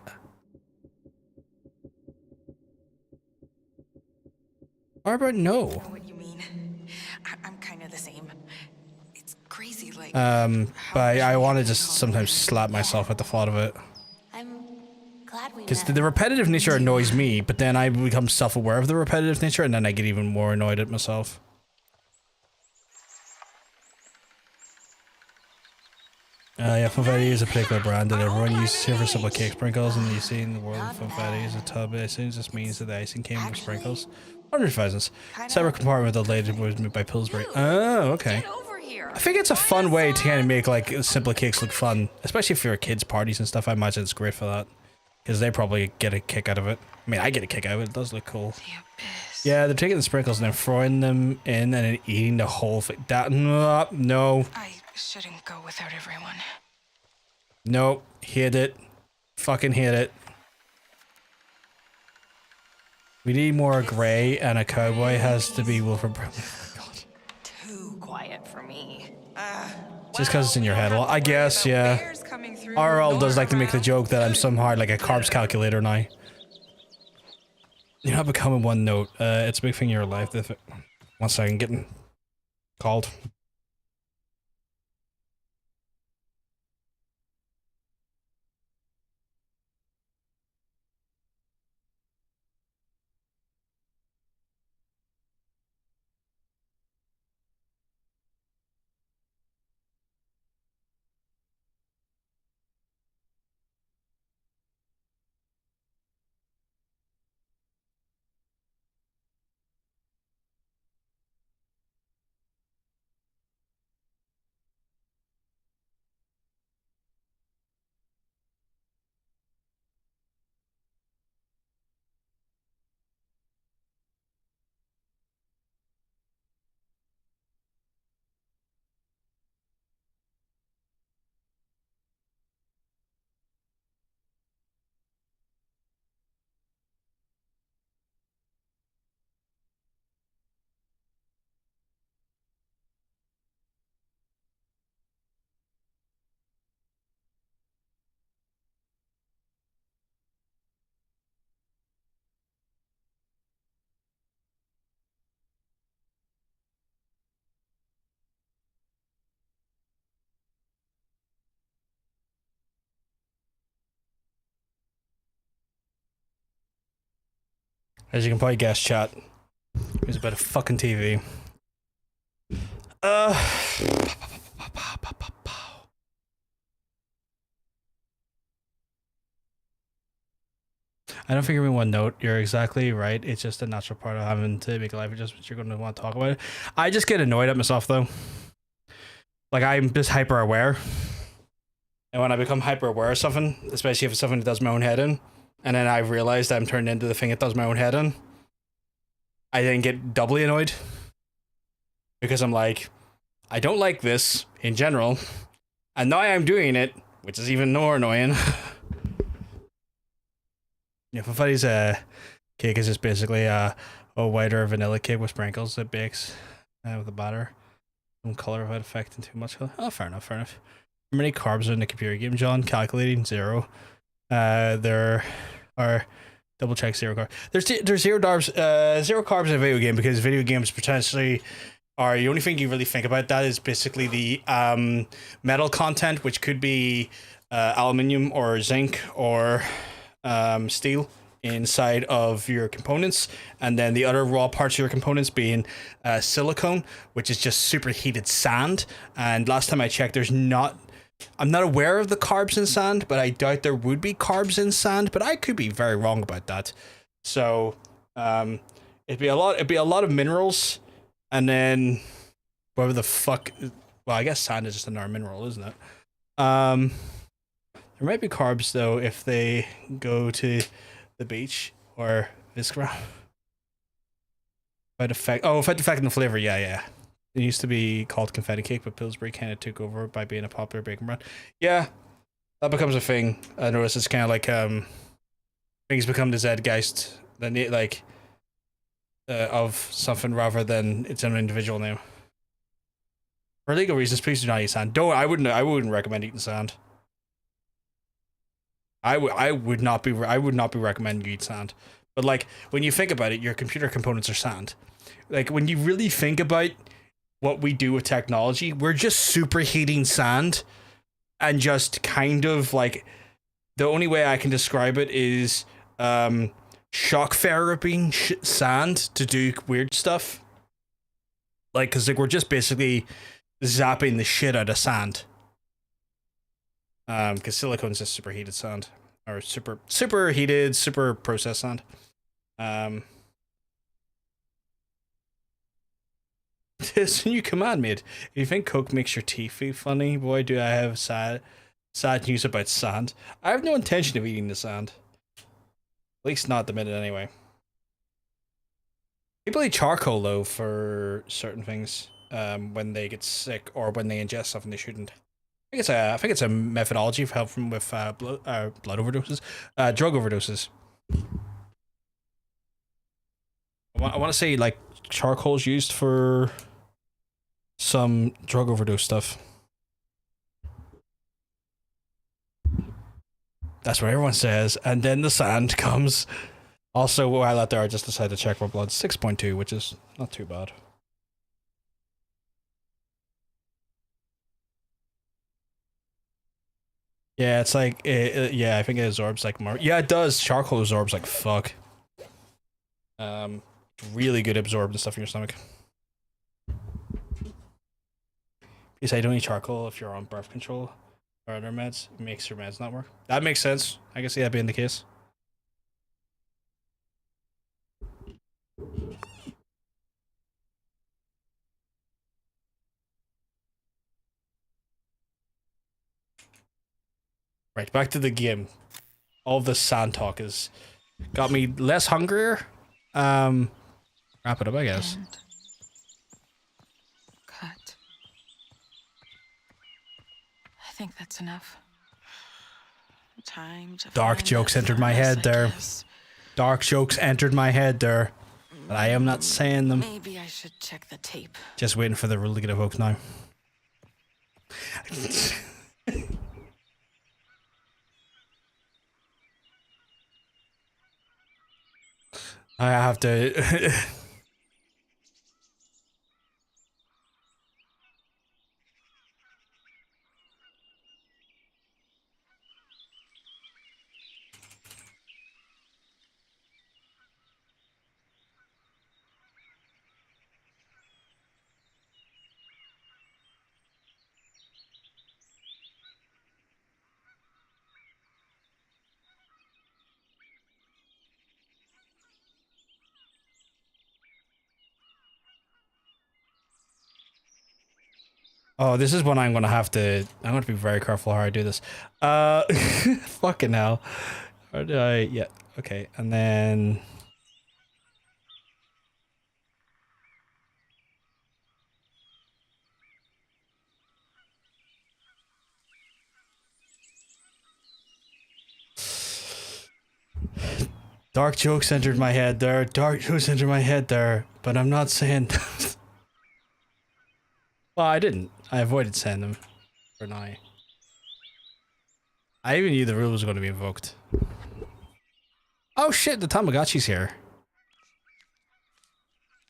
Speaker 1: Barbara, no.
Speaker 9: I know what you mean. I'm kind of the same. It's crazy, like.
Speaker 1: But I want to just sometimes slap myself at the thought of it.
Speaker 11: I'm glad we
Speaker 1: Because
Speaker 11: met.
Speaker 1: the repetitive nature annoys me, but then I become self-aware of the repetitive nature, and then I get even more annoyed at myself. Yeah, Funfetti is a particular brand that everyone uses here for simple cake sprinkles, and you see in the world of Funfetti is a tub. It just means that the icing came from sprinkles. 100,000. Separate compartment with the later was made by Pillsbury. Oh, okay. I think it's a fun way to kind of make, like, simple cakes look fun, especially if you're kids' parties and stuff. I imagine it's great for that, because they probably get a kick out of it. I mean, I get a kick out of it. It does look cool. Yeah, they're taking the sprinkles and then throwing them in and then eating the whole thing. That no.
Speaker 5: I shouldn't go without everyone.
Speaker 1: Nope. Hit it. Fucking hit it. We need more gray, and a cowboy has to be Wilford Brimley.
Speaker 9: Too quiet for me.
Speaker 1: Just because it's in your head. Well, I guess, yeah. RL does like to make the joke that I'm somehow like a carbs calculator now. You're not becoming one note. It's a big thing in your life. One second, getting called. As you can probably guess, chat, it's about a fucking TV. I don't think everyone note. You're exactly right. It's just a natural part of having to make life adjustments. You're going to want to talk about it. I just get annoyed at myself though. Like I'm just hyper aware, and when I become hyper aware of something, especially if it's something that does my own head in, and then I realize that I'm turned into the thing that does my own head in, I then get doubly annoyed because I'm like, I don't like this in general, and now I'm doing it, which is even more annoying. Yeah, Fufutti's cake is just basically a whiter vanilla cake with sprinkles that bakes with a batter. Some color without affecting too much color. Oh, fair enough, fair enough. How many carbs are in the computer game, John? Calculating 0. There are double check 0 carbs. There's 0 carbs, 0 carbs in a video game because video games potentially are the only thing you really think about. That is basically the metal content, which could be aluminium or zinc or steel inside of your components, and then the other raw parts of your components being silicone, which is just superheated sand. And last time I checked, I'm not aware of the carbs in sand, but I doubt there would be carbs in sand, but I could be very wrong about that. So it'd be a lot of minerals, and then whatever the fuck, well, I guess sand is just another mineral, isn't it? There might be carbs though if they go to the beach or Viscera. Effect affecting the flavor, yeah. It used to be called confetti cake, but Pillsbury kind of took over by being a popular baking brand. Yeah, that becomes a thing. I notice it's kind of like things become the zeitgeist, of something rather than its own individual name. For legal reasons, please do not eat sand. I wouldn't recommend eating sand. I would not be recommending you eat sand. But like when you think about it, your computer components are sand. Like when you really think about what we do with technology, we're just superheating sand, and just kind of like the only way I can describe it is shock therapy sand to do weird stuff. Like, cause like we're just basically zapping the shit out of sand. Because silicone is just superheated sand, or superheated, super processed sand. This new command made. If you think Coke makes your teeth feel funny, boy, do I have sad news about sand. I have no intention of eating the sand. At least not at the minute, anyway. People eat charcoal though for certain things, when they get sick or when they ingest something they shouldn't. I think it's a methodology for helping with blood overdoses, drug overdoses. I want to say like charcoal's used for some drug overdose stuff. That's what everyone says, and then the sand comes. Also, while out there, I just decided to check my blood. 6.2, which is not too bad. Yeah, it's like, yeah, I think it absorbs like more. Yeah, it does. Charcoal absorbs like fuck. Really good absorbing stuff in your stomach. You say don't eat charcoal if you're on birth control or other meds. It makes your meds not work. That makes sense. I can see that being the case. Right, back to the game. All this sand talk has got me less hungrier. Wrap it up, I guess.
Speaker 5: And cut. I think that's enough. Time to
Speaker 1: Dark
Speaker 5: find
Speaker 1: jokes
Speaker 5: that
Speaker 1: entered my
Speaker 5: furnace,
Speaker 1: head
Speaker 5: I
Speaker 1: there.
Speaker 5: guess.
Speaker 1: Dark jokes entered my head there. But I am not saying them.
Speaker 5: Maybe I should check the tape.
Speaker 1: Just waiting for the rule to get evoked now. I have to. Oh, this is when I'm gonna have to. I'm gonna be very careful how I do this. Fucking hell. How do I? Yeah. Okay, and then. Dark jokes entered my head there. Dark jokes entered my head there. But I'm not saying. Well, I didn't. I avoided saying them for now. I even knew the rule was going to be invoked. Oh shit, the Tamagotchi's here.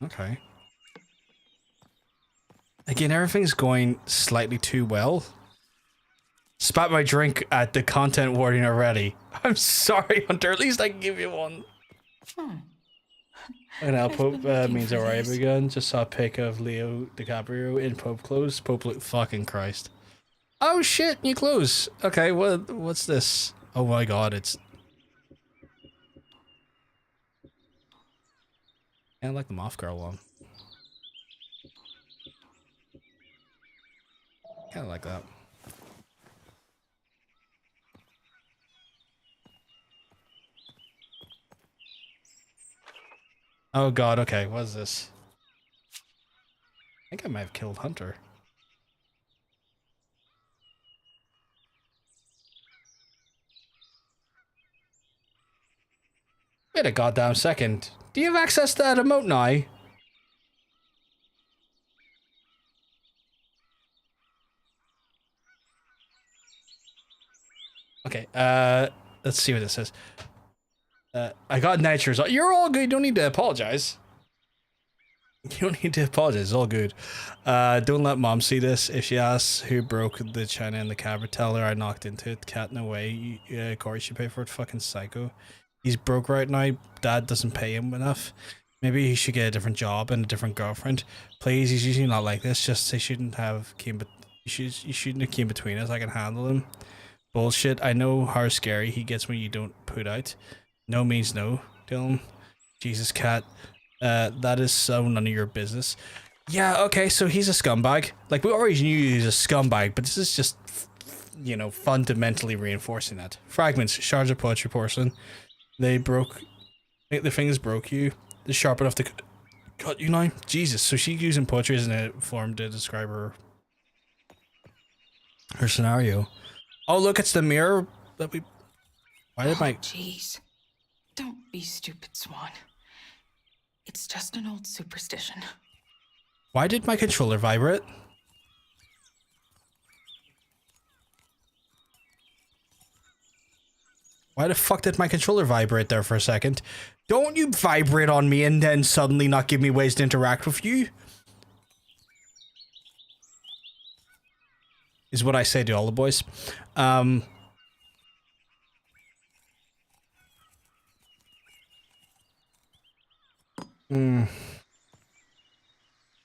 Speaker 1: Okay. Again, everything's going slightly too well. Spat my drink at the content warning already. I'm sorry, Hunter. At least I can give you one. And now Pope means arrive again. Just saw a pic of Leo DiCaprio in Pope clothes. Pope look fucking Christ. Oh shit, new clothes. Okay, what's this? Oh my god, it's... I like the Moth Girl one. Kinda like that. Oh god, okay, what is this? I think I might have killed Hunter. Wait a goddamn second. Do you have access to that emote now? Okay, let's see what this says. I got nitrous. You're all good, you don't need to apologize. You don't need to apologize, it's all good. Don't let mom see this. If she asks who broke the china in the cupboard, tell her I knocked into it. Cat, no way. Corey should pay for it, fucking psycho. He's broke right now, dad doesn't pay him enough. Maybe he should get a different job and a different girlfriend. Please, he's usually not like this, just they shouldn't have came, but you shouldn't have came between us, I can handle him. Bullshit, I know how scary he gets when you don't put out. No means no, Dylan. Jesus, Cat. That is so none of your business. Yeah, okay, so he's a scumbag. Like, we already knew he was a scumbag, but this is just, you know, fundamentally reinforcing that. Fragments, shards of poetry porcelain. They broke... The fingers broke you. They're sharp enough to cut you now. Jesus, so she's using poetry as a form to describe her scenario. Oh, look, it's the mirror that we... Why did my...
Speaker 5: Jeez. Don't be stupid, Swan. It's just an old superstition.
Speaker 1: Why did my controller vibrate? Why the fuck did my controller vibrate there for a second? Don't you vibrate on me and then suddenly not give me ways to interact with you? Is what I say to all the boys. I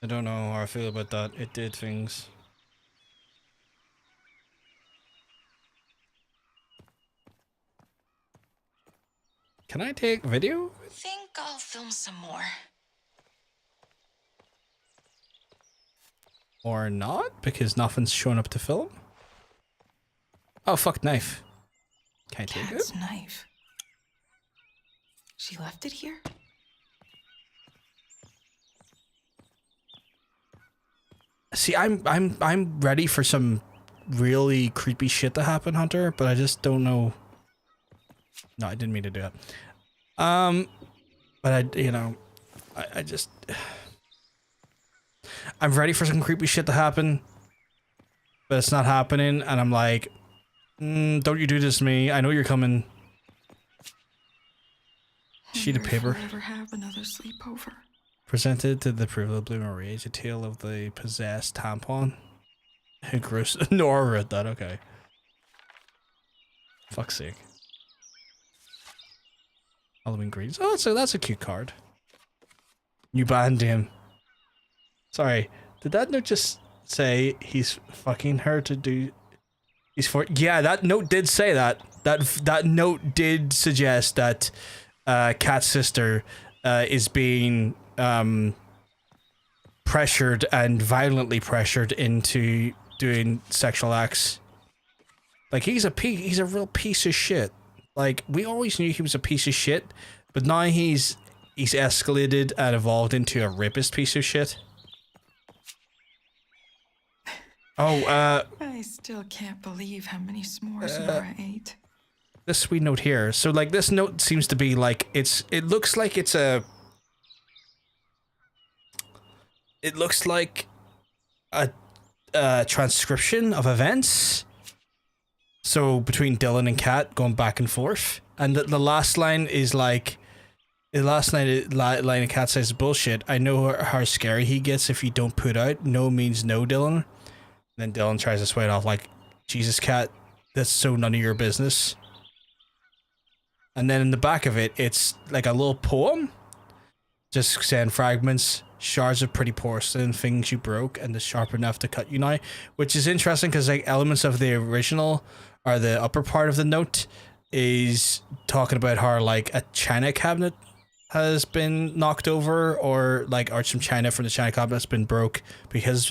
Speaker 1: don't know how I feel about that. It did things. Can I take video?
Speaker 5: Think I'll film some more.
Speaker 1: Or not? Because nothing's showing up to film? Oh, fuck, knife. Can I take it?
Speaker 5: Cat's knife. She left it here?
Speaker 1: See, I'm ready for some really creepy shit to happen, Hunter, but I just don't know. No, I didn't mean to do that. But I just... I'm ready for some creepy shit to happen, but it's not happening, and I'm like, don't you do this to me, I know you're coming. Sheet of paper.
Speaker 5: If we'll ever have another sleepover.
Speaker 1: Presented to the privileged Blue Rage, a tale of the possessed tampon. Gross. Nora read that, okay. Fuck's sake. Halloween greetings. Oh, so that's a cute card. You banned him. Sorry, did that note just say he's fucking her to do... He's for... Yeah, that note did say that. That note did suggest that Cat's sister is being pressured and violently pressured into doing sexual acts. Like, he's a real piece of shit. Like, we always knew he was a piece of shit, but now he's escalated and evolved into a rapist piece of shit. Oh,
Speaker 5: I still can't believe how many s'mores Nora ate.
Speaker 1: this sweet note here. So, like, this note seems to be like, it looks like it's a transcription of events. So between Dylan and Kat going back and forth, and the last line is like, the last line of Kat says, "Bullshit. I know how scary he gets if you don't put out. No means no, Dylan." And then Dylan tries to sway it off like, "Jesus, Kat, that's so none of your business." And then in the back of it, it's like a little poem, just saying fragments. Shards of pretty porcelain, things you broke, and the sharp enough to cut you now, which is interesting because like elements of the original, or the upper part of the note, is talking about how like a china cabinet has been knocked over, or some china from the china cabinet has been broke because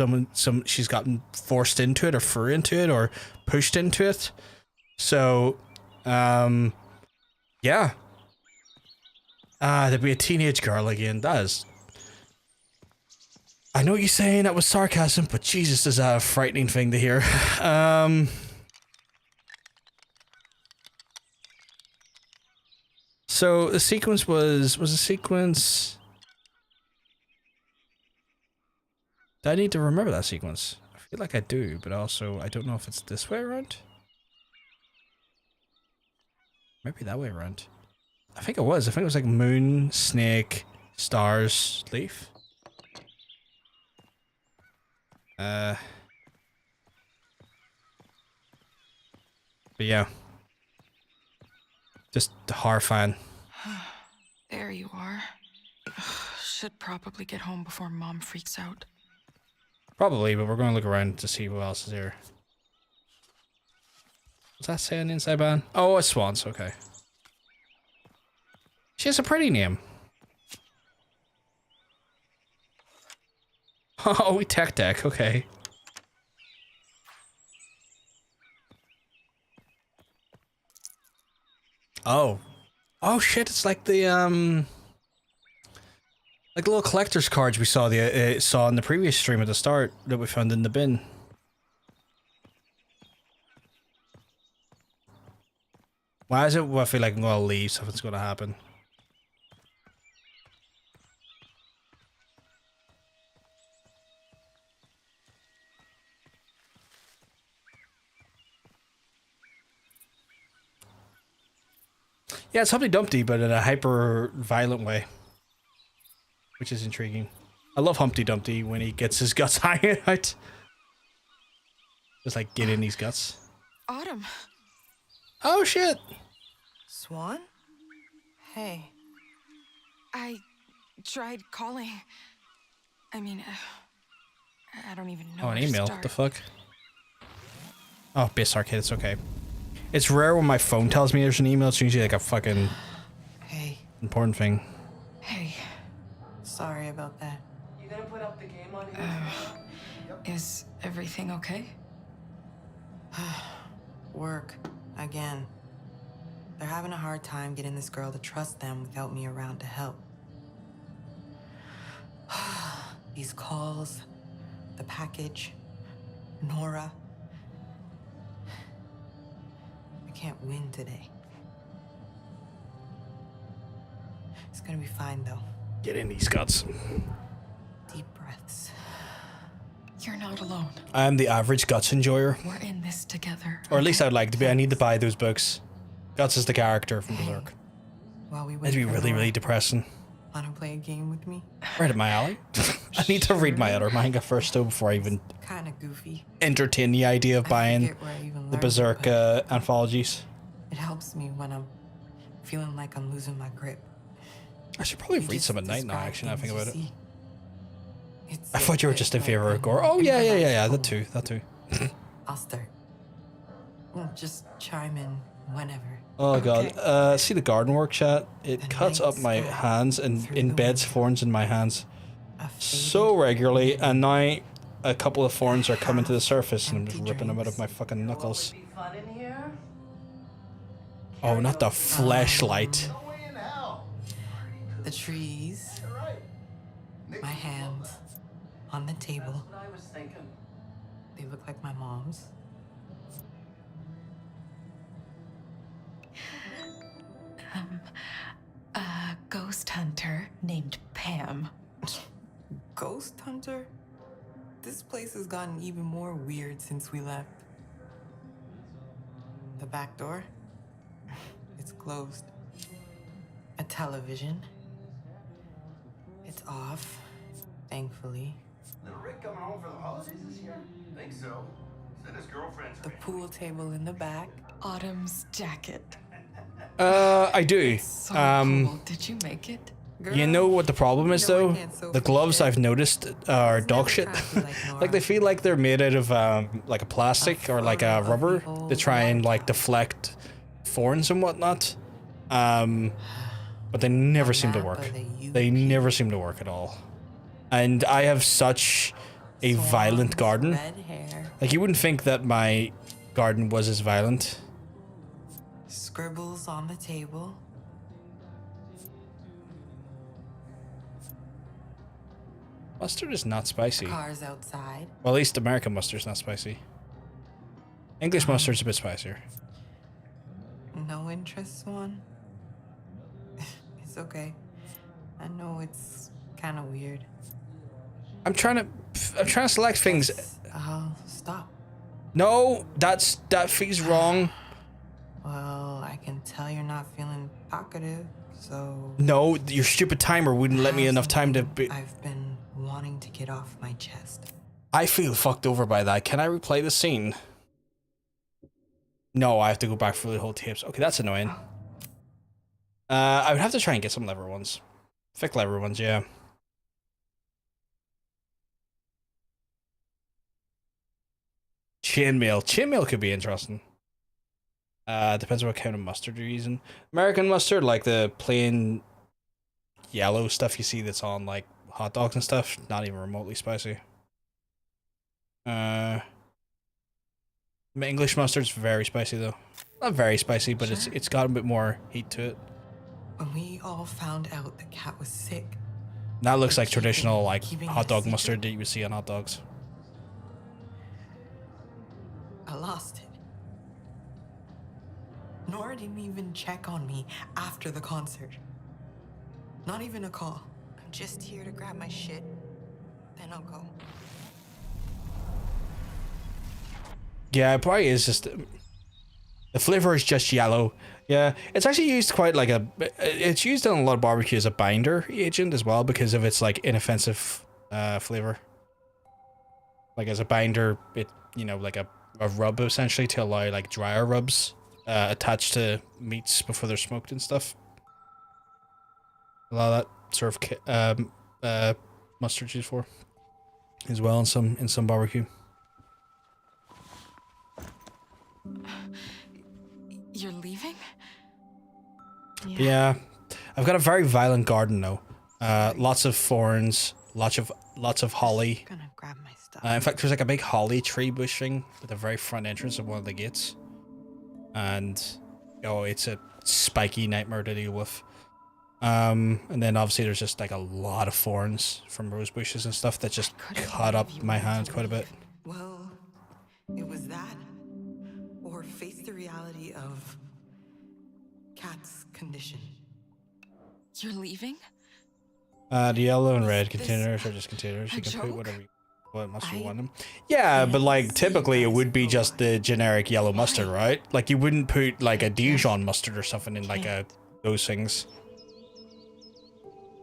Speaker 1: she's gotten forced into it, or threw into it, or pushed into it. So, yeah. To be a teenage girl again, that is. I know you're saying that was sarcasm, but Jesus, is that a frightening thing to hear. So the sequence was a sequence. Do I need to remember that sequence? I feel like I do, but also I don't know if it's this way around. Maybe that way around. I think it was. I think it was like moon, snake, stars, leaf. But yeah. Just horrifying.
Speaker 5: There you are. Should probably get home before Mom freaks out.
Speaker 1: Probably, but we're going to look around to see who else is here. What's that saying inside ban? Oh, it's Swans, okay. She has a pretty name. Oh, we tech deck, okay. Oh. Oh shit, it's like the like little collector's cards we saw in the previous stream at the start that we found in the bin. Why is it I feel like I'm gonna leave, so if it's gonna happen? Yeah, it's Humpty Dumpty, but in a hyper violent way, which is intriguing. I love Humpty Dumpty when he gets his guts hanging out. Just like get in these guts.
Speaker 5: Autumn.
Speaker 1: Oh shit.
Speaker 9: Swan? Hey.
Speaker 5: I tried calling. I mean, I don't even know.
Speaker 1: Oh, an
Speaker 5: where to
Speaker 1: email.
Speaker 5: start.
Speaker 1: What the fuck? Oh, Biss Arcade, it's okay. It's rare when my phone tells me there's an email. It's usually like a fucking important thing.
Speaker 9: Hey. Sorry about that.
Speaker 8: You gonna put up the game on
Speaker 5: Is everything okay?
Speaker 9: Work. Again. They're having a hard time getting this girl to trust them without me around to help. These calls, the package, Nora. I can't win today. It's gonna be fine, though.
Speaker 1: Get in these guts.
Speaker 9: Deep breaths.
Speaker 5: You're not alone.
Speaker 1: I am the average Guts enjoyer.
Speaker 5: We're in this together.
Speaker 1: Or at least I'd like to be. I need to buy those books. Guts is the character from Berserk.
Speaker 9: While we
Speaker 1: It'd
Speaker 9: wait
Speaker 1: be
Speaker 9: for
Speaker 1: really,
Speaker 9: Nora,
Speaker 1: really depressing.
Speaker 9: wanna play a game with me?
Speaker 1: Right at my alley. I need to read my other manga first, though, before I even
Speaker 9: Kinda goofy.
Speaker 1: entertain the idea of buying
Speaker 9: forget where I even
Speaker 1: the
Speaker 9: learned
Speaker 1: Berserk
Speaker 9: it,
Speaker 1: anthologies.
Speaker 9: It helps me when I'm feeling like I'm losing my grip.
Speaker 1: I should probably
Speaker 9: You
Speaker 1: read
Speaker 9: just
Speaker 1: some at night now,
Speaker 9: describe
Speaker 1: actually, now I think
Speaker 9: things
Speaker 1: about
Speaker 9: you
Speaker 1: it.
Speaker 9: see. It's
Speaker 1: I thought you were just in favor of gore. Oh, yeah, that too, that too.
Speaker 9: I'll start. Just chime in whenever.
Speaker 1: Oh god, see the garden work chat? It cuts up my hands and embeds thorns in my hands. so regularly, and now a couple of thorns are coming to the surface, and I'm just ripping them out of my fucking knuckles. Oh, not the flashlight.
Speaker 9: The trees. My hands on the table. They look like my mom's.
Speaker 6: A ghost hunter named Pam.
Speaker 9: Ghost hunter? This place has gotten even more weird since we left. The back door? It's closed. A television? It's off, thankfully.
Speaker 7: Little Rick coming home for the holidays this year? Think so. Said his girlfriend's
Speaker 9: The pool table in the back.
Speaker 6: Autumn's jacket.
Speaker 1: I do.
Speaker 6: So cool. Did you make it?
Speaker 1: You know what the problem is though? The gloves I've noticed are dog shit. Like they feel like they're made out of like a plastic or like a rubber to try and like deflect thorns and whatnot. But they never seem to work. They never seem to work at all. And I have such a violent garden. Like you wouldn't think that my garden was as violent.
Speaker 9: Scribbles on the table.
Speaker 1: Mustard is not spicy.
Speaker 9: Cars outside.
Speaker 1: Well, at least American mustard's not spicy. English mustard's a bit spicier.
Speaker 9: No interest, Swan? It's okay. I know it's kind of weird.
Speaker 1: I'm trying to select things.
Speaker 9: I'll stop.
Speaker 1: No, that feels wrong.
Speaker 9: Well, I can tell you're not feeling talkative, so...
Speaker 1: No, your stupid timer wouldn't let me enough time to be...
Speaker 9: I've been wanting to get off my chest.
Speaker 1: I feel fucked over by that. Can I replay the scene? No, I have to go back through the whole tapes. Okay, that's annoying. I would have to try and get some lever ones. Thick lever ones, yeah. Chainmail. Chainmail could be interesting. Depends on what kind of mustard you're using. American mustard, like the plain yellow stuff you see that's on like hot dogs and stuff, not even remotely spicy. English mustard's very spicy though. Not very spicy, but it's got a bit more heat to it.
Speaker 9: When we all found out the cat was sick.
Speaker 1: That looks like traditional like hot dog mustard that you would see on hot dogs.
Speaker 9: I lost it. Nora didn't even check on me after the concert. Not even a call. I'm just here to grab my shit. Then I'll go.
Speaker 1: Yeah, it probably is just... The flavor is just yellow. Yeah, it's actually used quite like a... It's used in a lot of barbecue as a binder agent as well because of its like inoffensive flavor. Like as a binder, it, you know, like a rub essentially to allow like drier rubs attached to meats before they're smoked and stuff. A lot of that sort of mustard's used for as well in some barbecue.
Speaker 5: You're leaving?
Speaker 1: Yeah. I've got a very violent garden though. Lots of thorns, lots of holly.
Speaker 9: Gonna grab my stuff.
Speaker 1: In fact, there's like a big holly tree bush thing at the very front entrance of one of the gates. And oh, it's a spiky nightmare to deal with. And then obviously there's just like a lot of thorns from rose bushes and stuff that just cut up my hands quite a bit.
Speaker 9: Well, it was that, or face the reality of Kat's condition.
Speaker 5: You're leaving?
Speaker 1: The yellow and red containers are just containers. You can put whatever what mustard you want them. Yeah, but like typically it would be just the generic yellow mustard, right? Like you wouldn't put like a Dijon mustard or something in like those things.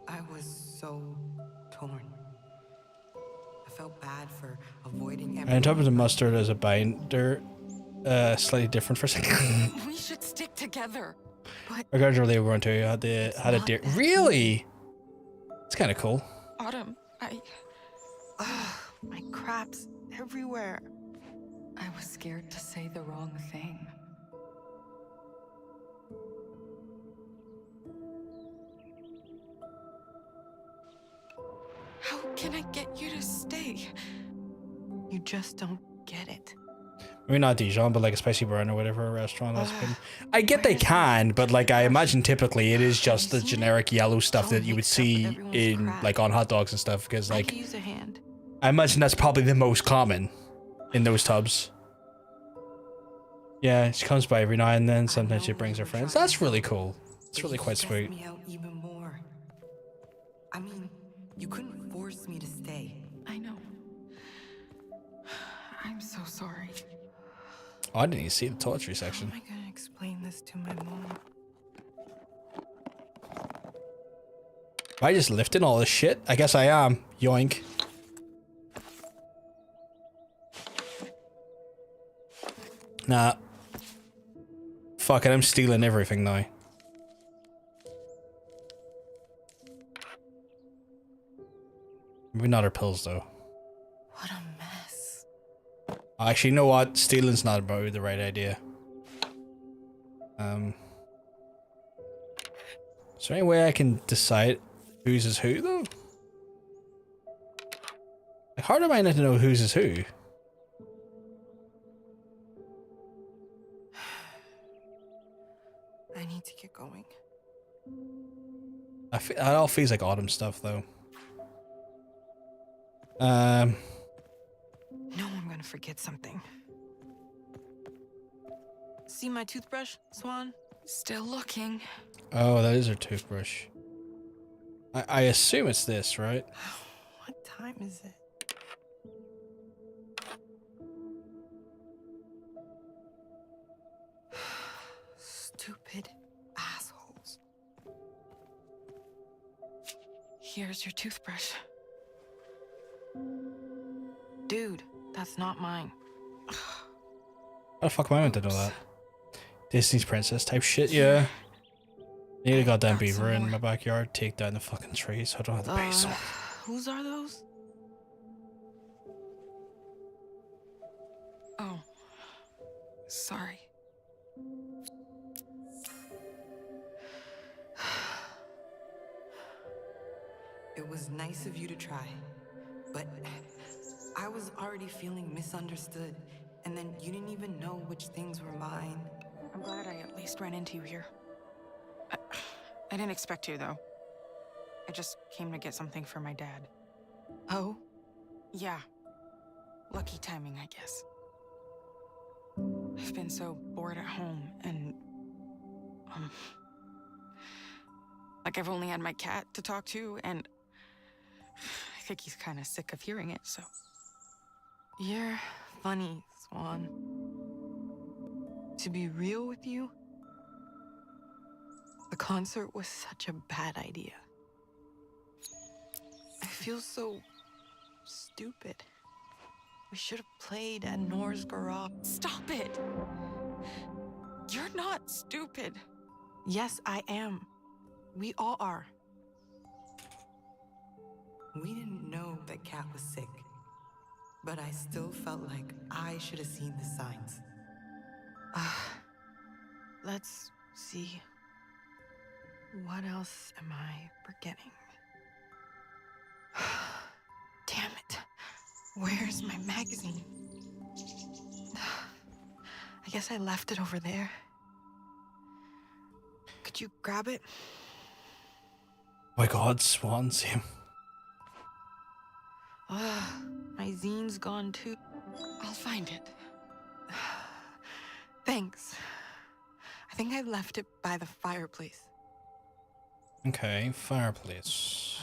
Speaker 9: I was so torn. I felt bad for avoiding everything.
Speaker 1: And on top of the mustard as a binder, slightly different for a second.
Speaker 5: We should stick together. But
Speaker 1: I got really over to you. Had a deer. Really? It's kind of cool.
Speaker 5: Autumn,
Speaker 9: My crap's everywhere.
Speaker 5: I was scared to say the wrong thing. How can I get you to stay?
Speaker 9: You just don't get it.
Speaker 1: Maybe not Dijon, but like a spicy burn or whatever restaurant has been. I get they can, but like I imagine typically it is just the generic yellow stuff that you would see in like on hot dogs and stuff. Because like
Speaker 9: Use a hand.
Speaker 1: I imagine that's probably the most common in those tubs. Yeah, she comes by every now and then. Sometimes she brings her friends. That's really cool. It's really quite sweet.
Speaker 9: Me out even more. I mean, you couldn't force me to stay.
Speaker 5: I know. I'm so sorry.
Speaker 1: Oh, I didn't even see the torture section.
Speaker 9: How am I gonna explain this to my mom?
Speaker 1: Am I just lifting all this shit? I guess I am. Yoink. Nah. Fuck it, I'm stealing everything now. Maybe not her pills though.
Speaker 9: What a mess.
Speaker 1: Actually, you know what? Stealing's not about the right idea. Is there any way I can decide whose is who though? Like, how am I meant to know whose is who?
Speaker 9: I need to get going.
Speaker 1: It all feels like autumn stuff though.
Speaker 9: No, I'm gonna forget something. See my toothbrush, Swan?
Speaker 5: Still looking.
Speaker 1: Oh, that is her toothbrush. I assume it's this, right?
Speaker 9: What time is it? Stupid assholes.
Speaker 5: Here's your toothbrush.
Speaker 9: Dude, that's not mine.
Speaker 1: How the fuck am I meant to know that? Disney's princess type shit, yeah. Need a goddamn beaver in my backyard. Take down the fucking tree so I don't have to pay someone.
Speaker 9: Whose are those?
Speaker 5: Oh. Sorry.
Speaker 9: It was nice of you to try, but I was already feeling misunderstood, and then you didn't even know which things were mine.
Speaker 5: I'm glad I at least ran into you here. I didn't expect to, though. I just came to get something for my dad.
Speaker 9: Oh?
Speaker 5: Yeah. Lucky timing, I guess. I've been so bored at home, and... like, I've only had my cat to talk to, and... I think he's kind of sick of hearing it, so...
Speaker 9: You're funny, Swan. To be real with you, the concert was such a bad idea. I feel so stupid. We should have played at Nora's garage.
Speaker 5: Stop it! You're not stupid.
Speaker 9: Yes, I am. We all are. We didn't know that Kat was sick, but I still felt like I should have seen the signs. Let's see. What else am I forgetting? Damn it. Where's my magazine? I guess I left it over there. Could you grab it?
Speaker 1: My god, Swan, Sam.
Speaker 9: My zine's gone too.
Speaker 5: I'll find it.
Speaker 9: Thanks. I think I left it by the fireplace.
Speaker 1: Okay, fireplace.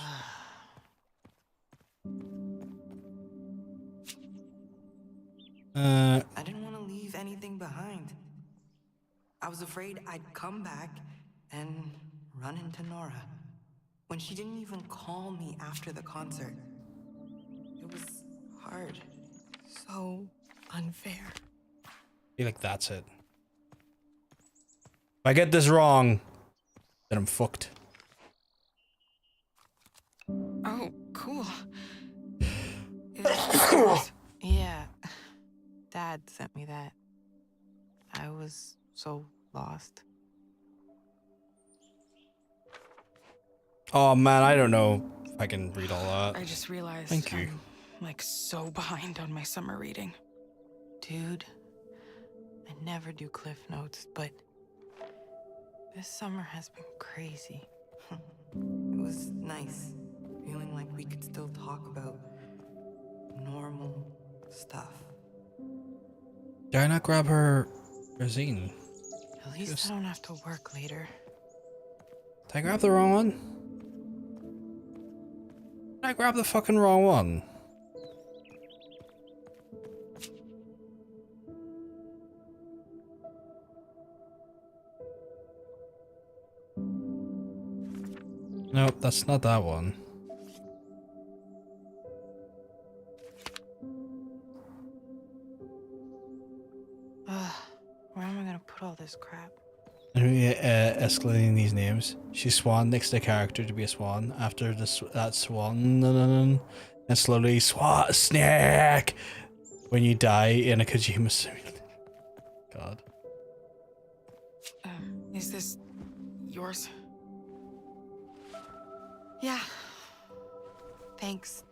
Speaker 9: I didn't want to leave anything behind. I was afraid I'd come back and run into Nora when she didn't even call me after the concert. It was hard. So unfair.
Speaker 1: I feel like that's it. If I get this wrong, then I'm fucked.
Speaker 5: Oh, cool.
Speaker 9: Yeah. Dad sent me that. I was so lost.
Speaker 1: Oh man, I don't know. I can read all that.
Speaker 5: I just realized
Speaker 1: Thank you.
Speaker 5: I'm like so behind on my summer reading.
Speaker 9: Dude, I never do cliff notes, but this summer has been crazy. It was nice, feeling like we could still talk about normal stuff.
Speaker 1: Did I not grab her zine?
Speaker 9: At least I don't have to work later.
Speaker 1: Did I grab the wrong one? Did I grab the fucking wrong one? Nope, that's not that one.
Speaker 9: Where am I gonna put all this crap?
Speaker 1: Escalating these names. She's swan next to the character to be a swan. After that swan, and slowly snack when you die in a Kojima simulator. God.
Speaker 5: Is this yours?
Speaker 9: Yeah. Thanks.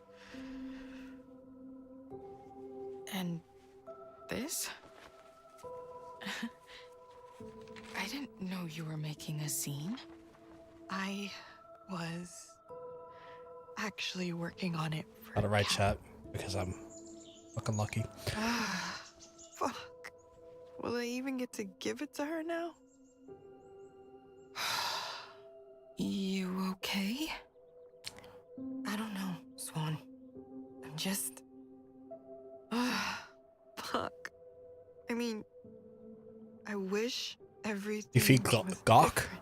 Speaker 5: And this? I didn't know you were making a zine.
Speaker 9: I was actually working on it for
Speaker 1: Got it right, chat, because I'm fucking lucky.
Speaker 9: Fuck. Will I even get to give it to her now?
Speaker 5: You okay?
Speaker 9: I don't know, Swan. I'm just... Fuck. I mean, I wish everything
Speaker 1: You feel
Speaker 9: was
Speaker 1: gawk?
Speaker 9: different.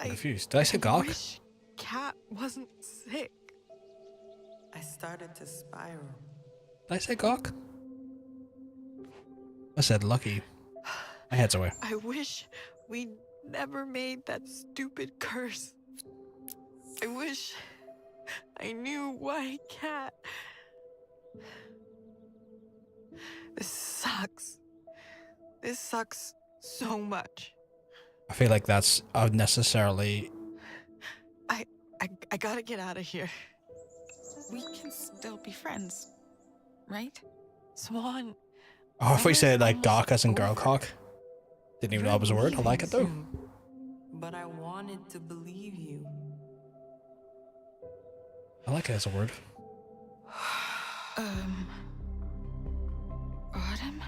Speaker 1: I'm confused. Did I say gawk?
Speaker 9: wish Cat wasn't sick. I started to spiral.
Speaker 1: Did I say gawk? I said lucky. My head's away.
Speaker 9: I wish we never made that stupid curse. I wish I knew why Cat. This sucks. This sucks so much.
Speaker 1: I feel like that's unnecessarily.
Speaker 9: I gotta get out of here.
Speaker 5: We can still be friends, right?
Speaker 9: Swan.
Speaker 1: Oh, if we said like
Speaker 9: almost
Speaker 1: gawk as in girl
Speaker 9: over.
Speaker 1: cock. Didn't even know it was a word. I like it though.
Speaker 9: Soon. But I wanted to believe you.
Speaker 1: I like it as a word.
Speaker 5: Autumn?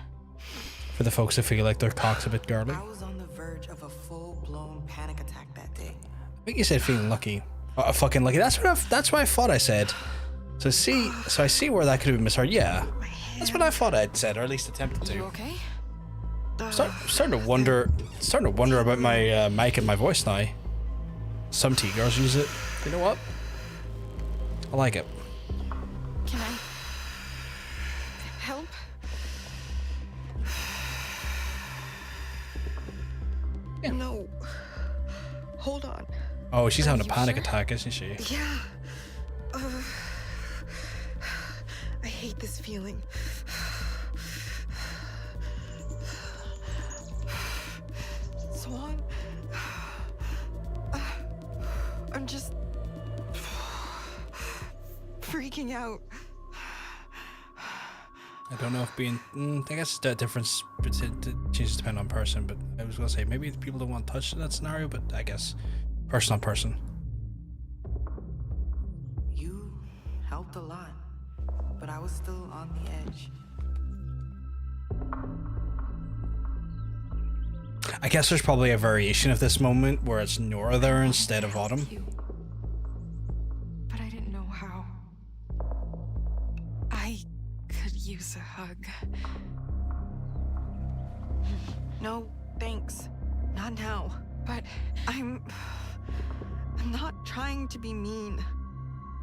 Speaker 1: For the folks who feel like their cock's a bit girly.
Speaker 9: I was on the verge of a full-blown panic attack that day.
Speaker 1: I think you said feeling lucky. Oh, fucking lucky. That's what I thought I said. So I see where that could have been misheard. Yeah, that's what I thought I'd said, or at least attempted to.
Speaker 5: You okay?
Speaker 1: Starting to wonder about my mic and my voice now. Some T-girls use it. You know what? I like it.
Speaker 5: Can I help?
Speaker 1: Yeah.
Speaker 9: No. Hold on.
Speaker 1: Oh, she's having a
Speaker 5: you
Speaker 1: panic
Speaker 5: sure?
Speaker 1: attack, isn't she?
Speaker 9: Yeah. I hate this feeling. Swan. I'm just freaking out.
Speaker 1: I don't know if being. I guess the difference changes depend on person, but I was gonna say maybe people don't want to touch that scenario, but I guess person on person.
Speaker 9: You helped a lot, but I was still on the edge.
Speaker 1: I guess there's probably a variation of this moment where it's Nora there instead of Autumn.
Speaker 5: But I didn't know how. I could use a hug.
Speaker 9: No, thanks. Not now.
Speaker 5: But
Speaker 9: I'm not trying to be mean.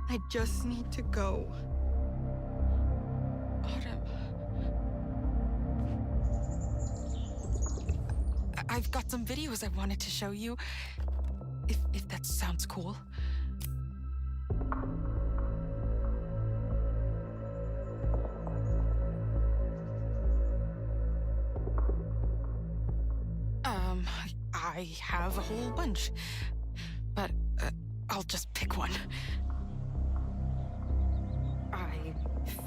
Speaker 9: I just need to go.
Speaker 5: Autumn. I've got some videos I wanted to show you. If that sounds cool. I have a whole bunch. But I'll just pick one. I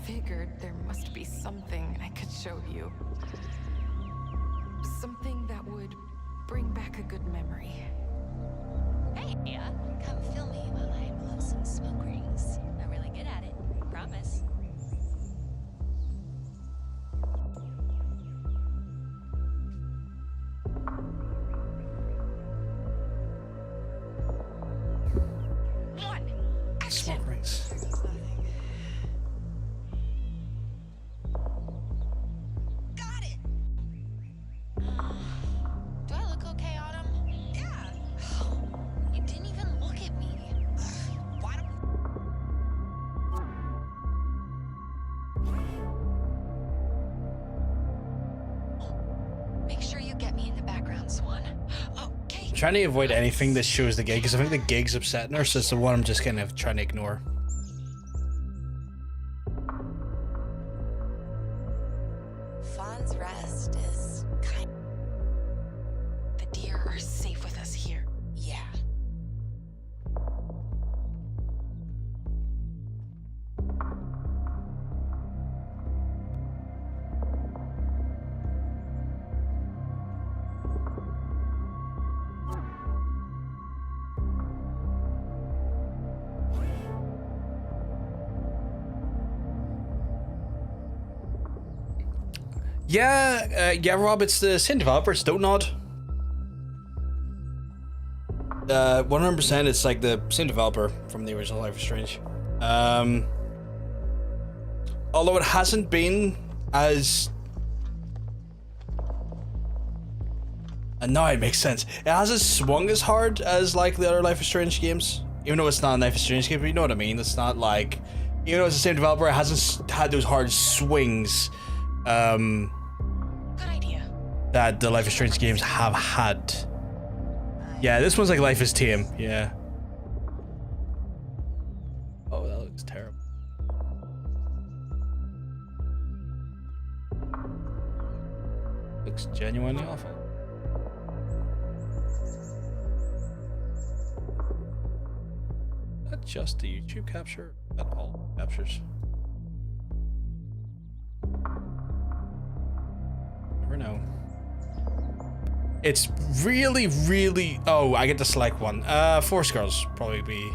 Speaker 5: figured there must be something I could show you. Something that would bring back a good memory.
Speaker 11: Hey, yeah. Come film me while I blow some smoke rings. I'm really good at it. Promise.
Speaker 1: Smoke rings.
Speaker 11: Got it. Do I look okay, Autumn? Yeah. You didn't even look at me. Why don't... Make sure you get me in the background, Swan. Okay.
Speaker 1: I'm trying to avoid anything that shows the gig because I think the gig's upsetting her, so it's the one I'm just kind of trying to ignore.
Speaker 11: Fawn's Rest is kind...
Speaker 5: The deer are safe with us here.
Speaker 11: Yeah.
Speaker 1: Yeah, Rob, it's the same developers, don't nod. 100% it's like the same developer from the original Life is Strange. Although it hasn't been as... And now it makes sense. It hasn't swung as hard as like the other Life is Strange games. Even though it's not a Life is Strange game, but you know what I mean. It's not like... Even though it's the same developer, it hasn't had those hard swings.
Speaker 5: Good idea.
Speaker 1: That the Life is Strange games have had. Yeah, this one's like Life is Tame, yeah. Oh, that looks terrible. Looks genuinely awful. Is that just a YouTube capture? At all captures? Never know. It's really, really... Oh, I get to select one. Force Girls probably be...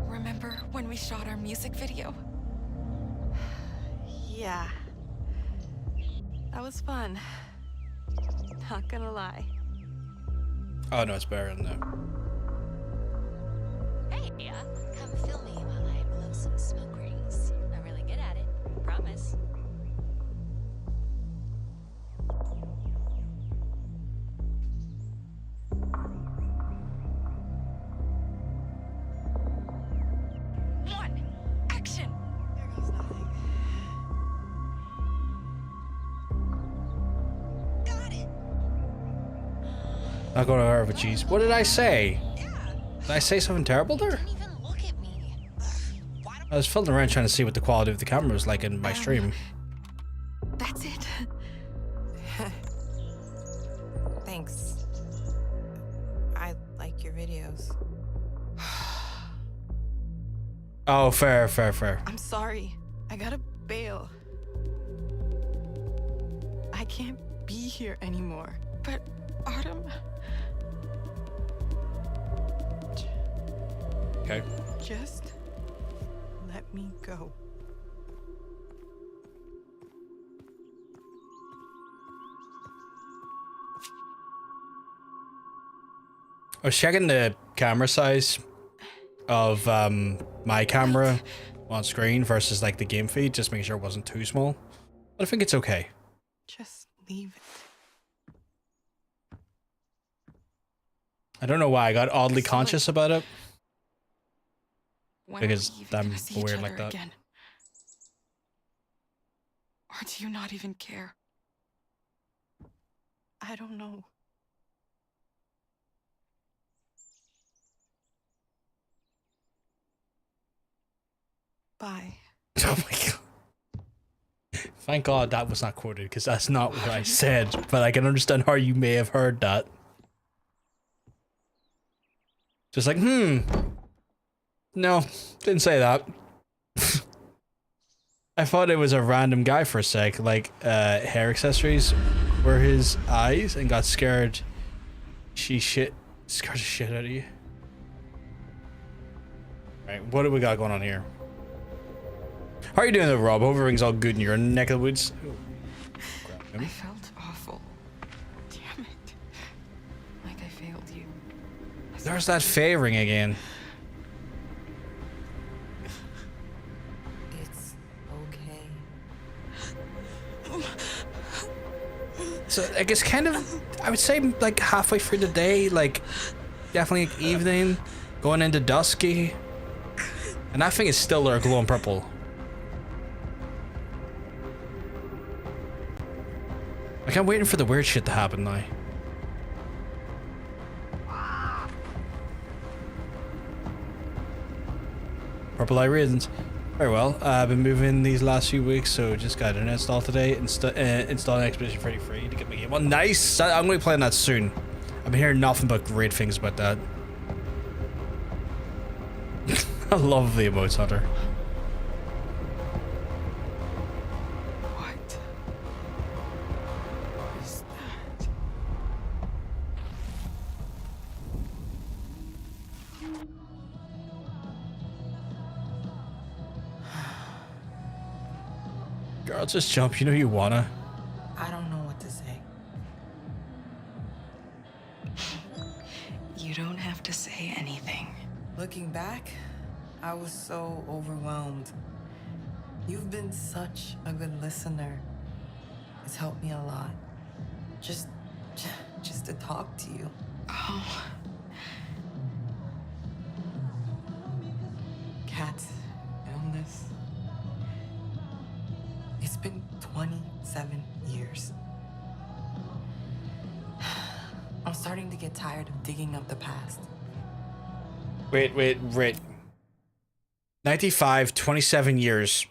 Speaker 5: Remember when we shot our music video?
Speaker 13: Yeah. That was fun. Not gonna lie.
Speaker 1: Oh no, it's better than that.
Speaker 11: Hey, yeah. Come film me while I blow some smoke rings. I'm really good at it. Promise.
Speaker 5: One, action.
Speaker 13: There goes nothing.
Speaker 11: Got it.
Speaker 1: Not going to her, but jeez. What did I say?
Speaker 11: Yeah.
Speaker 1: Did I say something terrible there?
Speaker 11: Didn't even look at me. Why don't...
Speaker 1: I was fiddling around trying to see what the quality of the camera was like in my stream.
Speaker 5: That's it.
Speaker 13: Thanks. I like your videos.
Speaker 1: Oh, fair, fair, fair.
Speaker 13: I'm sorry. I gotta bail. I can't be here anymore.
Speaker 5: But Autumn,
Speaker 1: Okay.
Speaker 13: Just let me go.
Speaker 1: I was checking the camera size of my camera on screen versus like the game feed, just making sure it wasn't too small. But I think it's okay.
Speaker 13: Just leave it.
Speaker 1: I don't know why I got oddly conscious about it.
Speaker 5: when
Speaker 1: Because
Speaker 5: are we even
Speaker 1: I'm
Speaker 5: gonna see each
Speaker 1: weird like
Speaker 5: other
Speaker 1: that.
Speaker 5: again? Or do you not even care?
Speaker 13: I don't know. Bye.
Speaker 1: Oh my god. Thank God that was not quoted, because that's not what I said, but I can understand how you may have heard that. Just like, no, didn't say that. I thought it was a random guy for a sec, like hair accessories were his eyes, and got scared. Scared the shit out of you. Right, what do we got going on here? How are you doing, though, Rob? Hope everything's all good in your neck of the woods.
Speaker 5: I felt awful. Damn it. Like I failed you.
Speaker 1: There's that favoring again.
Speaker 9: It's okay.
Speaker 1: So I guess kind of, I would say like halfway through the day, like definitely like evening, going into dusky. And that thing is still there glowing purple. Like, I'm waiting for the weird shit to happen now. Purple eye reasons. Very well. I've been moving these last few weeks, so just got an install today. Installing Expedition 33 to get my game. Well, nice! I'm going to be playing that soon. I've been hearing nothing but great things about that. I love the emotes, Hunter.
Speaker 13: What is that?
Speaker 1: Girl, just jump. You know you wanna.
Speaker 9: I don't know what to say.
Speaker 5: You don't have to say anything.
Speaker 9: Looking back, I was so overwhelmed. You've been such a good listener. It's helped me a lot. Just to talk to you.
Speaker 5: Oh.
Speaker 9: Kat's illness. It's been 27 years. I'm starting to get tired of digging up the past.
Speaker 1: Wait. 95, 27 years.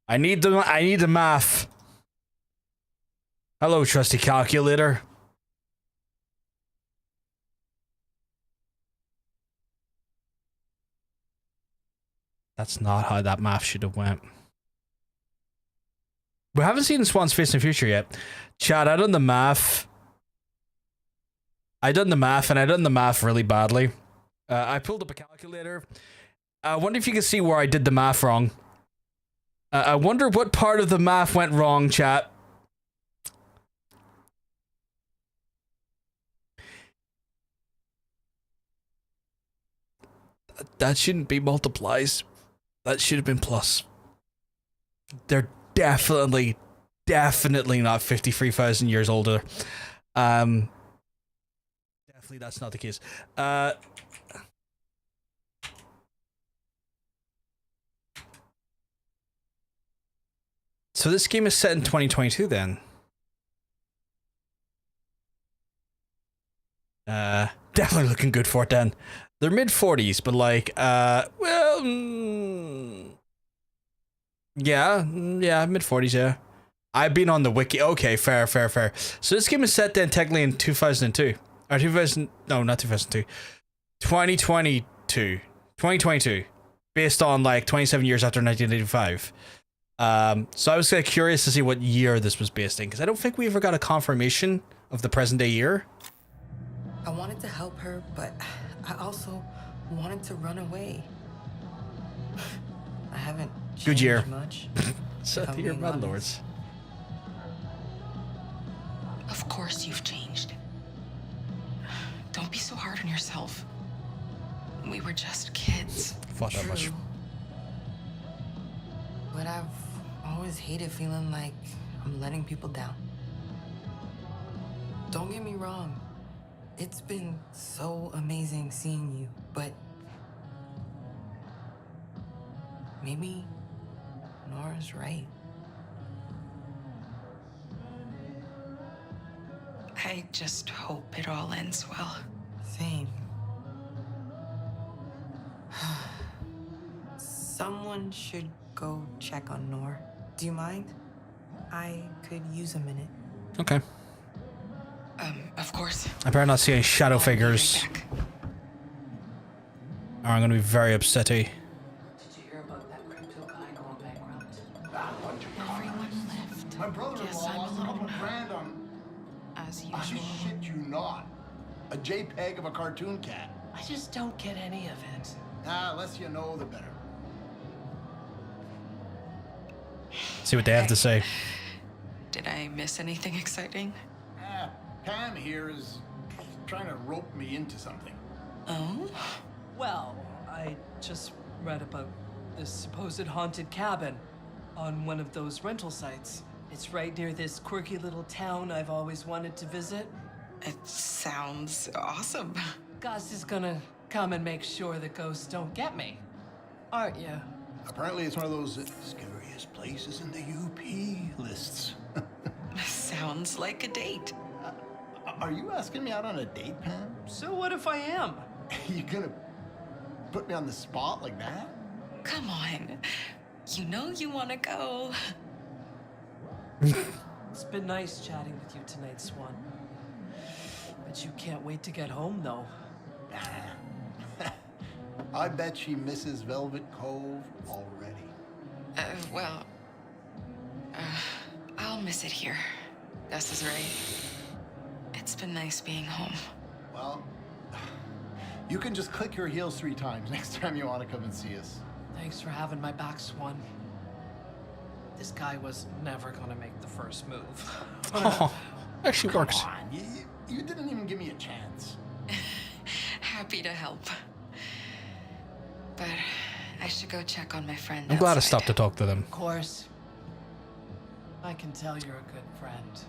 Speaker 1: I need the math. Hello, trusty calculator. That's not how that math should have went. We haven't seen Swan's Face in the Future yet. Chad, I done the math. I done the math really badly. I pulled up a calculator. I wonder if you can see where I did the math wrong. I wonder what part of the math went wrong, chat. That shouldn't be multiplies. That should have been plus. They're definitely not 53,000 years older. Definitely that's not the case. So this game is set in 2022 then. Definitely looking good for it then. They're mid-40s, but like, well, yeah, mid-40s, yeah. I've been on the wiki. Okay, fair. So this game is set then technically in 2002. Or 2000, no, not 2002. 2022. Based on like 27 years after 1985. So I was kind of curious to see what year this was based in, because I don't think we ever got a confirmation of the present day year.
Speaker 9: I wanted to help her, but I also wanted to run away. I haven't changed
Speaker 1: Good year.
Speaker 9: much.
Speaker 1: So the year, my lords.
Speaker 5: Of course you've changed. Don't be so hard on yourself. We were just kids.
Speaker 1: Fuck that much.
Speaker 9: True. But I've always hated feeling like I'm letting people down. Don't get me wrong. It's been so amazing seeing you, but maybe Nora's right.
Speaker 5: I just hope it all ends well.
Speaker 9: Same. Someone should go check on Nora. Do you mind? I could use a minute.
Speaker 1: Okay.
Speaker 5: Of course.
Speaker 1: I better not see any shadow figures. Or I'm gonna be very upsetty.
Speaker 8: Did you hear about that crypto guy going bankrupt?
Speaker 7: That bunch of
Speaker 5: Everyone left.
Speaker 7: My brother-in-law
Speaker 5: Guess I'm
Speaker 7: lost a couple
Speaker 5: alone.
Speaker 7: of grand on.
Speaker 5: As
Speaker 7: I
Speaker 5: usual.
Speaker 7: shit you not. A JPEG of a cartoon cat.
Speaker 8: I just don't get any of it.
Speaker 7: Ah, less you know, the better.
Speaker 1: See what they have to say.
Speaker 5: Did I miss anything exciting?
Speaker 7: Pam here is trying to rope me into something.
Speaker 5: Oh?
Speaker 8: Well, I just read about this supposed haunted cabin on one of those rental sites. It's right near this quirky little town I've always wanted to visit.
Speaker 5: It sounds awesome.
Speaker 8: Gus is gonna come and make sure the ghosts don't get me. Aren't you?
Speaker 7: Apparently it's one of those scariest places in the UP lists.
Speaker 5: Sounds like a date.
Speaker 7: Are you asking me out on a date, Pam?
Speaker 8: So what if I am?
Speaker 7: You gonna put me on the spot like that?
Speaker 5: Come on. You know you want to go.
Speaker 8: It's been nice chatting with you tonight, Swan. But you can't wait to get home, though.
Speaker 7: I bet she misses Velvet Cove already.
Speaker 5: Well, I'll miss it here. Gus is right. It's been nice being home.
Speaker 7: Well, you can just click your heels 3 times next time you want to come and see us.
Speaker 8: Thanks for having my back, Swan. This guy was never gonna make the first move.
Speaker 1: Oh, actually works.
Speaker 7: Come on, you didn't even give me a chance.
Speaker 5: Happy to help. But I should go check on my friend
Speaker 1: I'm glad I
Speaker 5: outside.
Speaker 1: stopped to talk to them.
Speaker 8: Of course. I can tell you're a good friend.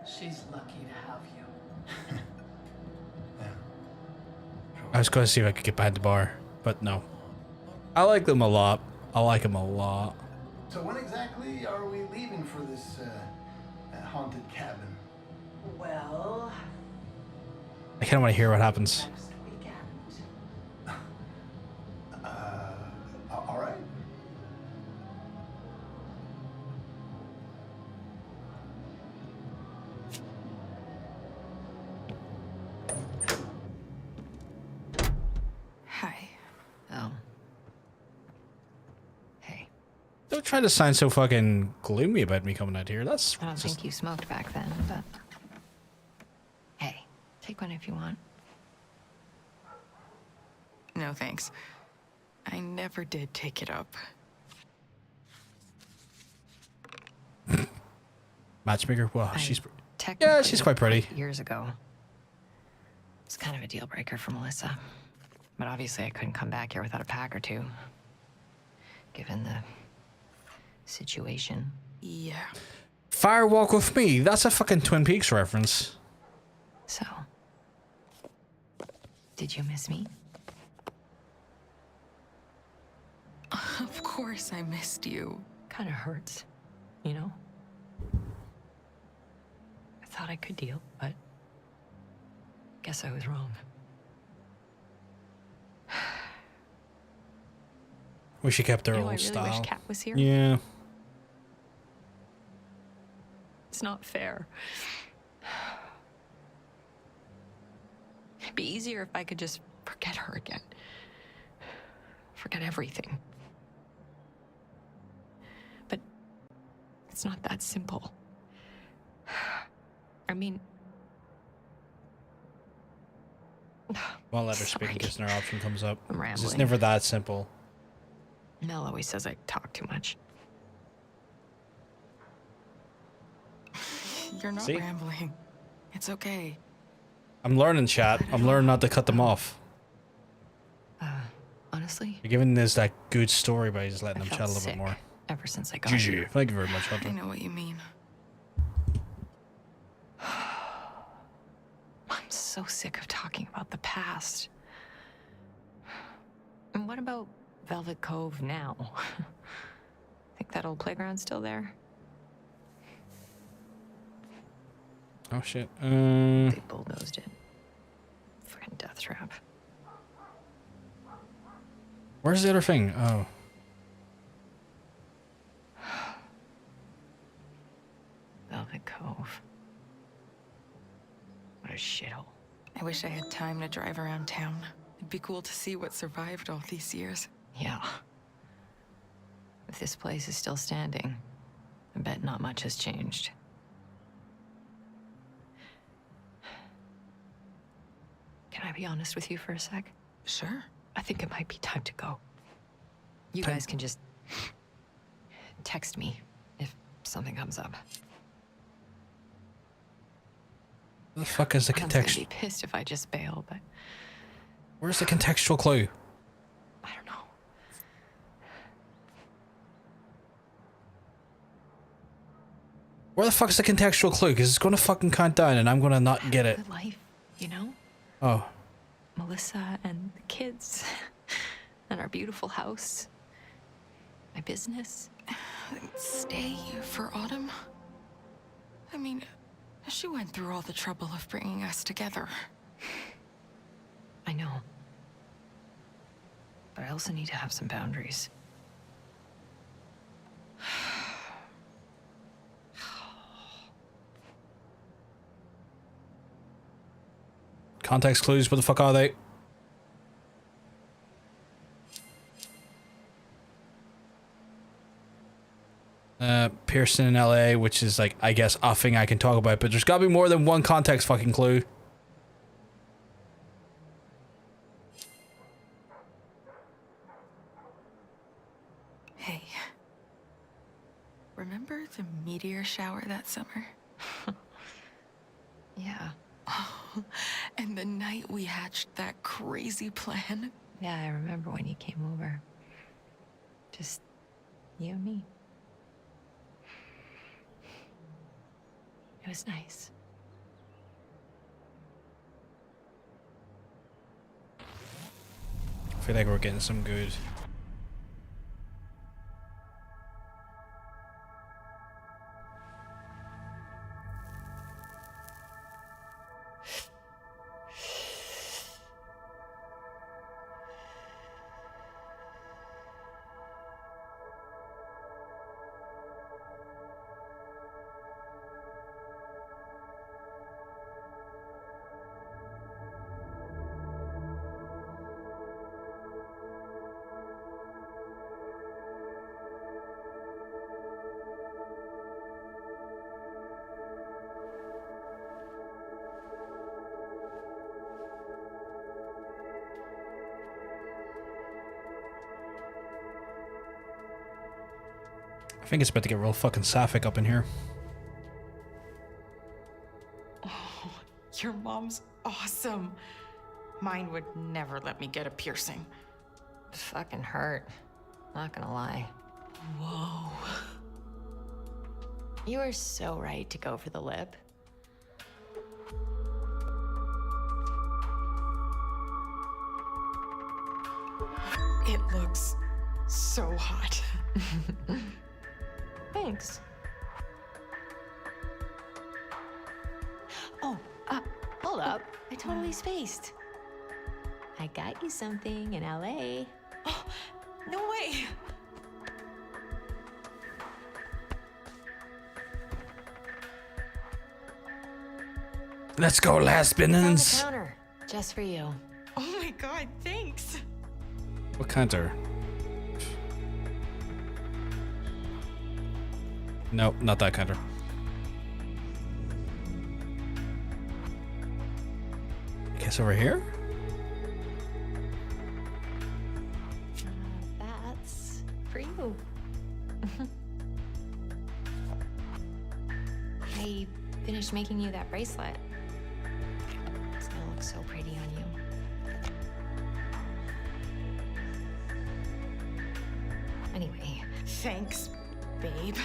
Speaker 8: She's lucky to have you.
Speaker 1: I was going to see if I could get behind the bar, but no. I like them a lot. I like them a lot.
Speaker 7: So when exactly are we leaving for this haunted cabin?
Speaker 8: Well,
Speaker 1: I kind of want to hear what happens.
Speaker 8: next weekend.
Speaker 7: All right.
Speaker 5: Hi.
Speaker 14: Oh. Hey.
Speaker 1: Don't try to sound so fucking gloomy about me coming out here. That's
Speaker 14: I don't
Speaker 1: just...
Speaker 14: think you smoked back then, but... Hey, take one if you want.
Speaker 5: No, thanks. I never did take it up.
Speaker 1: Matchmaker? Well,
Speaker 14: I
Speaker 1: she's...
Speaker 14: technically
Speaker 1: Yeah, she's quite pretty.
Speaker 14: Years ago. It's kind of a deal breaker for Melissa. But obviously I couldn't come back here without a pack or two. Given the situation.
Speaker 5: Yeah.
Speaker 1: Fire Walk With Me. That's a fucking Twin Peaks reference.
Speaker 14: So, did you miss me?
Speaker 5: Of course I missed you.
Speaker 14: Kind of hurts, you know? I thought I could deal, but guess I was wrong.
Speaker 1: Wish she kept her
Speaker 14: You know,
Speaker 1: old
Speaker 14: I really
Speaker 1: style.
Speaker 14: wish Kat was here.
Speaker 1: Yeah.
Speaker 14: It's not fair. It'd be easier if I could just forget her again. Forget everything. But it's not that simple. I mean...
Speaker 1: Won't let her speak in case another option comes up.
Speaker 14: I'm
Speaker 1: 'Cause It's
Speaker 14: rambling.
Speaker 1: never that simple.
Speaker 14: Mel always says I talk too much.
Speaker 5: You're not
Speaker 1: See?
Speaker 5: rambling. It's okay.
Speaker 1: I'm learning, chat. I'm learning not to cut them off.
Speaker 14: Honestly,
Speaker 1: You're giving this that good story by just letting them
Speaker 14: felt
Speaker 1: chat a little
Speaker 14: sick
Speaker 1: bit more.
Speaker 14: ever since I got
Speaker 1: GG.
Speaker 14: here.
Speaker 1: Thank you very much,
Speaker 5: I
Speaker 1: Hunter.
Speaker 5: know what you mean.
Speaker 14: I'm so sick of talking about the past. And what about Velvet Cove now? Think that old playground's still there?
Speaker 1: Oh shit.
Speaker 14: They bulldozed it. Friggin' death trap.
Speaker 1: Where's the other thing? Oh.
Speaker 14: Velvet Cove.
Speaker 13: I wish I had time to drive around town. It'd be cool to see what survived all these years.
Speaker 14: Yeah. If this place is still standing, I bet not much has changed. Can I be honest with you for a sec?
Speaker 13: Sure.
Speaker 14: I think it might be time to go. You guys can just text me if something comes up.
Speaker 1: The fuck is the
Speaker 14: I'm gonna
Speaker 1: contextual?
Speaker 14: be pissed if I just bail, but
Speaker 1: Where's the contextual clue?
Speaker 14: I don't know.
Speaker 1: Where the fuck is the contextual clue? Because it's gonna fucking count down and I'm gonna not get it.
Speaker 14: The life, you know?
Speaker 1: Oh.
Speaker 14: Melissa and the kids and our beautiful house. My business.
Speaker 13: Stay for Autumn? I mean, she went through all the trouble of bringing us together.
Speaker 14: I know. But I also need to have some boundaries.
Speaker 1: Context clues, what the fuck are they? Pearson in LA, which is like, I guess, a thing I can talk about, but there's gotta be more than one context fucking clue.
Speaker 13: Hey. Remember the meteor shower that summer?
Speaker 14: Yeah.
Speaker 13: Oh, and the night we hatched that crazy plan?
Speaker 14: Yeah, I remember when you came over. Just you and me. It was nice.
Speaker 1: I feel like we're getting some good. I think it's about to get real fucking sapphic up in here.
Speaker 13: Oh, your mom's awesome. Mine would never let me get a piercing.
Speaker 14: It fucking hurt. Not gonna lie.
Speaker 13: Whoa.
Speaker 14: You were so right to go for the lip.
Speaker 13: It looks so hot.
Speaker 14: Thanks. Oh, hold up. I totally spaced. I got you something in LA.
Speaker 13: Oh, no way.
Speaker 1: Let's go, lesbians.
Speaker 14: Counter, just for you.
Speaker 13: Oh my god, thanks.
Speaker 1: What counter? Nope, not that counter. I guess over here?
Speaker 14: That's for you. I finished making you that bracelet. It's gonna look so pretty on you. Anyway.
Speaker 13: Thanks, babe.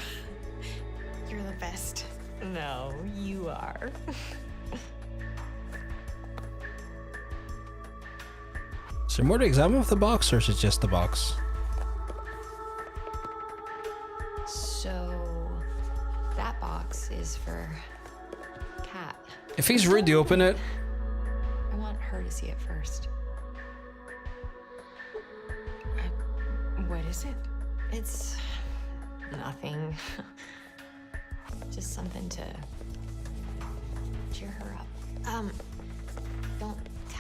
Speaker 13: You're the best.
Speaker 14: No, you are.
Speaker 1: Is there more to examine with the box, or is it just the box?
Speaker 14: So, that box is for Kat.
Speaker 1: If he's rude to open it.
Speaker 14: I want her to see it first.
Speaker 13: What is it?
Speaker 14: It's nothing. Just something to cheer her up. Don't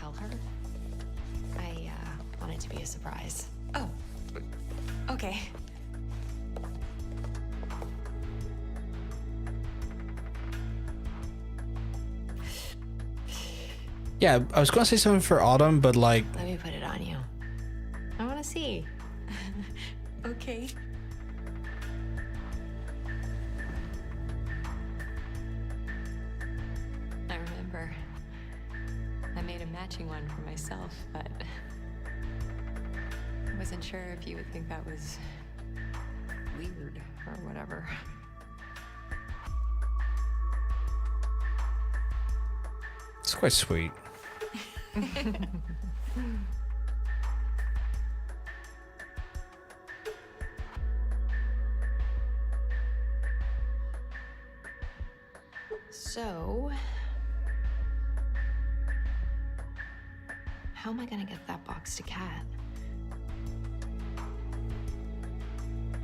Speaker 14: tell her. I want it to be a surprise.
Speaker 5: Oh, okay.
Speaker 1: Yeah, I was gonna say something for Autumn, but like...
Speaker 14: Let me put it on you. I want to see.
Speaker 5: Okay.
Speaker 14: I remember I made a matching one for myself, but I wasn't sure if you would think that was weird or whatever.
Speaker 1: It's quite sweet.
Speaker 14: So, how am I gonna get that box to Kat?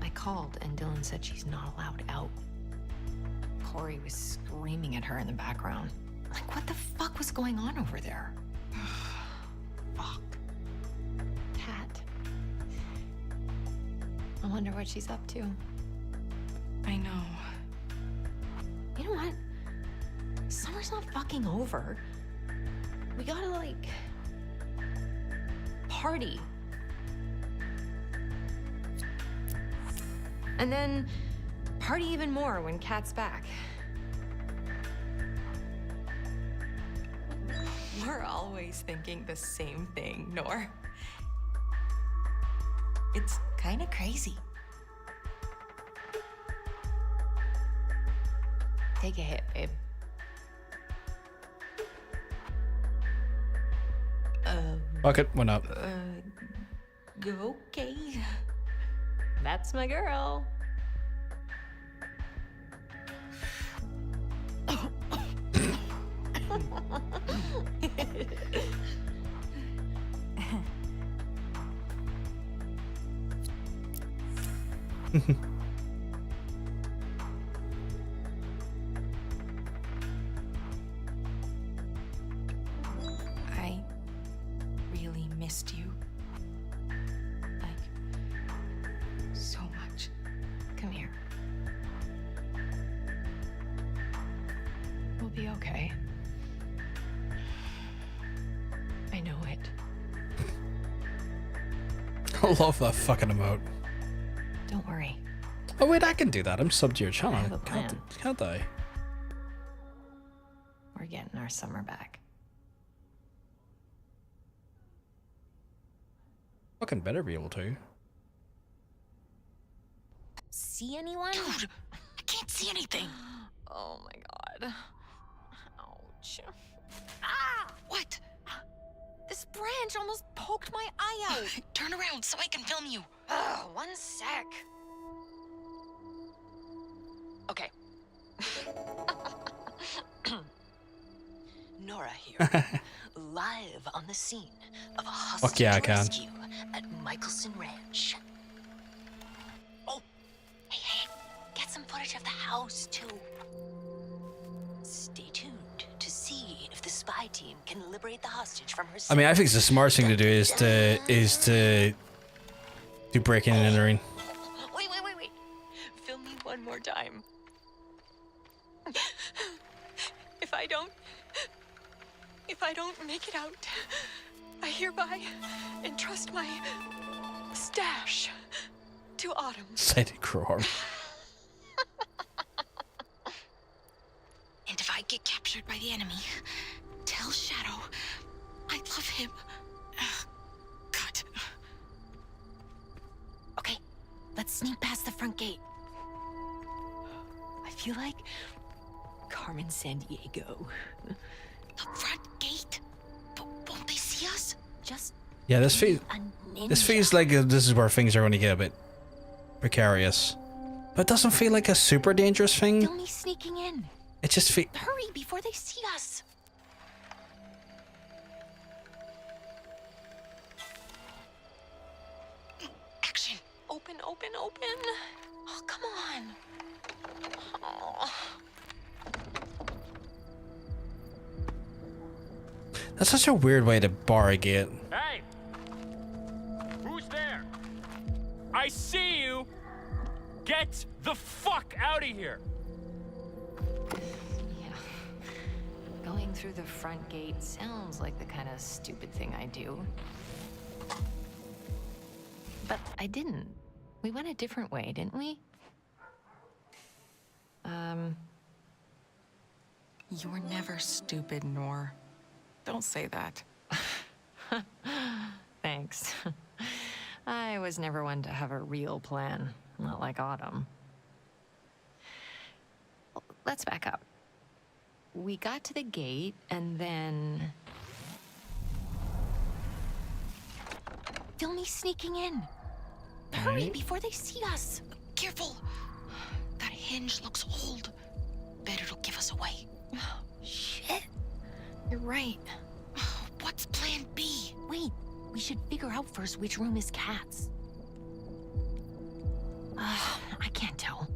Speaker 14: I called and Dylan said she's not allowed out. Corey was screaming at her in the background. Like, what the fuck was going on over there? Fuck. Kat. I wonder what she's up to.
Speaker 5: I know.
Speaker 14: You know what? Summer's not fucking over. We gotta, like, party. And then party even more when Kat's back.
Speaker 5: We're always thinking the same thing, Nor. It's kind of crazy.
Speaker 14: Take a hit, babe.
Speaker 1: Fuck it, went up.
Speaker 5: Okay.
Speaker 14: That's my girl.
Speaker 5: I really missed you. Like, so much.
Speaker 14: Come here. We'll be okay. I know it.
Speaker 1: I love that fucking emote.
Speaker 14: Don't worry.
Speaker 1: Oh wait, I can do that. I'm sub to your
Speaker 14: I
Speaker 1: channel.
Speaker 14: have a plan.
Speaker 1: Can't I?
Speaker 14: We're getting our summer back.
Speaker 1: Fucking better be able to.
Speaker 11: See anyone?
Speaker 5: Dude, I can't see anything.
Speaker 14: Oh my god. Ouch.
Speaker 5: Ah! What?
Speaker 11: This branch almost poked my eye out.
Speaker 5: Turn around so I can film you.
Speaker 11: Ugh, one sec. Okay. Nora here, live on the scene of a hostage
Speaker 1: Fuck yeah, I can.
Speaker 11: rescue at Michelson Ranch. Oh, hey, get some footage of the house too. Stay tuned to see if the spy team can liberate the hostage from her.
Speaker 1: I mean, I think the smart thing to do is to do breaking and entering.
Speaker 11: Wait. Film me one more time.
Speaker 5: If I don't make it out, I hereby entrust my stash to Autumn.
Speaker 1: Sighted crowar.
Speaker 5: And if I get captured by the enemy, tell Shadow I love him. God.
Speaker 11: Okay, let's sneak past the front gate. I feel like Carmen Sandiego.
Speaker 5: The front gate? But won't they see us?
Speaker 11: Just
Speaker 1: Yeah, this feels like this is where things are going to get a bit precarious. But it doesn't feel like a super dangerous thing.
Speaker 11: Film me sneaking in.
Speaker 1: It just feels...
Speaker 11: Hurry before they see us.
Speaker 5: Action. Open.
Speaker 11: Oh, come on. Oh.
Speaker 1: That's such a weird way to bar a gate.
Speaker 4: Hey! Who's there? I see you! Get the fuck out of here!
Speaker 14: Yeah. Going through the front gate sounds like the kind of stupid thing I do. But I didn't. We went a different way, didn't we?
Speaker 5: You were never stupid, Nor. Don't say that.
Speaker 14: Thanks. I was never one to have a real plan, not like Autumn. Let's back up. We got to the gate, and then... Film me sneaking in. Hurry, before they see us.
Speaker 13: Careful. That hinge looks old. Bet it'll give us away.
Speaker 14: Shit. You're right.
Speaker 13: What's plan B?
Speaker 14: Wait, we should figure out first which room is Kat's. I can't tell.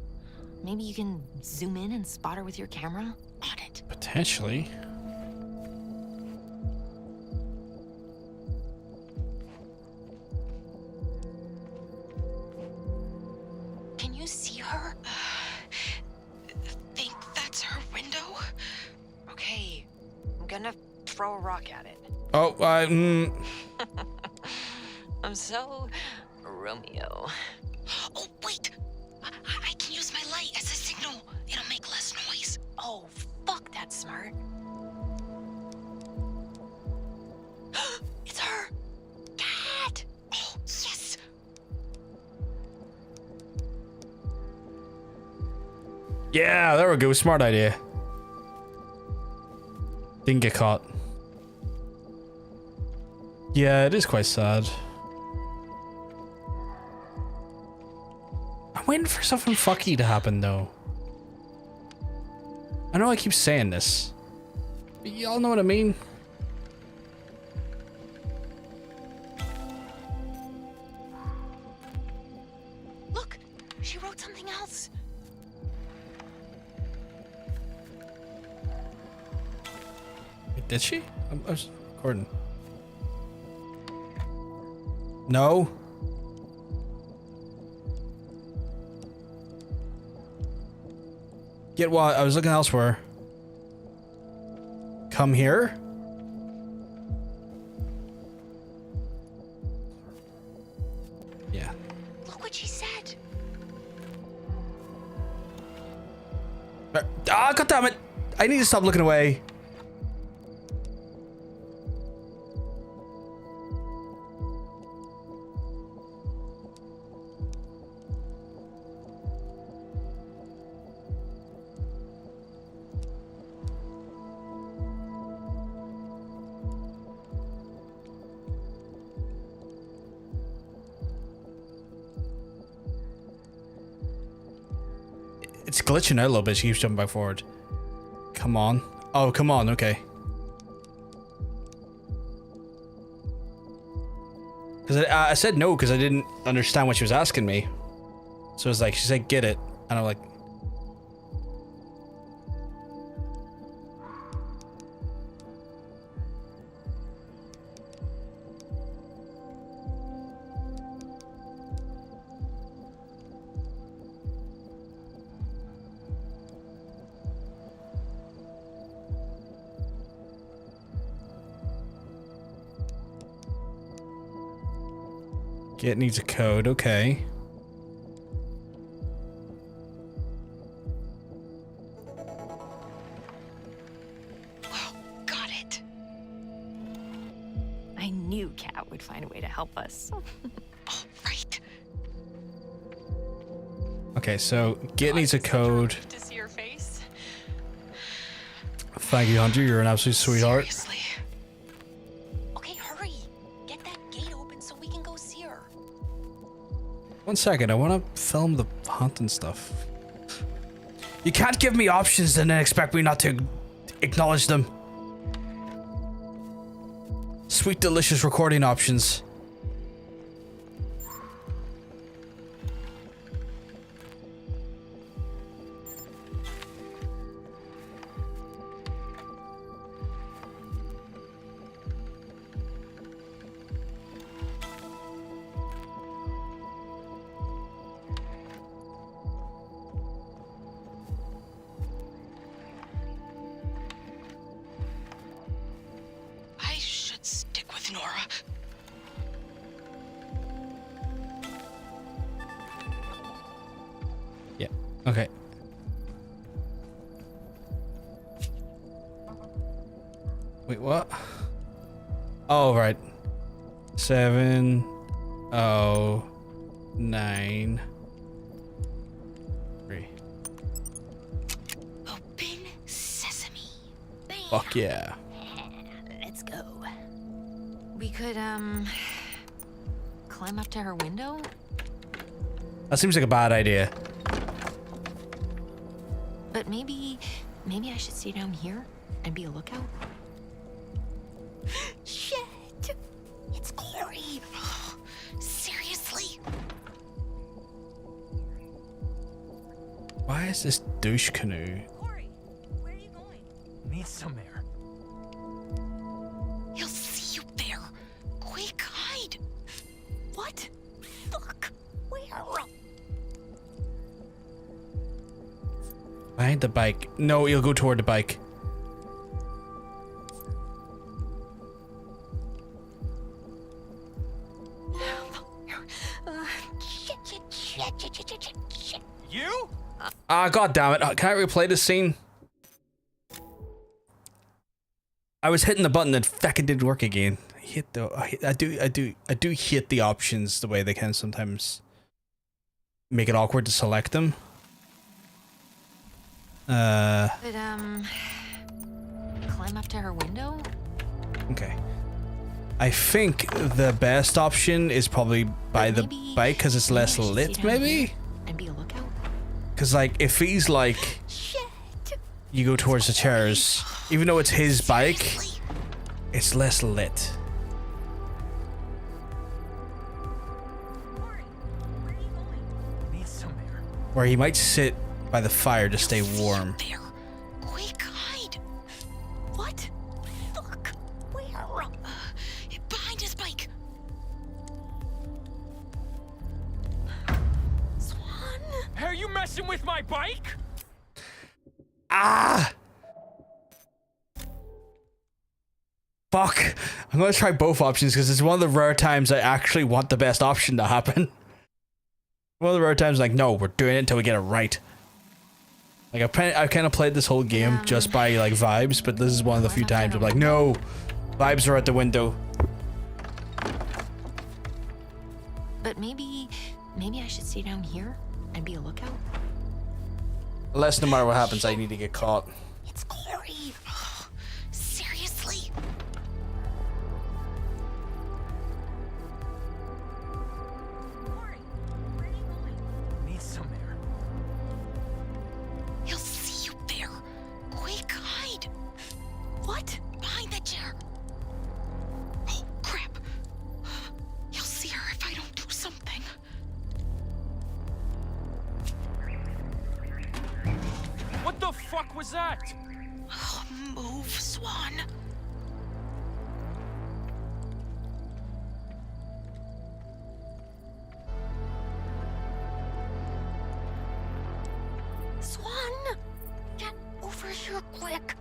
Speaker 14: Maybe you can zoom in and spot her with your camera?
Speaker 13: On it.
Speaker 1: Potentially.
Speaker 13: Can you see her? Think that's her window?
Speaker 2: Okay, I'm gonna throw a rock at it.
Speaker 1: Oh,
Speaker 2: I'm so Romeo.
Speaker 13: Oh, wait! I can use my light as a signal. It'll make less noise.
Speaker 2: Oh, fuck, that's smart.
Speaker 13: It's her! Cat! Oh, yes!
Speaker 1: yeah, there we go. Smart idea. Didn't get caught. Yeah, it is quite sad. I'm waiting for something fucky to happen, though. I know I keep saying this, but y'all know what I mean.
Speaker 13: Look! She wrote something else.
Speaker 1: Wait, did she? I was recording. No. Get what? I was looking elsewhere. Come here? Yeah.
Speaker 13: Look what she said.
Speaker 1: Ah, God damn it! I need to stop looking away. It's glitching out a little bit. She keeps jumping back forward. Come on. Oh, come on. Okay. Because I said no because I didn't understand what she was asking me. So it was like, she said, get it. And I'm like... Get needs a code, okay.
Speaker 13: Well, got it.
Speaker 14: I knew Kat would find a way to help us.
Speaker 13: Oh, right.
Speaker 1: Okay, so Git needs a code.
Speaker 13: To see her face.
Speaker 1: Thank you, Hunter. You're an absolute sweetheart.
Speaker 13: Seriously. Okay, hurry. Get that gate open so we can go see her.
Speaker 1: 1 second, I want to film the hunt and stuff. You can't give me options and then expect me not to acknowledge them. Sweet, delicious recording options. Okay. Wait, what? Oh, right. 709 3.
Speaker 14: Open sesame. Bam.
Speaker 1: Fuck yeah.
Speaker 14: Let's go. We could, climb up to her window?
Speaker 1: That seems like a bad idea.
Speaker 14: But maybe I should stay down here and be a lookout? Shit! It's Corey! Seriously?
Speaker 1: Why is this douche canoe?
Speaker 5: Corey, where are you going?
Speaker 12: Need some air.
Speaker 5: He'll see you there. Quick, hide. What? Fuck. Where?
Speaker 1: Behind the bike. No, you'll go toward the bike.
Speaker 5: Shit.
Speaker 4: You?
Speaker 1: Ah, god damn it. Can I replay this scene? I was hitting the button and fucking didn't work again. I do hate the options the way they can sometimes make it awkward to select them.
Speaker 14: But, climb up to her window?
Speaker 1: Okay. I think the best option is probably by the bike because it's less lit, maybe?
Speaker 14: And be a lookout?
Speaker 1: Because, like, if he's like, you go towards the chairs, even though it's his bike, it's less lit.
Speaker 12: Need some air.
Speaker 1: Or he might sit by the fire to stay warm.
Speaker 5: Quick, hide. What? Fuck. Where? Behind his bike. Swan?
Speaker 4: Hey, are you messing with my bike?
Speaker 1: Ah! Fuck. I'm gonna try both options because it's one of the rare times I actually want the best option to happen. One of the rare times, like, no, we're doing it until we get it right. Like, I've kind of played this whole game just by, like, vibes, but this is one of the few times I'm like, no, vibes are at the window.
Speaker 14: But maybe I should stay down here and be a lookout?
Speaker 1: Unless no matter what happens, I need to get caught.
Speaker 5: It's Corey. Seriously?
Speaker 12: Need some air.
Speaker 5: He'll see you there. Quick, hide. What? Behind that chair. Oh, crap. He'll see her if I don't do something.
Speaker 4: What the fuck was that?
Speaker 5: Oh, move, Swan. Swan! Get over here quick.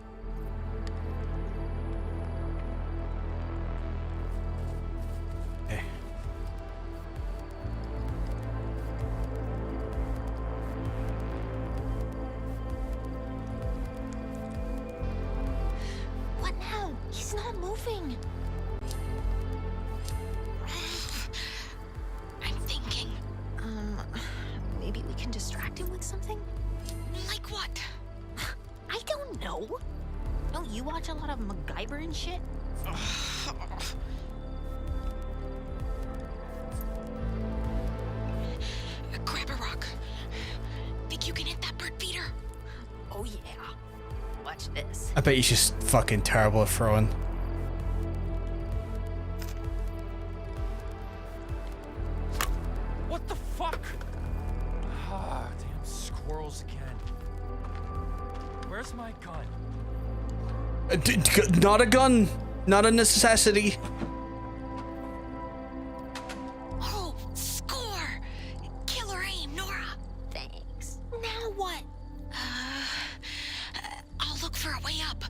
Speaker 1: Okay.
Speaker 5: What now? He's not moving. I'm thinking.
Speaker 14: Maybe we can distract him with something?
Speaker 5: Like what?
Speaker 14: I don't know. Don't you watch a lot of MacGyver and shit?
Speaker 5: Grab a rock. Think you can hit that bird feeder?
Speaker 14: Oh yeah. Watch this.
Speaker 1: I bet he's just fucking terrible at throwing.
Speaker 4: What the fuck? Ah, damn squirrels again. Where's my gun?
Speaker 1: Not a gun. Not a necessity.
Speaker 5: Oh, score! Killer aim, Nora.
Speaker 14: Thanks.
Speaker 5: Now what? I'll look for a way up.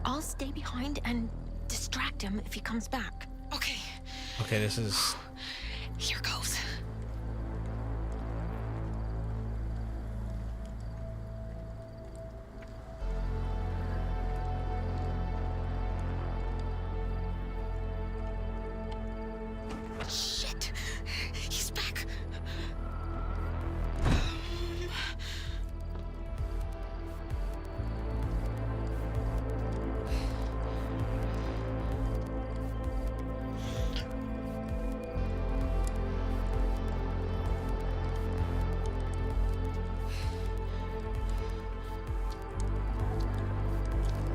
Speaker 14: I'll stay behind and distract him if he comes back.
Speaker 5: Okay,
Speaker 1: Okay, this is...
Speaker 5: here goes.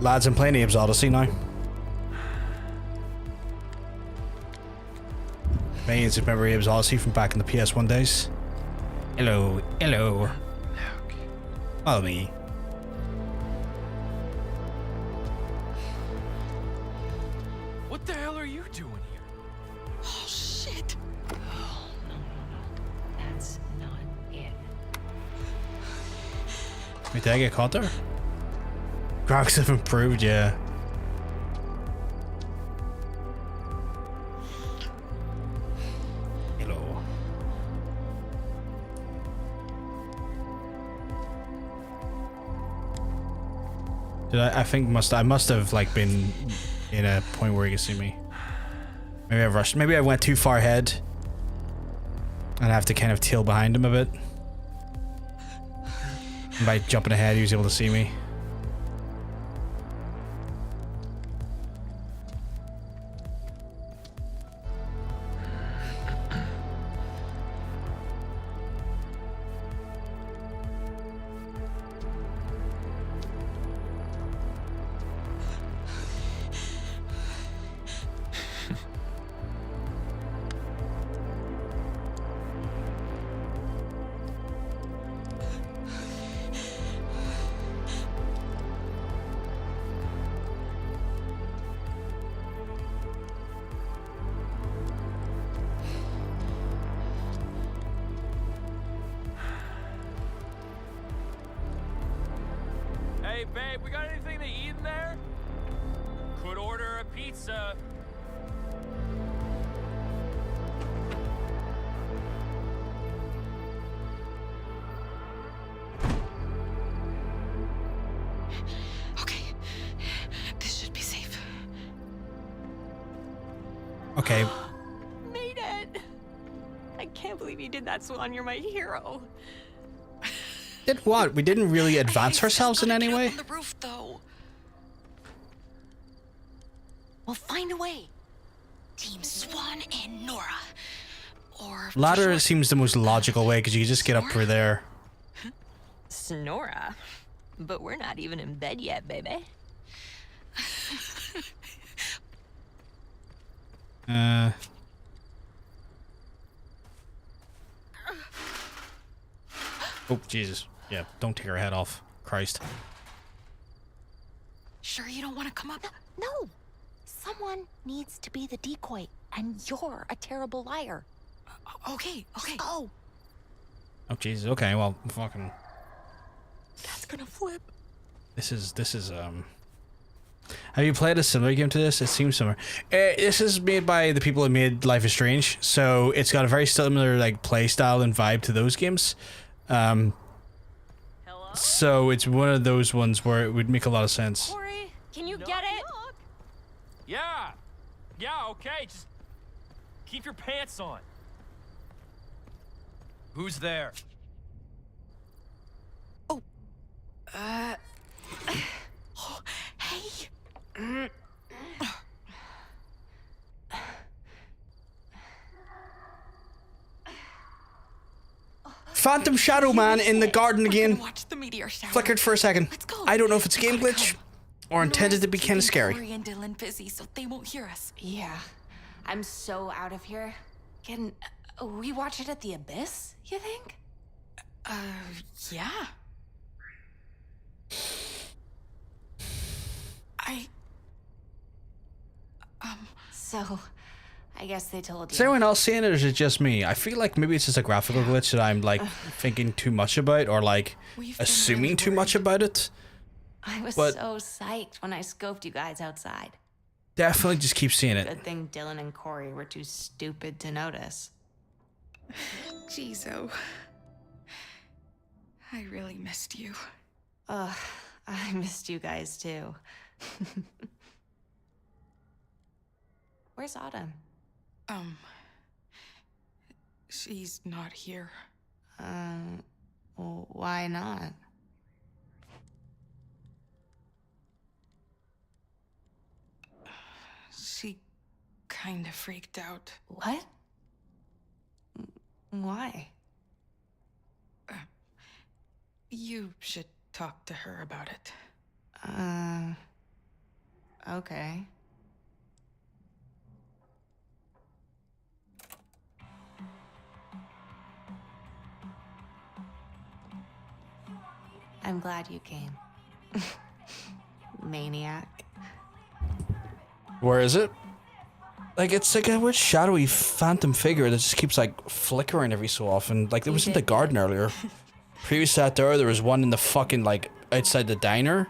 Speaker 1: Lads, I'm playing Abe's Odyssey now. Millions remember Abe's Odyssey from back in the PS1 days. Hello, hello. Follow me.
Speaker 12: What the hell are you doing here?
Speaker 13: Oh, shit.
Speaker 14: Oh, no. That's not it.
Speaker 1: Wait, did I get caught there? Graphics have improved, yeah. Hello. Did I must have like been in a point where you can see me. Maybe I rushed. Maybe I went too far ahead. And I have to kind of tail behind him a bit. And by jumping ahead, he was able to see me.
Speaker 4: Hey, babe, we got anything to eat in there? Could order a pizza.
Speaker 13: Okay. This should be safe.
Speaker 1: Okay.
Speaker 15: Made it! I can't believe you did that, Swan. You're my hero.
Speaker 1: Did what? We didn't really advance ourselves in any way?
Speaker 13: On the roof, though.
Speaker 15: We'll find a way.
Speaker 13: Team Swan and Nora. Or
Speaker 1: Ladder seems the most logical way because you can just get up through there.
Speaker 15: Snora. But we're not even in bed yet, baby.
Speaker 1: Oh, Jesus. Yeah, don't take her head off. Christ.
Speaker 13: Sure you don't want to come up?
Speaker 15: No! Someone needs to be the decoy, and you're a terrible liar.
Speaker 13: Okay.
Speaker 15: Go!
Speaker 1: Oh, Jesus. Okay, well, fucking...
Speaker 15: That's gonna flip.
Speaker 1: This is, Have you played a similar game to this? It seems similar. This is made by the people who made Life is Strange, so it's got a very similar, like, play style and vibe to those games. So it's one of those ones where it would make a lot of sense.
Speaker 15: Corey, can you get it?
Speaker 4: Yeah, okay, just keep your pants on.
Speaker 12: Who's there?
Speaker 13: Hey.
Speaker 1: Phantom Shadow Man in the garden again.
Speaker 13: Watch the meteor shower.
Speaker 1: Flickered for a second.
Speaker 13: Let's go.
Speaker 1: I don't know if it's a game glitch or intended to be kind of scary.
Speaker 13: Corey and Dylan busy, so they won't hear us.
Speaker 14: Yeah. I'm so out of here. Can we watch it at the Abyss, you think?
Speaker 13: Yeah.
Speaker 14: So, I guess they told you.
Speaker 1: Is anyone else seeing it, or is it just me? I feel like maybe it's just a graphical glitch that I'm like thinking too much about, or like assuming too much about it.
Speaker 14: I was
Speaker 1: But-
Speaker 14: so psyched when I scoped you guys outside.
Speaker 1: Definitely just keep seeing it.
Speaker 14: Good thing Dylan and Corey were too stupid to notice.
Speaker 13: Jeez, I really missed you.
Speaker 14: Ugh, I missed you guys too. Where's Autumn?
Speaker 13: She's not here.
Speaker 14: Well, why not?
Speaker 13: She kinda freaked out.
Speaker 14: What? Why?
Speaker 13: You should talk to her about it.
Speaker 9: Okay. I'm glad you came. Maniac.
Speaker 1: Where is it? Like, it's like a weird shadowy phantom figure that just keeps like flickering every so often. Like, there was in the garden earlier. Previous to that there was one in the fucking like outside the diner,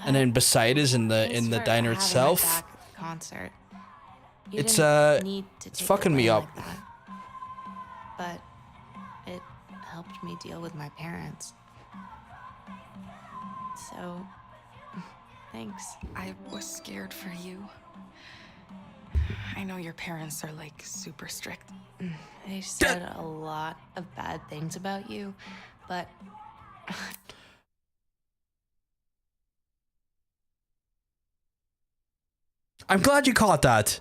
Speaker 1: and then beside us in the diner itself.
Speaker 9: Concert.
Speaker 1: It's
Speaker 9: It's
Speaker 1: fucking me up.
Speaker 9: Like that. But it helped me deal with my parents. So, thanks.
Speaker 5: I was scared for you. I know your parents are like super strict.
Speaker 9: They said a lot of bad things about you, but
Speaker 1: I'm glad you caught that.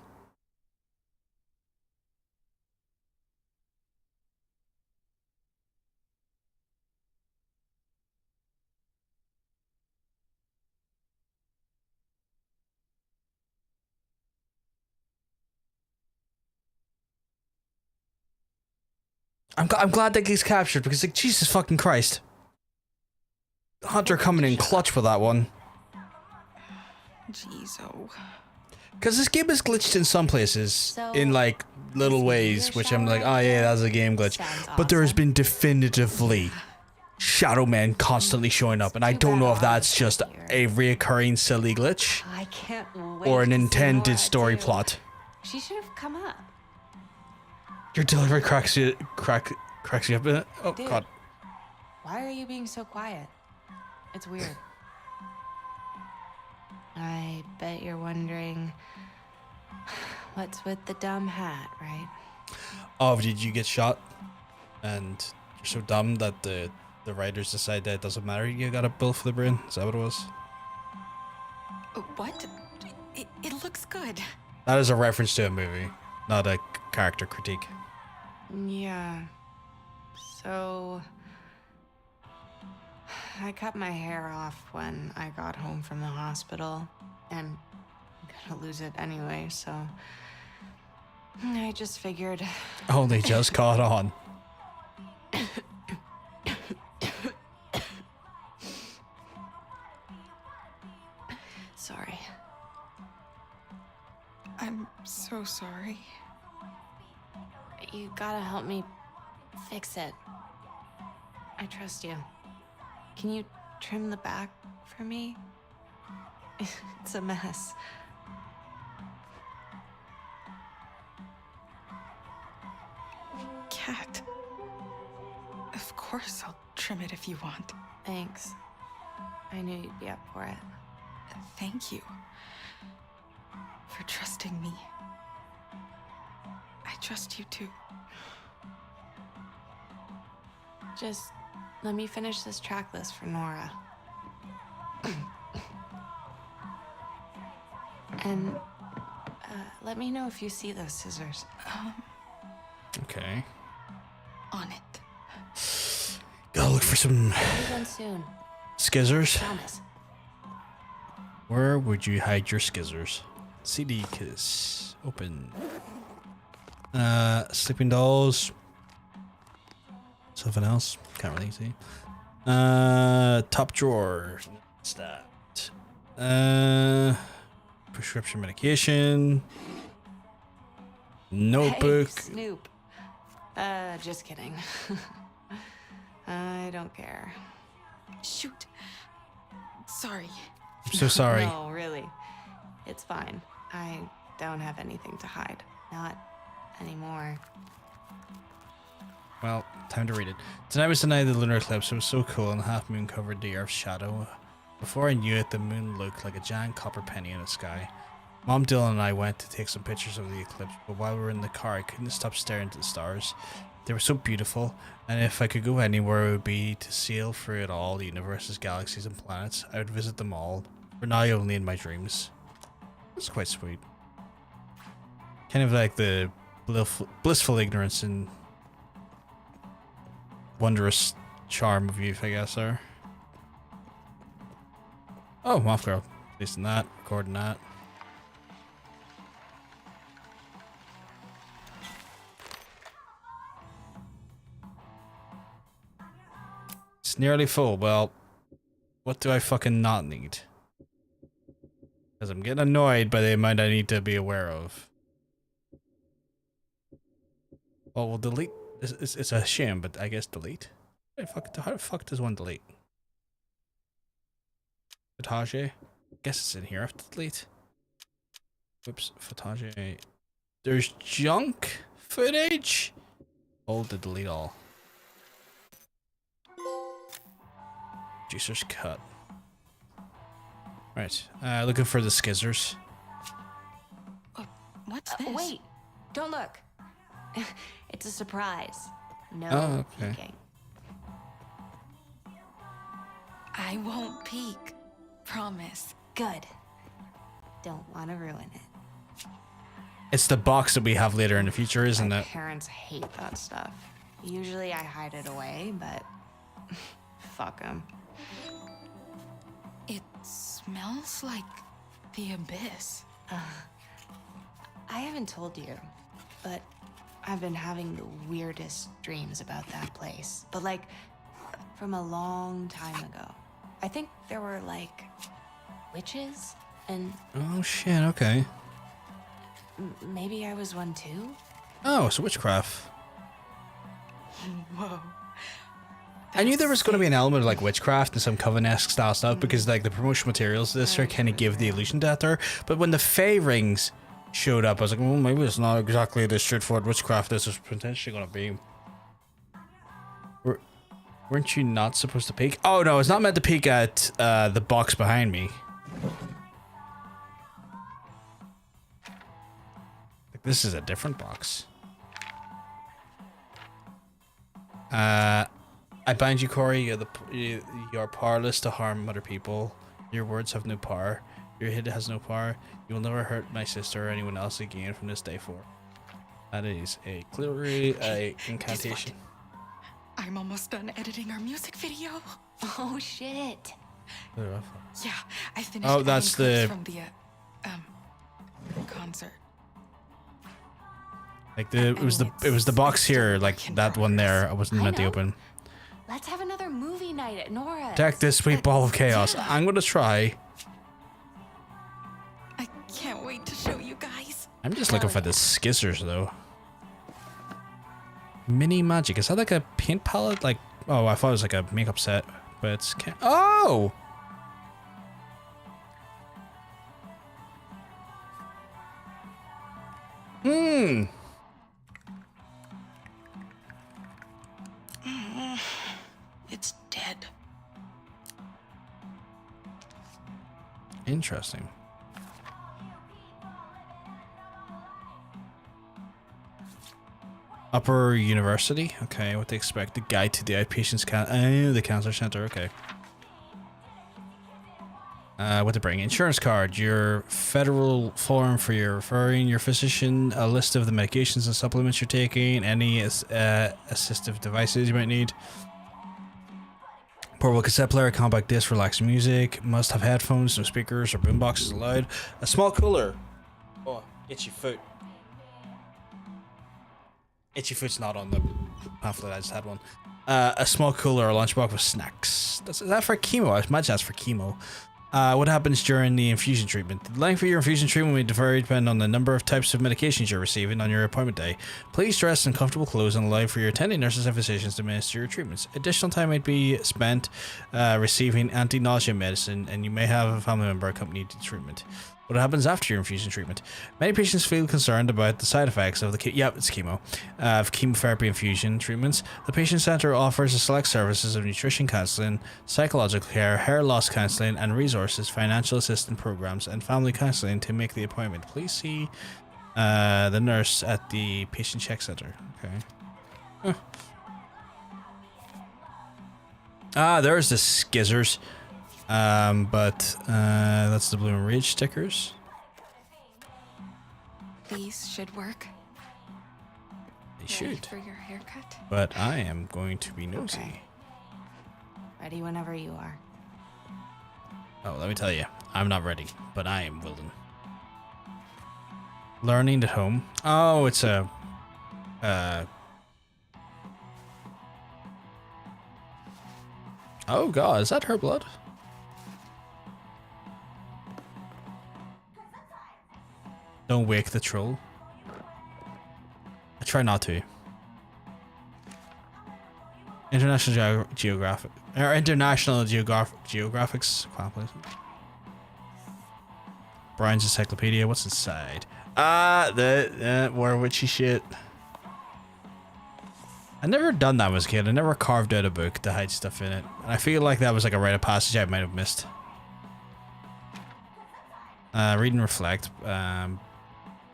Speaker 1: I'm glad that he's captured because, like, Jesus fucking Christ. Hunter coming in clutch with that one.
Speaker 5: Jeez, oh.
Speaker 1: Because this game is glitched in some places, in like little ways, which I'm like, oh yeah, that's a game glitch. But there has been definitively Shadow Men constantly showing up, and I don't know if that's just a reoccurring silly glitch
Speaker 9: I can't wait
Speaker 1: or an
Speaker 9: to see
Speaker 1: intended
Speaker 9: Nora,
Speaker 1: story
Speaker 9: too.
Speaker 1: plot.
Speaker 9: She should have come up.
Speaker 1: Your delivery cracks you up. Oh
Speaker 9: Dude,
Speaker 1: God.
Speaker 9: Why are you being so quiet? It's weird. I bet you're wondering what's with the dumb hat, right?
Speaker 1: Oh, did you get shot? And you're so dumb that the writers decide that it doesn't matter. You got a bill for the brain. Is that what it was?
Speaker 5: What? It looks good.
Speaker 1: That is a reference to a movie, not a character critique.
Speaker 9: Yeah. So I cut my hair off when I got home from the hospital, and I'm gonna lose it anyway, so I just figured.
Speaker 1: Oh, they just caught on.
Speaker 9: Sorry.
Speaker 5: I'm so sorry.
Speaker 9: You gotta help me fix it. I trust you. Can you trim the back for me? It's a mess.
Speaker 5: Cat. Of course I'll trim it if you want.
Speaker 9: Thanks. I knew you'd be up for it.
Speaker 5: Thank you for trusting me. I trust you too.
Speaker 9: Just let me finish this track list for Nora. And let me know if you see those scissors.
Speaker 1: Okay.
Speaker 5: On it.
Speaker 1: Gotta look for some
Speaker 9: Be done soon.
Speaker 1: skizzers.
Speaker 9: Promise.
Speaker 1: Where would you hide your skizzers? CD kiss. Open. Sleeping dolls. Something else. Can't really see. Top drawer. What's that? Prescription medication. Notebook.
Speaker 9: Hey, Snoop. Just kidding. I don't care.
Speaker 5: Shoot. Sorry.
Speaker 1: I'm so sorry.
Speaker 9: No, really. It's fine. I don't have anything to hide. Not anymore.
Speaker 1: Well, time to read it. Tonight was the night of the lunar eclipse. It was so cool, and the half moon covered the Earth's shadow. Before I knew it, the moon looked like a giant copper penny in the sky. Mom, Dylan, and I went to take some pictures of the eclipse, but while we were in the car, I couldn't stop staring at the stars. They were so beautiful, and if I could go anywhere, it would be to sail through it all, the universes, galaxies, and planets. I would visit them all, for now only in my dreams. It's quite sweet. Kind of like the blissful ignorance and wondrous charm of youth, I guess, there. Oh, Moth Girl. Releasing that, recording that. It's nearly full. Well, what do I fucking not need? Because I'm getting annoyed by the amount I need to be aware of. Well, we'll delete. It's a shame, but I guess delete. How the fuck does one delete? Footage? Guess it's in here. I have to delete. Whoops, footage. There's junk footage. Hold to delete all. Juicer's cut. Right. Looking for the skizzers.
Speaker 15: What's this? Wait, don't look. It's a surprise. No
Speaker 1: Oh, okay.
Speaker 15: peeking.
Speaker 5: I won't peek. Promise.
Speaker 15: Good. Don't want to ruin it.
Speaker 1: It's the box that we have later in the future, isn't
Speaker 15: My
Speaker 1: it?
Speaker 15: parents hate that stuff. Usually I hide it away, but fuck them.
Speaker 5: It smells like the abyss.
Speaker 15: I haven't told you, but I've been having the weirdest dreams about that place. But like, from a long time ago. I think there were like witches and
Speaker 1: Oh shit, okay.
Speaker 15: maybe I was one too?
Speaker 1: Oh, it's witchcraft.
Speaker 5: Whoa.
Speaker 1: I knew there was going to be an element of like witchcraft and some Coven-esque style stuff because like the promotional materials of this are kind of give the illusion that there. But when the Fae rings showed up, I was like, well, maybe it's not exactly the straightforward witchcraft this is potentially going to be. Weren't you not supposed to peek? Oh no, it's not meant to peek at the box behind me. Like, this is a different box. I bind you, Corey. You are powerless to harm other people. Your words have no power. Your head has no power. You will never hurt my sister or anyone else again from this day forward. That is clearly a incantation.
Speaker 5: I'm almost done editing our music video.
Speaker 15: Oh shit.
Speaker 5: Yeah, I finished.
Speaker 1: Oh, that's
Speaker 5: adding
Speaker 1: the
Speaker 5: clips from the concert.
Speaker 1: like it was the box here, like that one there. I wasn't meant to open.
Speaker 15: Let's have another movie night at Nora's.
Speaker 1: Attack this sweet ball of chaos. I'm gonna try.
Speaker 5: I can't wait to show you guys.
Speaker 1: I'm just looking for the skizzers though. Mini magic. Is that like a paint palette? Like, oh, I thought it was like a makeup set, but it's oh.
Speaker 5: It's dead.
Speaker 1: Interesting. Upper University. Okay, what to expect. The guide to the outpatients the cancer center. Okay. What to bring? Insurance card, your federal form for your referring your physician, a list of the medications and supplements you're taking, any assistive devices you might need. Portable cassette player, compact disc, relaxing music. Must have headphones, no speakers or boomboxes allowed. A small cooler. Oh, itchy foot. Itchy foot's not on the pamphlet. I just had one. A small cooler or lunchbox with snacks. Is that for chemo? I imagine that's for chemo. What happens during the infusion treatment? The length of your infusion treatment will vary depending on the number of types of medications you're receiving on your appointment day. Please dress in comfortable clothes and allow for your attending nurses and physicians to administer your treatments. Additional time might be spent receiving anti-nausea medicine, and you may have a family member accompany the treatment. What happens after your infusion treatment? Many patients feel concerned about the side effects of it's chemo, of chemotherapy infusion treatments. The patient center offers a select services of nutrition counseling, psychological care, hair loss counseling, and resources, financial assistance programs, and family counseling. To make the appointment, please see the nurse at the patient check center. Okay. Huh. There's the skizzers. But that's the Bloom Ridge stickers.
Speaker 5: These should work.
Speaker 1: They should.
Speaker 5: For your haircut.
Speaker 1: But I am going to be nosy.
Speaker 15: Okay. Ready whenever you are.
Speaker 1: Oh, let me tell you, I'm not ready, but I am willing. Learning at home. Oh, it's a Oh god, is that her blood? Don't wake the troll. I try not to. International Geographic or International Geographics. Brian's Encyclopedia. What's inside? The more witchy shit. I never done that as a kid. I never carved out a book to hide stuff in it. And I feel like that was like a rite of passage I might have missed. Read and reflect.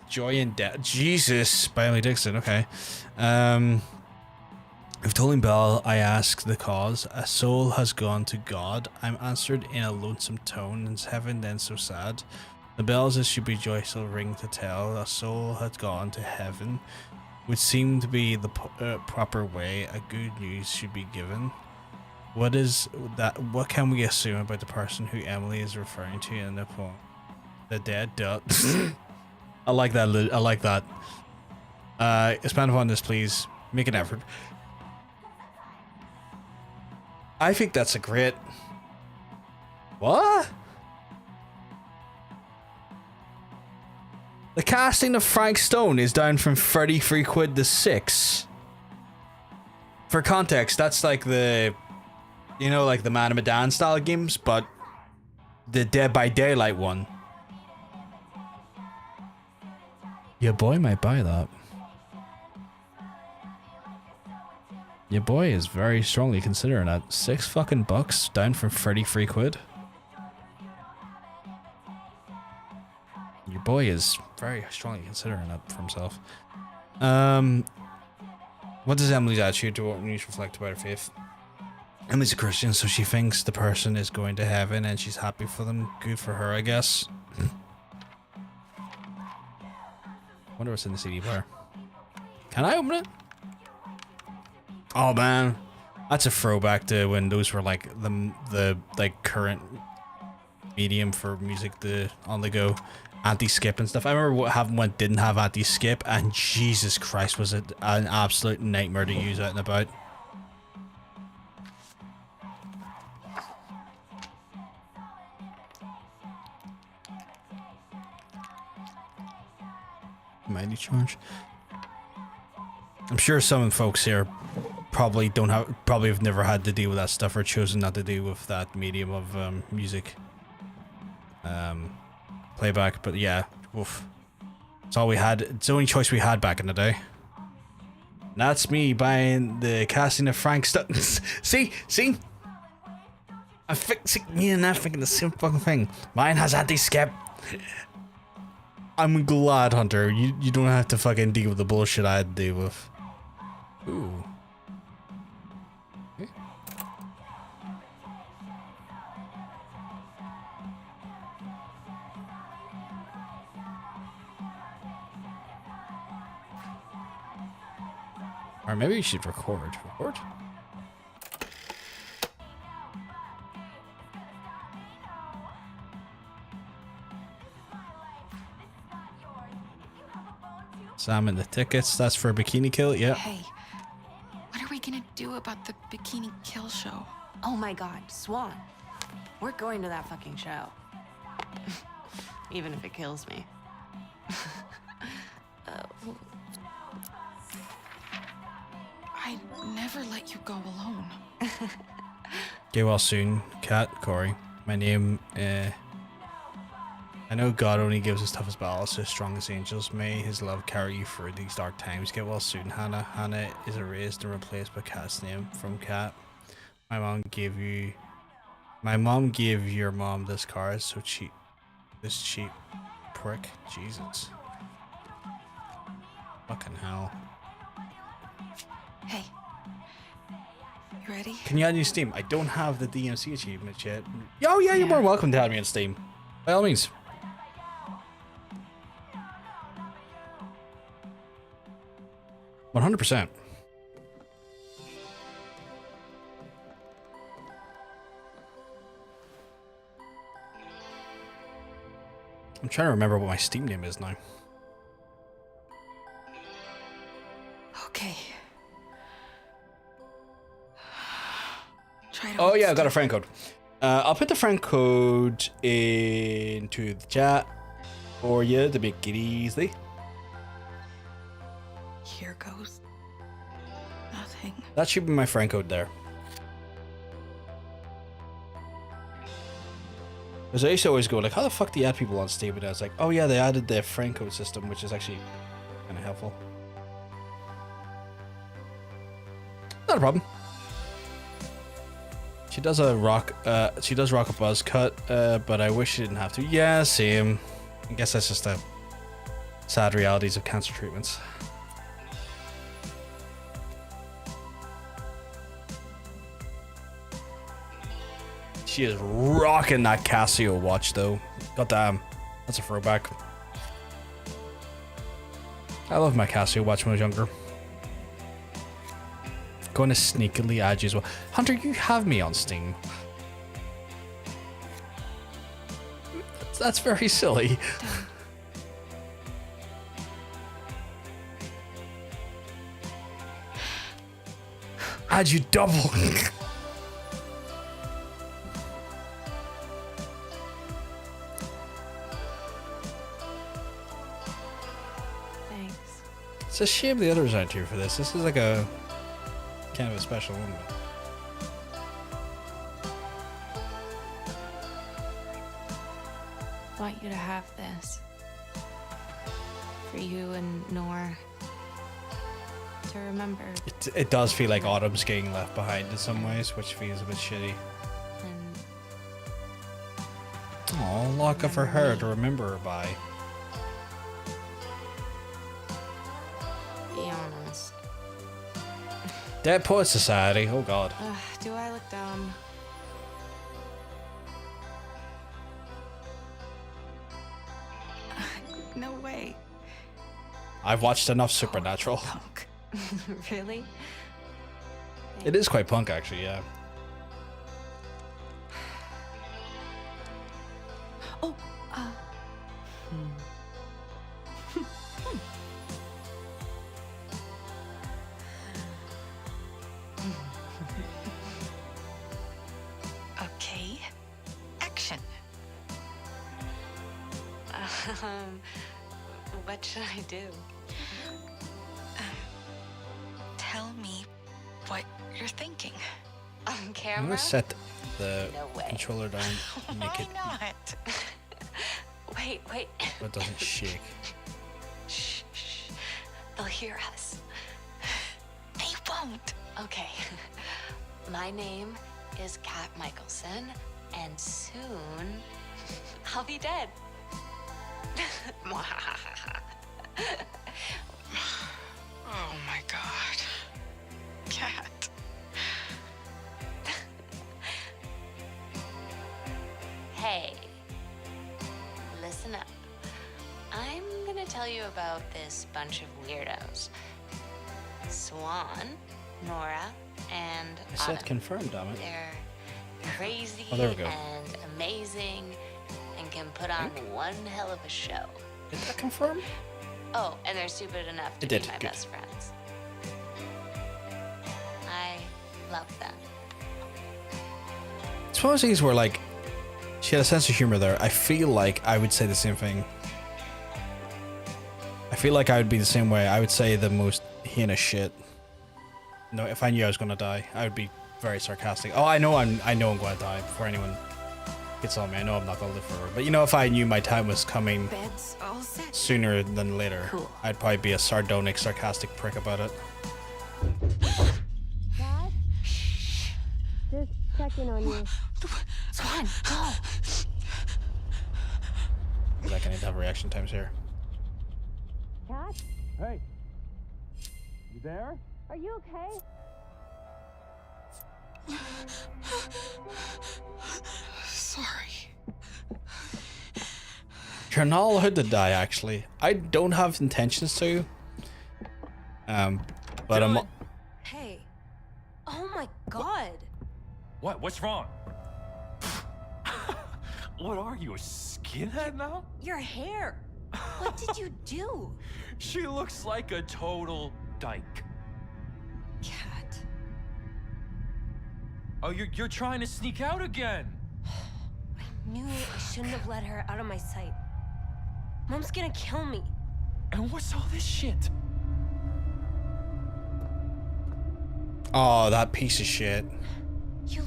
Speaker 1: Joy and Death. Jesus, by Emily Dixon. Okay. If tolling bell, I ask the cause. A soul has gone to God. I'm answered in a lonesome tone. Is heaven then so sad? The bells that should be joyful ring to tell. A soul has gone to heaven. Would seem to be the proper way. A good news should be given. What is that? What can we assume about the person who Emily is referring to in the poem? The dead duck. I like that. I like that. Expand upon this, please. Make an effort. I think that's a great. What? The casting of Frank Stone is down from 33 quid to 6. For context, that's like the, you know, like the Man of Medan style games, but the Dead by Daylight one. Your boy might buy that. Your boy is very strongly considering that. $6 fucking bucks down from 33 quid. Your boy is very strongly considering that for himself. What does Emily's attitude to what news reflect about her faith? Emily's a Christian, so she thinks the person is going to heaven and she's happy for them. Good for her, I guess. Wonder what's in the CD player. Can I open it? Oh man, that's a throwback to when those were like the like current medium for music, the on the go anti-skip and stuff. I remember having one didn't have anti-skip, and Jesus Christ, was it an absolute nightmare to use out and about. Mighty charge. I'm sure some folks here probably have never had to deal with that stuff or chosen not to deal with that medium of music playback, but yeah, oof. It's all we had. It's the only choice we had back in the day. And that's me buying the casting of Frank Stone. see, I'm fixing me and that thinking the same fucking thing. Mine has anti-skip. I'm glad, Hunter. You don't have to fucking deal with the bullshit I had to deal with. Ooh. Okay. Or maybe you should record. Record? Sam and the tickets. That's for Bikini Kill. Yeah.
Speaker 13: Hey, what are we gonna do about the Bikini Kill show?
Speaker 15: Oh my god, Swan. We're going to that fucking show. Even if it kills me.
Speaker 13: I'd never let you go alone.
Speaker 1: Get well soon, Kat, Corey. My name, I know God only gives his toughest battles to his strongest angels. May his love carry you through these dark times. Get well soon, Hannah. Hannah is erased and replaced by Kat's name from Kat. My mom gave your mom this card, so cheap. This cheap prick. Jesus. Fucking hell.
Speaker 13: Hey, you ready?
Speaker 1: Can you add me on Steam? I don't have the DMC achievement yet. Oh yeah, you're more welcome to add me on Steam. By all means. 100%. I'm trying to remember what my Steam name is now.
Speaker 13: Okay. Try to
Speaker 1: Oh
Speaker 13: hold
Speaker 1: yeah, I got a
Speaker 13: still.
Speaker 1: friend code. I'll put the friend code into the chat for you to make it easy.
Speaker 13: Here goes nothing.
Speaker 1: That should be my friend code there. Because I used to always go like, how the fuck do you add people on Steam? And I was like, oh yeah, they added the friend code system, which is actually kind of helpful. Not a problem. She does rock a buzz cut, but I wish she didn't have to. Yeah, same. I guess that's just the sad realities of cancer treatments. She is rocking that Casio watch though. Goddamn, that's a throwback. I love my Casio watch when I was younger. Going to sneakily add you as well. Hunter, you have me on Steam. That's very silly. Add you double.
Speaker 15: Thanks.
Speaker 1: It's a shame the others aren't here for this. This is like a kind of a special one.
Speaker 15: I want you to have this. For you and Nora. To remember.
Speaker 1: It does feel like Autumn's getting left behind in some ways, which feels a bit shitty.
Speaker 15: And
Speaker 1: Oh, lock up for her to remember her by.
Speaker 15: be honest.
Speaker 1: Dead Poet Society, oh god.
Speaker 15: Do I look dumb?
Speaker 5: No way.
Speaker 1: I've watched enough Supernatural.
Speaker 15: Really?
Speaker 1: It is quite punk actually, yeah.
Speaker 15: Oh,
Speaker 5: Okay. Action.
Speaker 15: what should I do?
Speaker 5: Tell me what you're thinking.
Speaker 15: On
Speaker 1: I'm
Speaker 15: camera?
Speaker 1: gonna set the
Speaker 15: No way.
Speaker 1: controller down and make
Speaker 5: Why
Speaker 1: it
Speaker 5: not?
Speaker 15: Wait.
Speaker 1: so it doesn't shake.
Speaker 15: Shh. They'll hear us.
Speaker 5: They won't.
Speaker 15: Okay. My name is Kat Michelson, and soon I'll be dead.
Speaker 5: Oh my god. Cat.
Speaker 15: Hey, listen up. I'm gonna tell you about this bunch of weirdos. Swan, Nora, and
Speaker 1: I said
Speaker 15: Autumn.
Speaker 1: confirm, damn it.
Speaker 15: They're crazy
Speaker 1: Oh, there we go.
Speaker 15: and amazing and can put on one hell of a show.
Speaker 1: Did that confirm?
Speaker 15: Oh, and they're stupid enough to
Speaker 1: It
Speaker 15: be
Speaker 1: did,
Speaker 15: my
Speaker 1: good.
Speaker 15: best friends. I love them.
Speaker 1: It's one of those things where like she had a sense of humor there. I feel like I would say the same thing. I feel like I would be the same way. I would say the most heinous shit. No, if I knew I was gonna die, I would be very sarcastic. Oh, I know I'm gonna die before anyone gets on me. I know I'm not gonna live forever. But you know, if I knew my time was coming
Speaker 15: Bed's all set.
Speaker 1: sooner than later,
Speaker 15: Cool.
Speaker 1: I'd probably be a sardonic, sarcastic prick about it.
Speaker 16: Dad? Just checking on you.
Speaker 15: Swan, go!
Speaker 1: Feel like I need to have reaction times here.
Speaker 16: Cat?
Speaker 10: Hey. You there?
Speaker 16: Are you okay?
Speaker 5: Sorry.
Speaker 1: You're not allowed to die, actually. I don't have intentions to. But I'm.
Speaker 16: Hey. Oh my god.
Speaker 4: What? What's wrong? What are you, a skinhead now?
Speaker 16: Your hair. What did you do?
Speaker 4: She looks like a total dyke.
Speaker 16: Cat.
Speaker 12: Oh, you're trying to sneak out again.
Speaker 11: I knew I shouldn't have let her out of my sight. Mom's gonna kill me.
Speaker 12: And what's all this shit?
Speaker 1: Oh, that piece of shit.
Speaker 11: You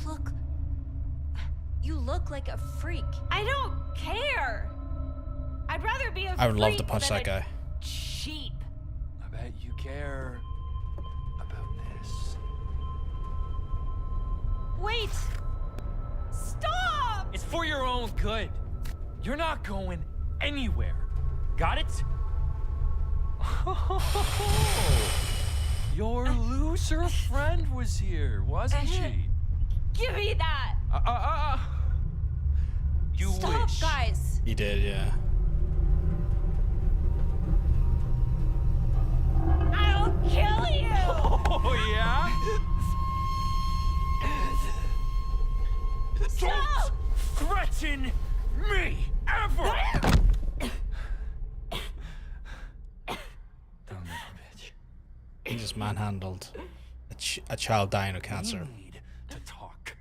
Speaker 11: look like a freak. I don't care. I'd rather be a
Speaker 1: I would love
Speaker 11: freak
Speaker 1: to punch
Speaker 11: than
Speaker 1: that guy.
Speaker 11: Sheep.
Speaker 12: I bet you care about this.
Speaker 11: Wait! Stop!
Speaker 4: It's for your own good. You're not going anywhere. Got it?
Speaker 12: Your loser friend was here, wasn't she?
Speaker 11: Give me that!
Speaker 12: You
Speaker 11: Stop,
Speaker 12: wish.
Speaker 11: guys!
Speaker 1: He did, yeah.
Speaker 11: I'll kill you!
Speaker 4: Oh, yeah?
Speaker 11: Stop!
Speaker 4: Don't threaten me ever!
Speaker 1: He just manhandled a child dying of cancer.
Speaker 4: We need to talk.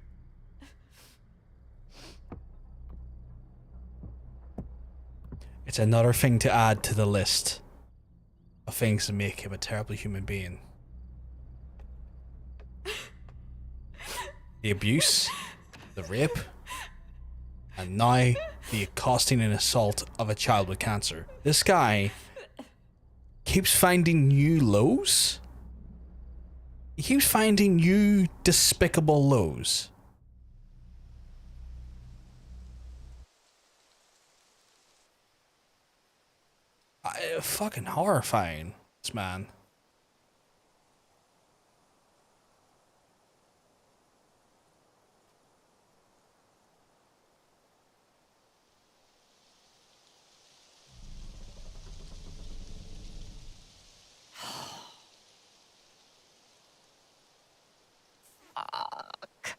Speaker 1: It's another thing to add to the list of things that make him a terrible human being. The abuse, the rape, and now the accosting and assault of a child with cancer. This guy keeps finding new lows. He keeps finding new despicable lows. Fucking horrifying, this man.
Speaker 11: Fuck.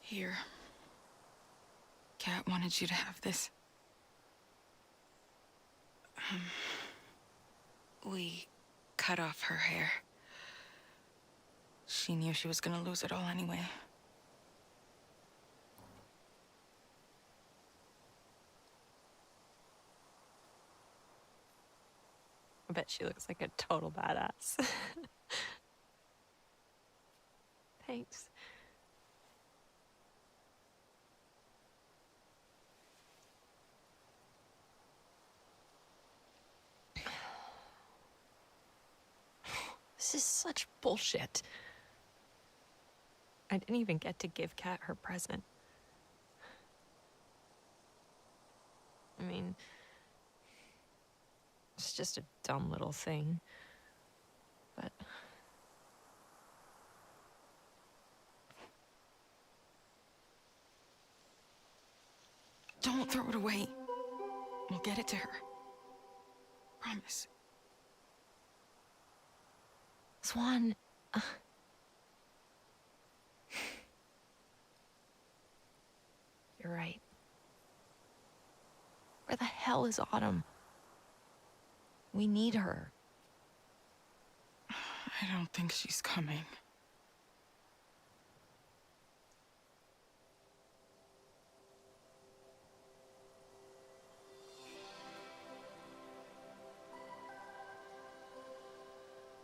Speaker 5: Here. Kat wanted you to have this. We cut off her hair. She knew she was gonna lose it all anyway.
Speaker 14: I bet she looks like a total badass. Thanks. This is such bullshit. I didn't even get to give Kat her present. I mean, it's just a dumb little thing. But
Speaker 5: don't throw it away. We'll get it to her. Promise.
Speaker 14: Swan, you're right. Where the hell is Autumn? We need her.
Speaker 5: I don't think she's coming.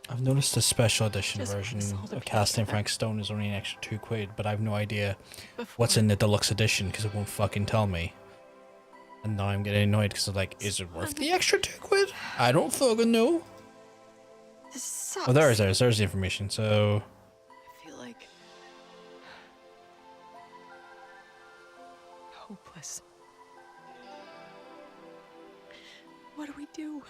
Speaker 1: I've noticed the special edition
Speaker 14: Just
Speaker 1: version
Speaker 14: want us all to
Speaker 1: of
Speaker 14: be
Speaker 1: Casting
Speaker 14: together.
Speaker 1: Frank Stone is only an extra £2, but I have no idea what's in the deluxe edition because it won't fucking tell me. And now I'm getting annoyed because I'm like, is it worth the extra £2? I don't fucking know.
Speaker 5: This sucks.
Speaker 1: Oh, there's the information. So
Speaker 5: I feel like hopeless. What do we do?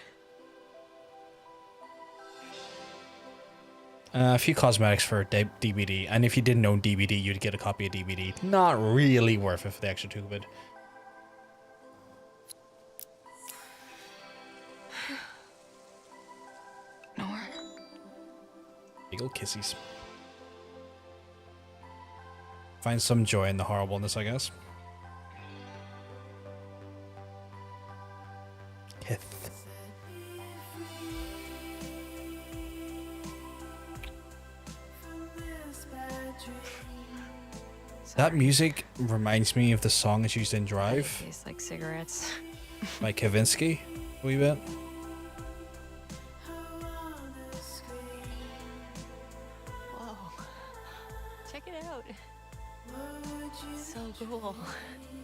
Speaker 1: a few cosmetics for DVD, and if you didn't own DVD, you'd get a copy of DVD. Not really worth it for the extra £2.
Speaker 5: Nora.
Speaker 1: Big ol' kissies. Find some joy in the horribleness, I guess. Kith. That music reminds me of the song that's used in Drive.
Speaker 14: Tastes like cigarettes.
Speaker 1: By Kavinsky, a wee bit.
Speaker 14: Whoa. Check it out. So cool.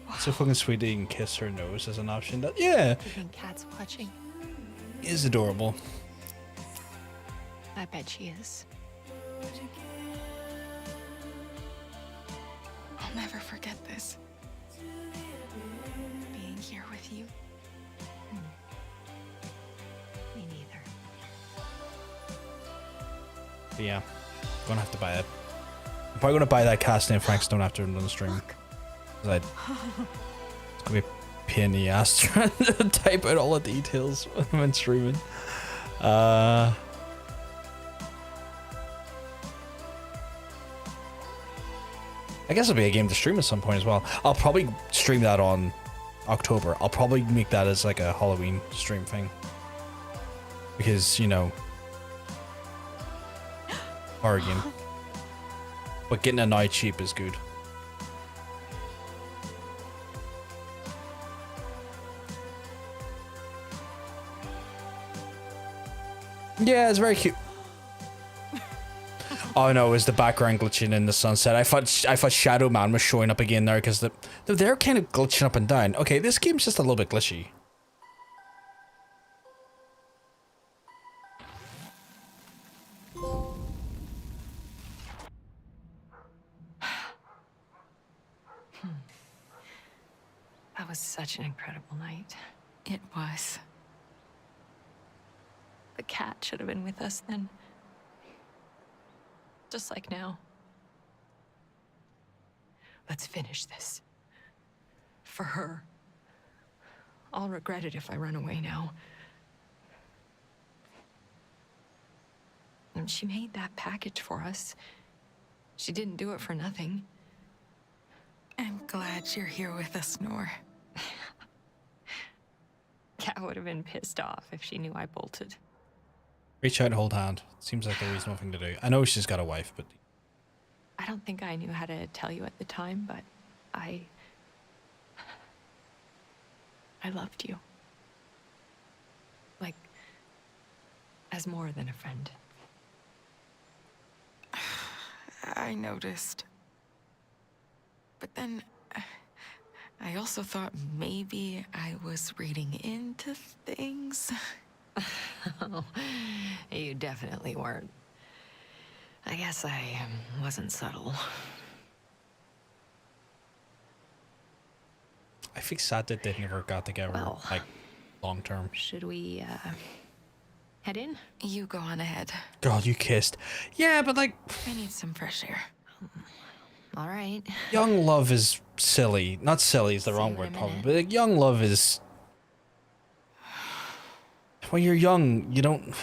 Speaker 1: It's so fucking sweet that you can kiss her nose as an option. That, yeah.
Speaker 14: Do you think Kat's watching?
Speaker 1: Is adorable.
Speaker 14: I bet she is.
Speaker 5: I'll never forget this. Being here with you.
Speaker 14: Me neither.
Speaker 1: But yeah, gonna have to buy it. I'm probably gonna buy that casting and Frank Stone after another stream. It's gonna be a pain in the ass trying to type out all the details when streaming. I guess it'll be a game to stream at some point as well. I'll probably stream that on October. I'll probably make that as like a Halloween stream thing. Because, you know, horror game. But getting a night cheap is good. Yeah, it's very cute. Oh no, it was the background glitching in the sunset. I thought Shadow Man was showing up again there because they're kind of glitching up and down. Okay, this game's just a little bit glitchy.
Speaker 14: That was such an incredible night.
Speaker 5: It was.
Speaker 14: The cat should have been with us then. Just like now. Let's finish this. For her. I'll regret it if I run away now. And she made that package for us. She didn't do it for nothing.
Speaker 5: I'm glad you're here with us, Nor.
Speaker 14: Cat would have been pissed off if she knew I bolted.
Speaker 1: Reach out and hold hand. Seems like the reasonable thing to do. I know she's got a wife, but...
Speaker 14: I don't think I knew how to tell you at the time, but I loved you. Like, as more than a friend.
Speaker 5: I noticed. But then, I also thought maybe I was reading into things.
Speaker 14: Oh, you definitely weren't. I guess I wasn't subtle.
Speaker 1: I think sad that they never got together,
Speaker 14: Well,
Speaker 1: like, long term.
Speaker 14: Should we, head in?
Speaker 5: You go on ahead.
Speaker 1: God, you kissed. Yeah, but like...
Speaker 5: I need some fresh air.
Speaker 14: All right.
Speaker 1: Young love is silly. Not silly is the wrong word, probably. But like, young love is... When you're young, you don't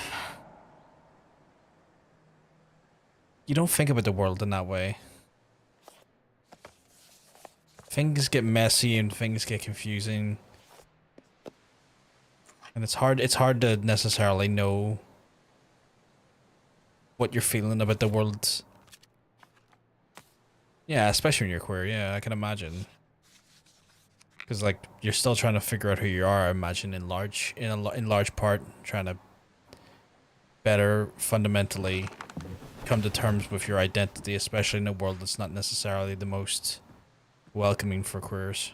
Speaker 1: think about the world in that way. Things get messy and things get confusing. And it's hard to necessarily know what you're feeling about the world. Yeah, especially when you're queer, yeah, I can imagine. Because like you're still trying to figure out who you are, I imagine, in large part, trying to better fundamentally come to terms with your identity, especially in a world that's not necessarily the most welcoming for queers.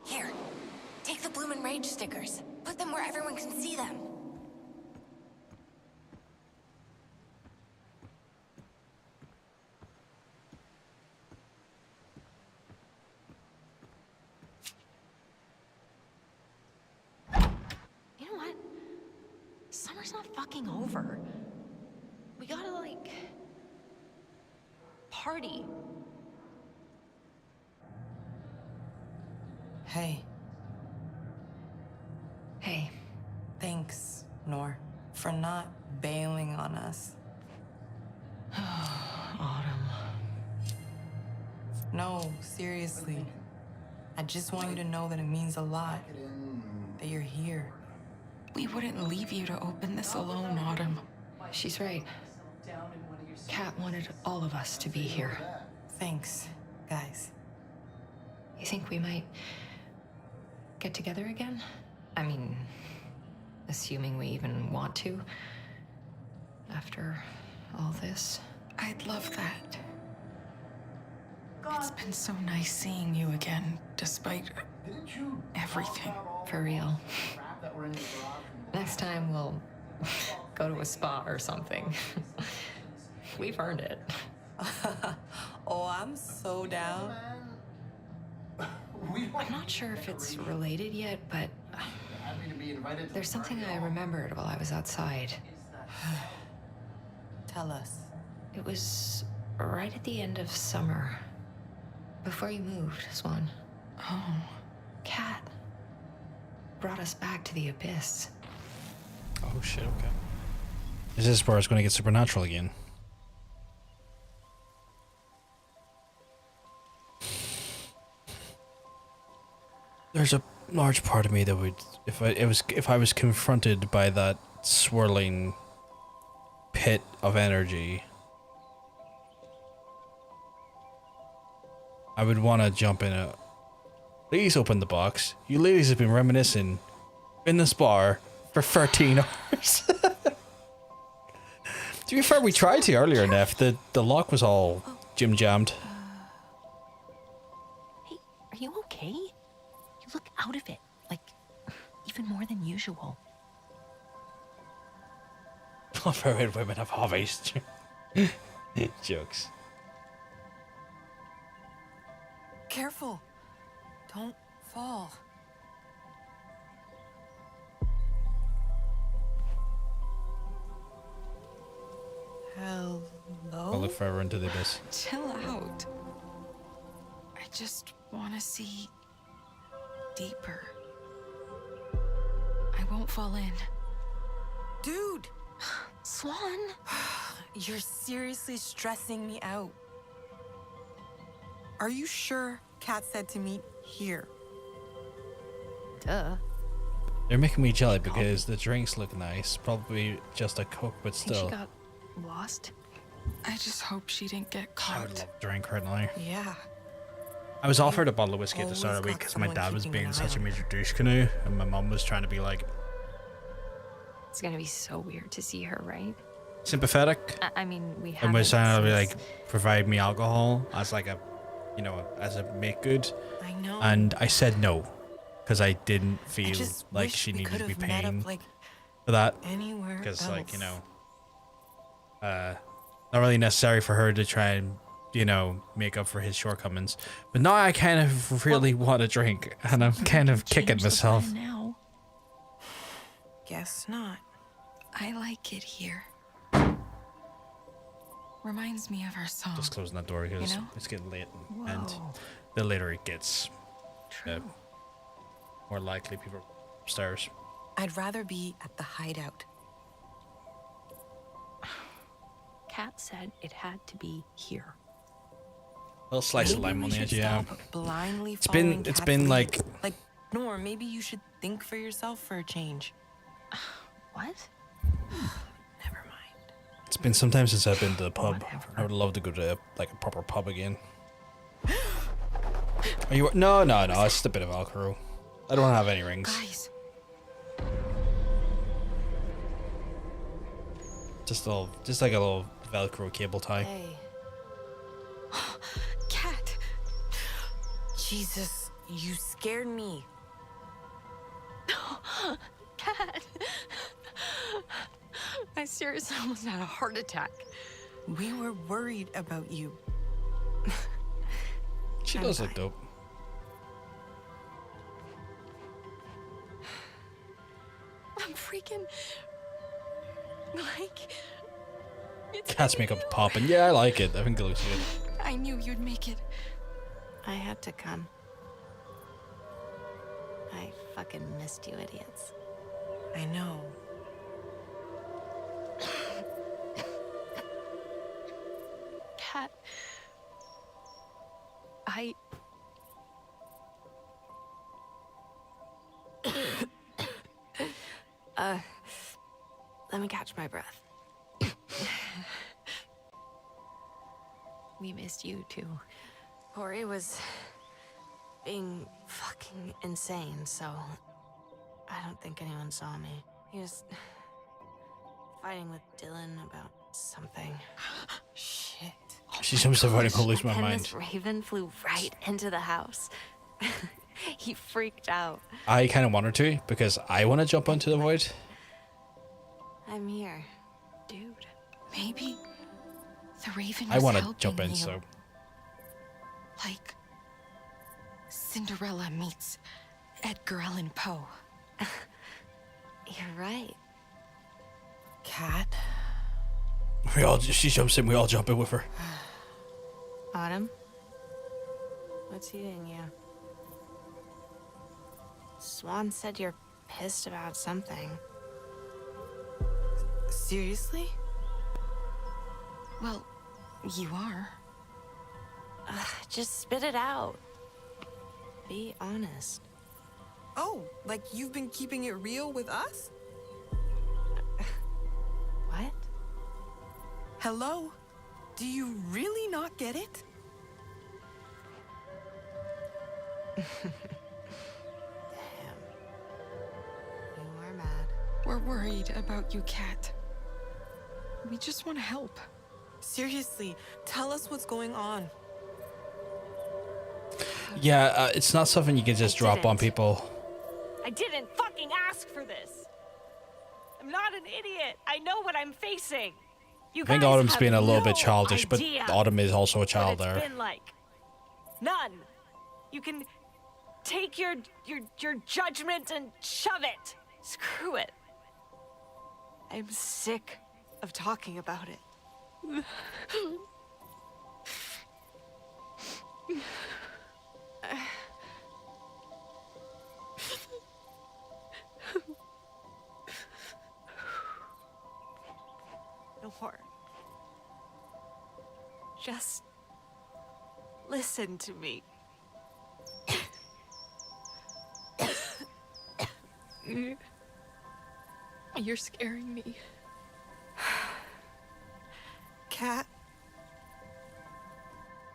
Speaker 3: Here, take the Bloomin' Rage stickers. Put them where everyone can see them.
Speaker 14: You know what? Summer's not fucking over. We gotta, like, party.
Speaker 9: Hey.
Speaker 14: Hey.
Speaker 9: Thanks, Nor, for not bailing on us Autumn. No, seriously. I just want you to know that it means a lot that you're here.
Speaker 5: We wouldn't leave you to open this alone, Autumn.
Speaker 14: She's right. Kat wanted all of us to be here.
Speaker 9: Thanks, guys.
Speaker 14: You think we might get together again? I mean, assuming we even want to. After all this.
Speaker 5: I'd love that. It's been so nice seeing you again, despite everything.
Speaker 14: For real. Next time we'll go to a spa or something. We've earned it.
Speaker 9: Oh, I'm so down.
Speaker 14: I'm not sure if it's related yet, but there's something I remembered while I was outside.
Speaker 9: Tell us.
Speaker 14: It was right at the end of summer. Before you moved, Swan.
Speaker 5: Oh.
Speaker 14: Kat brought us back to the abyss.
Speaker 1: Oh shit, okay. Is this where it's going to get supernatural again? There's a large part of me that would, if I was confronted by that swirling pit of energy, I would want to jump in it. Please open the box. You ladies have been reminiscing in this bar for 13 hours. To be fair, we tried to earlier, Neff. The lock was all jammed.
Speaker 2: Hey, are you okay? You look out of it, like, even more than usual.
Speaker 1: Married women have hobbies. Jokes.
Speaker 9: Careful. Don't fall. Hello?
Speaker 1: I'll look further into the abyss.
Speaker 5: Chill out. I just want to see deeper. I won't fall in.
Speaker 9: Dude!
Speaker 2: Swan?
Speaker 9: You're seriously stressing me out. Are you sure Kat said to meet here?
Speaker 14: Duh.
Speaker 1: They're making me jelly because the drinks look nice. Probably just a Coke, but
Speaker 14: Think
Speaker 1: still.
Speaker 14: she got lost?
Speaker 5: I just hope she didn't get
Speaker 1: I would
Speaker 5: caught.
Speaker 1: love a drink right now.
Speaker 9: Yeah.
Speaker 1: I was offered a bottle of whiskey at the
Speaker 9: Always
Speaker 1: start of the week
Speaker 9: got
Speaker 1: because my
Speaker 9: someone
Speaker 1: dad was
Speaker 9: keeping
Speaker 1: being
Speaker 9: an
Speaker 1: such a
Speaker 9: eye on
Speaker 1: major douche canoe, and my mom was trying to be like
Speaker 14: It's gonna be so weird to see her, right?
Speaker 1: sympathetic.
Speaker 14: I mean, we
Speaker 1: And
Speaker 14: haven't
Speaker 1: was trying to be
Speaker 14: since-
Speaker 1: like provide me alcohol as like a, you know, as a make good.
Speaker 9: I know.
Speaker 1: And I said no because I didn't feel
Speaker 9: just
Speaker 1: like
Speaker 9: wish
Speaker 1: she
Speaker 9: we
Speaker 1: needed to be
Speaker 9: could've met up,
Speaker 1: paying
Speaker 9: like,
Speaker 1: for that.
Speaker 9: anywhere
Speaker 1: Because like, you
Speaker 9: else.
Speaker 1: know, not really necessary for her to try and, you know, make up for his shortcomings. But now I kind of really want a drink, and I'm kind of kicking myself.
Speaker 2: Now.
Speaker 9: Guess not.
Speaker 5: I like it here. Reminds me of our song.
Speaker 1: Just closing that door because
Speaker 5: You know?
Speaker 1: it's getting late, and the later it gets, more likely people are upstairs.
Speaker 9: I'd rather be at the hideout.
Speaker 14: Kat said it had to be here.
Speaker 1: Little slice of
Speaker 9: Maybe
Speaker 1: lime
Speaker 9: we
Speaker 1: on the
Speaker 9: should
Speaker 1: edge, yeah.
Speaker 9: stop blindly
Speaker 1: It's been
Speaker 9: following Kat's
Speaker 1: like
Speaker 9: lead. Like, Nor, maybe you should think for yourself for a change.
Speaker 14: What?
Speaker 1: it's been some time since I've been to the pub. I would love to go to like a proper pub again. Are you? No, it's just a bit of Velcro. I don't have any rings.
Speaker 9: Guys,
Speaker 1: Just like a little Velcro cable tie.
Speaker 9: hey.
Speaker 5: Kat!
Speaker 9: Jesus, you scared me.
Speaker 14: Kat! I seriously almost had a heart attack.
Speaker 9: We were worried about you.
Speaker 1: She does look dope.
Speaker 14: I'm freaking like
Speaker 1: Cat's makeup's popping. Yeah, I like it. I think it looks good.
Speaker 5: I knew you'd make it.
Speaker 15: I had to come. I fucking missed you idiots.
Speaker 9: I know.
Speaker 13: Cat.
Speaker 15: Let me catch my breath.
Speaker 14: We missed you too.
Speaker 15: Corey was being fucking insane, so I don't think anyone saw me. He was fighting with Dylan about something.
Speaker 9: Shit.
Speaker 1: She seems to fighting to lose my
Speaker 15: And
Speaker 1: mind.
Speaker 15: this raven flew right into the house. He freaked out.
Speaker 1: I kind of want her to because I want to jump onto the void.
Speaker 15: I'm here.
Speaker 13: Dude, maybe the raven
Speaker 1: I
Speaker 13: was
Speaker 1: want to
Speaker 13: helping
Speaker 1: jump in,
Speaker 13: you.
Speaker 1: so
Speaker 13: Like Cinderella meets Edgar Allan Poe.
Speaker 15: You're right.
Speaker 9: Cat?
Speaker 1: she jumps in, we all jump in with her.
Speaker 15: Autumn? What's eating you? Swan said you're pissed about something.
Speaker 9: Seriously?
Speaker 13: Well, you are.
Speaker 15: Just spit it out. Be honest.
Speaker 9: Oh, like you've been keeping it real with us?
Speaker 15: What?
Speaker 9: Hello? Do you really not get it?
Speaker 15: You are mad.
Speaker 13: We're worried about you, Cat. We just want to help.
Speaker 9: Seriously, tell us what's going on.
Speaker 1: Yeah, it's not something you can just drop on people.
Speaker 17: I didn't fucking ask for this. I'm not an idiot. I know what I'm facing. You
Speaker 1: I think
Speaker 17: guys
Speaker 1: Autumn's
Speaker 17: have
Speaker 1: being a little
Speaker 17: no
Speaker 1: bit childish,
Speaker 17: idea
Speaker 1: but Autumn is also a child
Speaker 17: what it's
Speaker 1: there.
Speaker 17: been like. None. You can take your judgment and shove it. Screw it. I'm sick of talking about it. No more. Just listen to me.
Speaker 13: You're scaring me.
Speaker 9: Cat?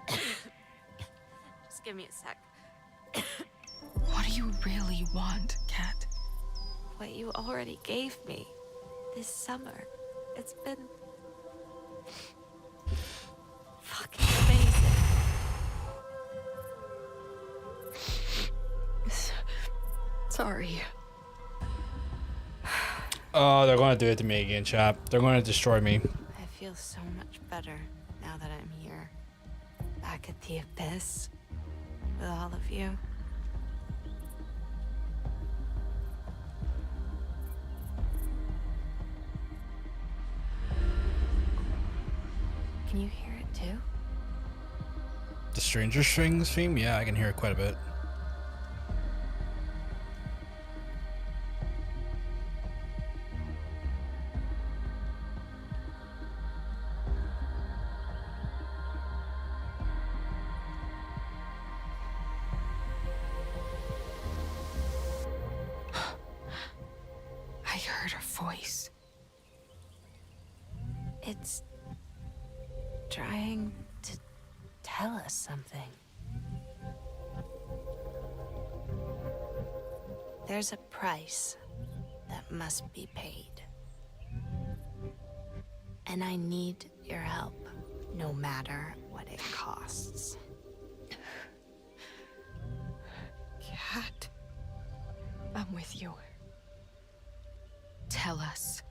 Speaker 15: Just give me a sec.
Speaker 13: What do you really want, Cat?
Speaker 15: What you already gave me this summer. It's been fucking amazing.
Speaker 13: Sorry.
Speaker 1: Oh, they're going to do it to me again, chap. They're going to destroy me.
Speaker 15: I feel so much better now that I'm here. Back at the abyss with all of you. Can you hear it too?
Speaker 1: The Stranger Strings theme? Yeah, I can hear it quite a bit.
Speaker 13: I heard a voice.
Speaker 15: It's trying to tell us something. There's a price that must be paid. And I need your help, no matter what it costs.
Speaker 13: Cat. I'm with you. Tell us.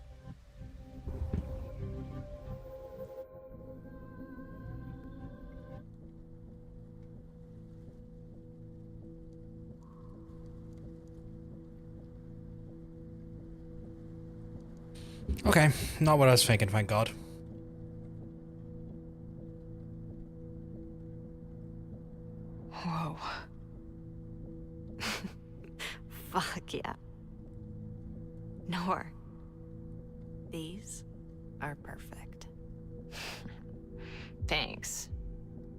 Speaker 1: Okay, not what I was thinking, thank God.
Speaker 13: Whoa.
Speaker 15: Fuck yeah. Nor. These are perfect.
Speaker 14: Thanks.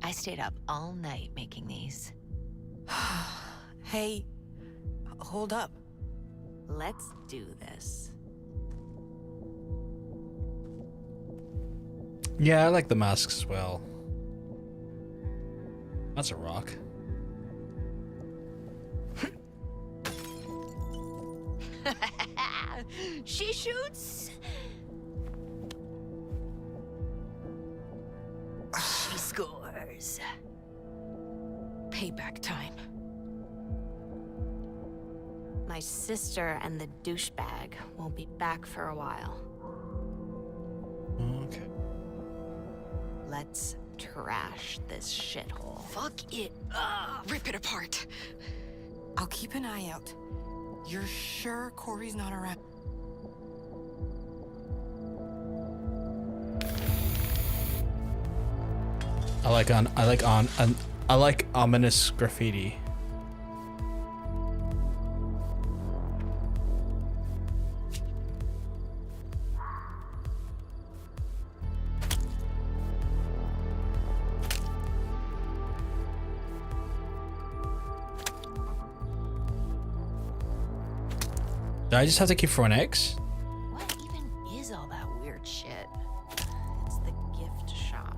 Speaker 14: I stayed up all night making these.
Speaker 9: Hey, hold up.
Speaker 15: Let's do this.
Speaker 1: Yeah, I like the masks as well. That's a rock.
Speaker 15: She shoots. She scores.
Speaker 13: Payback time.
Speaker 15: My sister and the douchebag won't be back for a while.
Speaker 1: Okay.
Speaker 15: Let's trash this shithole.
Speaker 13: Fuck it up. Rip it apart.
Speaker 9: I'll keep an eye out. You're sure Corey's not around?
Speaker 1: I like ominous graffiti. Do I just have to keep throwing eggs?
Speaker 15: What even is all that weird shit? It's the gift shop.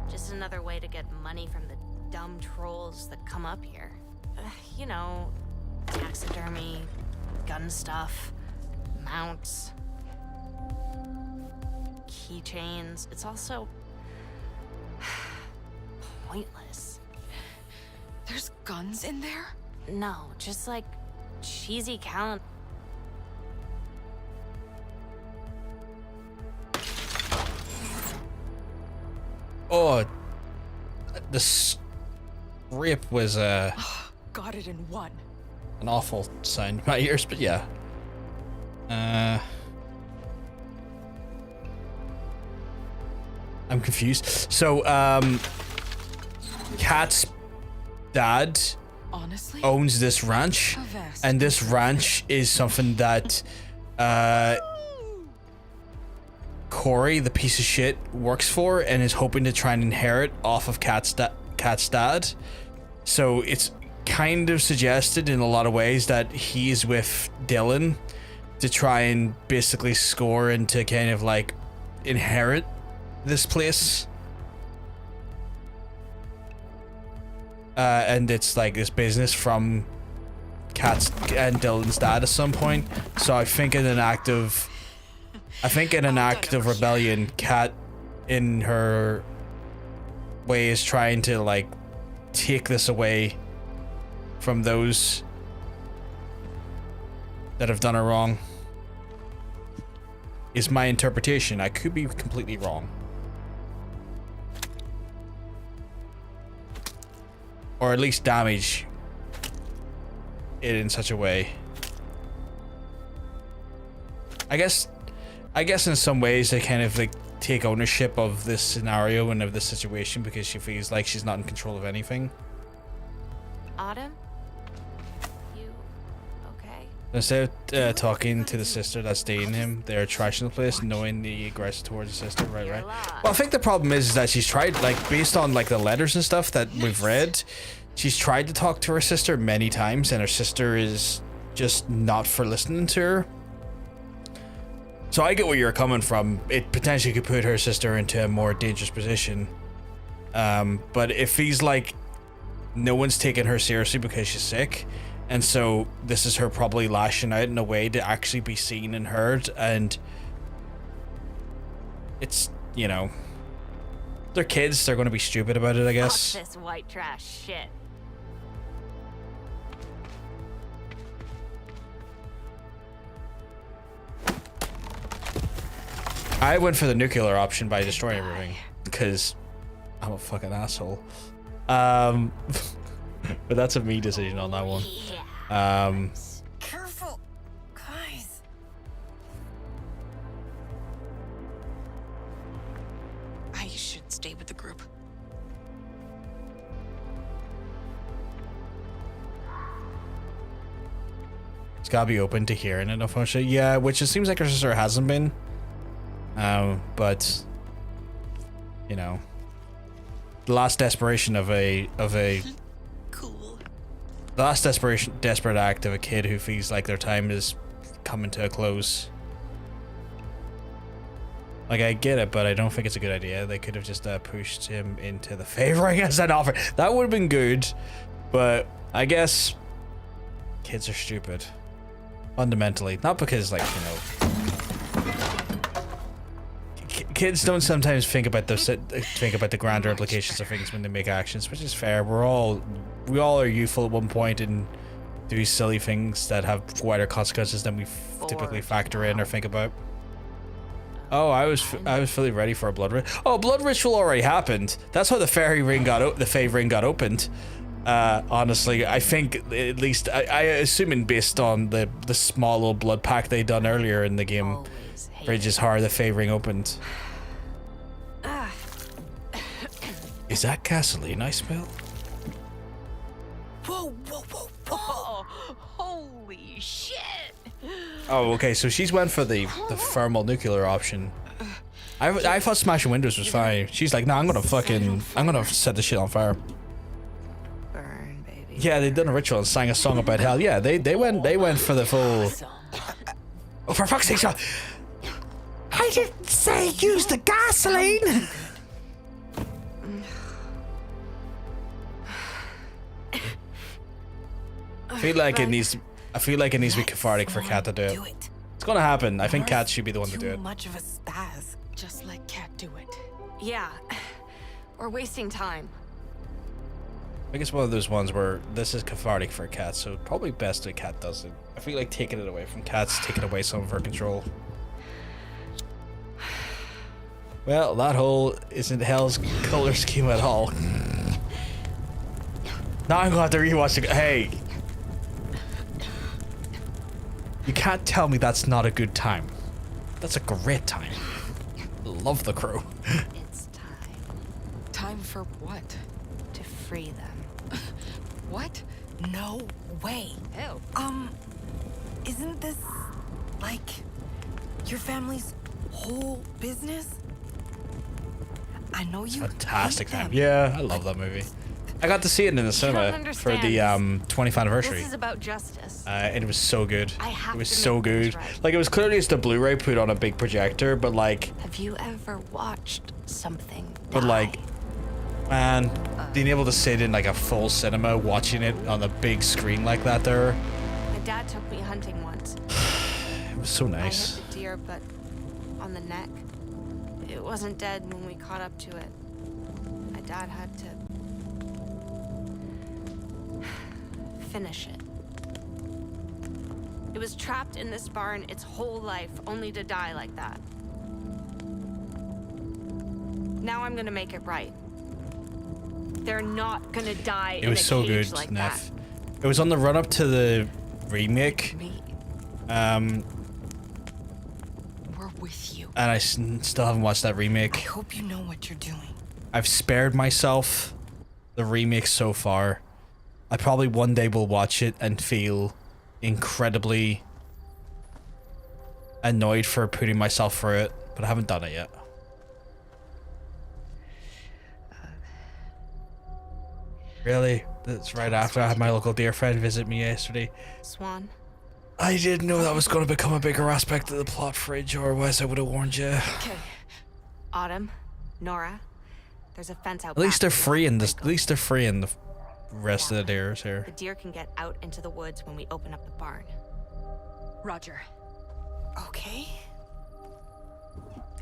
Speaker 15: Just another way to get money from the dumb trolls that come up here. You know, taxidermy, gun stuff, mounts, keychains. It's also pointless.
Speaker 13: There's guns in there?
Speaker 15: No, just like cheesy calendar.
Speaker 1: Oh, the scrape was
Speaker 13: Got it in one.
Speaker 1: an awful sound in my ears, but yeah. I'm confused. So, Kat's dad
Speaker 13: Honestly?
Speaker 1: owns this ranch,
Speaker 13: A vast
Speaker 1: and this ranch is something that Corey, the piece of shit, works for and is hoping to try and inherit off of Kat's dad. So it's kind of suggested in a lot of ways that he's with Dylan to try and basically score and to kind of like inherit this place. And it's like this business from Kat's and Dylan's dad at some point. So I think in an act of rebellion, Kat, in her way, is trying to like take this away from those that have done her wrong. Is my interpretation. I could be completely wrong. Or at least damage it in such a way. I guess in some ways they kind of like take ownership of this scenario and of this situation because she feels like she's not in control of anything.
Speaker 15: Autumn? You okay?
Speaker 1: Instead of talking to the sister that's dating him, they're trashing the place, knowing the aggressor towards the sister. Right. Well, I think the problem is that she's tried, like, based on like the letters and stuff that we've read, she's tried to talk to her sister many times, and her sister is just not for listening to her. So I get where you're coming from. It potentially could put her sister into a more dangerous position. But it feels like no one's taking her seriously because she's sick. And so this is her probably lashing out in a way to actually be seen and heard. And it's, you know, they're kids. They're going to be stupid about it, I guess.
Speaker 15: Fuck this white trash shit.
Speaker 1: I went for the nuclear option by destroying everything because I'm a fucking asshole. But that's a me decision on that one.
Speaker 9: Careful, guys.
Speaker 13: I should stay with the group.
Speaker 1: It's gotta be open to hearing it, unfortunately. Yeah, which it seems like her sister hasn't been. But you know, the last desperation of a
Speaker 5: Cool.
Speaker 1: the last desperate act of a kid who feels like their time is coming to a close. Like, I get it, but I don't think it's a good idea. They could have just pushed him into the favoring as an offer. That would have been good, but I guess kids are stupid. Fundamentally. Not because, like, you know... Kids don't sometimes think about the grander implications of things when they make actions, which is fair. We all are youthful at one point and do silly things that have wider consequences than we typically factor in or think about. Oh, I was fully ready for a blood ritual. Oh, blood ritual already happened. That's how the fairy ring the fave ring got opened. Honestly, I think at least I assuming based on the small little blood pack they done earlier in the game, which is how the fave ring opened. Is that gasoline I smell?
Speaker 17: Whoa, whoa, whoa, whoa! Holy shit!
Speaker 1: Oh, okay. So she's went for the thermal nuclear option. I thought smashing windows was fine. She's like, nah, I'm gonna set the shit on fire.
Speaker 15: Burn, baby.
Speaker 1: Yeah, they done a ritual and sang a song about hell. Yeah, they went for the full. Oh, for fuck's sake, Sean. I didn't say use the gasoline. I feel like it needs to be cathartic for Kat to do it. It's gonna happen. I think Kat should be the one to do it.
Speaker 9: Too much of a spaz.
Speaker 5: Just let Kat do it.
Speaker 15: Yeah. We're wasting time.
Speaker 1: I think it's one of those ones where this is cathartic for Kat, so probably best that Kat does it. I feel like taking it away from Kat's taking away some of her control. Well, that hole isn't Hell's color scheme at all. Now I'm gonna have to rewatch the. Hey, you can't tell me that's not a good time. That's a great time. Love the Crow.
Speaker 15: It's time.
Speaker 5: Time for what?
Speaker 15: To free them.
Speaker 5: What?
Speaker 9: No way.
Speaker 15: Ew.
Speaker 9: Isn't this like your family's whole business? I know you.
Speaker 1: Fantastic
Speaker 9: hate
Speaker 1: time.
Speaker 9: them.
Speaker 1: Yeah, I love that movie. I got to see it in the cinema for the 20th anniversary.
Speaker 15: This is about justice.
Speaker 1: And it was so good.
Speaker 15: It
Speaker 1: was so good. Like, it was clearly just a Blu-ray put on a big projector, but like.
Speaker 15: Have you ever watched something?
Speaker 1: But like, man, being able to sit in like a full cinema watching it on a big screen like that there.
Speaker 15: My dad took me hunting once.
Speaker 1: It was so nice.
Speaker 15: I hit the deer, but on the neck. It wasn't dead when we caught up to it. My dad had to finish it. It was trapped in this barn its whole life, only to die like that. Now I'm gonna make it right. They're not gonna die in a
Speaker 1: It was so
Speaker 15: cage
Speaker 1: good,
Speaker 15: like
Speaker 1: Neff. It was on the run up to the remake.
Speaker 5: We're with you.
Speaker 1: And I still haven't watched that remake.
Speaker 5: I hope you know what you're doing.
Speaker 1: I've spared myself the remake so far. I probably one day will watch it and feel incredibly annoyed for putting myself through it, but I haven't done it yet. Really? That's right after I had my local dear friend visit me yesterday.
Speaker 15: Swan.
Speaker 1: I didn't know that was going to become a bigger aspect of the plot, Fridge, or otherwise I would have warned you.
Speaker 15: Okay. Autumn, Nora, there's a fence out
Speaker 1: At least
Speaker 15: back.
Speaker 1: they're free in this. At least they're free in the rest of the deers here.
Speaker 15: The deer can get out into the woods when we open up the barn.
Speaker 17: Roger.
Speaker 9: Okay.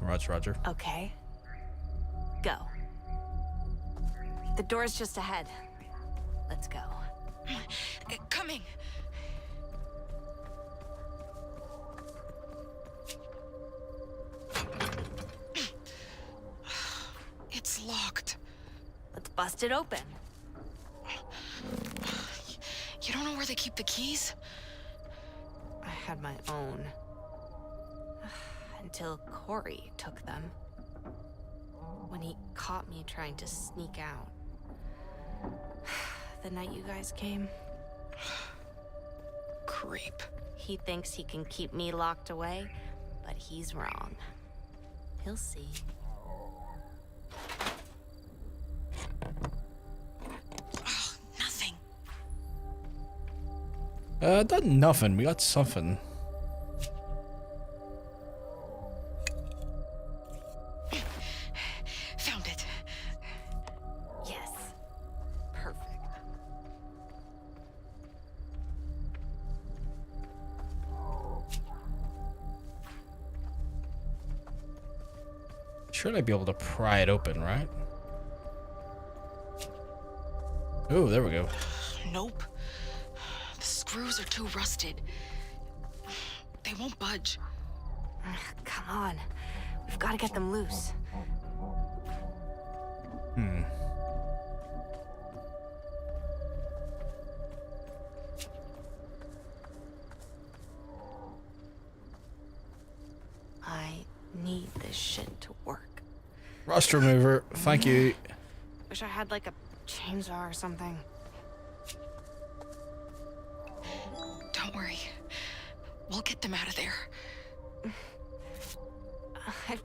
Speaker 1: Roger.
Speaker 15: Okay. Go. The door's just ahead. Let's go.
Speaker 5: Coming. It's locked.
Speaker 15: Let's bust it open.
Speaker 5: You don't know where they keep the keys?
Speaker 15: I had my own. Until Corey took them. When he caught me trying to sneak out. The night you guys came.
Speaker 5: Creep.
Speaker 15: He thinks he can keep me locked away, but he's wrong. He'll see.
Speaker 1: Done nothing. We got something.
Speaker 5: Found it.
Speaker 17: Yes. Perfect.
Speaker 1: Should I be able to pry it open, right? Oh, there we go.
Speaker 5: Nope. The screws are too rusted. They won't budge.
Speaker 3: Come on. We've got to get them loose. I need this shit to work.
Speaker 1: Rust remover. Thank you.
Speaker 3: Wish I had like a chainsaw or something.
Speaker 5: Don't worry. We'll get them out of there.
Speaker 3: I've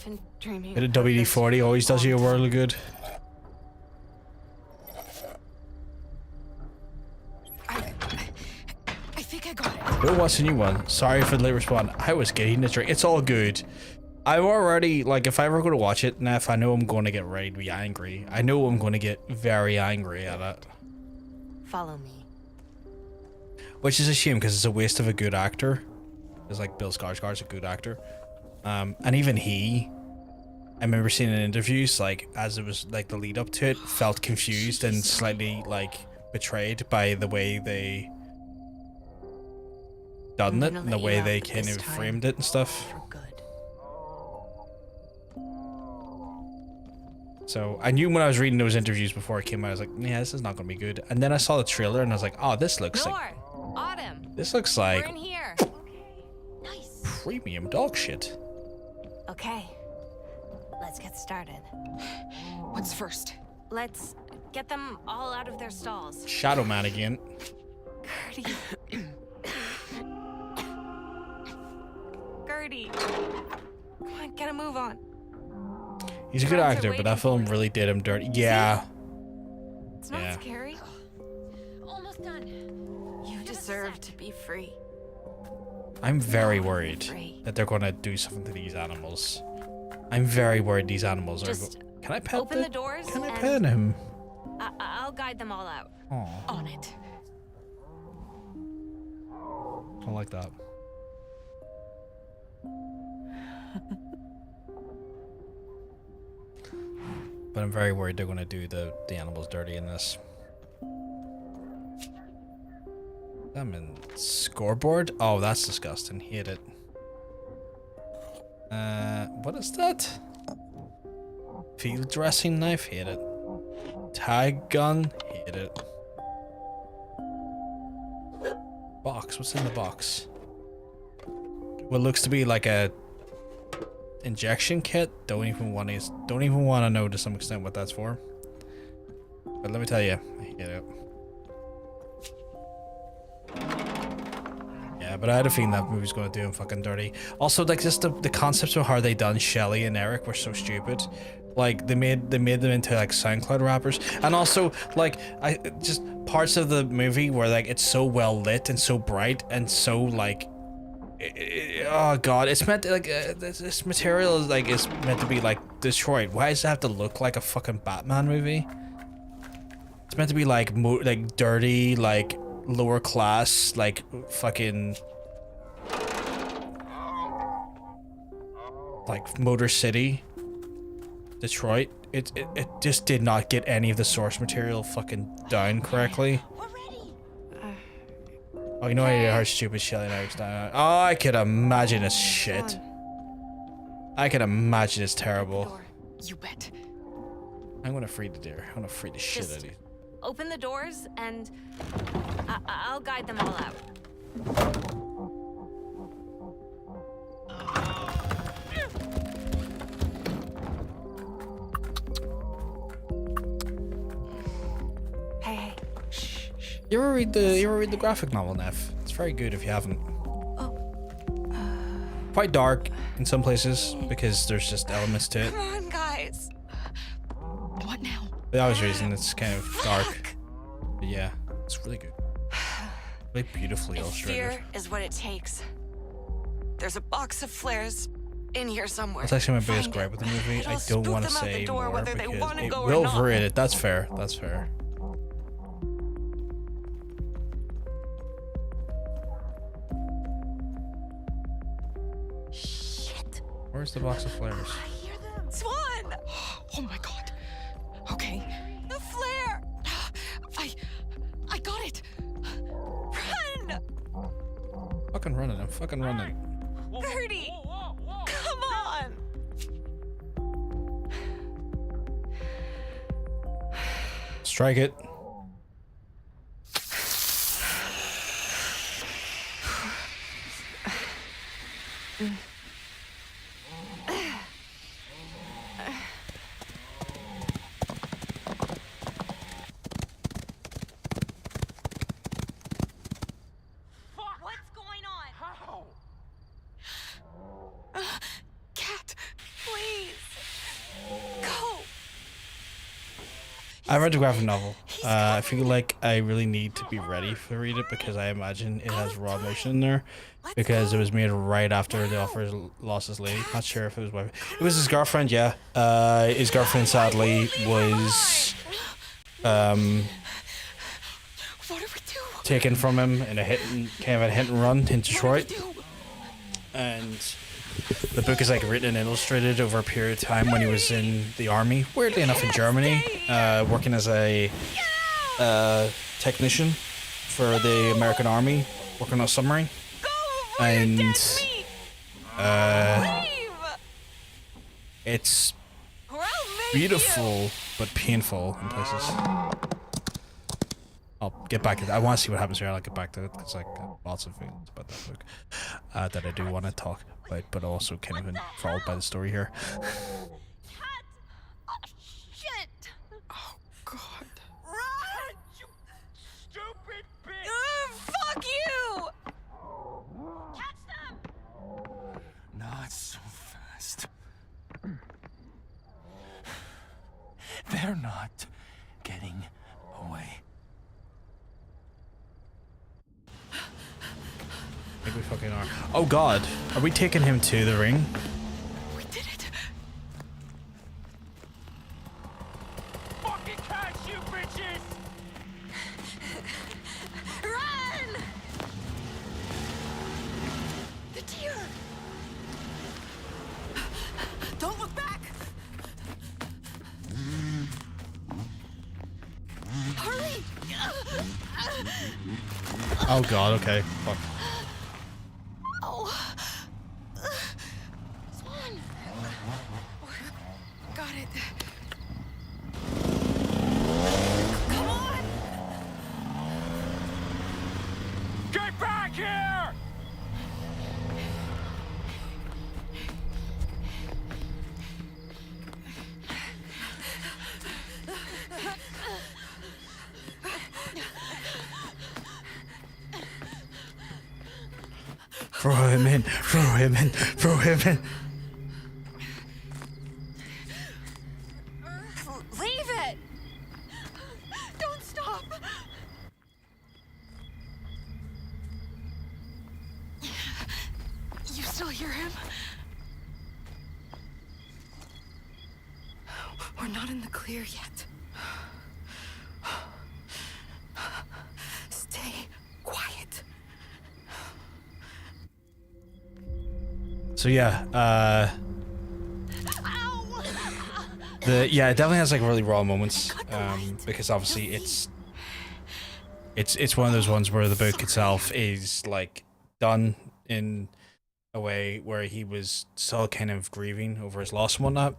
Speaker 3: been dreaming.
Speaker 1: Bit of WD-40 always does you a world of good.
Speaker 5: I think I got it.
Speaker 1: Oh, what's the new one? Sorry for the late response. I was getting the drink. It's all good. I'm already, like, if I ever go to watch it, Neff, I know I'm going to get ready to be angry. I know I'm going to get very angry at it.
Speaker 3: Follow me.
Speaker 1: Which is a shame, because it's a waste of a good actor. It's like Bill Skarsgård's a good actor. And even he, I remember seeing in interviews, like, as it was, like, the lead up to it, felt confused and slightly, like, betrayed by the way they done it and the way they kind of framed it and stuff. So I knew when I was reading those interviews before it came out, I was like, yeah, this is not going to be good. And then I saw the trailer and I was like, oh, this looks like...
Speaker 3: Autumn.
Speaker 1: This looks like...
Speaker 3: We're in here.
Speaker 1: Nice. Premium dog shit.
Speaker 3: Okay. Let's get started.
Speaker 5: What's first?
Speaker 3: Let's get them all out of their stalls.
Speaker 1: Shadow Man again.
Speaker 3: Gertie. Gertie. Come on, get a move on.
Speaker 1: He's a good actor, but that film really did him dirty. Yeah.
Speaker 3: It's not scary.
Speaker 2: Almost done.
Speaker 3: You deserve to be free.
Speaker 1: I'm very worried that they're going to do something to these animals. I'm very worried these animals are... Can I pet
Speaker 3: open the doors?
Speaker 1: Can I pet him?
Speaker 3: I'll guide them all out.
Speaker 1: Aww.
Speaker 5: On it.
Speaker 1: I like that. But I'm very worried they're going to do the animals dirty in this. I'm in scoreboard? Oh, that's disgusting. Hate it. What is that? Field dressing knife? Hate it. Tag gun? Hate it. Box? What's in the box? What looks to be like a injection kit. Don't even want to know to some extent what that's for. But let me tell you, I hate it. Yeah, but I had a feeling that movie's going to do him fucking dirty. Also, like, just the concepts of how they done Shelly and Eric were so stupid. Like, they made them into like SoundCloud rappers, and also like just parts of the movie where like it's so well lit and so bright and so like. Oh god, it's meant to, like this material is like is meant to be like Detroit. Why does it have to look like a fucking Batman movie? It's meant to be like like dirty, like lower class, like fucking like Motor City, Detroit. It just did not get any of the source material fucking down correctly. Oh, you know how stupid Shelly and Eric's down. Oh, I could imagine it's shit. I can imagine it's terrible.
Speaker 5: You bet.
Speaker 1: I'm gonna free the deer. I'm gonna free the shit out of you.
Speaker 3: Open the doors and I'll guide them all out. Hey.
Speaker 1: You ever read the graphic novel, Neff? It's very good if you haven't. Quite dark in some places because there's just elements to it.
Speaker 3: Come on, guys.
Speaker 5: What now?
Speaker 1: For the obvious reason, it's kind of dark. But yeah, it's really good. Like beautifully
Speaker 17: If
Speaker 1: illustrated.
Speaker 17: fear is what it takes, there's a box of flares in here somewhere.
Speaker 1: That's actually my biggest
Speaker 17: Find
Speaker 1: gripe
Speaker 17: it.
Speaker 1: with the movie. I
Speaker 17: It'll
Speaker 1: don't
Speaker 17: spook
Speaker 1: want to
Speaker 17: them out the
Speaker 1: say
Speaker 17: door
Speaker 1: more
Speaker 17: whether they
Speaker 1: because
Speaker 17: wanna
Speaker 1: it
Speaker 17: go or
Speaker 1: will
Speaker 17: not.
Speaker 1: overrate it. That's fair. That's fair.
Speaker 17: Shit.
Speaker 1: Where's the box of flares?
Speaker 17: Swan!
Speaker 13: Oh my god. Okay.
Speaker 17: The flare!
Speaker 13: I got it.
Speaker 17: Run!
Speaker 1: Fucking running. I'm fucking running.
Speaker 17: Birdie! Come on!
Speaker 1: Strike it.
Speaker 17: What's going on?
Speaker 4: How?
Speaker 17: Cat, please. Go.
Speaker 1: I read the graphic novel. I feel like I really need to be ready to read it because I imagine it has raw emotion in there because it was made right after the author lost his lady. Not sure if it was wife. It was his girlfriend, yeah. His girlfriend sadly was
Speaker 13: What do we do?
Speaker 1: taken from him in a hit and run in Detroit. And the book is like written and illustrated over a period of time when he was in the army, weirdly enough in Germany, working as a technician for the American Army, working on a submarine. And it's beautiful but painful in places. I'll get back to it. I want to see what happens here. I'll get back to it because like lots of feelings about that book that I do want to talk about, but also kind of enthralled by the story here.
Speaker 17: Shit!
Speaker 13: Oh god.
Speaker 17: Run!
Speaker 4: You stupid bitch!
Speaker 17: Fuck you!
Speaker 12: Catch them! Not so fast. They're not getting away.
Speaker 1: I think we fucking are. Oh god, are we taking him to the ring?
Speaker 13: We did it.
Speaker 4: Fucking catch you, bitches!
Speaker 17: Run!
Speaker 13: The deer.
Speaker 17: Don't look back! Hurry!
Speaker 1: Oh god, okay. Fuck.
Speaker 17: Oh. Swan!
Speaker 13: Got it.
Speaker 17: Come on!
Speaker 4: Get back here!
Speaker 1: Throw him in, throw him in, throw him in.
Speaker 17: Leave it! Don't stop!
Speaker 13: You still hear him?
Speaker 6: We're not in the clear yet. Stay quiet.
Speaker 1: So yeah, it definitely has like really raw moments, because obviously it's one of those ones where the book itself is like done in a way where he was still kind of grieving over his loss and whatnot,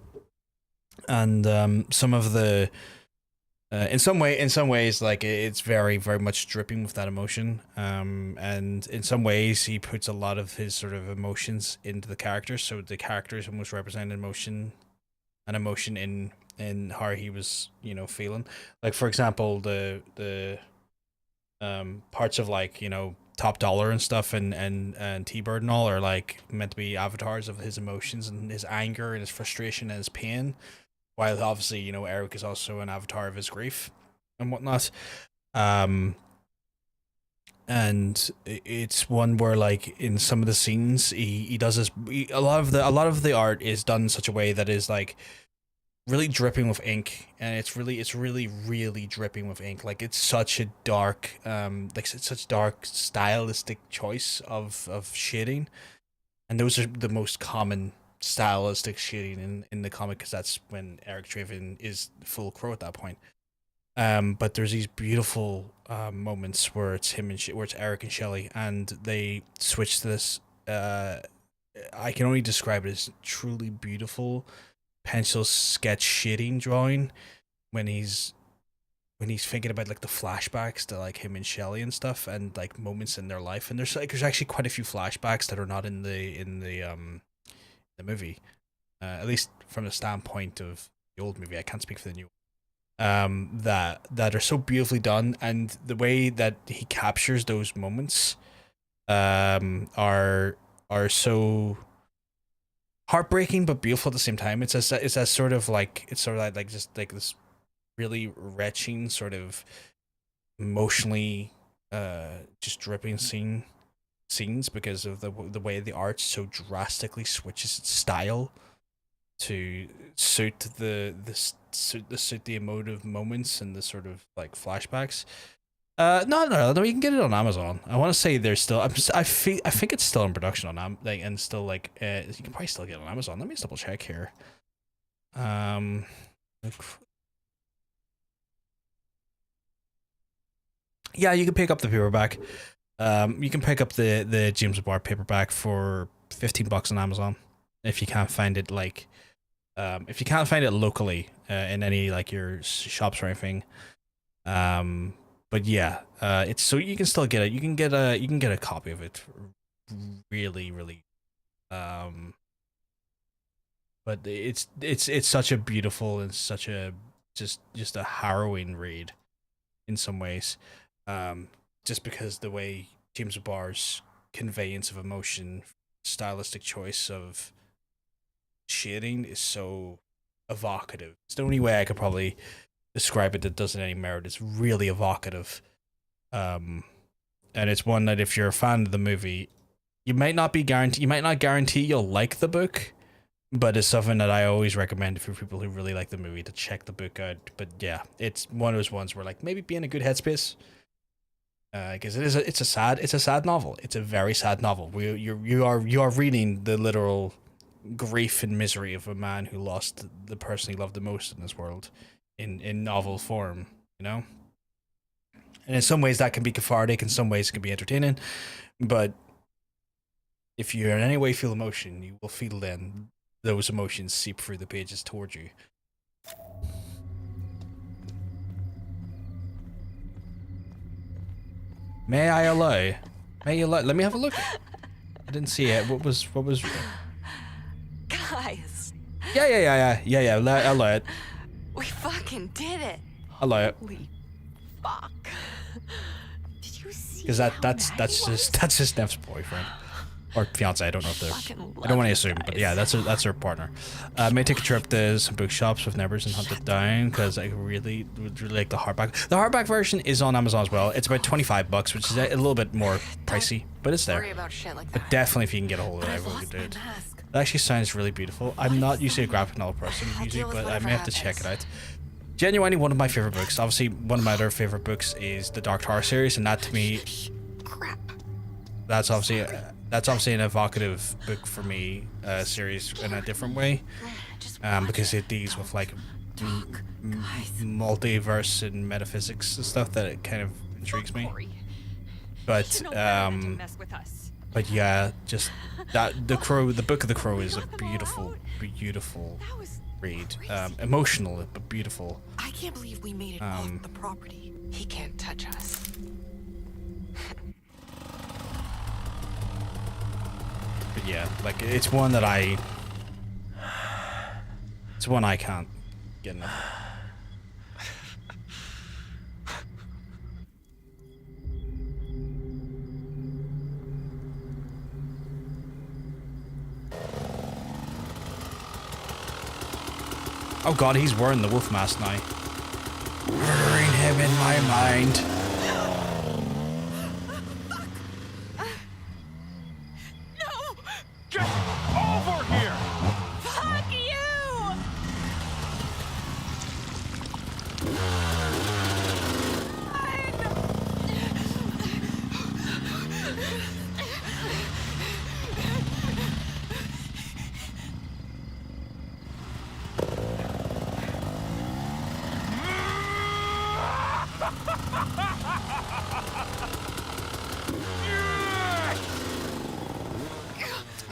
Speaker 1: and some of the in some ways like it's very very much dripping with that emotion, and in some ways he puts a lot of his sort of emotions into the characters, so the characters almost represent emotion in how he was, you know, feeling. Like for example, the parts of like, you know, Top Dollar and stuff and T-Bird and all are like meant to be avatars of his emotions and his anger and his frustration and his pain, while obviously, you know, Eric is also an avatar of his grief and whatnot. and it's one where like in some of the scenes he does this. A lot of the art is done in such a way that is like really dripping with ink, and it's really dripping with ink. Like it's such a dark like it's such dark stylistic choice of shading, and those are the most common stylistic shading in the comic, because that's when Eric Draven is full Crow at that point. But there's these beautiful moments where it's him and where it's Eric and Shelley, and they switch to this. I can only describe it as truly beautiful pencil sketch shading drawing when he's thinking about like the flashbacks to like him and Shelley and stuff, and like moments in their life. And there's actually quite a few flashbacks that are not in the movie, at least from the standpoint of the old movie. I can't speak for the new. That are so beautifully done, and the way that he captures those moments are so heartbreaking but beautiful at the same time. It's that sort of like just like this really retching sort of emotionally just dripping scenes because of the way the art so drastically switches its style to suit the emotive moments and the sort of like flashbacks. No, you can get it on Amazon. I want to say there's still. I think it's still in production on and still like you can probably still get it on Amazon. Let me just double check here. Yeah, you can pick up the paperback. You can pick up the James Barr paperback for $15 on Amazon if you can't find it like. If you can't find it locally in any like your shops or anything, but yeah, it's so you can still get it. You can get a copy of it, really, but it's such a beautiful and such a just a harrowing read in some ways, just because the way James Barr's conveyance of emotion, stylistic choice of shading is so evocative. It's the only way I could probably describe it that doesn't any merit. It's really evocative, and it's one that if you're a fan of the movie, you might not guarantee you'll like the book, but it's something that I always recommend for people who really like the movie to check the book out. But yeah, it's one of those ones where like maybe be in a good headspace, because it's a sad novel. It's a very sad novel. You are reading the literal grief and misery of a man who lost the person he loved the most in this world in novel form, you know? And in some ways that can be cathartic, in some ways it can be entertaining, but if you in any way feel emotion, you will feel then those emotions seep through the pages towards you. May I allow? Let me have a look. I didn't see it. What was
Speaker 9: Guys.
Speaker 1: Yeah. Allow it.
Speaker 9: We fucking did it.
Speaker 1: Allow it.
Speaker 9: Holy fuck. Did you see?
Speaker 1: Because that's just Neff's boyfriend or fiance. I don't know if they're. I don't want to assume, but yeah, that's her partner. May take a trip to some bookshops with neighbors and hunt it down because I would really like the hardback. The hardback version is on Amazon as well. It's about $25, which is a little bit more pricey, but it's there. But definitely, if you can get a hold of it, I would do it. It actually sounds really beautiful. I'm not usually a graphic novel person usually, but I may have to check it out. Genuinely one of my favorite books. Obviously, one of my other favorite books is the Dark Tower series, and that to me, that's obviously an evocative book for me, series in a different way, because it deals with like multiverse and metaphysics and stuff that it kind of intrigues me. But yeah, just that the Book of the Crow is a beautiful read. Emotional but beautiful.
Speaker 9: I can't believe we made it off the property. He can't touch us.
Speaker 1: But yeah, like it's one I can't get enough of. Oh god, he's wearing the wolf mask now. Murdering him in my mind.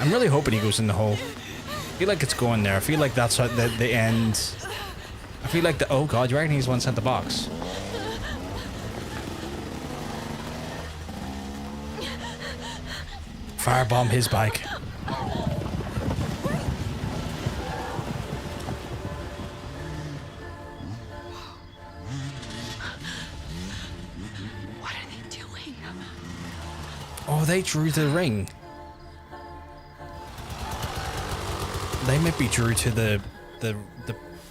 Speaker 1: I'm really hoping he goes in the hole. I feel like it's going there. I feel like that's what the end. I feel like the. Oh god, you reckon he's the one sent the box? Firebomb his bike.
Speaker 13: What are they doing?
Speaker 1: Oh, they drew the ring. They might be drew to the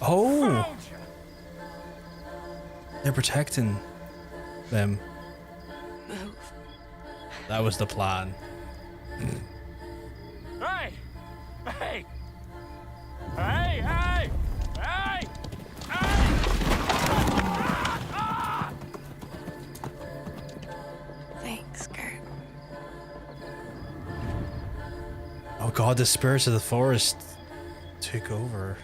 Speaker 1: oh. They're protecting them. That was the plan.
Speaker 4: Hey! Hey! Hey! Hey! Hey!
Speaker 15: Thanks, Kurt.
Speaker 1: Oh god, the spirits of the forest took over.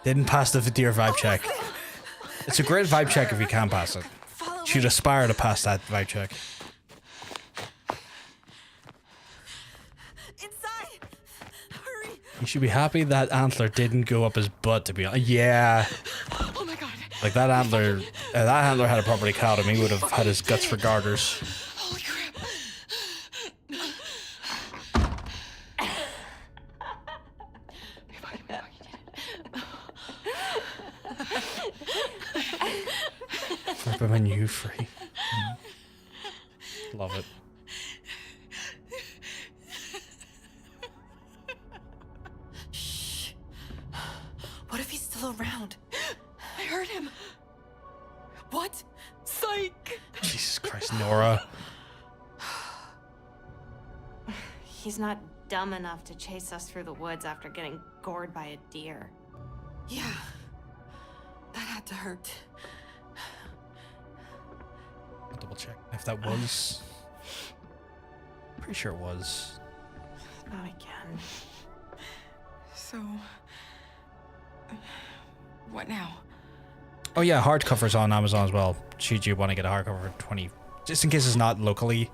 Speaker 1: Didn't pass the deer vibe check. It's a great vibe check if you can pass it. Should aspire to pass that vibe check.
Speaker 6: Inside! Hurry!
Speaker 1: You should be happy that antler didn't go up his butt, to be honest. Yeah.
Speaker 6: Oh my god.
Speaker 1: Like that antler had a property cowed him. He would have had his guts for garters.
Speaker 6: Holy crap.
Speaker 1: When you free. Love it.
Speaker 6: Shh. What if he's still around? I heard him. What? Psych.
Speaker 1: Jesus Christ, Nora.
Speaker 15: He's not dumb enough to chase us through the woods after getting gored by a deer.
Speaker 6: Yeah. That had to hurt.
Speaker 1: I'll double check if that was. Pretty sure it was.
Speaker 15: Not again.
Speaker 5: So, what now?
Speaker 1: Oh yeah, hardcover's on Amazon as well. Should you want to get a hardcover for 20, just in case it's not locally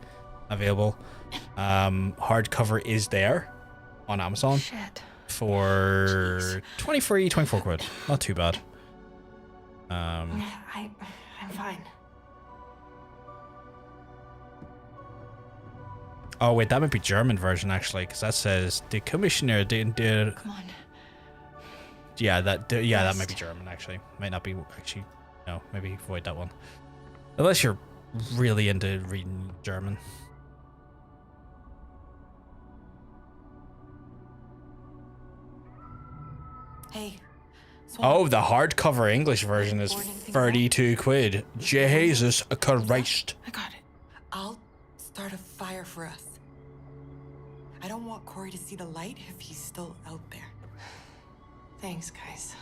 Speaker 1: available. Hardcover is there on Amazon.
Speaker 15: Shit.
Speaker 1: For 24 quid. Not too bad.
Speaker 15: I'm fine.
Speaker 1: Oh wait, that might be German version actually, because that says the commissioner didn't do.
Speaker 5: Come on.
Speaker 1: Yeah, that might be German actually. Might not be actually. No, maybe avoid that one. Unless you're really into reading German.
Speaker 6: Hey.
Speaker 1: Oh, the hardcover English version is 32 quid. Jesus Christ.
Speaker 5: I got it.
Speaker 6: I'll start a fire for us. I don't want Corey to see the light if he's still out there.
Speaker 15: Thanks, guys.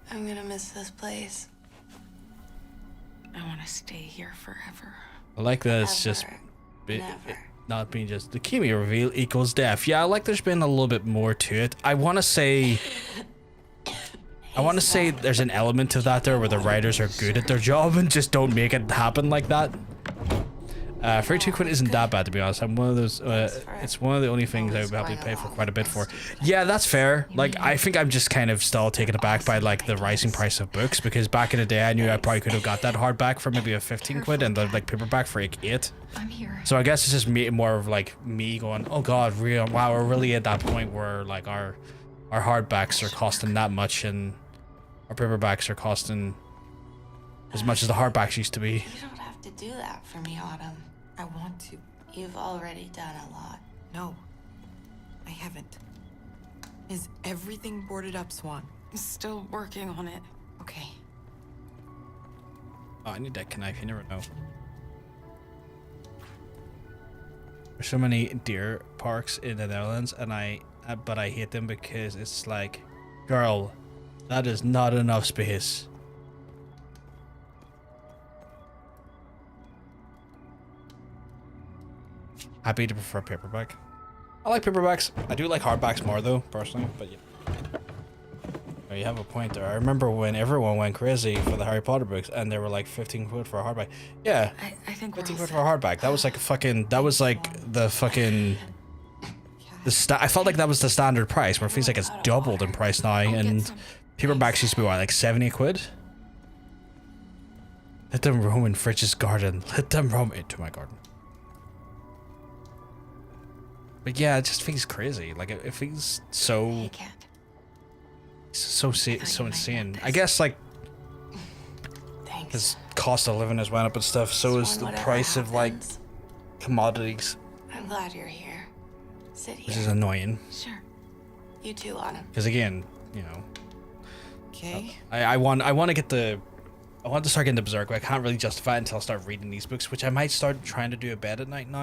Speaker 15: I'm gonna miss this place.
Speaker 5: I want to stay here forever.
Speaker 1: I like that it's just not being just the Kimi reveal equals death. Yeah, I like there's been a little bit more to it. I want to say there's an element of that there where the writers are good at their job and just don't make it happen like that. 32 quid isn't that bad, to be honest. I'm one of those. It's one of the only things I would probably pay for quite a bit for. Yeah, that's fair. Like, I think I'm just kind of still taken aback by like the rising price of books, because back in the day I knew I probably could have got that hardback for maybe a 15 quid and the like paperback for like 8.
Speaker 5: I'm here.
Speaker 1: So I guess it's just more of like me going, oh god, wow, we're really at that point where like our hardbacks are costing that much and our paperbacks are costing as much as the hardbacks used to be.
Speaker 15: You don't have to do that for me, Autumn.
Speaker 6: I want to.
Speaker 15: You've already done a lot.
Speaker 6: No, I haven't. Is everything boarded up, Swan?
Speaker 5: Still working on it.
Speaker 6: Okay.
Speaker 1: Oh, I need that knife, you never know. There's so many deer parks in the Netherlands, and but I hate them because it's like, girl, that is not enough space. Happy to prefer paperback. I like paperbacks. I do like hardbacks more though, personally, but yeah. Oh, you have a point there. I remember when everyone went crazy for the Harry Potter books, and they were like 15 quid for a hardback. Yeah,
Speaker 5: I think
Speaker 1: 15 quid for a hardback. That was like a fucking. That was like the fucking. I felt like that was the standard price, where it feels like it's doubled in price now, and paperbacks used to be what, like 70 quid. Let them roam in Fridge's garden. Let them roam into my garden. But yeah, it just feels crazy. Like it feels so. So insane. I guess like. Because cost of living has went up and stuff. So is the price of like commodities.
Speaker 15: I'm glad you're here. Sit here.
Speaker 1: Which is annoying.
Speaker 15: Sure. You too, Autumn.
Speaker 1: Because again, you know.
Speaker 9: Okay.
Speaker 1: I want to get the. I want to start getting the Berserk, but I can't really justify it until I start reading these books, which I might start trying to do a bed at night now.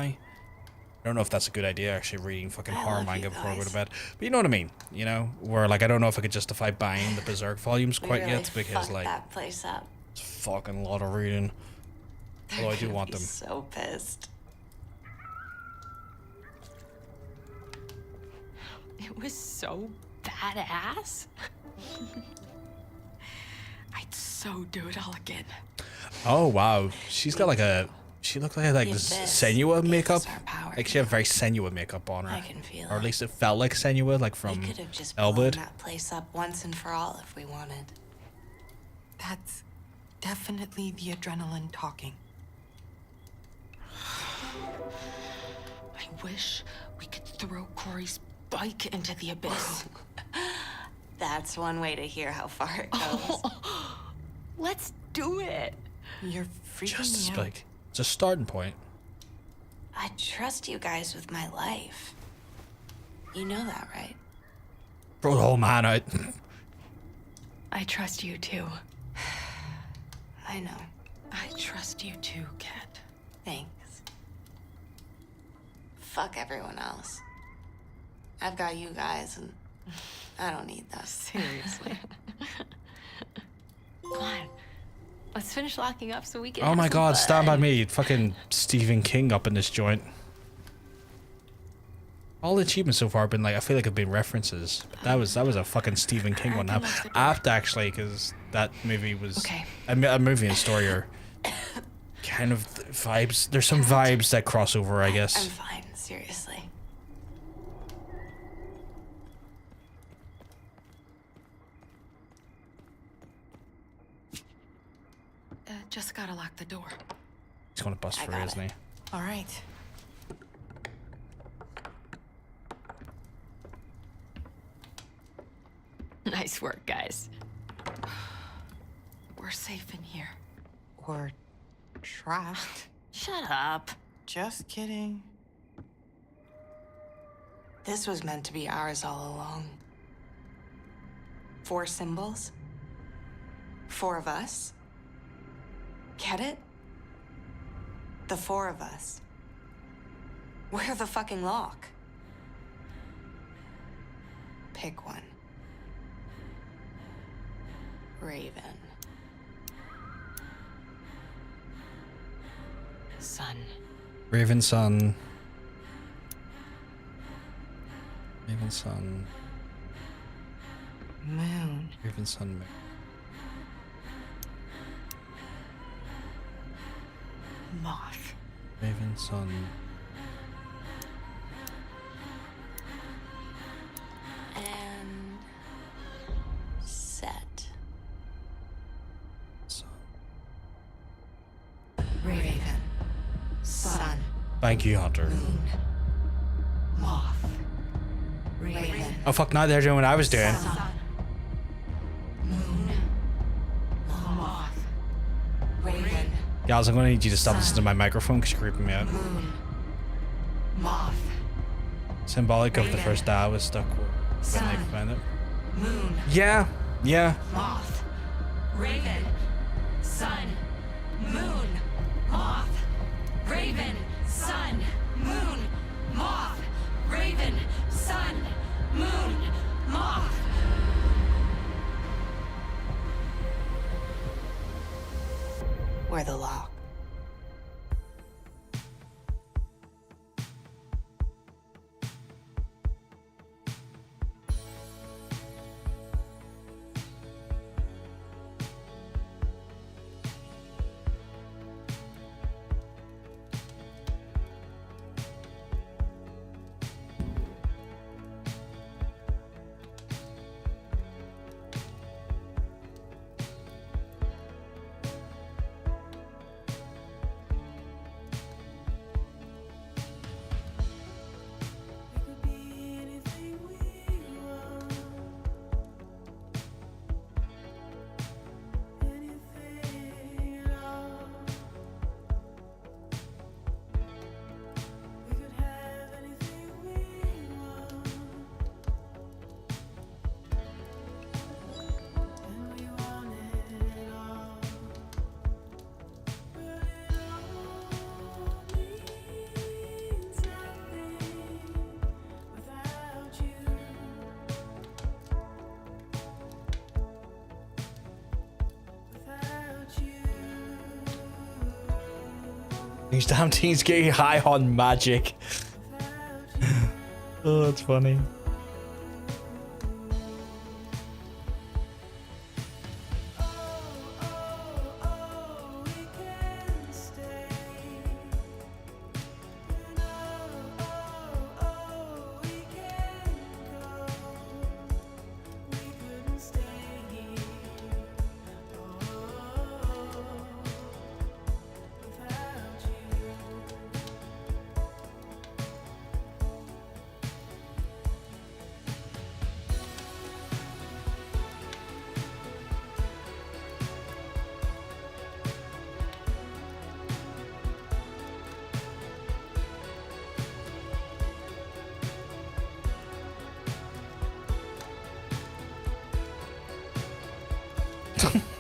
Speaker 1: I don't know if that's a good idea, actually, reading fucking horror manga before I go to bed. But you know what I mean, you know? Where, like, I don't know if I could justify buying the Berserk volumes quite yet, because, like,
Speaker 15: that place up.
Speaker 1: it's a fucking lot of reading. Although I do want them.
Speaker 15: So pissed.
Speaker 13: It was so badass. I'd so do it all again.
Speaker 1: Oh, wow. She's got, like, a... She looked like Senua makeup. Like, she had very Senua makeup on her.
Speaker 15: I can feel
Speaker 1: or at least it felt like Senua, like from
Speaker 15: we could have just blown
Speaker 1: Elwood.
Speaker 15: that place up once and for all if we wanted.
Speaker 9: That's definitely the adrenaline talking.
Speaker 13: I wish we could throw Corey's bike into the abyss.
Speaker 15: That's one way to hear how far it goes.
Speaker 13: Let's do it.
Speaker 9: You're freaking
Speaker 1: Just
Speaker 9: me
Speaker 1: like
Speaker 9: out.
Speaker 1: it's a starting point.
Speaker 15: I trust you guys with my life. You know that, right?
Speaker 1: Throw the whole man out.
Speaker 13: I trust you too.
Speaker 15: I know.
Speaker 13: I trust you too, Kat.
Speaker 15: Thanks. Fuck everyone else. I've got you guys, and I don't need that.
Speaker 13: Seriously. Come on. Let's finish locking up so we can.
Speaker 1: Oh
Speaker 13: have
Speaker 1: my
Speaker 13: some
Speaker 1: god,
Speaker 13: fun.
Speaker 1: stand by me. Fucking Stephen King up in this joint. All the achievements so far have been like, I feel like have been references. But that was a fucking Stephen King one. Apt actually, because that movie was a movie and story are kind of vibes. There's some vibes that cross over, I guess.
Speaker 15: I'm fine, seriously.
Speaker 13: Just gotta lock the door.
Speaker 1: He's gonna bust for it, isn't he?
Speaker 9: All right.
Speaker 13: Nice work, guys. We're safe in here.
Speaker 9: Or trapped.
Speaker 13: Shut up.
Speaker 9: Just kidding.
Speaker 15: This was meant to be ours all along. 4 symbols. 4 of us. Get it? The 4 of us. We're the fucking lock. Pick one. Raven.
Speaker 14: Sun.
Speaker 1: Raven Sun. Raven Sun.
Speaker 9: Moon.
Speaker 1: Raven Sun. Moon.
Speaker 13: Moth.
Speaker 1: Raven Sun.
Speaker 15: And set.
Speaker 9: Raven. Sun.
Speaker 1: Thank you, Hunter.
Speaker 9: Moth. Raven.
Speaker 1: Oh fuck! Now they're doing what I was doing.
Speaker 9: Moth. Raven.
Speaker 1: Guys, I'm gonna need you to stop listening to my microphone because you're creeping me out.
Speaker 9: Moth.
Speaker 1: Symbolic of the first die I was stuck with when they found it.
Speaker 9: Moon.
Speaker 1: Yeah, yeah.
Speaker 9: Moth. Raven. Sun. Moon. Moth. Raven. Sun. Moon. Moth. Raven. Sun. Moon. Moth.
Speaker 15: We're the lock.
Speaker 1: These damn teens getting high on magic. Oh, that's funny.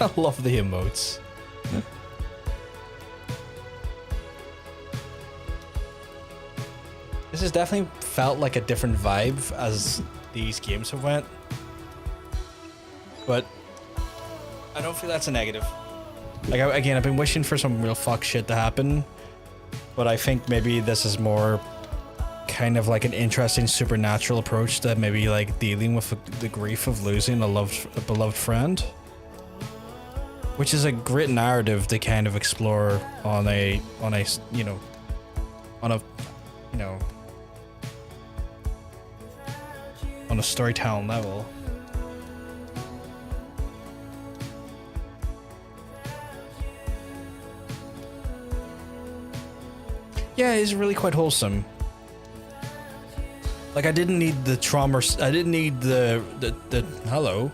Speaker 1: I love the emotes. This has definitely felt like a different vibe as these games have went. But I don't feel that's a negative. Like, again, I've been wishing for some real fuck shit to happen. But I think maybe this is more kind of like an interesting supernatural approach to maybe like dealing with the grief of losing a beloved friend. Which is a great narrative to kind of explore on a storytelling level. Yeah, it's really quite wholesome. Like, I didn't need the trauma. I didn't need the hello.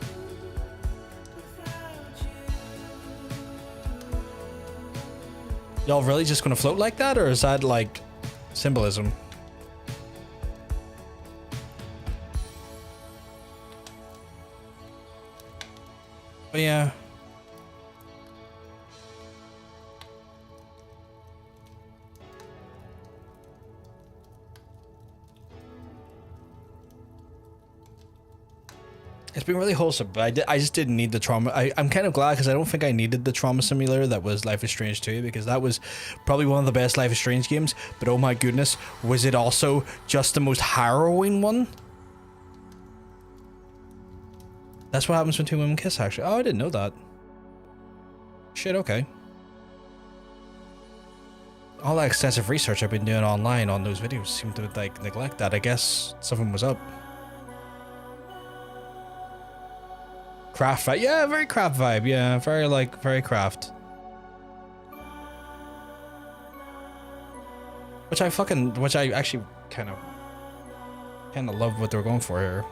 Speaker 1: Y'all really just gonna float like that, or is that like symbolism? But yeah. It's been really wholesome, but I just didn't need the trauma. I'm kind of glad because I don't think I needed the trauma simulator that was Life is Strange 2, because that was probably one of the best Life is Strange games, but oh my goodness, was it also just the most harrowing one? That's what happens when two women kiss, actually. Oh, I didn't know that. Shit, okay. All that extensive research I've been doing online on those videos seem to like neglect that. I guess something was up. Craft vibe, yeah, very craft vibe, yeah, very craft. Which I actually kind of love what they're going for here.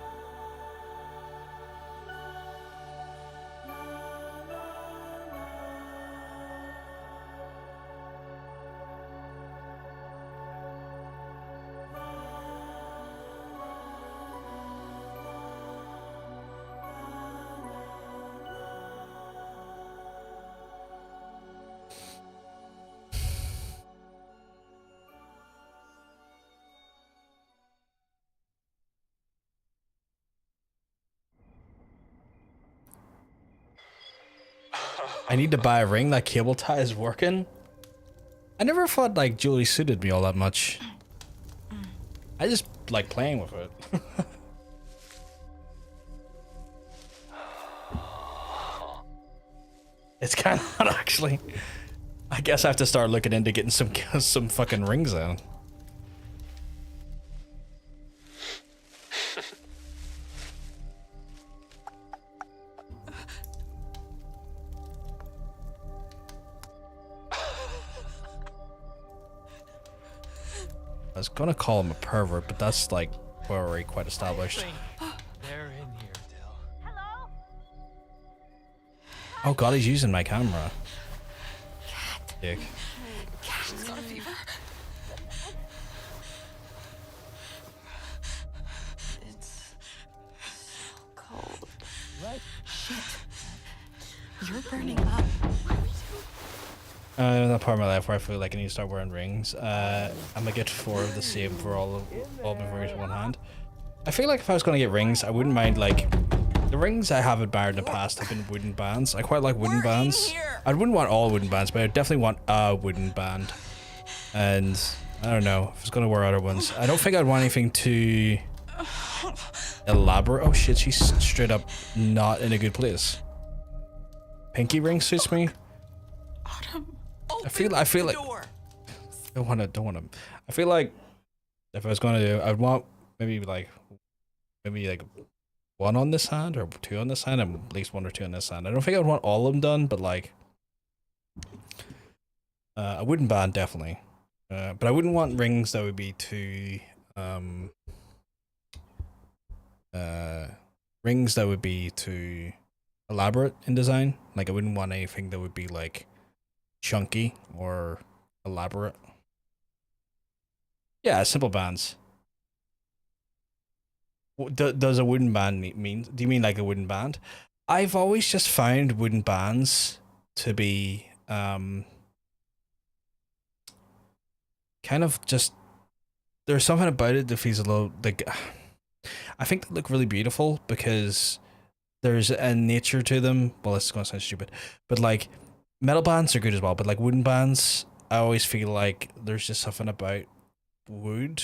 Speaker 1: I need to buy a ring. That cable tie is working. I never thought like jewelry suited me all that much. I just like playing with it. It's kind of hot, actually. I guess I have to start looking into getting some fucking rings out. I was gonna call him a pervert, but that's like already quite established.
Speaker 10: They're in here, Dill.
Speaker 1: Oh god, he's using my camera.
Speaker 6: Cat.
Speaker 1: Dick.
Speaker 6: Cat's got a fever. It's so cold.
Speaker 10: Right.
Speaker 6: Shit. You're burning up.
Speaker 1: That part of my life where I feel like I need to start wearing rings. I'm gonna get 4 of the same for all of my fingers in one hand. I feel like if I was gonna get rings, I wouldn't mind like the rings I have admired in the past have been wooden bands. I quite like wooden bands. I wouldn't want all wooden bands, but I definitely want a wooden band. And I don't know if it's gonna wear other ones. I don't think I'd want anything too elaborate. Oh shit, she's straight up not in a good place. Pinky ring suits me. I feel like don't wanna. I feel like if I was gonna do, I'd want maybe like one on this hand or two on this hand, and at least one or two on this hand. I don't think I'd want all of them done, but like a wooden band definitely. But I wouldn't want rings that would be too elaborate in design. Like I wouldn't want anything that would be like chunky or elaborate. Yeah, simple bands. Does a wooden band mean? Do you mean like a wooden band? I've always just found wooden bands to be kind of just, there's something about it that feels a little like, I think they look really beautiful because there's a nature to them. Well, it's gonna sound stupid, but like metal bands are good as well, but like wooden bands, I always feel like there's just something about wood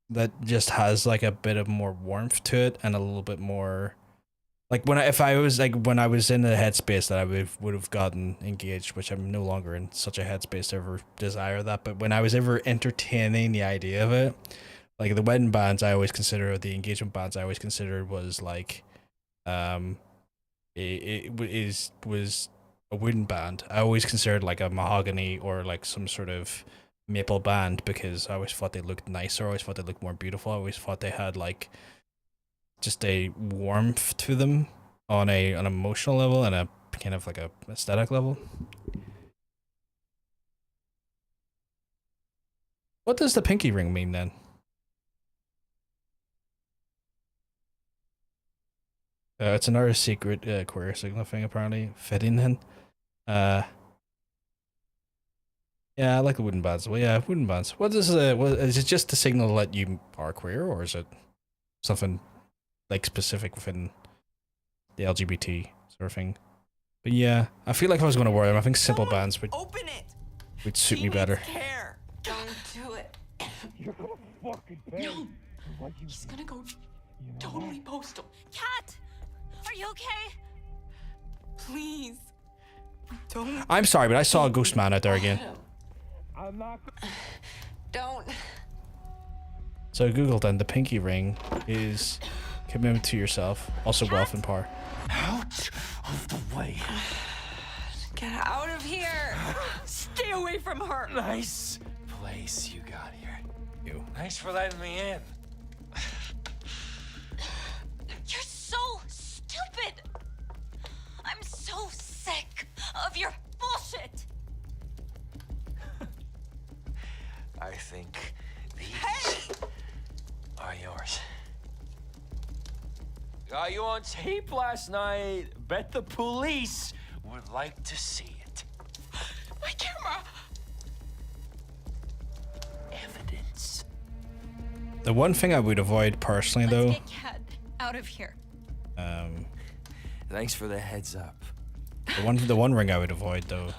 Speaker 1: that just has like a bit of more warmth to it and a little bit more like when I was in the headspace that I would have gotten engaged, which I'm no longer in such a headspace to ever desire that, but when I was ever entertaining the idea of it, like the wedding bands I always consider, the engagement bands I always considered was like was a wooden band. I always considered like a mahogany or like some sort of maple band because I always thought they looked nicer. I always thought they looked more beautiful. I always thought they had like just a warmth to them on an emotional level and a kind of like a aesthetic level. What does the pinky ring mean then? It's another secret queer signal thing apparently. Fitting then. Yeah, I like the wooden bands. Well, yeah, wooden bands. What is it just to signal that you are queer, or is it something like specific within the LGBT sort of thing? But yeah, I feel like if I was going to wear them, I think simple bands would suit me better.
Speaker 9: Don't do it.
Speaker 4: You're gonna fucking pay.
Speaker 13: No, he's gonna go totally postal.
Speaker 17: Cat, are you okay?
Speaker 9: Please. Don't.
Speaker 1: I'm sorry, but I saw a ghost man out there again.
Speaker 4: I'm not.
Speaker 9: Don't.
Speaker 1: So I googled, and the pinky ring is commitment to yourself, also wealth and power.
Speaker 12: Out of the way.
Speaker 9: Get out of here.
Speaker 17: Stay away from her.
Speaker 12: Nice place you got here.
Speaker 1: You.
Speaker 12: Thanks for letting me in.
Speaker 2: You're so stupid. I'm so sick of your bullshit.
Speaker 12: I think these are yours. Got you on tape last night. Bet the police would like to see it.
Speaker 13: My camera.
Speaker 12: Evidence.
Speaker 1: The one thing I would avoid personally, though.
Speaker 17: Let's get Cat out of here.
Speaker 12: Thanks for the heads up.
Speaker 1: The one ring I would avoid though,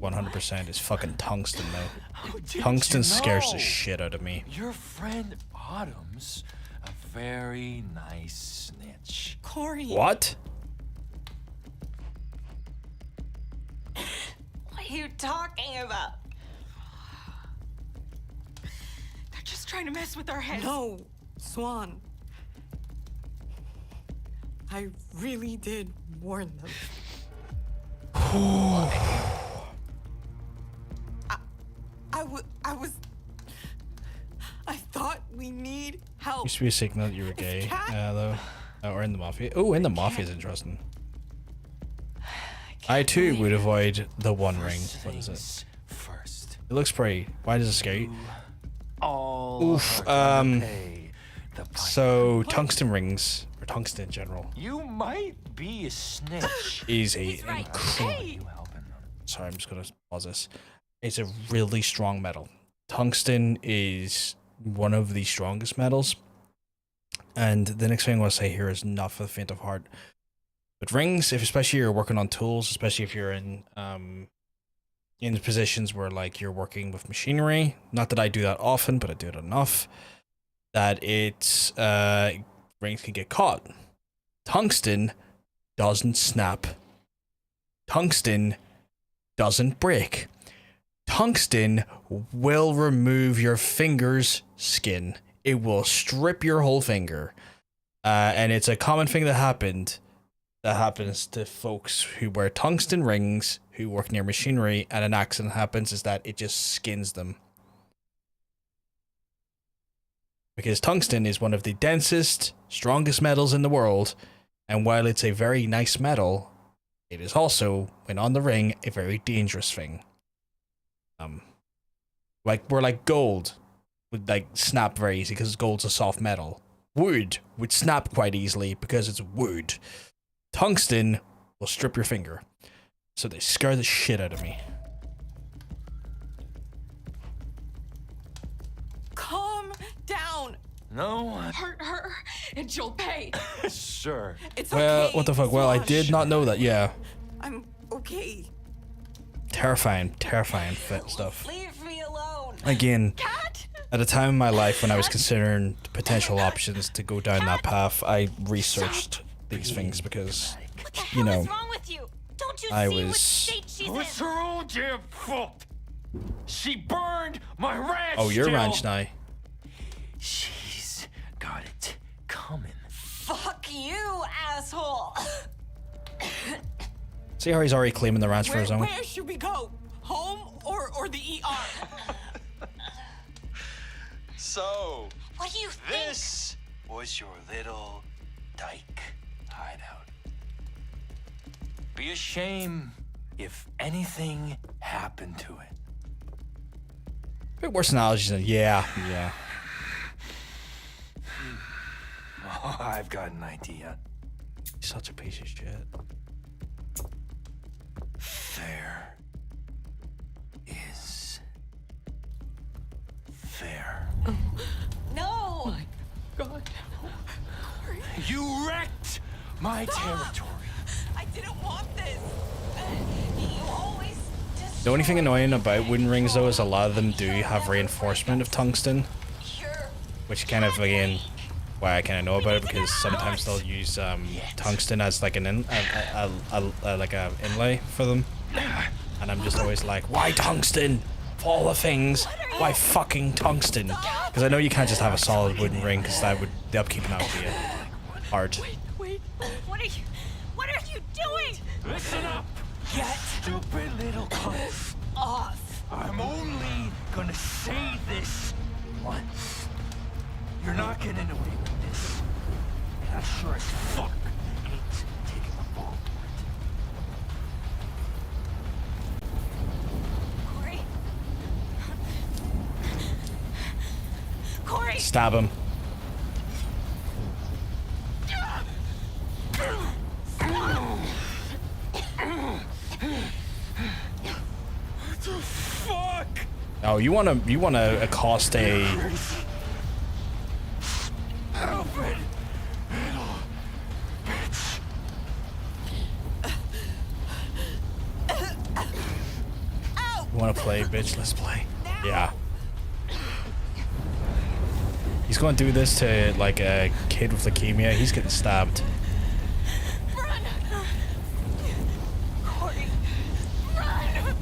Speaker 1: 100% is fucking tungsten though. Tungsten scares the shit out of me.
Speaker 12: Your friend Autumn's a very nice snitch.
Speaker 9: Corey.
Speaker 1: What?
Speaker 9: What are you talking about?
Speaker 13: They're just trying to mess with our heads.
Speaker 9: No, Swan. I really did warn them. I thought we need help.
Speaker 1: Used to be a signal that you were gay, though. Or in the mafia. Oh, in the mafia is interesting. I too would avoid the one ring. What is it?
Speaker 12: First.
Speaker 1: It looks pretty. Why does it scare you? Oof. So tungsten rings, or tungsten in general,
Speaker 12: You might be a snitch.
Speaker 1: is a incredible. Sorry, I'm just gonna pause this. It's a really strong metal. Tungsten is one of the strongest metals. And the next thing I want to say here is not for the faint of heart. But rings, if especially you're working on tools, especially if you're in in positions where like you're working with machinery. Not that I do that often, but I do it enough that it's rings can get caught. Tungsten doesn't snap. Tungsten doesn't break. Tungsten will remove your finger's skin. It will strip your whole finger. And it's a common thing that happens to folks who wear tungsten rings, who work near machinery, and an accident happens, is that it just skins them. Because tungsten is one of the densest, strongest metals in the world, and while it's a very nice metal, it is also, when on the ring, a very dangerous thing. Like gold would like snap very easy because gold's a soft metal. Wood would snap quite easily because it's wood. Tungsten will strip your finger. So they scare the shit out of me.
Speaker 6: Calm down.
Speaker 12: No.
Speaker 6: Hurt her, and you'll pay.
Speaker 12: Sure.
Speaker 6: It's
Speaker 1: Well,
Speaker 6: okay.
Speaker 1: what the fuck? Well, I did not know that. Yeah.
Speaker 6: I'm okay.
Speaker 1: Terrifying stuff.
Speaker 6: Leave me alone.
Speaker 1: Again, at a time in my life when I was considering potential options to go down that path, I researched these things because, you know, I was...
Speaker 4: It's her own damn fault. She burned my ranch.
Speaker 1: Oh, your
Speaker 4: down.
Speaker 1: ranch now.
Speaker 12: She's got it coming.
Speaker 6: Fuck you, asshole.
Speaker 1: See how he's already claiming the ranch for his own?
Speaker 6: Where should we go? Home or the ER?
Speaker 10: So,
Speaker 2: What do you think?
Speaker 10: this was your little dyke hideout.
Speaker 12: Be a shame if anything happened to it.
Speaker 1: Bit worse analogies than yeah.
Speaker 12: Oh, I've got an idea.
Speaker 1: He's such a piece of shit.
Speaker 12: Fair is fair.
Speaker 6: No.
Speaker 12: My God. You wrecked my territory.
Speaker 6: I didn't want this. You always just.
Speaker 1: The only thing annoying about wooden rings though is a lot of them do have reinforcement of tungsten, which kind of again why I kind of know about it, because sometimes they'll use tungsten as like an like a inlay for them, and I'm just always like, why tungsten? Of all the things, why fucking tungsten? Because I know you can't just have a solid wooden ring, because that would the upkeep on that would be hard.
Speaker 6: Wait. What are you doing?
Speaker 4: Listen up.
Speaker 6: Get
Speaker 12: Stupid little cunt.
Speaker 6: off.
Speaker 12: I'm only gonna say this once. You're not getting away with this. And I sure as fuck ain't taking the fall for it.
Speaker 6: Corey.
Speaker 1: Stab him.
Speaker 4: What the fuck?
Speaker 1: Oh, you wanna accost a...
Speaker 4: Alfred!
Speaker 1: You wanna play, bitch? Let's play. Yeah. He's gonna do this to like a kid with leukemia. He's getting stabbed.
Speaker 6: Run. Corey. Run.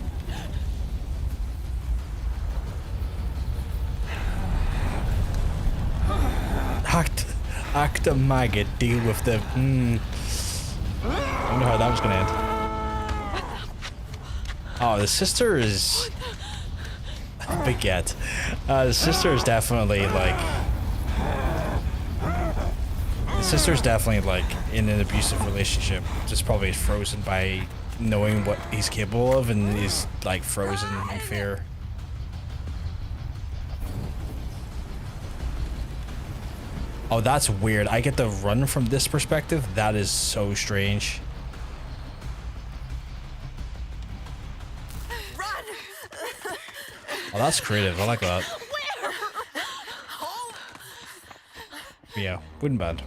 Speaker 1: Act a maggot, deal with the... I don't know how that was gonna end. Oh, the sister is... Baguette. The sister is definitely like... The sister's definitely like in an abusive relationship. Just probably frozen by knowing what he's capable of, and is like frozen in fear. Oh, that's weird. I get to run from this perspective? That is so strange.
Speaker 6: Run.
Speaker 1: Oh, that's creative. I like that.
Speaker 6: Where? Home.
Speaker 1: Yeah, wouldn't bad.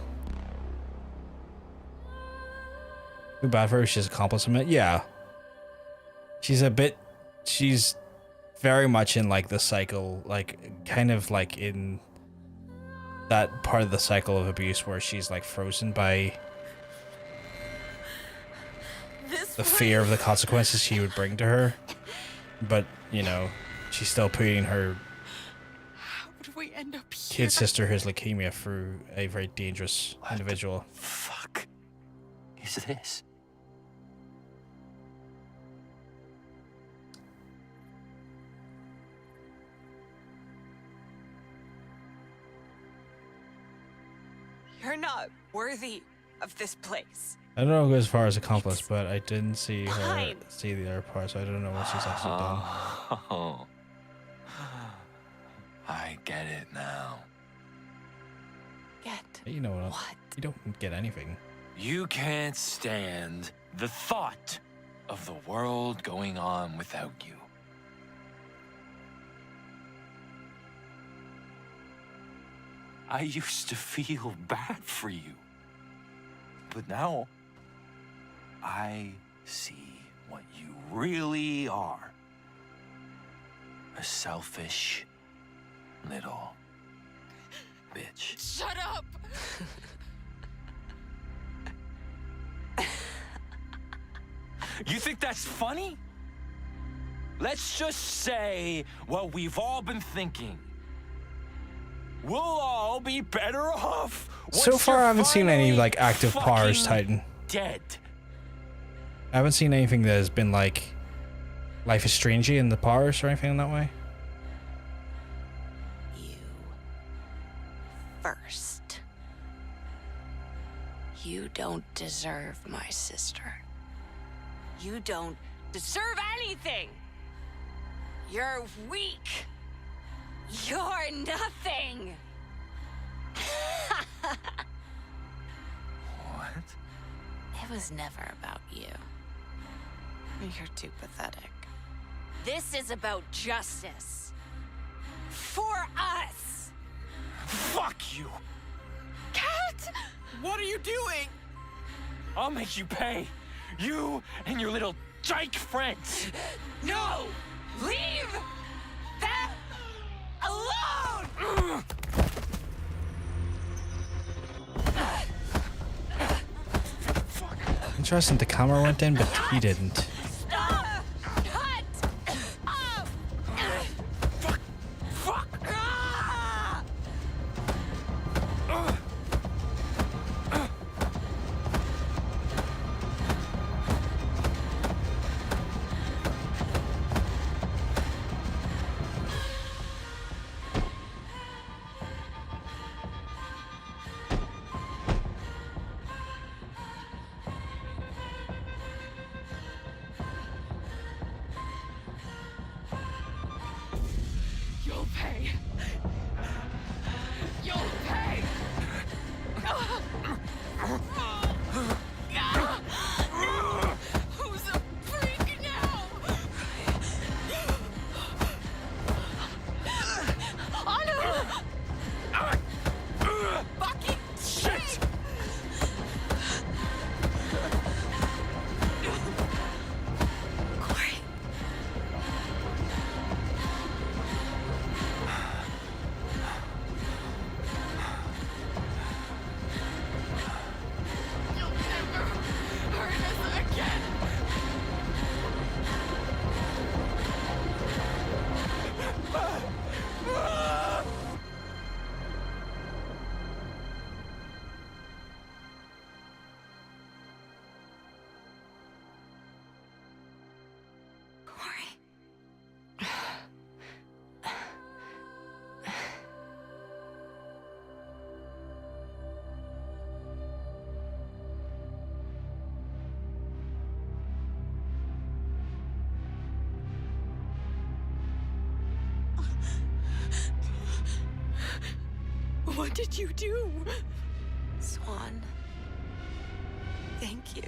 Speaker 1: Too bad for her. She's a compliment. Yeah. She's a bit she's very much in like the cycle, like kind of like in that part of the cycle of abuse where she's like frozen by the fear of the consequences she would bring to her, but you know, she's still putting her
Speaker 13: Would we end up here?
Speaker 1: kid sister who has leukemia through a very dangerous individual.
Speaker 10: Fuck is this?
Speaker 17: You're not worthy of this place.
Speaker 1: I don't know as far as accomplice, but I didn't see her
Speaker 17: Fine.
Speaker 1: see the other part, so I don't know what she's actually done.
Speaker 10: Oh, I get it now.
Speaker 17: Get
Speaker 1: You know what? You don't get anything.
Speaker 10: You can't stand the thought of the world going on without you. I used to feel bad for you. But now, I see what you really are. A selfish little bitch.
Speaker 13: Shut up!
Speaker 10: You think that's funny? Let's just say what we've all been thinking. We'll all be better off.
Speaker 1: So far, I haven't seen any like active powers Titan.
Speaker 10: Dead.
Speaker 1: I haven't seen anything that has been like Life is Strangey in the powers or anything in that way.
Speaker 15: First. You don't deserve my sister.
Speaker 17: You don't deserve anything. You're weak. You're nothing.
Speaker 10: What?
Speaker 15: It was never about you. You're too pathetic.
Speaker 17: This is about justice. For us.
Speaker 10: Fuck you.
Speaker 17: Cat!
Speaker 10: What are you doing? I'll make you pay. You and your little dyke friends.
Speaker 17: No! Leave that alone!
Speaker 1: Interesting, the camera went in, but he didn't.
Speaker 17: Stop! Cut! Up!
Speaker 10: Fuck! Fuck!
Speaker 17: Ah!
Speaker 13: You'll pay. You'll pay. Who's a freak now? Anna! Bucky!
Speaker 10: Shit!
Speaker 15: Corey.
Speaker 13: You'll never hurt us again.
Speaker 15: Corey.
Speaker 13: What did you do?
Speaker 15: Swan. Thank you.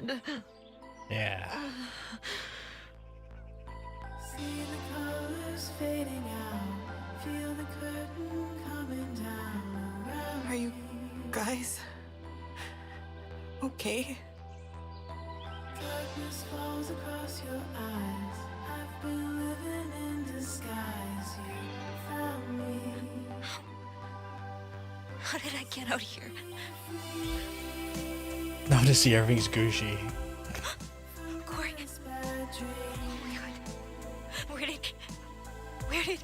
Speaker 13: bed.
Speaker 1: Yeah.
Speaker 6: See the colors fading out. Feel the curtain coming down around.
Speaker 9: Are you guys okay?
Speaker 6: Darkness falls across your eyes. I've been living in disguise. You found me.
Speaker 13: How did I get out here?
Speaker 1: Now to see everything's Gucci.
Speaker 13: Corey. Oh my god. Where did...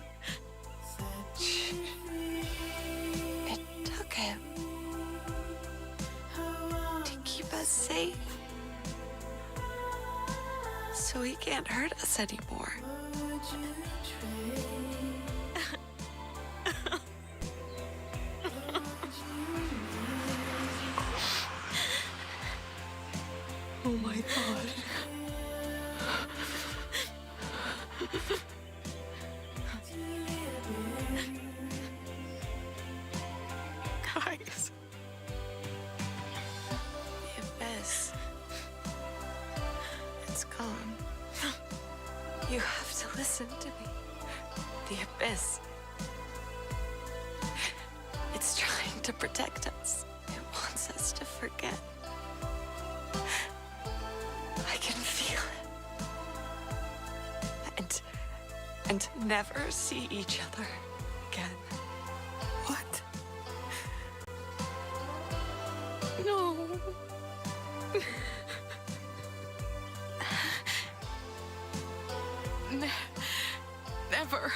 Speaker 9: It took him to keep us safe. So he can't hurt us anymore.
Speaker 6: Oh my god.
Speaker 9: Guys. The abyss. It's gone. You have to listen to me. The abyss. It's trying to protect us. It wants us to forget. I can feel it. And never see each other again. What? No.
Speaker 13: Never.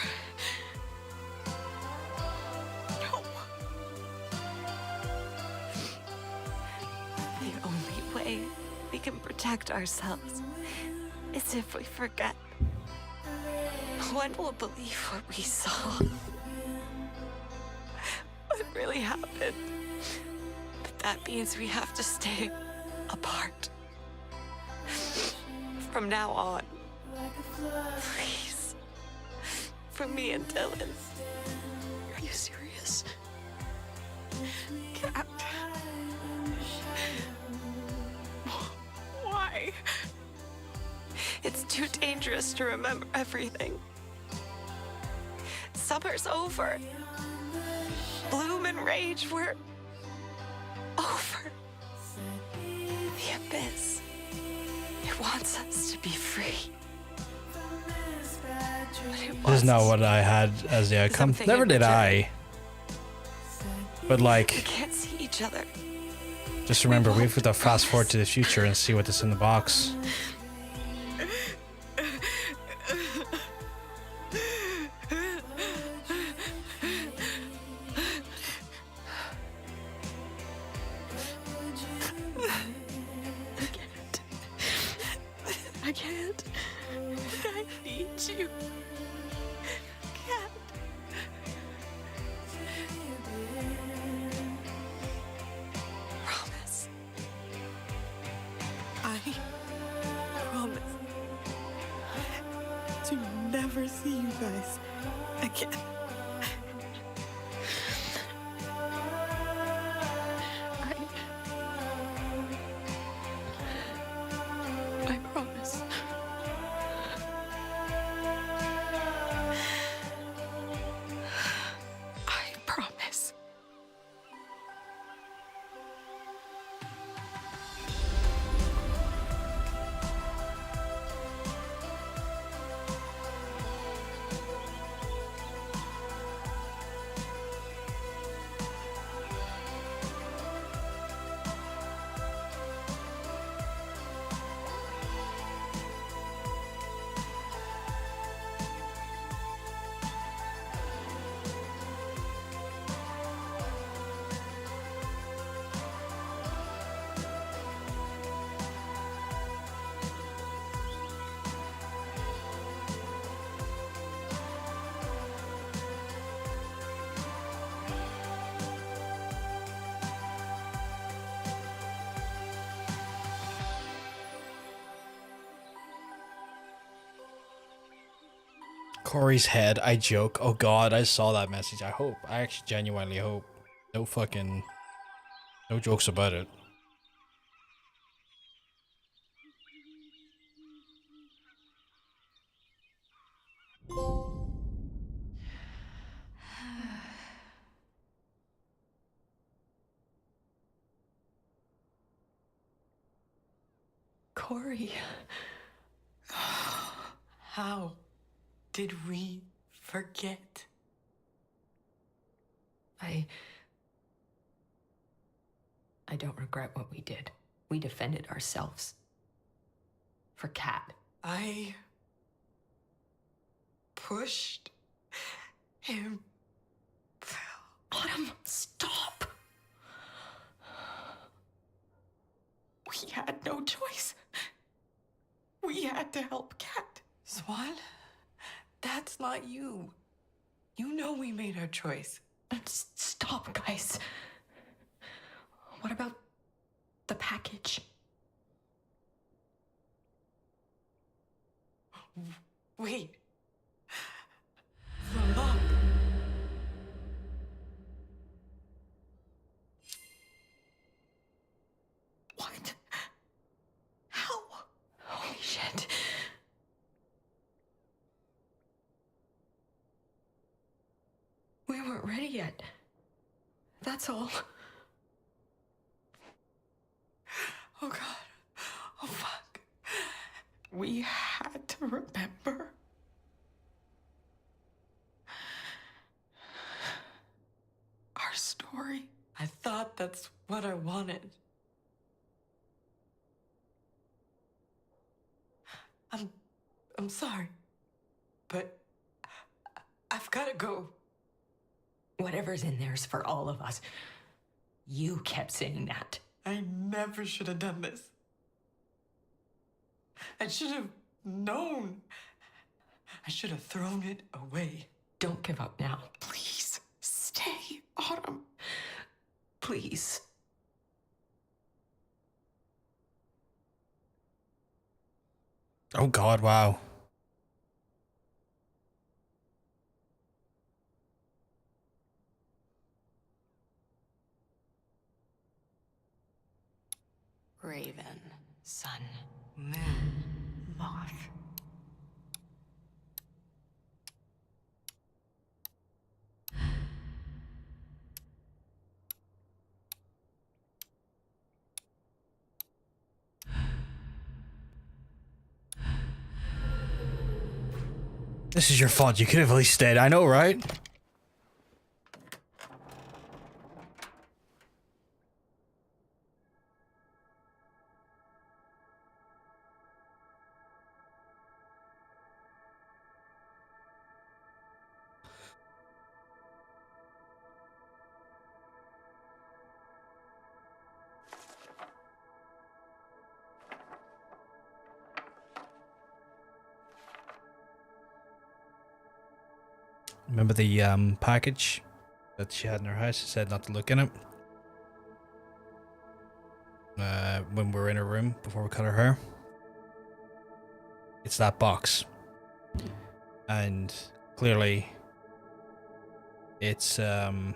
Speaker 13: No.
Speaker 9: The only way we can protect ourselves is if we forget. No one will believe what we saw. What really happened. But that means we have to stay apart. From now on. Please. For me and Dylan.
Speaker 13: Are you serious? Cat. Why?
Speaker 9: It's too dangerous to remember everything. Summer's over. Bloom and rage were over. The abyss. It wants us to be free.
Speaker 1: This is not what I had as the outcome. Never did I. But
Speaker 9: We
Speaker 1: like,
Speaker 9: can't see each other.
Speaker 1: just remember, we have to fast forward to the future and see what's in the box.
Speaker 9: I can't. I need you. Can't. Promise. I promise to never see you guys again. I promise. I promise.
Speaker 1: Corey's head, I joke. Oh god, I saw that message. I hope. I actually genuinely hope. No fucking... No jokes about it.
Speaker 6: Corey. How did we forget?
Speaker 14: I don't regret what we did. We defended ourselves. For Kat.
Speaker 6: I pushed him.
Speaker 14: Autumn, stop!
Speaker 6: We had no choice. We had to help Kat. Swan, that's not you. You know we made our choice.
Speaker 14: Stop, guys. What about the package?
Speaker 6: Wait. The lock. What? How?
Speaker 14: Holy shit. We weren't ready yet. That's all.
Speaker 6: Oh God. Oh fuck. We had to remember. Our story. I thought that's what I wanted. I'm sorry, but I've gotta go.
Speaker 14: Whatever's in there's for all of us. You kept saying that.
Speaker 6: I never should have done this. I should have known. I should have thrown it away.
Speaker 14: Don't give up now.
Speaker 6: Please, stay, Autumn.
Speaker 14: Please.
Speaker 1: Oh God, wow.
Speaker 15: Raven.
Speaker 14: Sun.
Speaker 15: Moon.
Speaker 14: Moth.
Speaker 1: This is your fault. You could have at least stayed. I know, right? Remember the package that she had in her house? She said not to look in it. When we were in her room before we cut her hair. It's that box. And clearly it's kind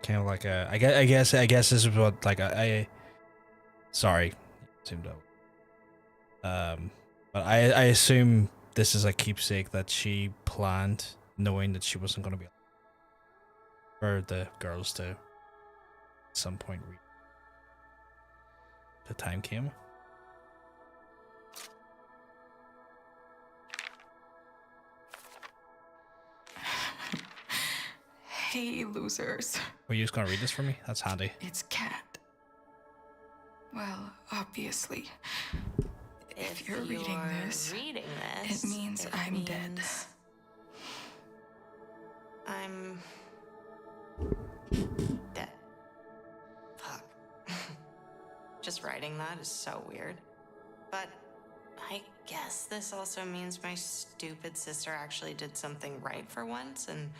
Speaker 1: of like a I guess this is what like sorry, zoomed out. But I assume this is a keepsake that she planned, knowing that she wasn't going to be for the girls to at some point read. The time came.
Speaker 6: Hey, losers.
Speaker 1: Were you just going to read this for me? That's handy.
Speaker 6: It's Kat. Well, obviously. If you're reading this, it means I'm dead.
Speaker 15: I'm dead. Fuck. Just writing that is so weird. But I guess this also means my stupid sister actually did something right for once and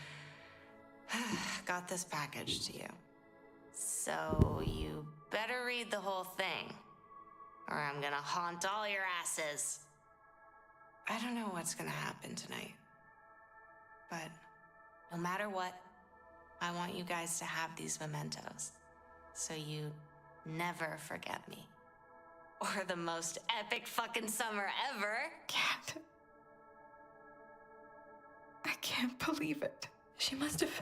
Speaker 15: got this package to you. So you better read the whole thing, or I'm gonna haunt all your asses. I don't know what's gonna happen tonight, but no matter what, I want you guys to have these mementos, so you never forget me. Or the most epic fucking summer ever.
Speaker 6: Kat. I can't believe it. She must have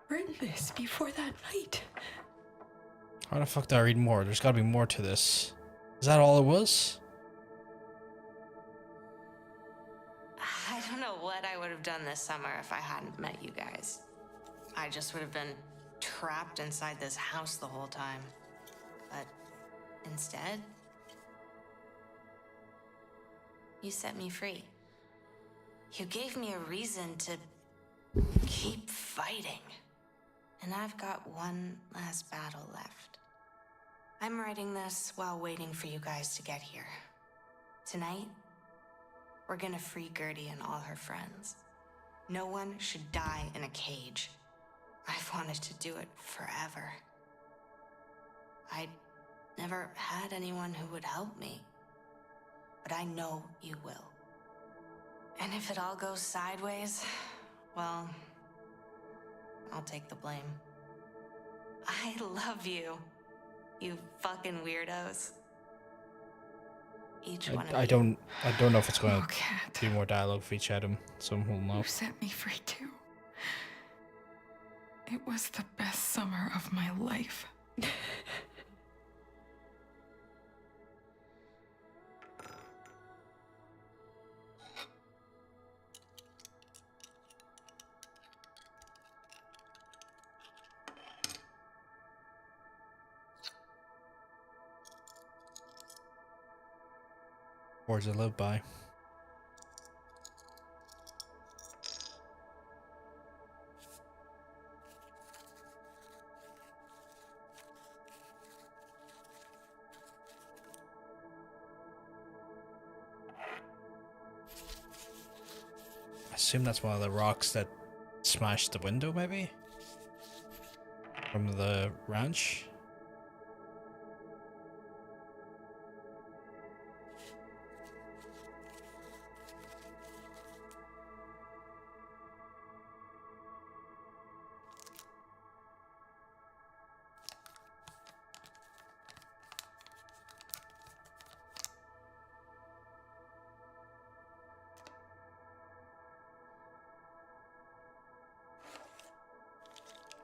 Speaker 6: written this before that night.
Speaker 1: How the fuck do I read more? There's gotta be more to this. Is that all it was?
Speaker 15: I don't know what I would have done this summer if I hadn't met you guys. I just would have been trapped inside this house the whole time. But instead, you set me free. You gave me a reason to keep fighting. And I've got one last battle left. I'm writing this while waiting for you guys to get here. Tonight, we're gonna free Gertie and all her friends. No one should die in a cage. I've wanted to do it forever. I never had anyone who would help me, but I know you will. And if it all goes sideways, well, I'll take the blame. I love you, you fucking weirdos. Each one of
Speaker 1: I
Speaker 15: you.
Speaker 1: don't know if it's going to be more dialogue for each item, so I'm holding
Speaker 5: You
Speaker 1: off.
Speaker 5: set me free too. It was the best summer of my life.
Speaker 1: Words I live by. I assume that's one of the rocks that smashed the window, maybe? From the ranch?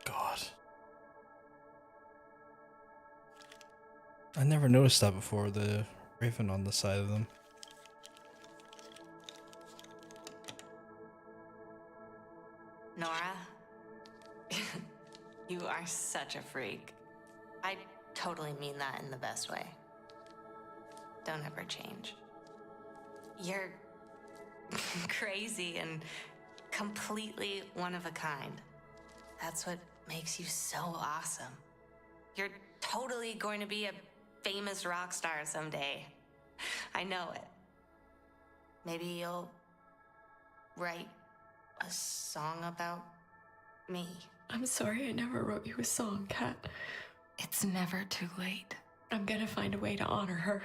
Speaker 1: God. I never noticed that before, the raven on the side of them.
Speaker 15: Nora, you are such a freak. I totally mean that in the best way. Don't ever change. You're crazy and completely one of a kind. That's what makes you so awesome. You're totally going to be a famous rock star someday. I know it. Maybe you'll write a song about me.
Speaker 13: I'm sorry I never wrote you a song, Kat.
Speaker 5: It's never too late.
Speaker 13: I'm gonna find a way to honor her.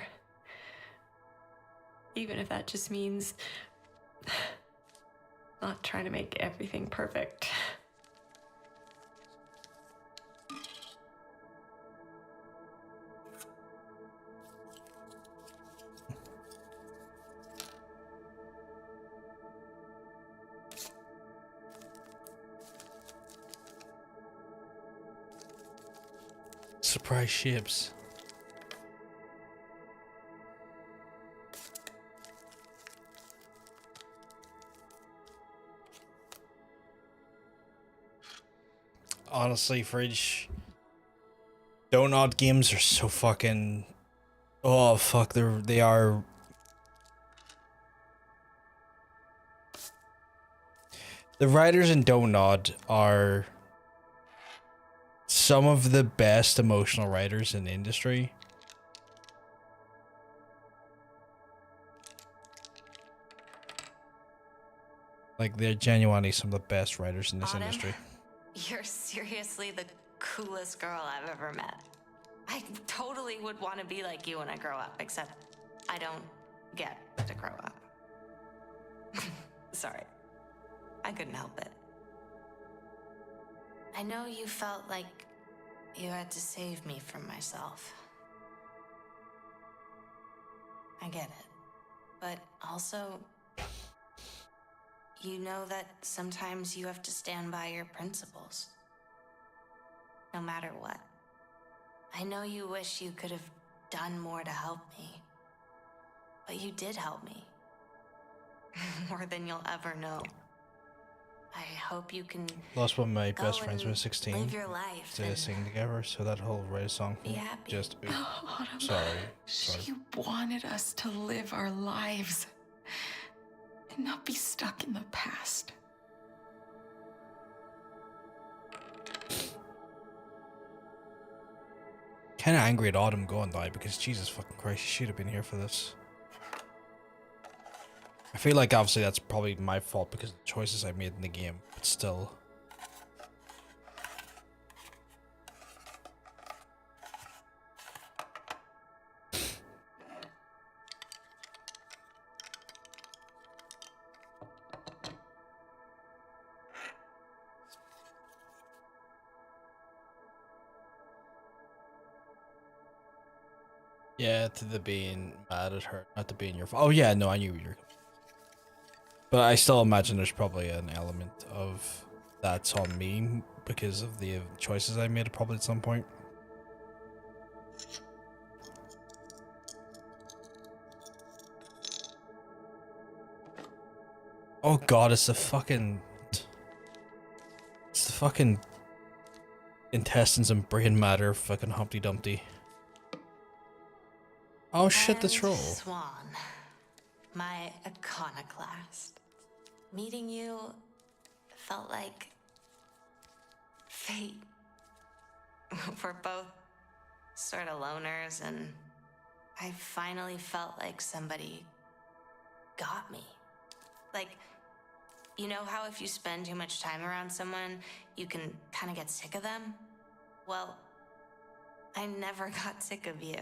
Speaker 13: Even if that just means not trying to make everything perfect.
Speaker 1: Surprise ships. Honestly, Fridge, Donut games are so fucking... Oh, fuck, they are... The writers in Donut are some of the best emotional writers in the industry. Like, they're genuinely some of the best writers in this
Speaker 15: Autumn,
Speaker 1: industry.
Speaker 15: You're seriously the coolest girl I've ever met. I totally would want to be like you when I grow up, except I don't get to grow up. Sorry. I couldn't help it. I know you felt like you had to save me from myself. I get it. But also, you know that sometimes you have to stand by your principles. No matter what. I know you wish you could have done more to help me. But you did help me. More than you'll ever know. I hope you can
Speaker 1: Lost one of my
Speaker 15: go
Speaker 1: best friends when I
Speaker 15: and
Speaker 1: was 16
Speaker 15: live your life
Speaker 1: to
Speaker 15: and
Speaker 1: sing together, so that whole write a song
Speaker 15: be
Speaker 1: thing,
Speaker 15: happy.
Speaker 1: just
Speaker 5: Autumn,
Speaker 1: sorry.
Speaker 5: she wanted us to live our lives and not be stuck in the past.
Speaker 1: Kind of angry at Autumn going though, because Jesus fucking Christ, she should have been here for this. I feel like obviously that's probably my fault because of the choices I made in the game, but still. Yeah, to the being mad at her, not to being your fault. Oh yeah, no, I knew you were. But I still imagine there's probably an element of that's on me because of the choices I made probably at some point. Oh god, it's the fucking intestines and brain matter fucking Humpty Dumpty. Oh shit, the troll.
Speaker 15: Swan, my iconoclast. Meeting you felt like fate. We're both sort of loners, and I finally felt like somebody got me. Like, you know how if you spend too much time around someone, you can kind of get sick of them? Well, I never got sick of you.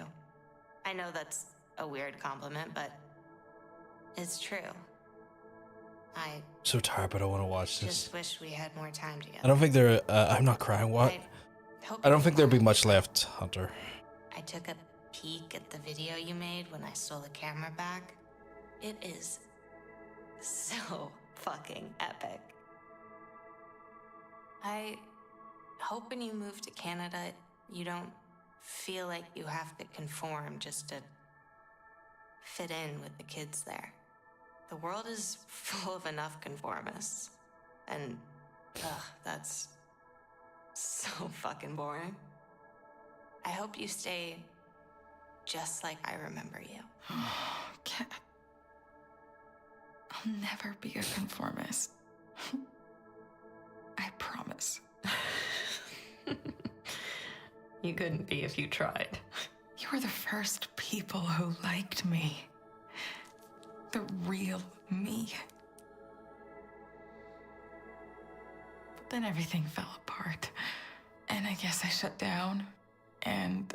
Speaker 15: I know that's a weird compliment, but it's true. I
Speaker 1: So tired, but I want to watch this.
Speaker 15: just wish we had more time together.
Speaker 1: I don't think there. I'm not crying. What? I don't think there'll be much left, Hunter.
Speaker 15: I took a peek at the video you made when I stole the camera back. It is so fucking epic. I hope when you move to Canada, you don't feel like you have to conform just to fit in with the kids there. The world is full of enough conformists. And, that's so fucking boring. I hope you stay just like I remember you.
Speaker 5: Cat. I'll never be a conformist. I promise.
Speaker 15: You couldn't be if you tried.
Speaker 5: You were the first people who liked me. The real me. But then everything fell apart. And I guess I shut down. And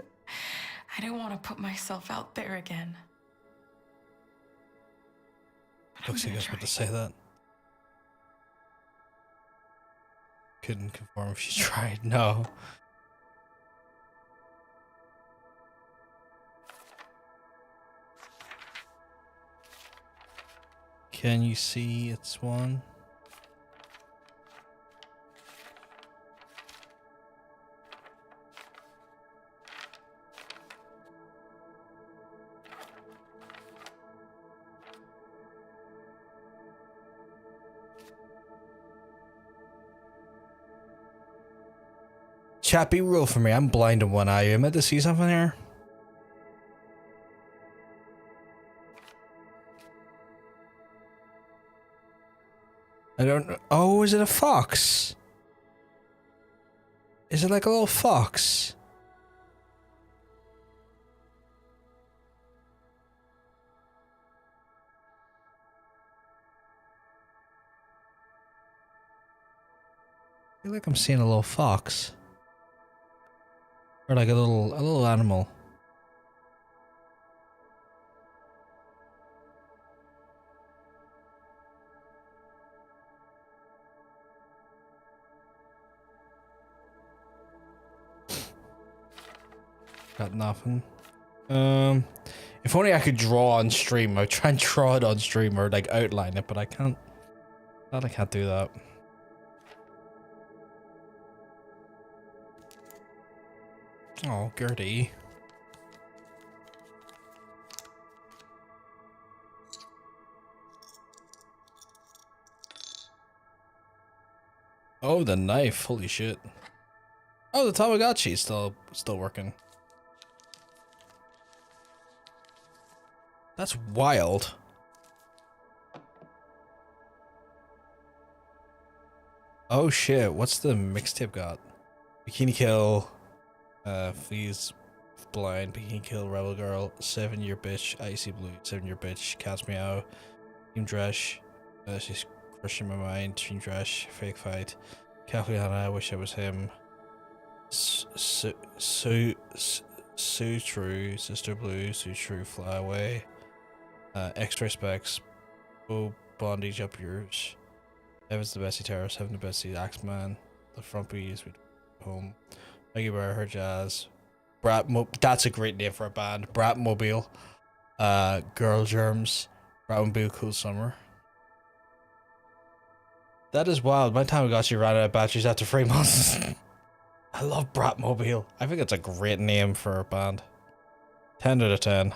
Speaker 5: I didn't want to put myself out there again.
Speaker 1: Looks like I was about to say that. Couldn't conform if she tried. No. Can you see it's one? Chat, be real for me. I'm blind in one eye. You meant to see something here? I don't know. Oh, is it a fox? Is it like a little fox? I feel like I'm seeing a little fox. Or like a little animal. Got nothing. If only I could draw on stream. I'd try and draw it on stream or like outline it, but I can't. Glad I can't do that. Oh, Gertie. Oh, the knife. Holy shit. Oh, the Tamagotchi is still working. That's wild. Oh shit, what's the mixtape got? Bikini Kill, Fleas Blind, Bikini Kill, Rebel Girl, 7-Year Bitch, Icy Blue, 7-Year Bitch, Cat's Meow, Team Dresh, She's Crushing My Mind, Team Dresh, Fake Fight, Kathleen, I Wish I Was Him, Sue True, Sister Blue, Sue True, Fly Away, X-Ray Specs, Oh Bondage Up Yours, Heaven's the Bestie Terrace, Heaven the Bestie, Axeman, The Frumpies, We Home, Maggie Bear, Her Jazz, that's a great name for a band, Bratmobile, Girl Germs, Bratmobile Cool Summer. That is wild. My Tamagotchi ran out of batteries after 3 months. I love Bratmobile. I think it's a great name for a band. 10 out of 10.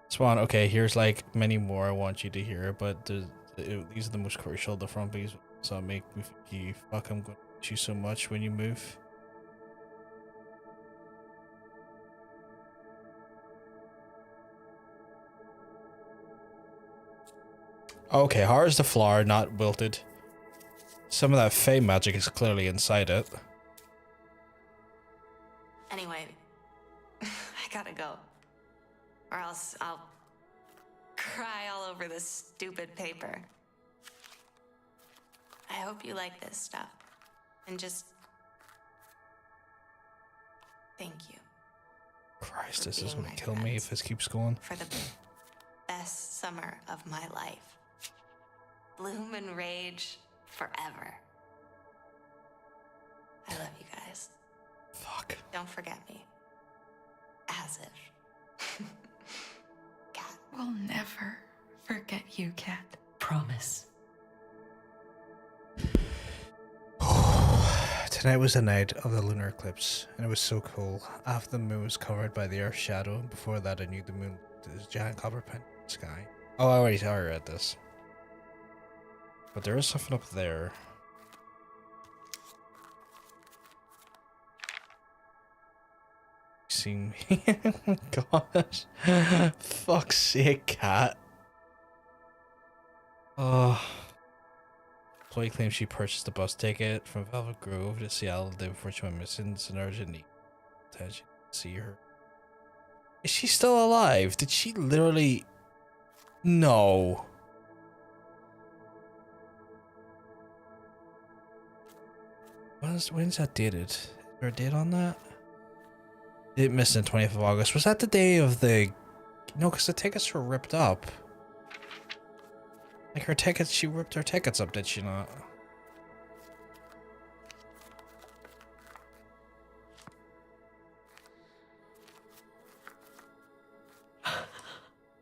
Speaker 1: Swan, okay, here's like many more I want you to hear, but these are the most crucial, the frumpies. So make me think you fuck, I'm going to miss you so much when you move. Okay, how is the flower not wilted? Some of that fey magic is clearly inside it.
Speaker 3: Anyway, I gotta go. Or else I'll cry all over this stupid paper. I hope you like this stuff. And just thank you.
Speaker 1: Christ, this is gonna kill me if this keeps going.
Speaker 3: For the best summer of my life. Bloom and rage forever. I love you guys.
Speaker 1: Fuck.
Speaker 3: Don't forget me. As if. Cat.
Speaker 5: We'll never forget you, Cat.
Speaker 6: Promise.
Speaker 1: Tonight was the night of the lunar eclipse, and it was so cool. After the moon was covered by the Earth's shadow, and before that I knew the moon was a giant copper pin in the sky. Oh, I already read this. But there is something up there. Seen me? Gosh. Fuck's sake, Cat. Oh. Chloe claims she purchased a bus ticket from Velvet Grove to Seattle the day before she went missing. It's an urgent need. Attention to see her. Is she still alive? Did she literally... No. When's that dated? Is there a date on that? It missed on 20th of August. Was that the day of the... No, because the tickets were ripped up. Like her tickets, she ripped her tickets up, did she not?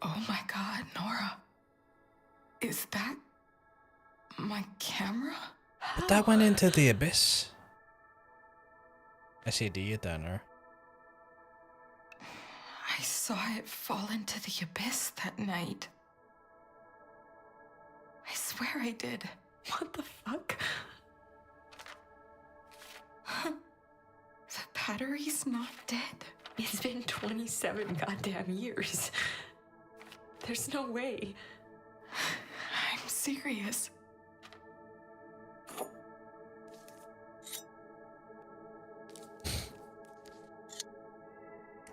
Speaker 5: Oh my God, Nora. Is that my camera?
Speaker 1: But that went into the abyss. I see a D down there.
Speaker 5: I saw it fall into the abyss that night. I swear I did. What the fuck? The battery's not dead.
Speaker 6: It's been 27 goddamn years. There's no way.
Speaker 5: I'm serious.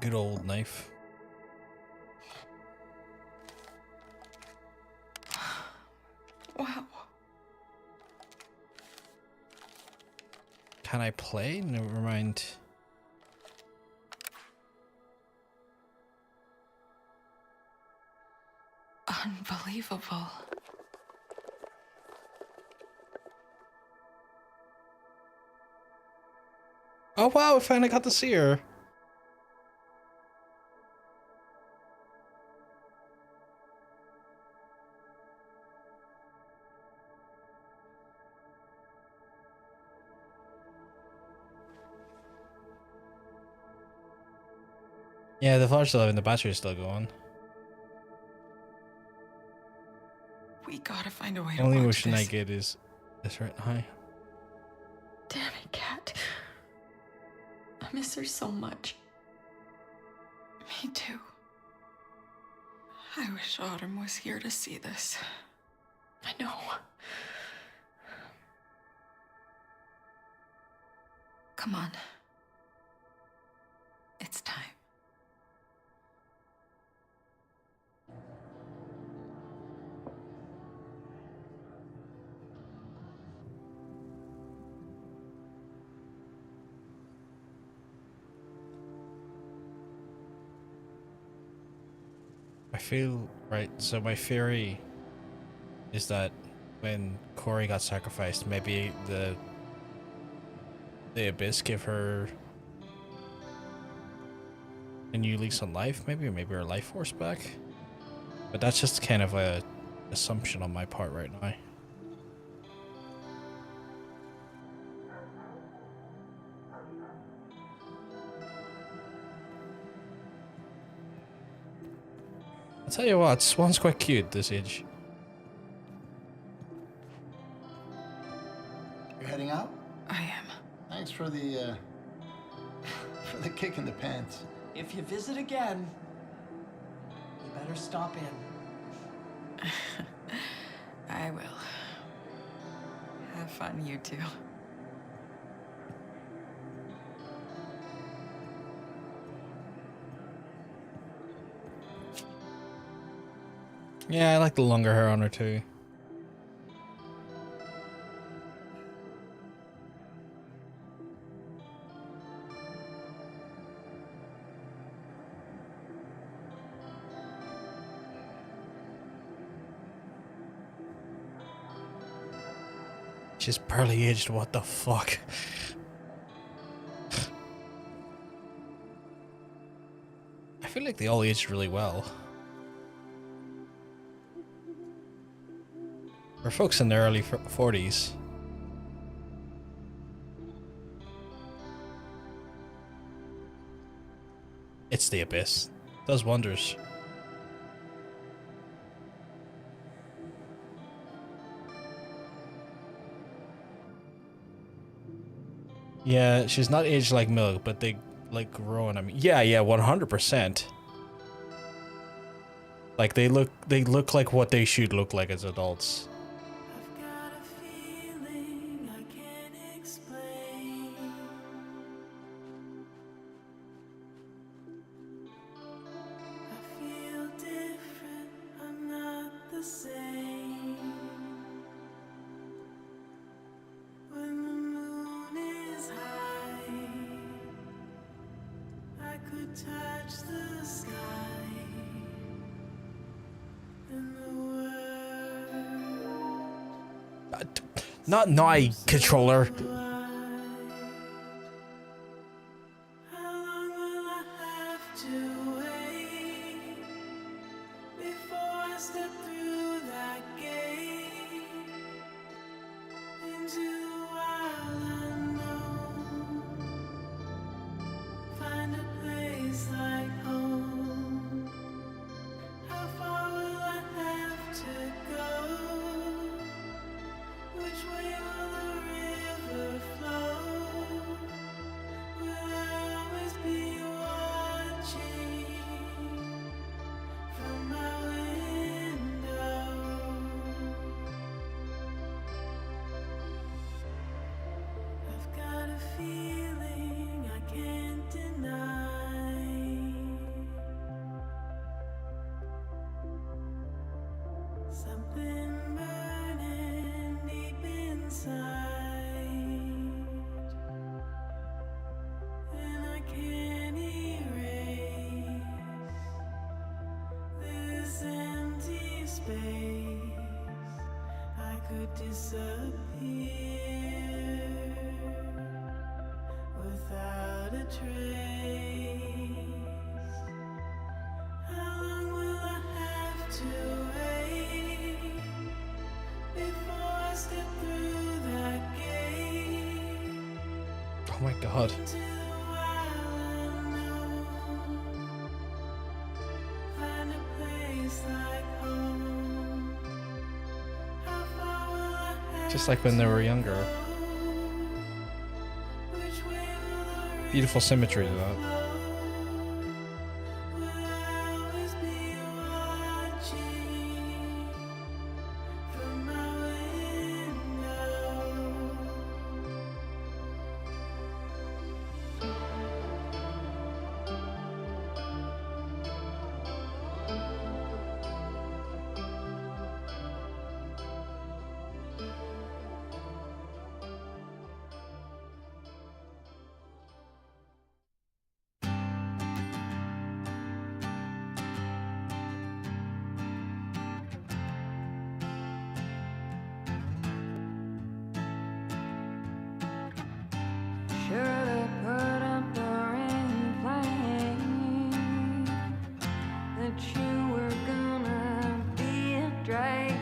Speaker 1: Good old knife.
Speaker 5: Wow.
Speaker 1: Can I play? Never mind.
Speaker 5: Unbelievable.
Speaker 1: Oh wow, I finally got to see her. Yeah, the flash's still having the battery's still going.
Speaker 5: We gotta find a way to
Speaker 1: Only
Speaker 5: watch
Speaker 1: emotion I
Speaker 5: this.
Speaker 1: get is right now.
Speaker 13: Damn it, Kat. I miss her so much.
Speaker 5: Me too. I wish Autumn was here to see this.
Speaker 13: I know.
Speaker 5: Come on. It's time.
Speaker 1: I feel right. So my theory is that when Corey got sacrificed, maybe the abyss gave her a new lease on life, maybe, or maybe her life force back. But that's just kind of a assumption on my part right now. I'll tell you what, Swan's quite cute this age.
Speaker 7: You're heading out?
Speaker 5: I am.
Speaker 7: Thanks for the kick in the pants.
Speaker 9: If you visit again, you better stop in.
Speaker 5: I will. Have fun, you two.
Speaker 1: Yeah, I like the longer hair on her too. She's barely aged, what the fuck? I feel like they all aged really well. For folks in their early 40s. It's the Abyss. Does wonders. Yeah, she's not aged like milk, but they like grow on. I mean, yeah, 100%. Like they look like what they should look like as adults. Not now, controller. Oh my god. Just like when they were younger. Beautiful symmetry to that.
Speaker 18: Should've put up the ring flag that you were gonna be a drag.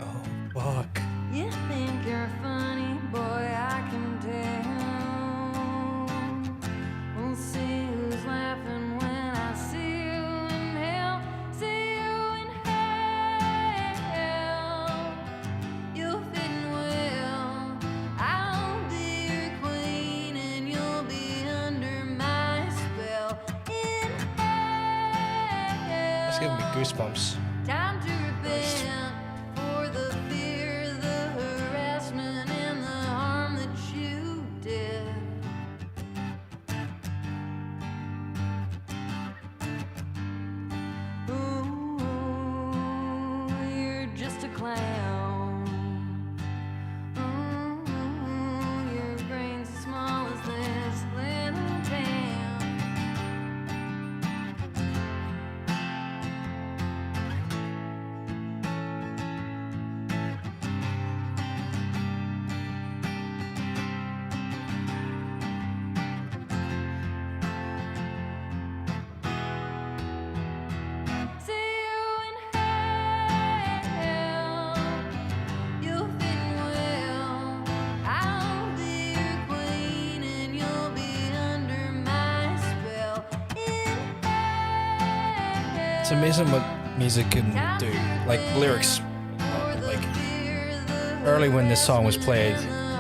Speaker 1: Oh, fuck.
Speaker 18: You think you're funny, boy, I can tell. We'll see who's laughing when I see you in hell. See you in hell. You'll fit in well. I'll be your queen and you'll be under my spell. In hell.
Speaker 1: It's giving me goosebumps.
Speaker 18: Time to repent for the fear, the harassment, and the harm that you did. Ooh, you're just a clown. Ooh, your brain's as small as this little town. See you in hell. You'll fit in well. I'll be your queen and you'll be under my spell. In hell.
Speaker 1: It's amazing what music can do. Like lyrics. Like early when this song was played,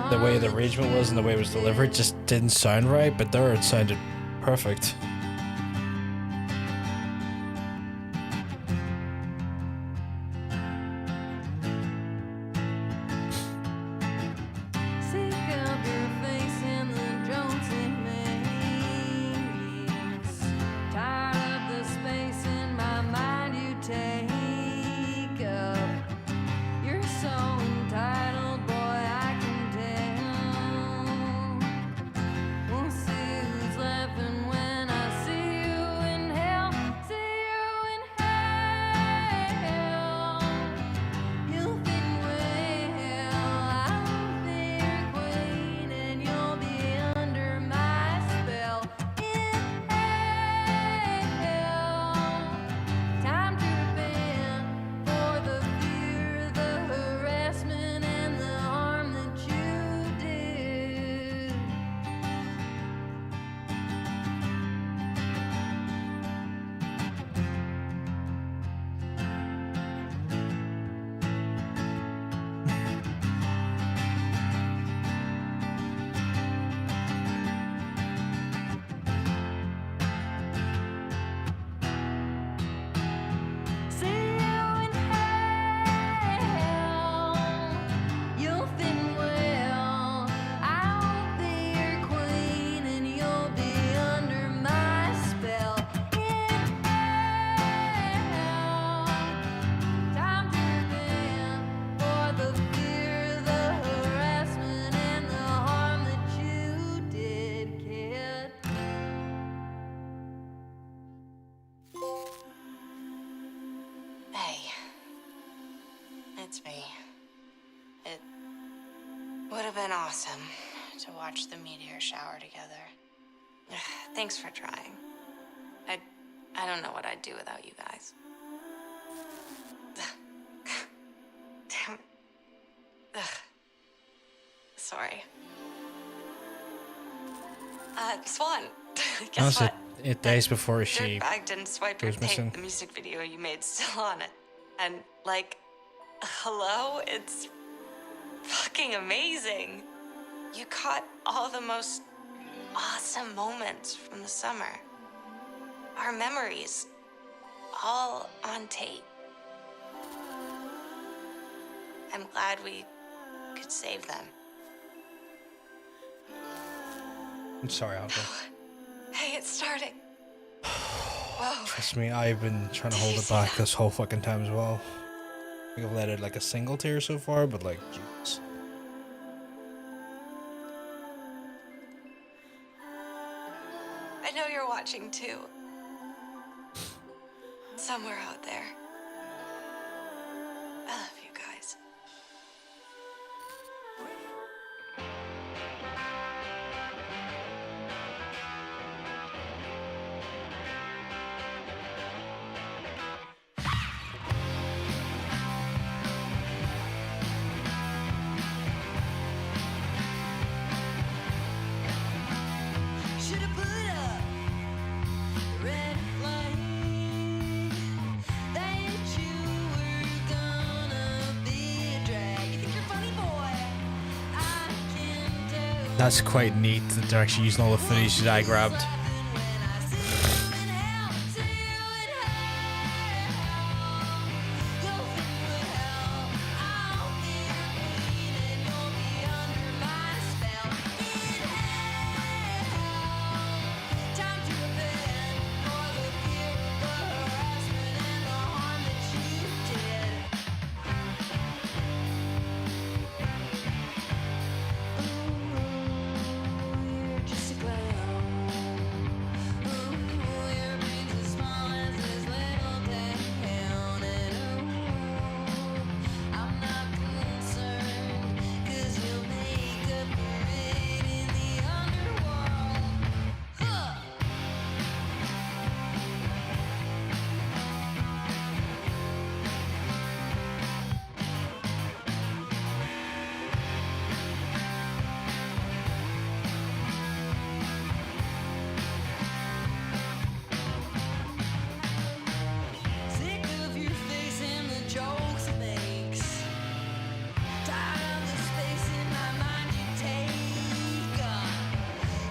Speaker 1: the way the arrangement was and the way it was delivered just didn't sound right, but there it sounded perfect.
Speaker 18: Seek out your face in the Jonesy maze. Tired of the space in my mind you take up. You're so entitled, boy, I can tell. We'll see who's laughing when I see you in hell. See you in hell. You'll fit in well. I'll be your queen and you'll be under my spell. In hell. Time to repent for the fear, the harassment, and the harm that you did. See you in hell. You'll fit in well. I'll be your queen and you'll be under my spell. In hell. Time to repent for the fear, the harassment, and the harm that you did, kid.
Speaker 3: Hey, it's me. It would have been awesome to watch the meteor shower together. Thanks for trying. I don't know what I'd do without you guys. Damn it. Ugh. Sorry. Swan, guess
Speaker 1: Honestly,
Speaker 3: what?
Speaker 1: days before she
Speaker 3: Dirtbag didn't swipe your
Speaker 1: goes
Speaker 3: tape.
Speaker 1: missing.
Speaker 3: The music video you made still on it. And, like, hello? It's fucking amazing. You caught all the most awesome moments from the summer. Our memories. All on tape. I'm glad we could save them.
Speaker 1: I'm sorry, Alpha.
Speaker 3: Hey, it's starting. Whoa.
Speaker 1: Trust me, I've been trying to hold it back this whole fucking time as well. I think I've let it like a single tear so far, but like, jeez.
Speaker 3: I know you're watching too. Somewhere out there. I love you guys.
Speaker 18: Should've put up the red flag that you were gonna be a drag. You think you're funny, boy? I can tell.
Speaker 1: That's quite neat that they're actually using all the footage that I grabbed.
Speaker 18: Just a clown. Your brain's as small as this little town, and I'm not concerned, 'cause you'll make up for it in the underworld. Huh. Sick of your face and the jokes it makes. Tired of the space in my mind you take up.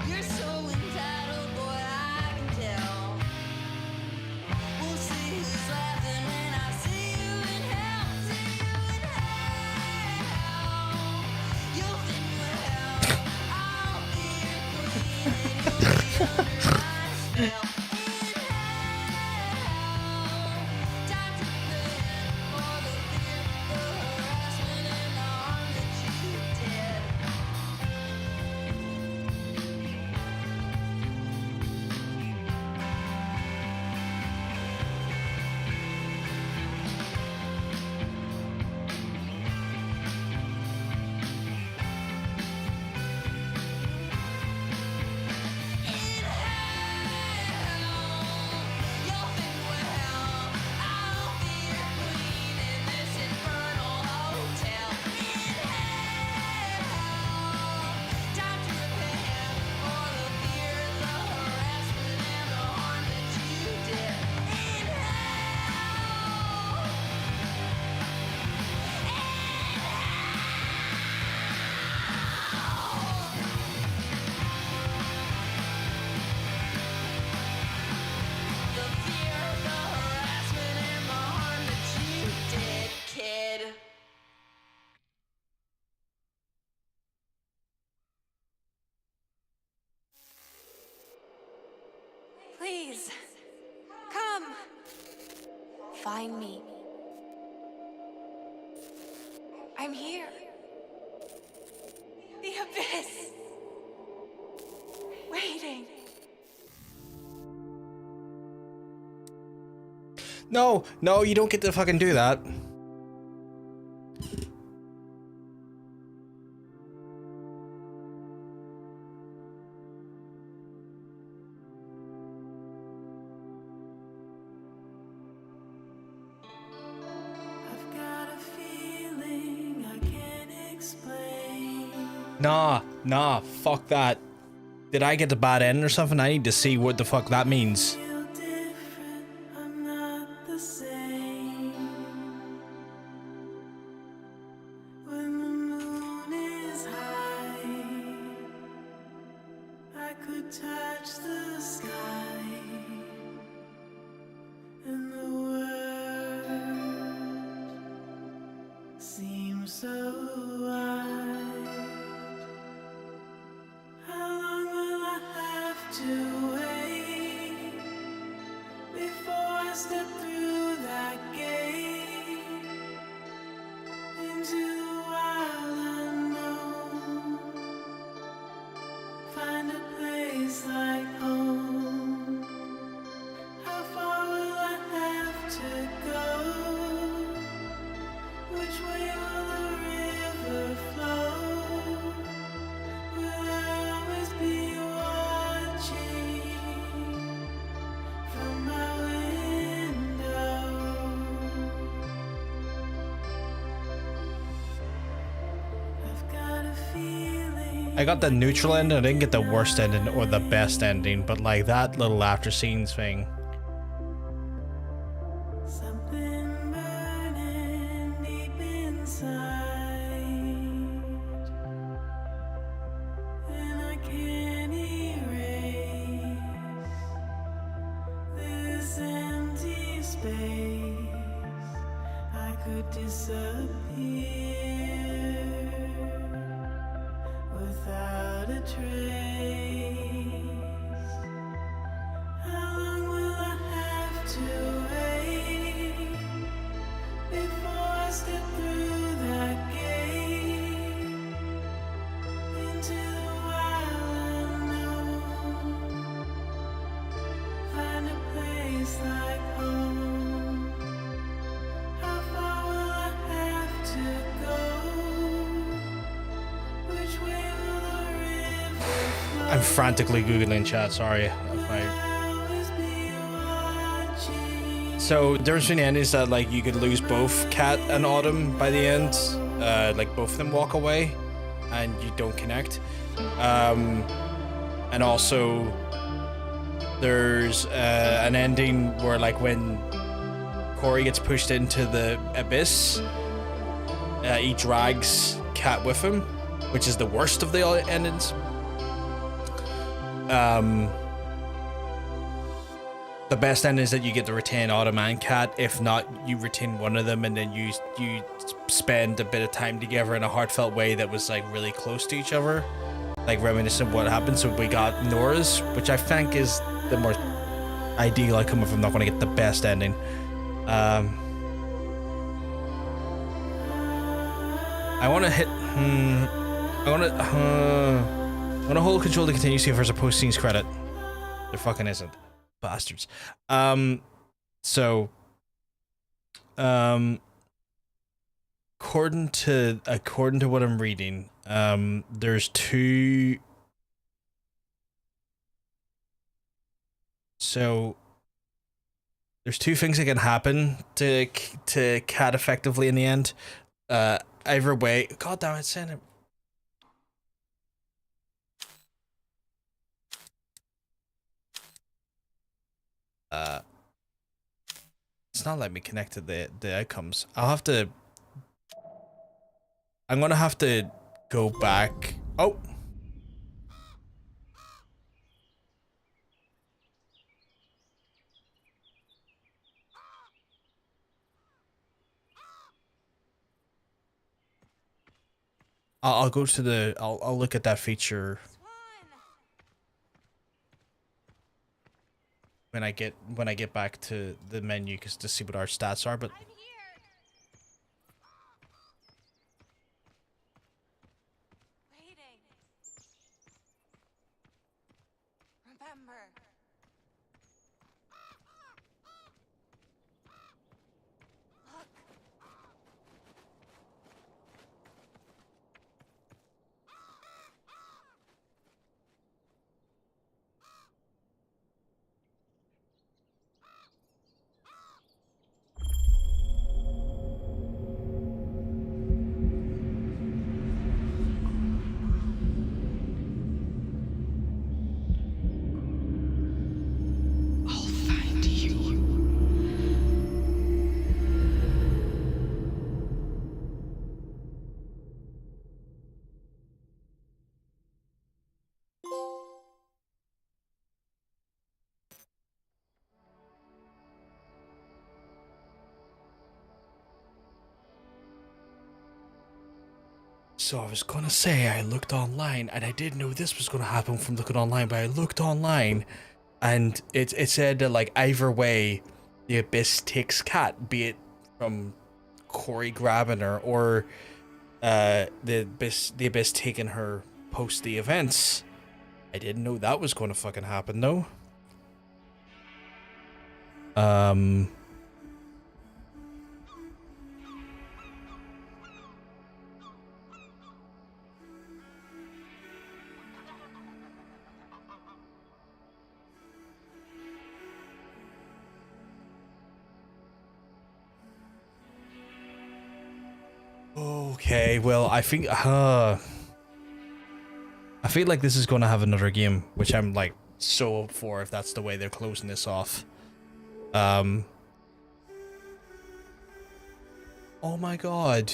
Speaker 18: You're so entitled, boy, I can tell. We'll see who's laughing when I see you in hell. See you in hell. You'll think we're hell. I'll be your queen and you'll be under my spell. Time to repent for the fear, the harassment, and the harm that you did. You'll think we're hell. I'll be your queen in this infernal hotel. In hell. Time to repent for the fear, the harassment, and the harm that you did. In hell. The fear, the harassment, and the harm that you did, kid.
Speaker 3: Please. Come. Find me. I'm here. The abyss. Waiting.
Speaker 1: No, no, you don't get to fucking do that.
Speaker 18: I've got a feeling I can't explain.
Speaker 1: Nah, fuck that. did I get the bad end or something? I need to see what the fuck that means. I got the neutral ending. I didn't get the worst ending or the best ending, but like that little after scenes thing. I'm frantically Googling chat, sorry. So, the difference between the endings is that, like, you could lose both Kat and Autumn by the end. Like, both of them walk away, and you don't connect. And also, there's an ending where, like, when Corey gets pushed into the abyss, he drags Kat with him, which is the worst of the endings. The best end is that you get to retain Autumn and Kat. If not, you retain one of them, and then you spend a bit of time together in a heartfelt way that was like really close to each other, like reminiscent of what happened. So we got Nora's, which I think is the more ideal outcome if I'm not going to get the best ending. I want to hit. I want to hold control to continue to see if there's a post scenes credit. There fucking isn't. Bastards. According to what I'm reading, there's two. So there's two things that can happen to Kat effectively in the end. Either way, God damn it, send it. It's not letting me connect to the outcomes. I'm gonna have to go back. Oh. I'll go to the. I'll look at that feature when I get back to the menu, because to see what our stats are. But
Speaker 3: Remember. Look.
Speaker 1: So I was gonna say I looked online, and I didn't know this was gonna happen from looking online, but I looked online, and it said that like either way, the Abyss takes Kat, be it from Corey grabbing her or the Abyss taking her post the events. I didn't know that was gonna fucking happen though. Okay, well, I think I feel like this is gonna have another game, which I'm like so up for if that's the way they're closing this off. Oh my god.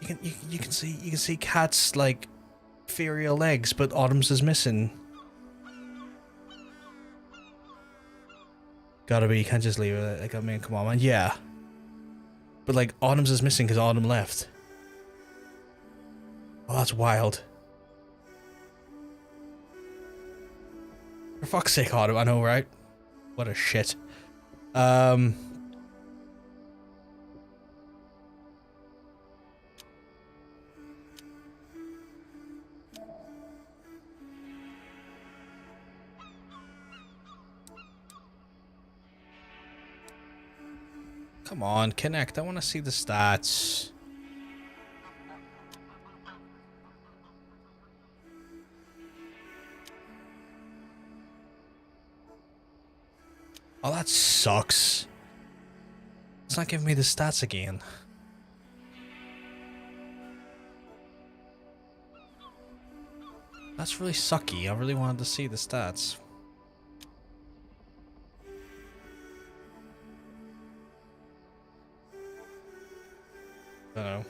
Speaker 1: You can see Kat's like ethereal legs, but Autumn's is missing. Gotta be, you can't just leave it. Like, I mean, come on, man. Yeah. But like Autumn's is missing because Autumn left. Oh, that's wild. For fuck's sake, Autumn, I know, right? What a shit. Come on, connect. I want to see the stats. Oh, that sucks. It's not giving me the stats again. That's really sucky. I really wanted to see the stats. I don't know.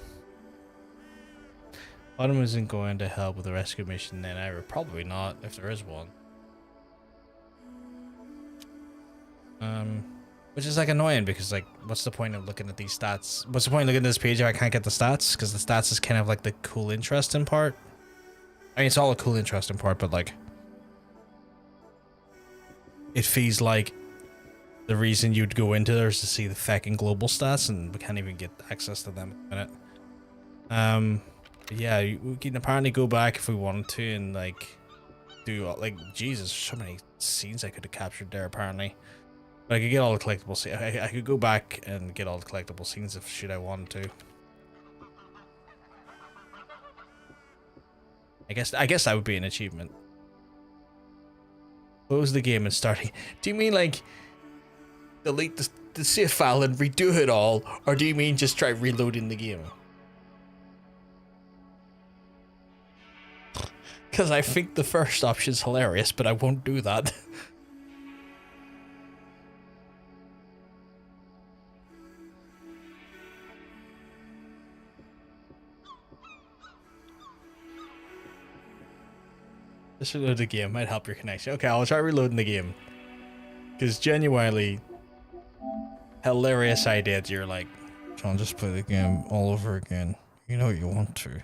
Speaker 1: Autumn isn't going to help with the rescue mission then either. Probably not, if there is one. Which is like annoying because like, what's the point of looking at these stats? What's the point of looking at this page if I can't get the stats? Because the stats is kind of like the cool, interesting part. I mean, it's all a cool, interesting part, but like, it feels like the reason you'd go into there is to see the fucking global stats, and we can't even get access to them at the minute. Yeah, we can apparently go back if we wanted to and like do like, Jesus, so many scenes I could have captured there apparently. But I could get all the collectible scenes. I could go back and get all the collectible scenes if shit I wanted to. I guess that would be an achievement. Close the game and start. Do you mean like delete the save file and redo it all, or do you mean just try reloading the game? Because I think the first option's hilarious, but I won't do that. Just reload the game, might help your connection. Okay, I'll try reloading the game. Because genuinely, hilarious idea that you're like, John, just play the game all over again. You know you want to.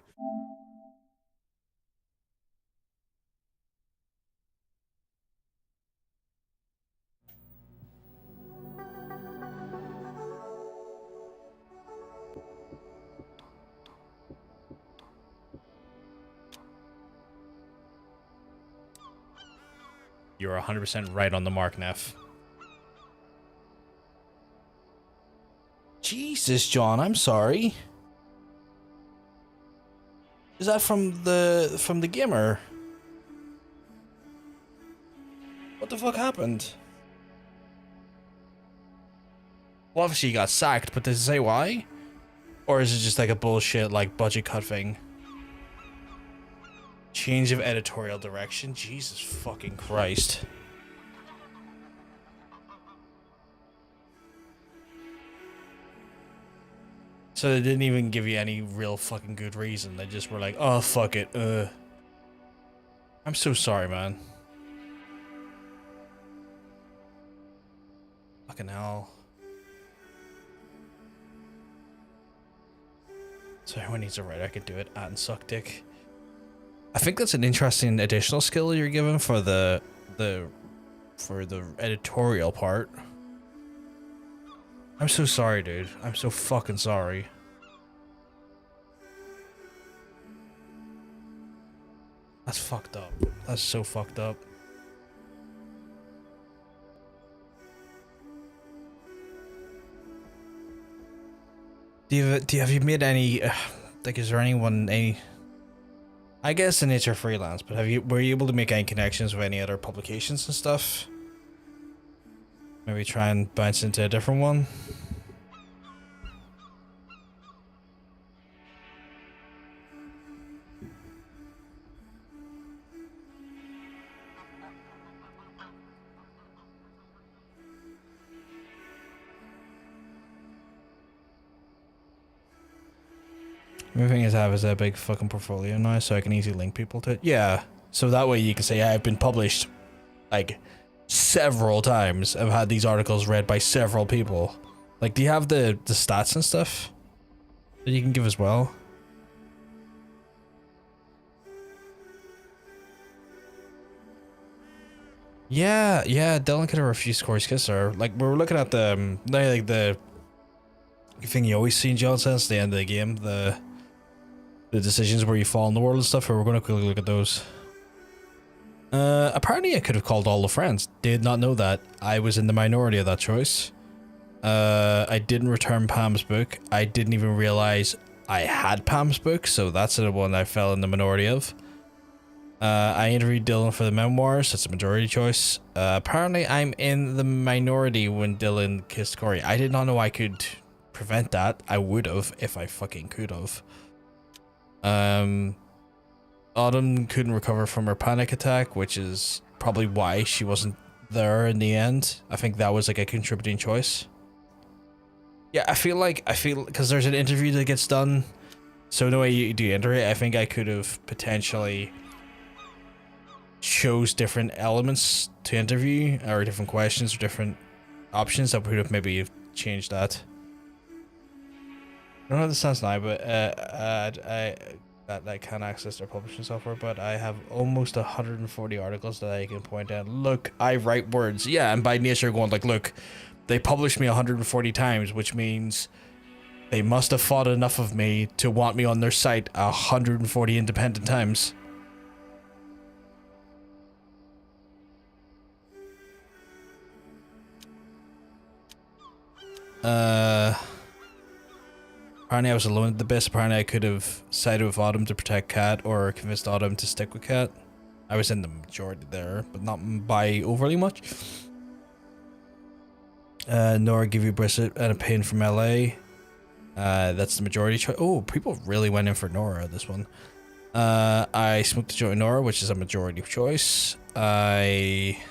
Speaker 1: You're 100% right on the mark, Neff. Jesus, John, I'm sorry. Is that from the gamer? What the fuck happened? Well, obviously you got sacked, but does it say why? Or is it just like a bullshit like budget cut thing? Change of editorial direction? Jesus fucking Christ. So they didn't even give you any real fucking good reason. They just were like, oh, fuck it. I'm so sorry, man. Fucking hell. So who needs a writer? I could do it and suck dick. I think that's an interesting additional skill you're given for the editorial part. I'm so sorry, dude. I'm so fucking sorry. That's fucked up. That's so fucked up. Have you made any like, is there anyone I guess in nature freelance, but were you able to make any connections with any other publications and stuff? Maybe try and bounce into a different one? The thing is, I have a big fucking portfolio now, so I can easily link people to it. Yeah, so that way you can say, I've been published, like, several times. I've had these articles read by several people. Like, do you have the stats and stuff that you can give as well? Yeah, Dylan could have refused Corey's kisser. Like, we were looking at the, like, the thing you always see in John says, the end of the game, the decisions where you fall in the world and stuff, we're going to quickly look at those. Apparently I could have called all the friends. Did not know that. I was in the minority of that choice. I didn't return Pam's book. I didn't even realize I had Pam's book, so that's the one I fell in the minority of. I interviewed Dylan for the memoirs. That's a majority choice. Apparently I'm in the minority when Dylan kissed Corey. I did not know I could prevent that. I would have if I fucking could have. Autumn couldn't recover from her panic attack, which is probably why she wasn't there in the end. I think that was like a contributing choice. Yeah, I feel because there's an interview that gets done, so the way you do enter it, I think I could have potentially chose different elements to interview, or different questions, or different options that would have maybe changed that. I don't know how this sounds now, but I can't access their publishing software, but I have almost 140 articles that I can point out. Look, I write words. Yeah, and by nature going like, look, they published me 140 times, which means they must have thought enough of me to want me on their site 140 independent times. Apparently I was alone at the best. Apparently I could have sided with Autumn to protect Kat or convinced Autumn to stick with Kat. I was in the majority there, but not by overly much. Nora give you Brisset and a pin from LA. That's the majority choice. Oh, people really went in for Nora this one. I smoked a joint with Nora, which is a majority choice. I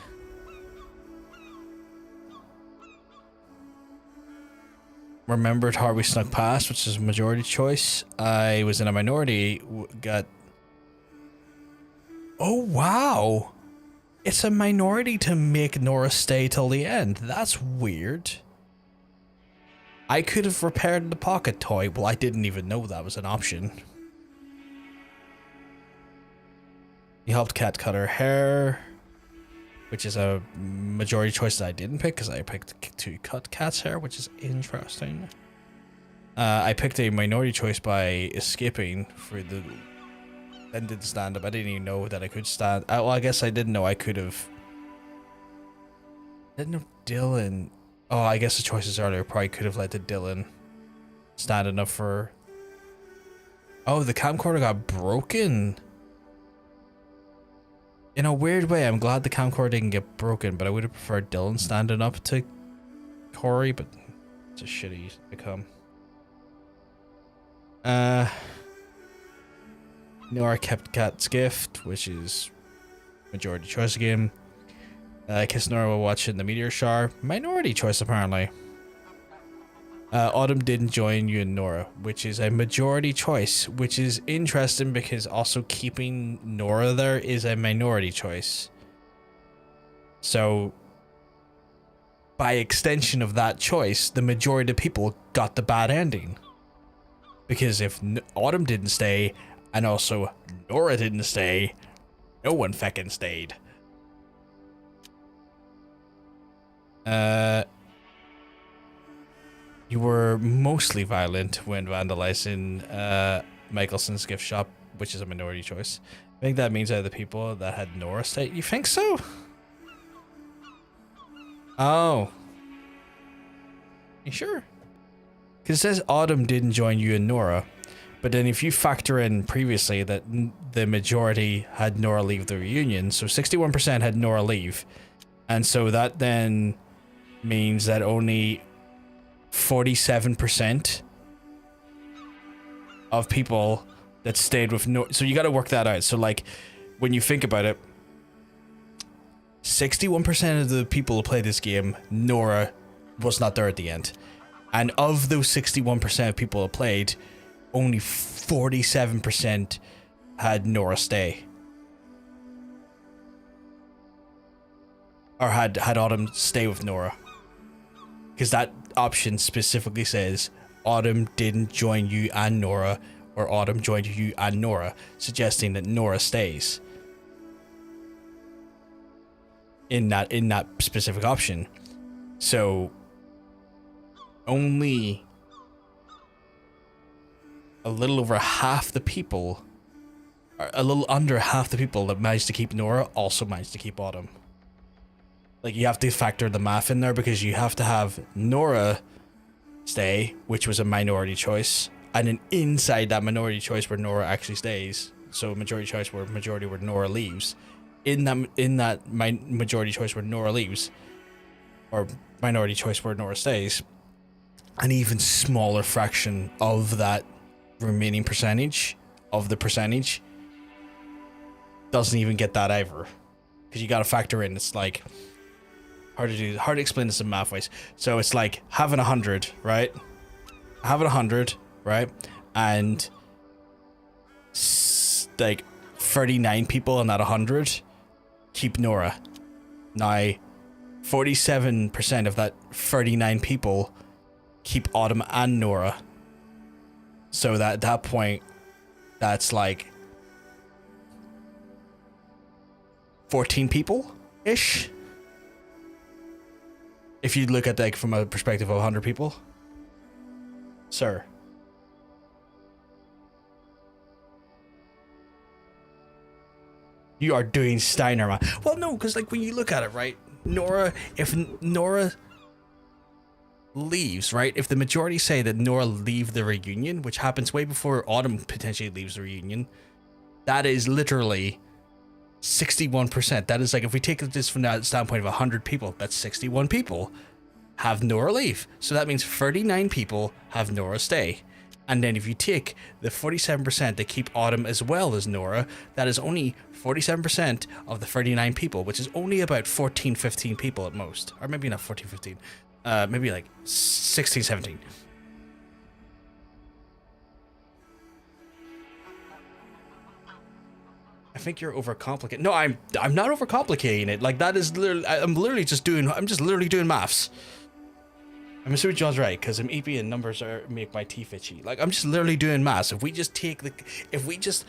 Speaker 1: remembered how we snuck past, which is a majority choice. I was in a minority, got... Oh, wow! It's a minority to make Nora stay till the end. That's weird. I could have repaired the pocket toy. Well, I didn't even know that was an option. You helped Kat cut her hair, which is a majority choice that I didn't pick because I picked to cut Kat's hair, which is interesting. I picked a minority choice by escaping for the... Then did stand up. I didn't even know that I could stand. Well, I guess I didn't know I could have... Didn't know Dylan... Oh, I guess the choices earlier probably could have led to Dylan standing up for... Oh, the camcorder got broken. In a weird way, I'm glad the camcorder didn't get broken, but I would have preferred Dylan standing up to Corey, but it's a shitty become. Nora kept Kat's gift, which is majority choice again. Kiss Nora while watching the meteor shower. Minority choice, apparently. Autumn didn't join you and Nora, which is a majority choice, which is interesting because also keeping Nora there is a minority choice. So, by extension of that choice, the majority of people got the bad ending. Because if Autumn didn't stay, and also Nora didn't stay, no one feckin' stayed. You were mostly violent when vandalizing Michelson's gift shop, which is a minority choice. I think that means out of the people that had Nora stay. You think so? Oh. You sure? Because it says Autumn didn't join you and Nora. But then if you factor in previously that the majority had Nora leave the reunion, so 61% had Nora leave. And so that then means that only 47% of people that stayed with Nora. So you got to work that out. So like when you think about it, 61% of the people who play this game, Nora was not there at the end. And of those 61% of people who played, only 47% had Nora stay. Or had Autumn stay with Nora. Because that option specifically says Autumn didn't join you and Nora, or Autumn joined you and Nora, suggesting that Nora stays. In that specific option. So only a little over half the people, or a little under half the people that managed to keep Nora also managed to keep Autumn. Like, you have to factor the math in there, because you have to have Nora stay, which was a minority choice, and then inside that minority choice where Nora actually stays, so majority choice where Nora leaves, in that majority choice where Nora leaves, or minority choice where Nora stays, an even smaller fraction of that remaining percentage of the percentage doesn't even get that either, because you got to factor in, it's like hard to explain this in math ways. So it's like having 100, right? Having 100, right? And like 39 people in that 100 keep Nora. Now 47% of that 39 people keep Autumn and Nora. So that at that point, that's like 14 people-ish. If you look at like from a perspective of 100 people. Sir. You are doing Steiner math. Well, no, because like when you look at it, right? Nora, if Nora leaves, right? If the majority say that Nora leave the reunion, which happens way before Autumn potentially leaves the reunion, that is literally 61%. That is like, if we take this from that standpoint of 100 people, that's 61 people have Nora leave. So that means 39 people have Nora stay. And then if you take the 47% that keep Autumn as well as Nora, that is only 47% of the 39 people, which is only about 14, 15 people at most. Or maybe not 14, 15. Maybe like 16, 17. I think you're overcomplicating. No, I'm not overcomplicating it. Like, that is literally, I'm just literally doing maths. I'm assuming John's right, because I'm EP and numbers make my teeth itchy. Like, I'm just literally doing maths. If we just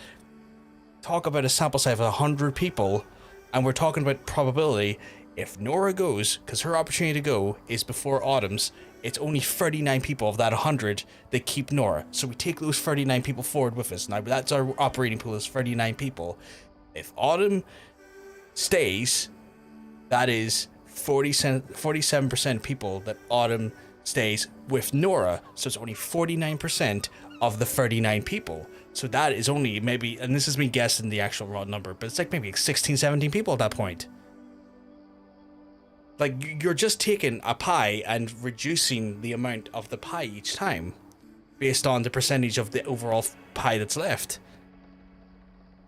Speaker 1: talk about a sample size of 100 people, and we're talking about probability, if Nora goes, because her opportunity to go is before Autumn's, it's only 39 people of that 100 that keep Nora. So we take those 39 people forward with us. Now, that's our operating pool, is 39 people. If Autumn stays, that is 47% people that Autumn stays with Nora. So it's only 49% of the 39 people. So that is only maybe, and this is me guessing the actual raw number, but it's like maybe 16, 17 people at that point. Like, you're just taking a pie and reducing the amount of the pie each time based on the percentage of the overall pie that's left.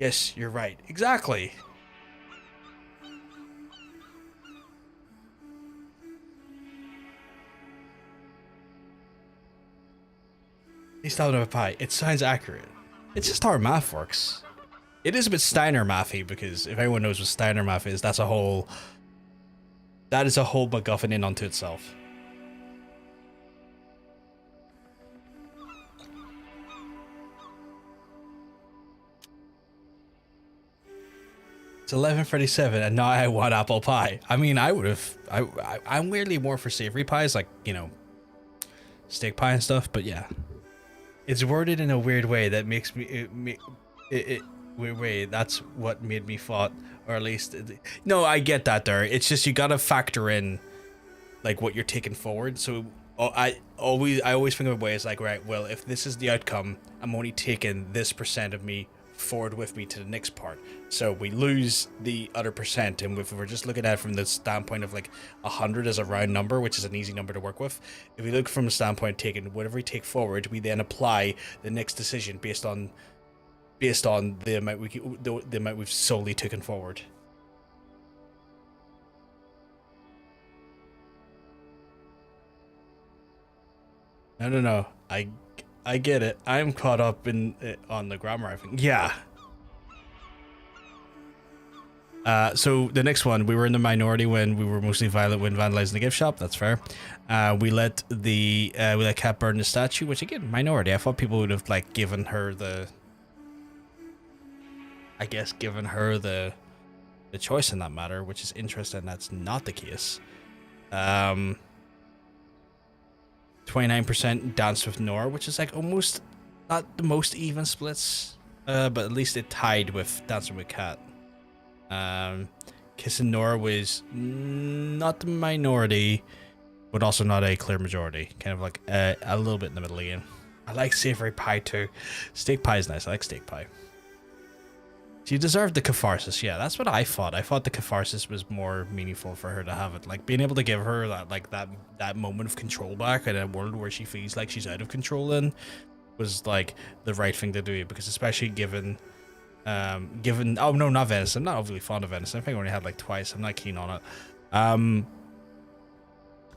Speaker 1: Yes, you're right. Exactly. He's talking about pie. It sounds accurate. It's just how our math works. It is a bit Steiner mathy, because if anyone knows what Steiner math is, that is a whole MacGuffin in unto itself. It's 11:37, and now I want apple pie. I mean, I would have. I'm weirdly more for savory pies, like, you know, steak pie and stuff. But yeah, it's worded in a weird way that makes me weird way. That's what made me thought, or at least, no, I get that there. It's just you gotta factor in like what you're taking forward. So I always think of ways like, right, well, if this is the outcome, I'm only taking this % of me forward with me to the next part. So we lose the other %, and if we're just looking at it from the standpoint of like 100 as a round number, which is an easy number to work with, if we look from the standpoint of taking whatever we take forward, we then apply the next decision based on the amount we've solely taken forward. No. I get it. I'm caught up in on the grammar, I think. Yeah. So the next one, we were in the minority when we were mostly violent when vandalizing the gift shop. That's fair. We let Kat burn the statue, which again, minority. I thought people would have like given her the choice in that matter, which is interesting. That's not the case. 29% danced with Nora, which is like almost not the most even splits, but at least it tied with dancing with Kat. Kissing Nora was not the minority, but also not a clear majority. Kind of like a little bit in the middle again. I like savory pie too. Steak pie is nice. I like steak pie. She deserved the catharsis. Yeah, that's what I thought. I thought the catharsis was more meaningful for her to have it. Like being able to give her that moment of control back in a world where she feels like she's out of control in was like the right thing to do, because especially given oh no, not venison. I'm not overly fond of venison. I think I only had like twice. I'm not keen on it.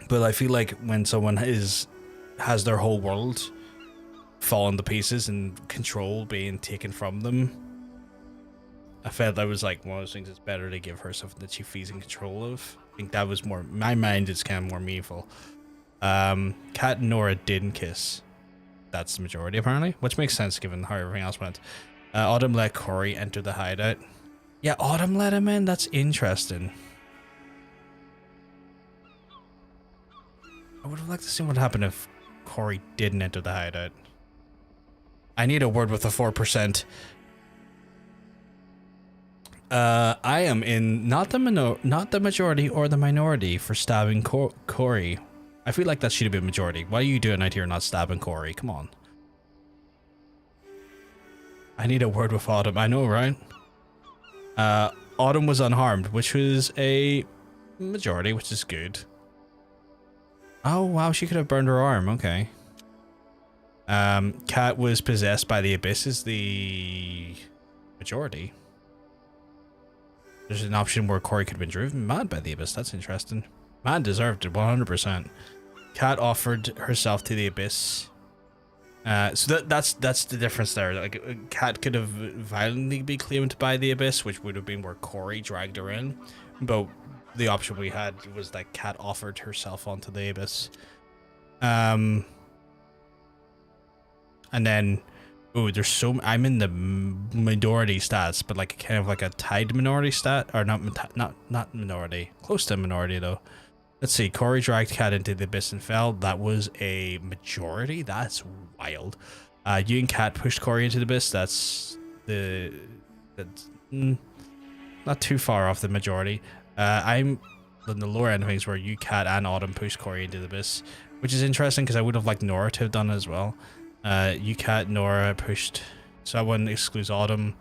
Speaker 1: But I feel like when someone has their whole world fallen to pieces and control being taken from them, I felt that was like one of those things. It's better to give her something that she feels in control of. I think that was more, my mind is kind of more meaningful. Kat and Nora didn't kiss. That's the majority apparently, which makes sense given how everything else went. Autumn let Corey enter the hideout. Yeah, Autumn let him in. That's interesting. I would have liked to see what happened if Corey didn't enter the hideout. I need a word with the 4%. I am in not the majority or the minority for stabbing Corey. I feel like that should have been majority. Why are you doing out here not stabbing Corey? Come on. I need a word with Autumn. I know, right? Autumn was unharmed, which was a majority, which is good. Oh wow, she could have burned her arm. Okay. Kat was possessed by the abyss is the majority. There's an option where Corey could have been driven mad by the abyss. That's interesting. Man deserved it 100%. Kat offered herself to the abyss. So that's the difference there. Like Kat could have violently been claimed by the abyss, which would have been where Corey dragged her in. But the option we had was that Kat offered herself onto the abyss. And then, ooh, there's I'm in the minority stats, but like kind of like a tied minority stat, or not minority, close to minority though. Let's see. Corey dragged Kat into the abyss and fell. That was a majority. That's wild. You and Kat pushed Corey into the abyss. That's not too far off the majority. I'm on the lower end of things where you, Kat, and Autumn pushed Corey into the abyss, which is interesting because I would have liked Nora to have done it as well. You, Kat, Nora pushed, so I wouldn't exclude Autumn.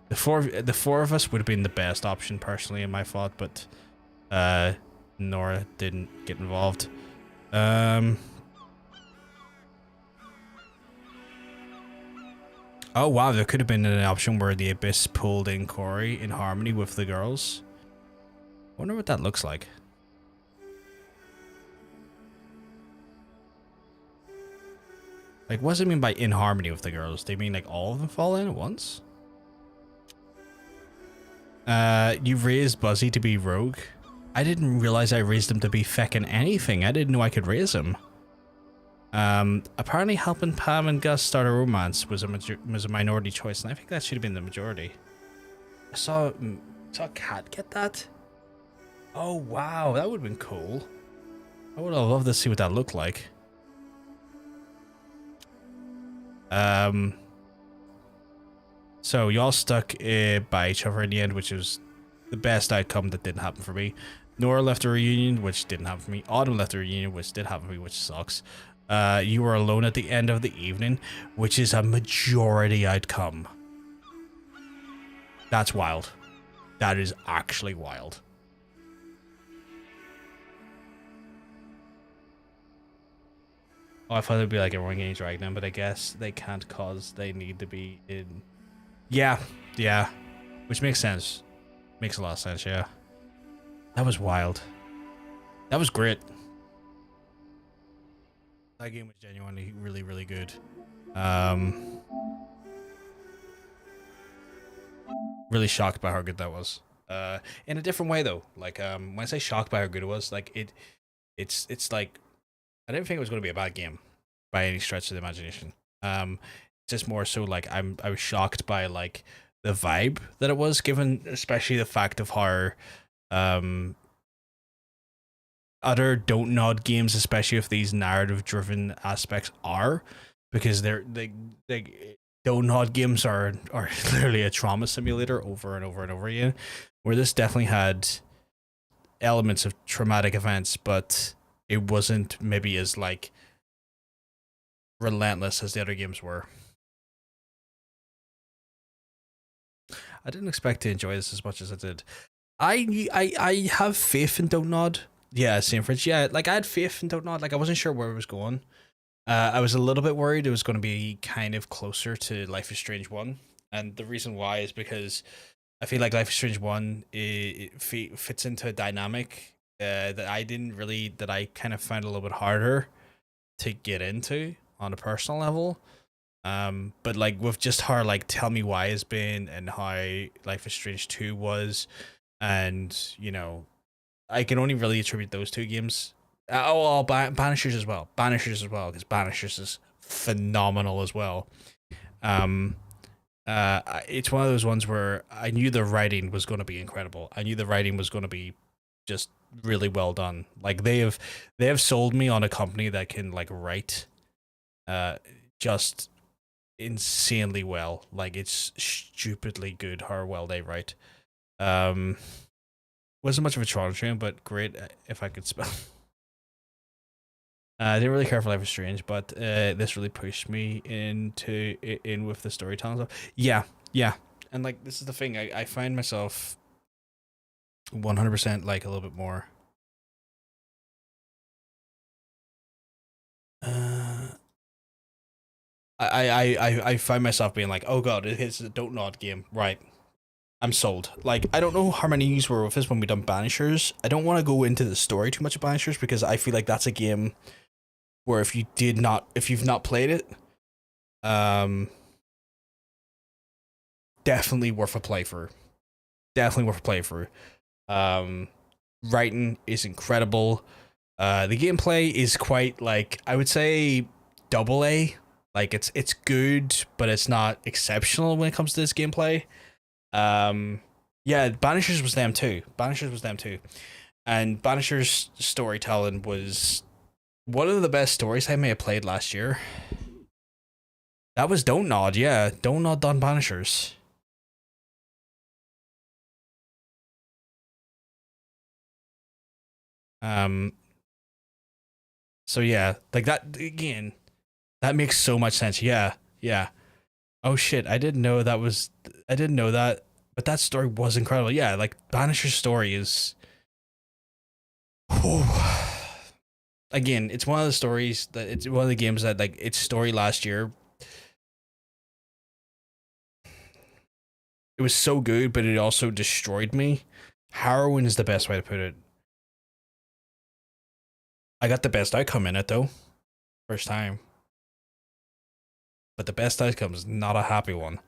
Speaker 1: The four of us would have been the best option personally in my thought, but Nora didn't get involved. Oh wow, there could have been an option where the abyss pulled in Corey in harmony with the girls. Wonder what that looks like. Like, what does it mean by in harmony with the girls? They mean like all of them fall in at once? You raised Buzzy to be rogue. I didn't realize I raised him to be feckin' anything. I didn't know I could raise him. Apparently helping Pam and Gus start a romance was a minority choice, and I think that should have been the majority. I saw Saw a cat get that? Oh wow, that would have been cool. I would have loved to see what that looked like. So y'all stuck by each other in the end, which was the best outcome that didn't happen for me. Nora left the reunion, which didn't happen for me. Autumn left the reunion, which did happen for me, which sucks. You were alone at the end of the evening, which is a majority outcome. That's wild. That is actually wild. Oh, I thought it'd be like everyone getting dragged in, but I guess they can't cause they need to be in. Yeah, yeah. Which makes sense. Makes a lot of sense, yeah. That was wild. That was great. That game was genuinely really, really good. Really shocked by how good that was. In a different way though. Like when I say shocked by how good it was, like it's like I didn't think it was going to be a bad game by any stretch of the imagination. Just more so like I was shocked by like the vibe that it was, given especially the fact of how other Don't Nod games, especially if these narrative driven aspects are, because they Don't Nod games are literally a trauma simulator over and over and over again, where this definitely had elements of traumatic events, but it wasn't maybe as like relentless as the other games were. I didn't expect to enjoy this as much as I did. I have faith in Don't Nod. Yeah, same French. Yeah, like I had faith in Don't Nod. Like I wasn't sure where it was going. I was a little bit worried it was going to be kind of closer to Life is Strange 1. And the reason why is because I feel like Life is Strange 1 it fits into a dynamic that I kind of found a little bit harder to get into on a personal level. But like with just how like Tell Me Why has been and how Life is Strange 2 was, and you know, I can only really attribute those two games. Banishers as well. Banishers as well, because Banishers is phenomenal as well. It's one of those ones where I knew the writing was going to be incredible. I knew the writing was going to be just really well done. Like they have sold me on a company that can like write, just insanely well. Like it's stupidly good how well they write. Wasn't much of a Toronto train, but great if I could spell. I didn't really care for Life is Strange, but this really pushed me in with the storytelling stuff. Yeah, yeah. And like this is the thing, I find myself 100% like a little bit more I find myself being like, oh god, it's a Don't Nod game. Right. I'm sold. Like, I don't know how many years were with this when we done Banishers. I don't want to go into the story too much of Banishers because I feel like that's a game where if you've not played it, definitely worth a playthrough. Definitely worth a playthrough. Writing is incredible. The gameplay is quite like, I would say double A. Like it's good, but it's not exceptional when it comes to this gameplay. Yeah, Banishers was them too. And Banisher's storytelling was one of the best stories I may have played last year. That was Don't Nod, yeah. Don't Nod done Banishers. So yeah, like that again, that makes so much sense. Yeah, yeah. Oh shit, I didn't know that, but that story was incredible. Yeah, like Banisher's story is again, it's one of the stories that it's one of the games that like its story last year. It was so good, but it also destroyed me. Harrowing is the best way to put it. I got the best outcome in it though. First time. But the best outcome is not a happy one.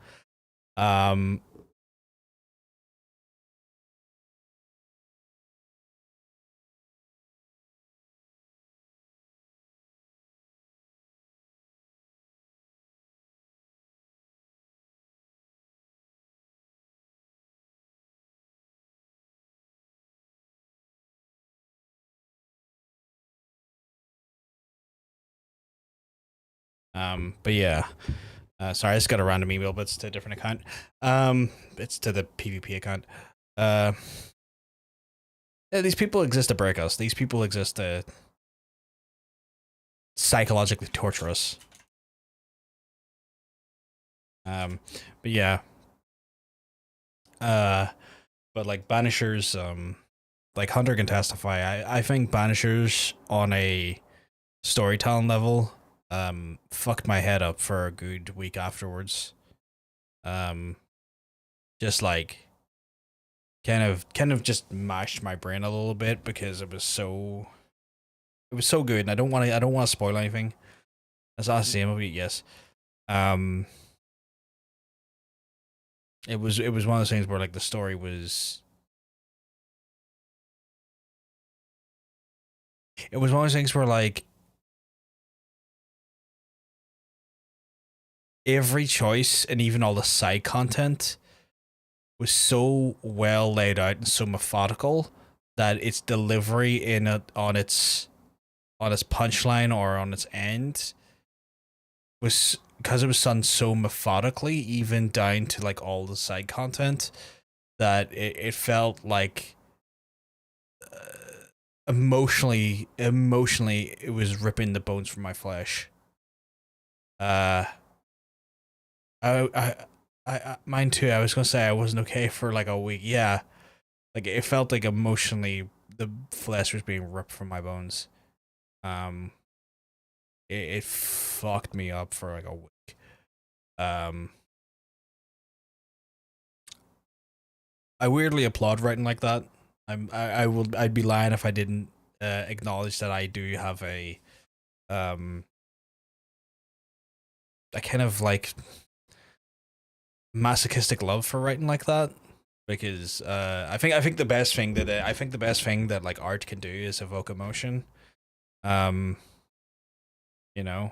Speaker 1: But yeah. Sorry, I just got a random email, but it's to a different account. It's to the PvP account. Yeah, these people exist to break us. These people exist to psychologically torture us. But yeah. But like Banishers, like Hunter can testify. I think Banishers on a storytelling level, fucked my head up for a good week afterwards. Just like kind of just mashed my brain a little bit because it was so good, and I don't want to spoil anything. That's not the same movie, yes. It was one of those things where like the story was. It was one of those things where like every choice and even all the side content was so well laid out and so methodical that its delivery on its punchline or on its end was, because it was done so methodically, even down to like all the side content, that it felt like emotionally it was ripping the bones from my flesh. Mine too. I was gonna say I wasn't okay for like a week. Yeah, like it felt like emotionally the flesh was being ripped from my bones. It fucked me up for like a week. I weirdly applaud writing like that. I'd be lying if I didn't acknowledge that I do have a kind of like masochistic love for writing like that, because I think the best thing that like art can do is evoke emotion. You know,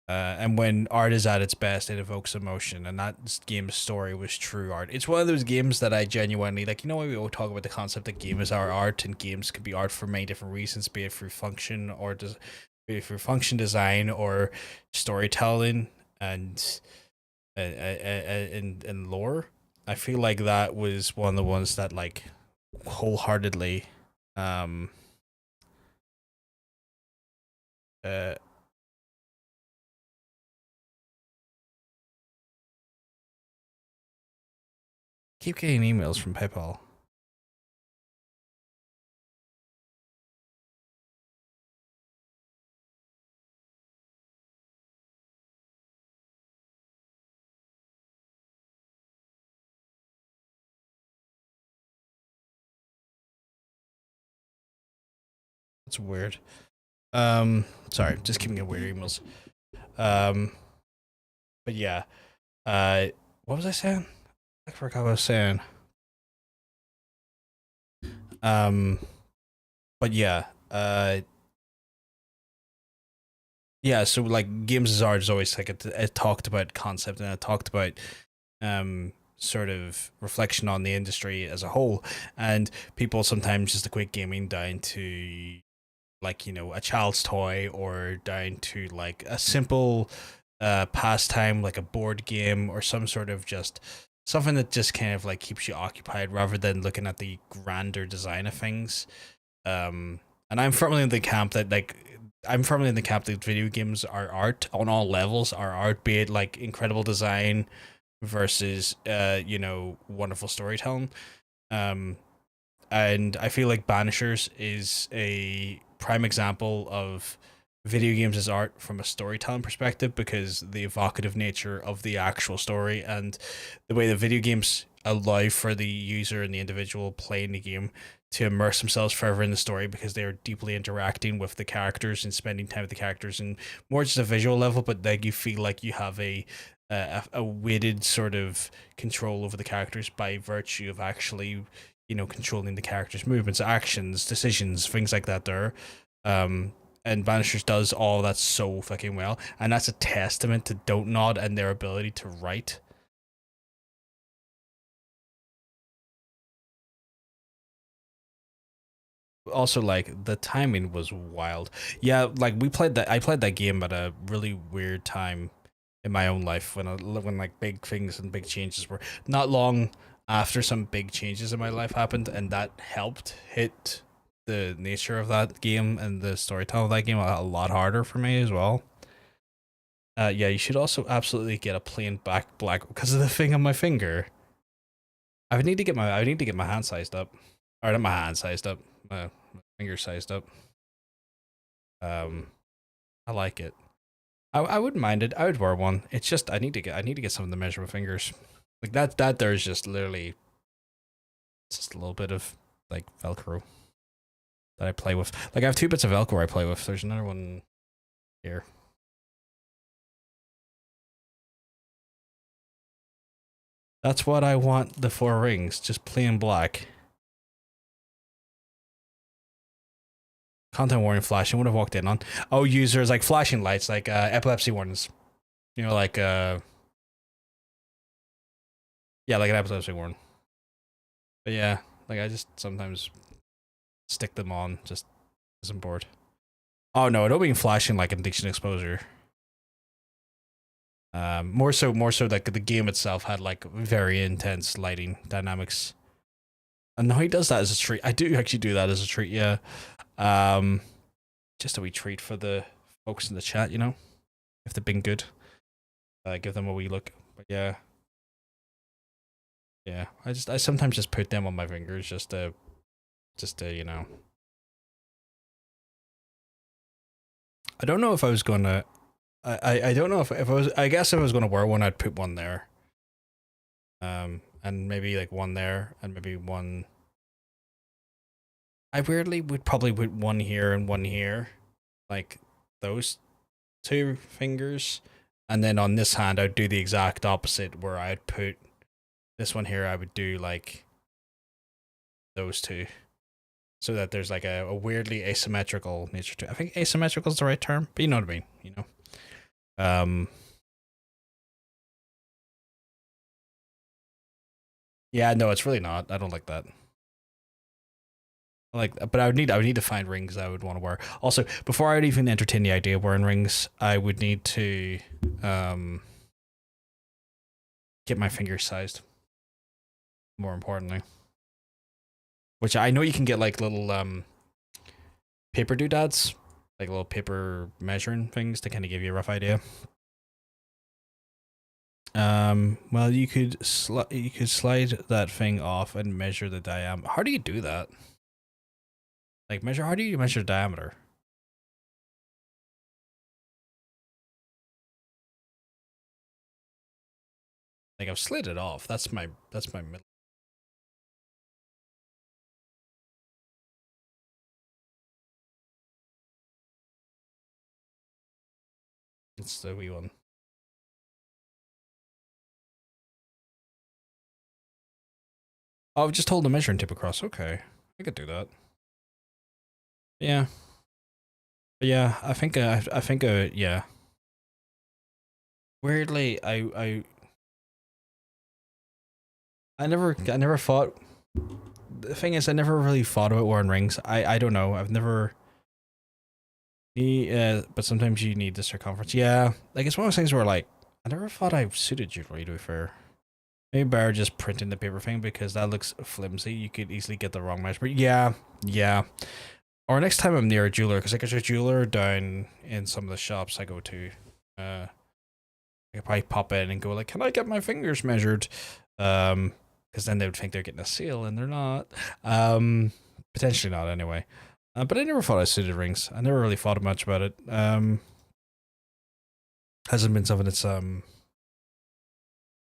Speaker 1: and when art is at its best, it evokes emotion, and that game's story was true art. It's one of those games that I genuinely like. You know, when we all talk about the concept that game is our art, and games can be art for many different reasons, be it through function or be it through function design or storytelling and lore. I feel like that was one of the ones that like wholeheartedly keep getting emails from PayPal. That's weird. Sorry, just keeping getting weird emails. But yeah. What was I saying? I forgot what I was saying. But yeah. Yeah, so like games as art is always like it talked about concept, and it talked about sort of reflection on the industry as a whole, and people sometimes just equate gaming down to like, you know, a child's toy, or down to like a simple pastime like a board game, or some sort of just something that just kind of like keeps you occupied rather than looking at the grander design of things. And I'm firmly in the camp that video games are art on all levels, are art, be it like incredible design versus you know, wonderful storytelling. And I feel like Banishers is a prime example of video games as art from a storytelling perspective, because the evocative nature of the actual story and the way the video games allow for the user and the individual playing the game to immerse themselves further in the story, because they are deeply interacting with the characters and spending time with the characters, and more just a visual level, but like you feel like you have a weighted sort of control over the characters by virtue of actually, you know, controlling the characters' movements, actions, decisions, things like that there. And Banishers does all that so fucking well, and that's a testament to Dontnod and their ability to write. Also, like, the timing was wild. Yeah, like I played that game at a really weird time in my own life when like big things and big changes were not long after some big changes in my life happened, and that helped hit the nature of that game and the storytelling of that game a lot harder for me as well. Yeah, you should also absolutely get a plain black because of the thing on my finger. I need to get my hand sized up, or not my hand sized up, my finger sized up. I like it. I wouldn't mind it. I would wear one. It's just I need to get something to measure my fingers. Like that there's just literally just a little bit of like Velcro that I play with. Like I have 2 bits of Velcro I play with. There's another one here. That's what I want the 4 rings, just plain black. Content warning flashing. Would have walked in on. Oh, users like flashing lights, like epilepsy warnings. You know, like yeah, like an epilepsy warning. But yeah, like I just sometimes stick them on just as I'm bored. Oh no, I don't mean flashing like addiction exposure. More so like the game itself had like very intense lighting dynamics. And no, he does that as a treat. I do actually do that as a treat, yeah. Just a wee treat for the folks in the chat, you know, if they've been good. Give them a wee look. But yeah. Yeah, I sometimes just put them on my fingers just to you know. I don't know if I was gonna. I don't know if I was. I guess if I was gonna wear one, I'd put one there. And maybe like one there, and maybe one. I weirdly would probably put one here and one here, like those 2 fingers, and then on this hand I'd do the exact opposite, where I'd put this one here. I would do like those 2. So that there's like a weirdly asymmetrical nature to it. I think asymmetrical is the right term, but you know what I mean, you know. Yeah, no, it's really not. I don't like that. But I would need to find rings I would want to wear. Also, before I would even entertain the idea of wearing rings, I would need to get my fingers sized. More importantly. Which I know you can get like little paper doodads, like little paper measuring things to kind of give you a rough idea. Well, you could slide that thing off and measure the diameter. How do you do that? Like how do you measure diameter? Like I've slid it off. That's my middle. It's the wee one. Oh, just hold the measuring tip across. Okay, I could do that. Yeah. Yeah, I think yeah. Weirdly, I never thought. The thing is, I never really thought about wearing rings. I don't know. I've never. But sometimes you need the circumference. Yeah, like it's one of those things where like I never thought I suited you, really, to be fair. Maybe better just printing the paper thing because that looks flimsy. You could easily get the wrong measurement. Yeah, yeah. Or next time I'm near a jeweler, because like there's a jeweler down in some of the shops I go to. I could probably pop in and go like, "Can I get my fingers measured?" Because then they would think they're getting a sale and they're not. Potentially not anyway. But I never thought I suited rings. I never really thought much about it. Hasn't been something that's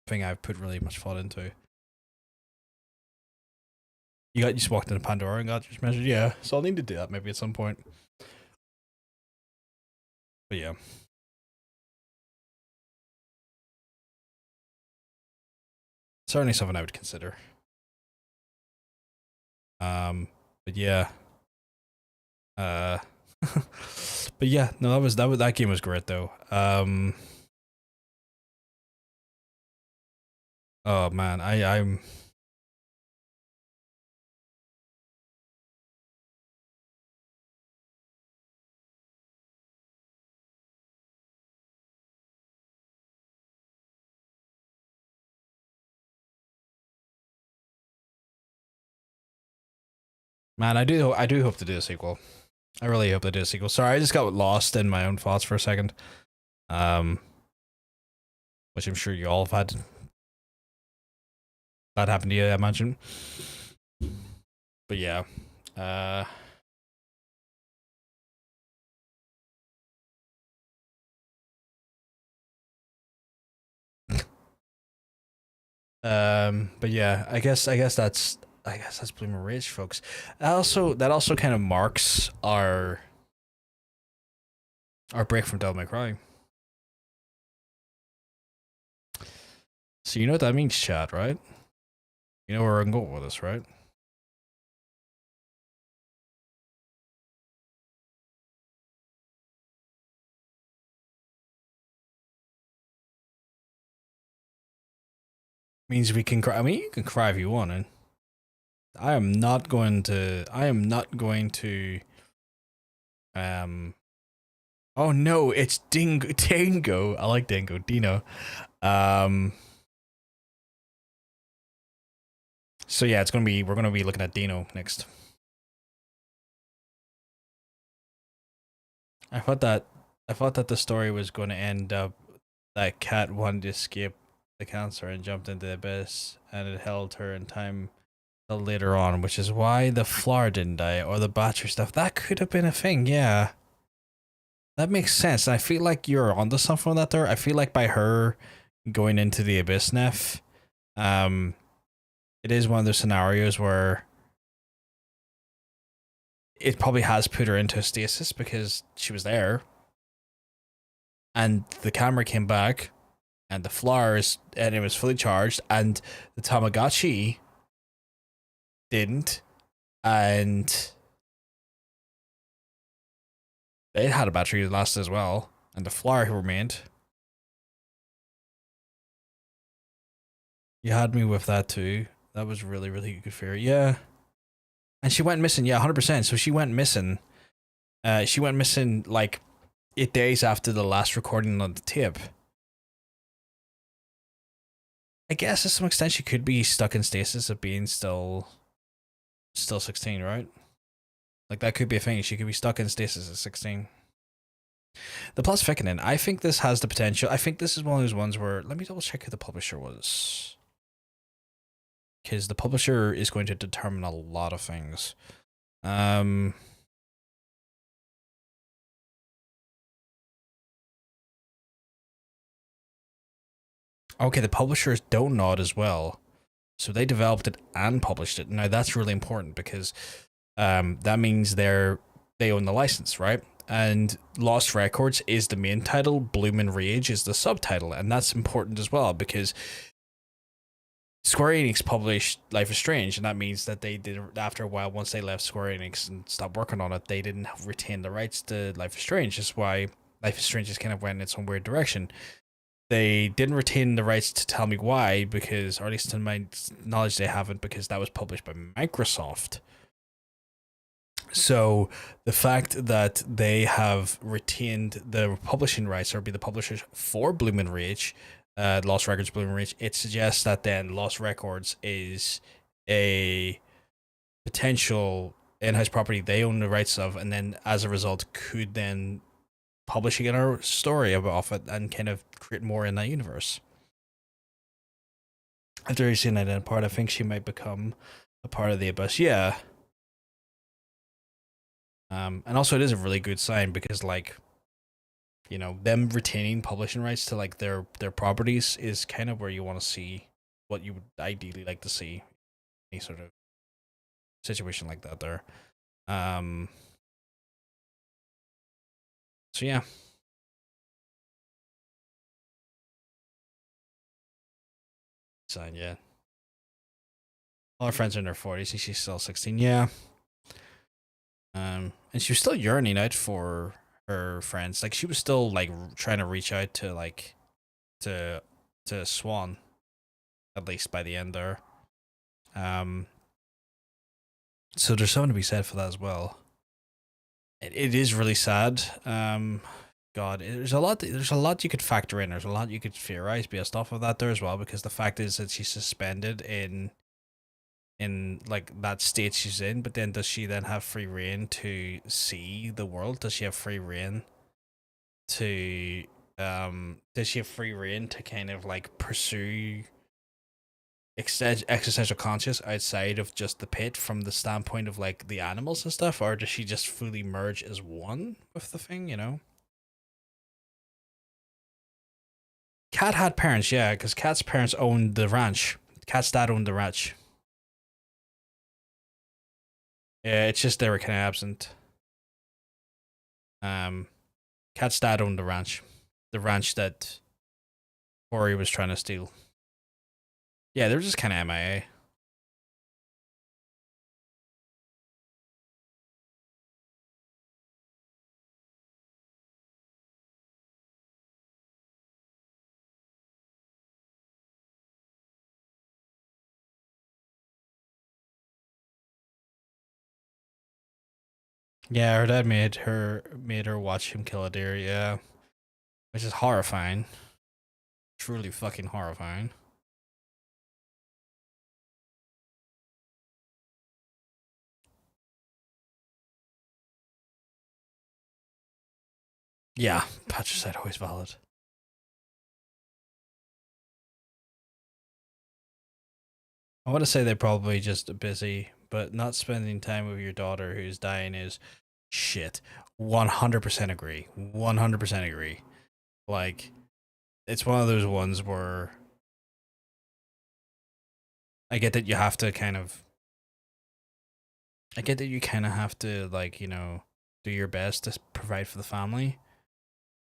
Speaker 1: thing I've put really much thought into. You just walked into Pandora and got yours measured, yeah. So I'll need to do that maybe at some point. But yeah. Certainly something I would consider. But yeah. But yeah, no, that game was great though. Oh man, I'm Man, I do hope to do a sequel. I really hope they do a sequel. Sorry, I just got lost in my own thoughts for a second. Which I'm sure you all have had that happen to you, I imagine. But yeah. But yeah, I guess that's Bloomer Rage, folks. That also kind of marks our break from Devil May Cry. So you know what that means, chat, right? You know where I'm going with this, right? Means we can cry. I mean, you can cry if you want, and I am not going to. Oh no, it's Dingo. I like Dingo. Dino. So yeah, we're gonna be looking at Dino next. I thought that the story was going to end up that Kat wanted to escape the cancer and jumped into the abyss, and it held her in time till later on, which is why the flower didn't die, or the battery stuff. That could have been a thing, yeah. That makes sense. I feel like you're onto something with that there. I feel like by her going into the abyss, Neff, it is one of those scenarios where it probably has put her into stasis because she was there, and the camera came back, and the flowers, and it was fully charged, and the Tamagotchi didn't, and it had a battery that lasted as well, and the flower remained. You had me with that too. That was really, really good theory. Yeah. And she went missing, yeah, 100%. So she went missing. She went missing like 8 days after the last recording on the tape. I guess to some extent she could be stuck in stasis of being still 16, right? Like that could be a thing. She could be stuck in stasis at 16. The plus Vicodin, I think this has the potential. I think this is one of those ones where, let me double check who the publisher was. Because the publisher is going to determine a lot of things. Okay, the publishers don't nod as well. So they developed it and published it. Now that's really important because that means they own the license, right? And Lost Records is the main title, Bloomin' Rage is the subtitle, and that's important as well because Square Enix published Life is Strange, and that means that they did, after a while, once they left Square Enix and stopped working on it, they didn't retain the rights to Life is Strange. That's why Life is Strange just kind of went in its own weird direction. They didn't retain the rights to tell me why, because, or at least in my knowledge, they haven't, because that was published by Microsoft. So the fact that they have retained the publishing rights or be the publishers for Bloomin' Rage, Lost Records Bloomin' Rage, it suggests that then Lost Records is a potential in-house property they own the rights of, and then as a result could then publish again our story about it and kind of create more in that universe. After you've seen that in part, I think she might become a part of the Abyss. Yeah. And also it is a really good sign because, like, you know, them retaining publishing rights to like their properties is kind of where you want to see what you would ideally like to see any sort of situation like that there. So yeah. Sign, yeah. All her friends are in their 40s and she's still 16. Yeah. And she was still yearning out for her friends. Like she was still like trying to reach out to like to Swan, at least by the end there. So there's something to be said for that as well. It is really sad. God, there's a lot you could factor in. There's a lot you could theorize based off of that there as well, because the fact is that she's suspended in in like that state she's in, but then does she then have free reign to see the world? Does she have free reign to does she have free reign to kind of like pursue existential conscious outside of just the pit from the standpoint of like the animals and stuff, or does she just fully merge as one with the thing, you know? Cat had parents, yeah, because Cat's parents owned the ranch. Cat's dad owned the ranch. Yeah, it's just they were kind of absent. Cat's dad owned the ranch that Corey was trying to steal. Yeah, they were just kind of MIA. Yeah, her dad made her watch him kill a deer, yeah. Which is horrifying. Truly fucking horrifying. Yeah, patricide always valid. I want to say they're probably just busy, but not spending time with your daughter who's dying is shit. 100% agree. 100% agree. Like, it's one of those ones where I get that you have to kind of have to, like, you know, do your best to provide for the family.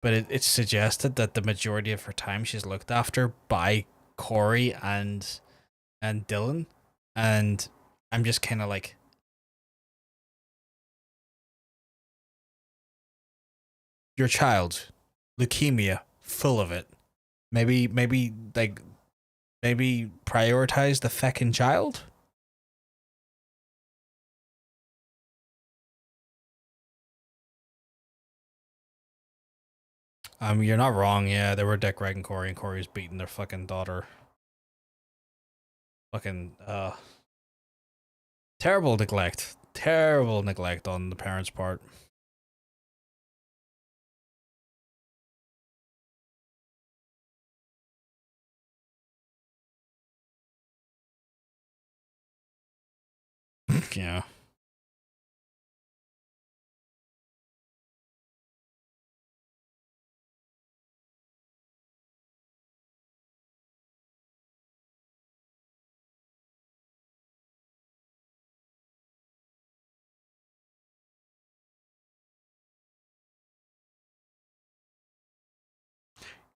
Speaker 1: But it's suggested that the majority of her time she's looked after by Corey and Dylan. And I'm just kind of like, your child, leukemia, full of it. Maybe prioritize the feckin' child. You're not wrong. Yeah, they were decorating Corey, and Corey's beating their fucking daughter. Fucking terrible neglect. Terrible neglect on the parents' part. Yeah.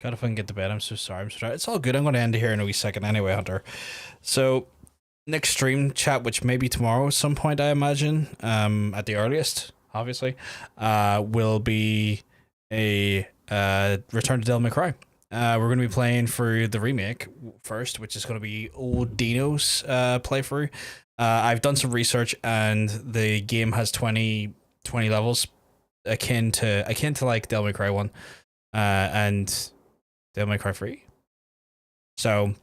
Speaker 1: Gotta fucking get to bed. I'm so sorry. It's all good. I'm gonna end it here in a wee second anyway, Hunter. So next stream chat, which may be tomorrow at some point, I imagine, at the earliest, obviously, will be a Return to Devil May Cry. We're going to be playing for the remake first, which is going to be old Dino's playthrough. I've done some research, and the game has 20 levels, akin to like Devil May Cry 1, and Devil May Cry 3. So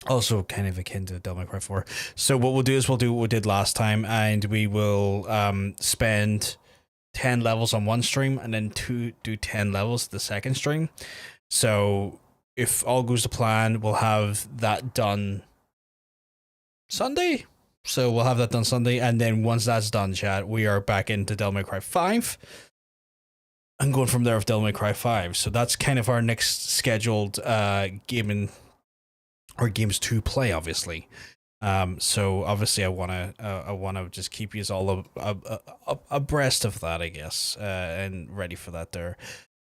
Speaker 1: also kind of akin to Devil May Cry 4. So what we'll do is we'll do what we did last time, and we will spend 10 levels on one stream and then do 10 levels the second stream. So if all goes to plan, we'll have that done Sunday. So we'll have that done Sunday, and then once that's done, chat, we are back into Devil May Cry 5 and going from there with Devil May Cry 5. So that's kind of our next scheduled gaming or games to play, obviously. So obviously I wanna just keep you all abreast of that, I guess, and ready for that there.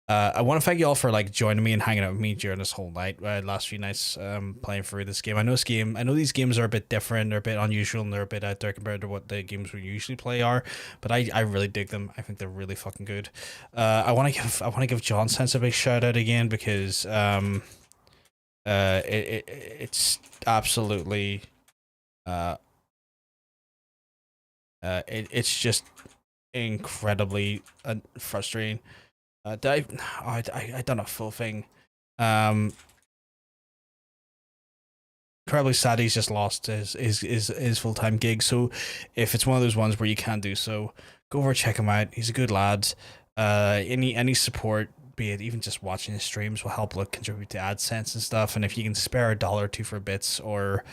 Speaker 1: I want to thank you all for like joining me and hanging out with me during this whole night, last few nights, playing through this game. I know these games are a bit different, they're a bit unusual, and they're a bit out there compared to what the games we usually play are. But I really dig them. I think they're really fucking good. I want to give John Sense a big shout out again, because it's absolutely it's just incredibly frustrating. I done a full thing. incredibly sad he's just lost his full time gig. So if it's one of those ones where you can't do so, go over and check him out. He's a good lad. Any support, be it even just watching his streams, will help contribute to AdSense and stuff. And if you can spare $1 or $2 for bits or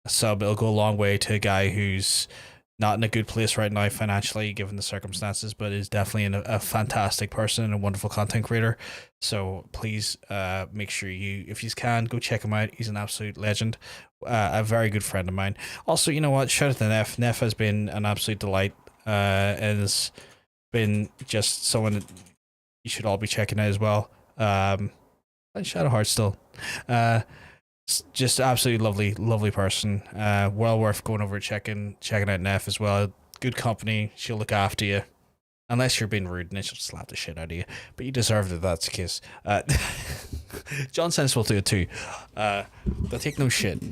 Speaker 1: a sub, it'll go a long way to a guy who's not in a good place right now financially, given the circumstances, but is definitely a fantastic person and a wonderful content creator. So please make sure if you can, go check him out. He's an absolute legend, a very good friend of mine. Also, you know what? Shout out to Neff. Neff has been an absolute delight, and has been just someone that you should all be checking out as well. And Shadowheart still. Just absolutely lovely person. Well worth going over and checking out Neff as well. Good company. She'll look after you. Unless you're being rude, and then she'll slap the shit out of you. But you deserve it if that's the case. John Sense will do it too. They'll take no shit.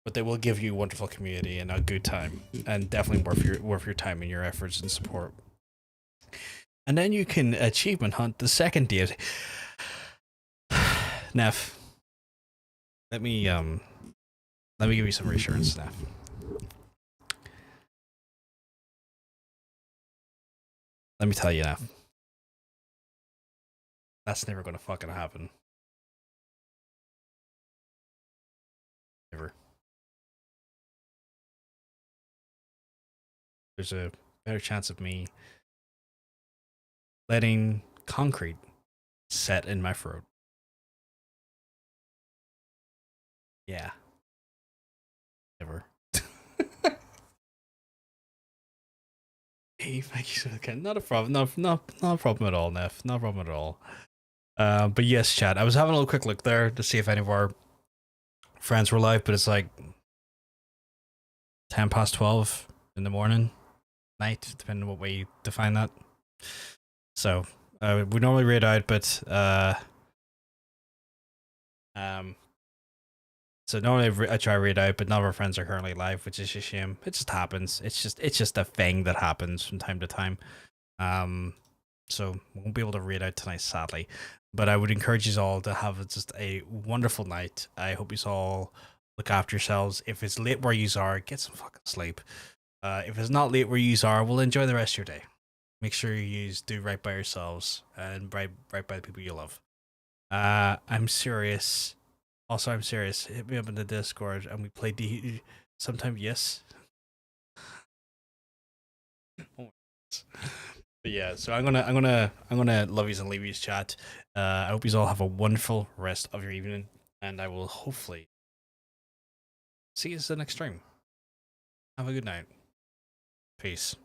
Speaker 1: But they will give you a wonderful community and a good time. And definitely worth your time and your efforts and support. And then you can achievement hunt the second deity. Neff. Let me give you some reassurance now. Let me tell you now. That's never gonna fucking happen. Never. There's a better chance of me letting concrete set in my throat. Yeah. Never. Hey, thank you so much. Not a problem. Not a problem at all, Neff. Not a problem at all. But yes, chat. I was having a little quick look there to see if any of our friends were live, but it's like 12 in the morning, night, depending on what way you define that. So we normally raid out, but so normally I try to read out, but none of our friends are currently live, which is a shame. It just happens. It's just a thing that happens from time to time. So we won't be able to read out tonight, sadly. But I would encourage you all to have just a wonderful night. I hope you all look after yourselves. If it's late where you are, get some fucking sleep. If it's not late where you are, well, enjoy the rest of your day. Make sure you do right by yourselves and right by the people you love. I'm serious. Also, I'm serious. Hit me up in the Discord and we play D sometime. Yes. But yeah, so I'm gonna love yous and leave yous chat. I hope yous all have a wonderful rest of your evening, and I will hopefully see you in the next stream. Have a good night. Peace.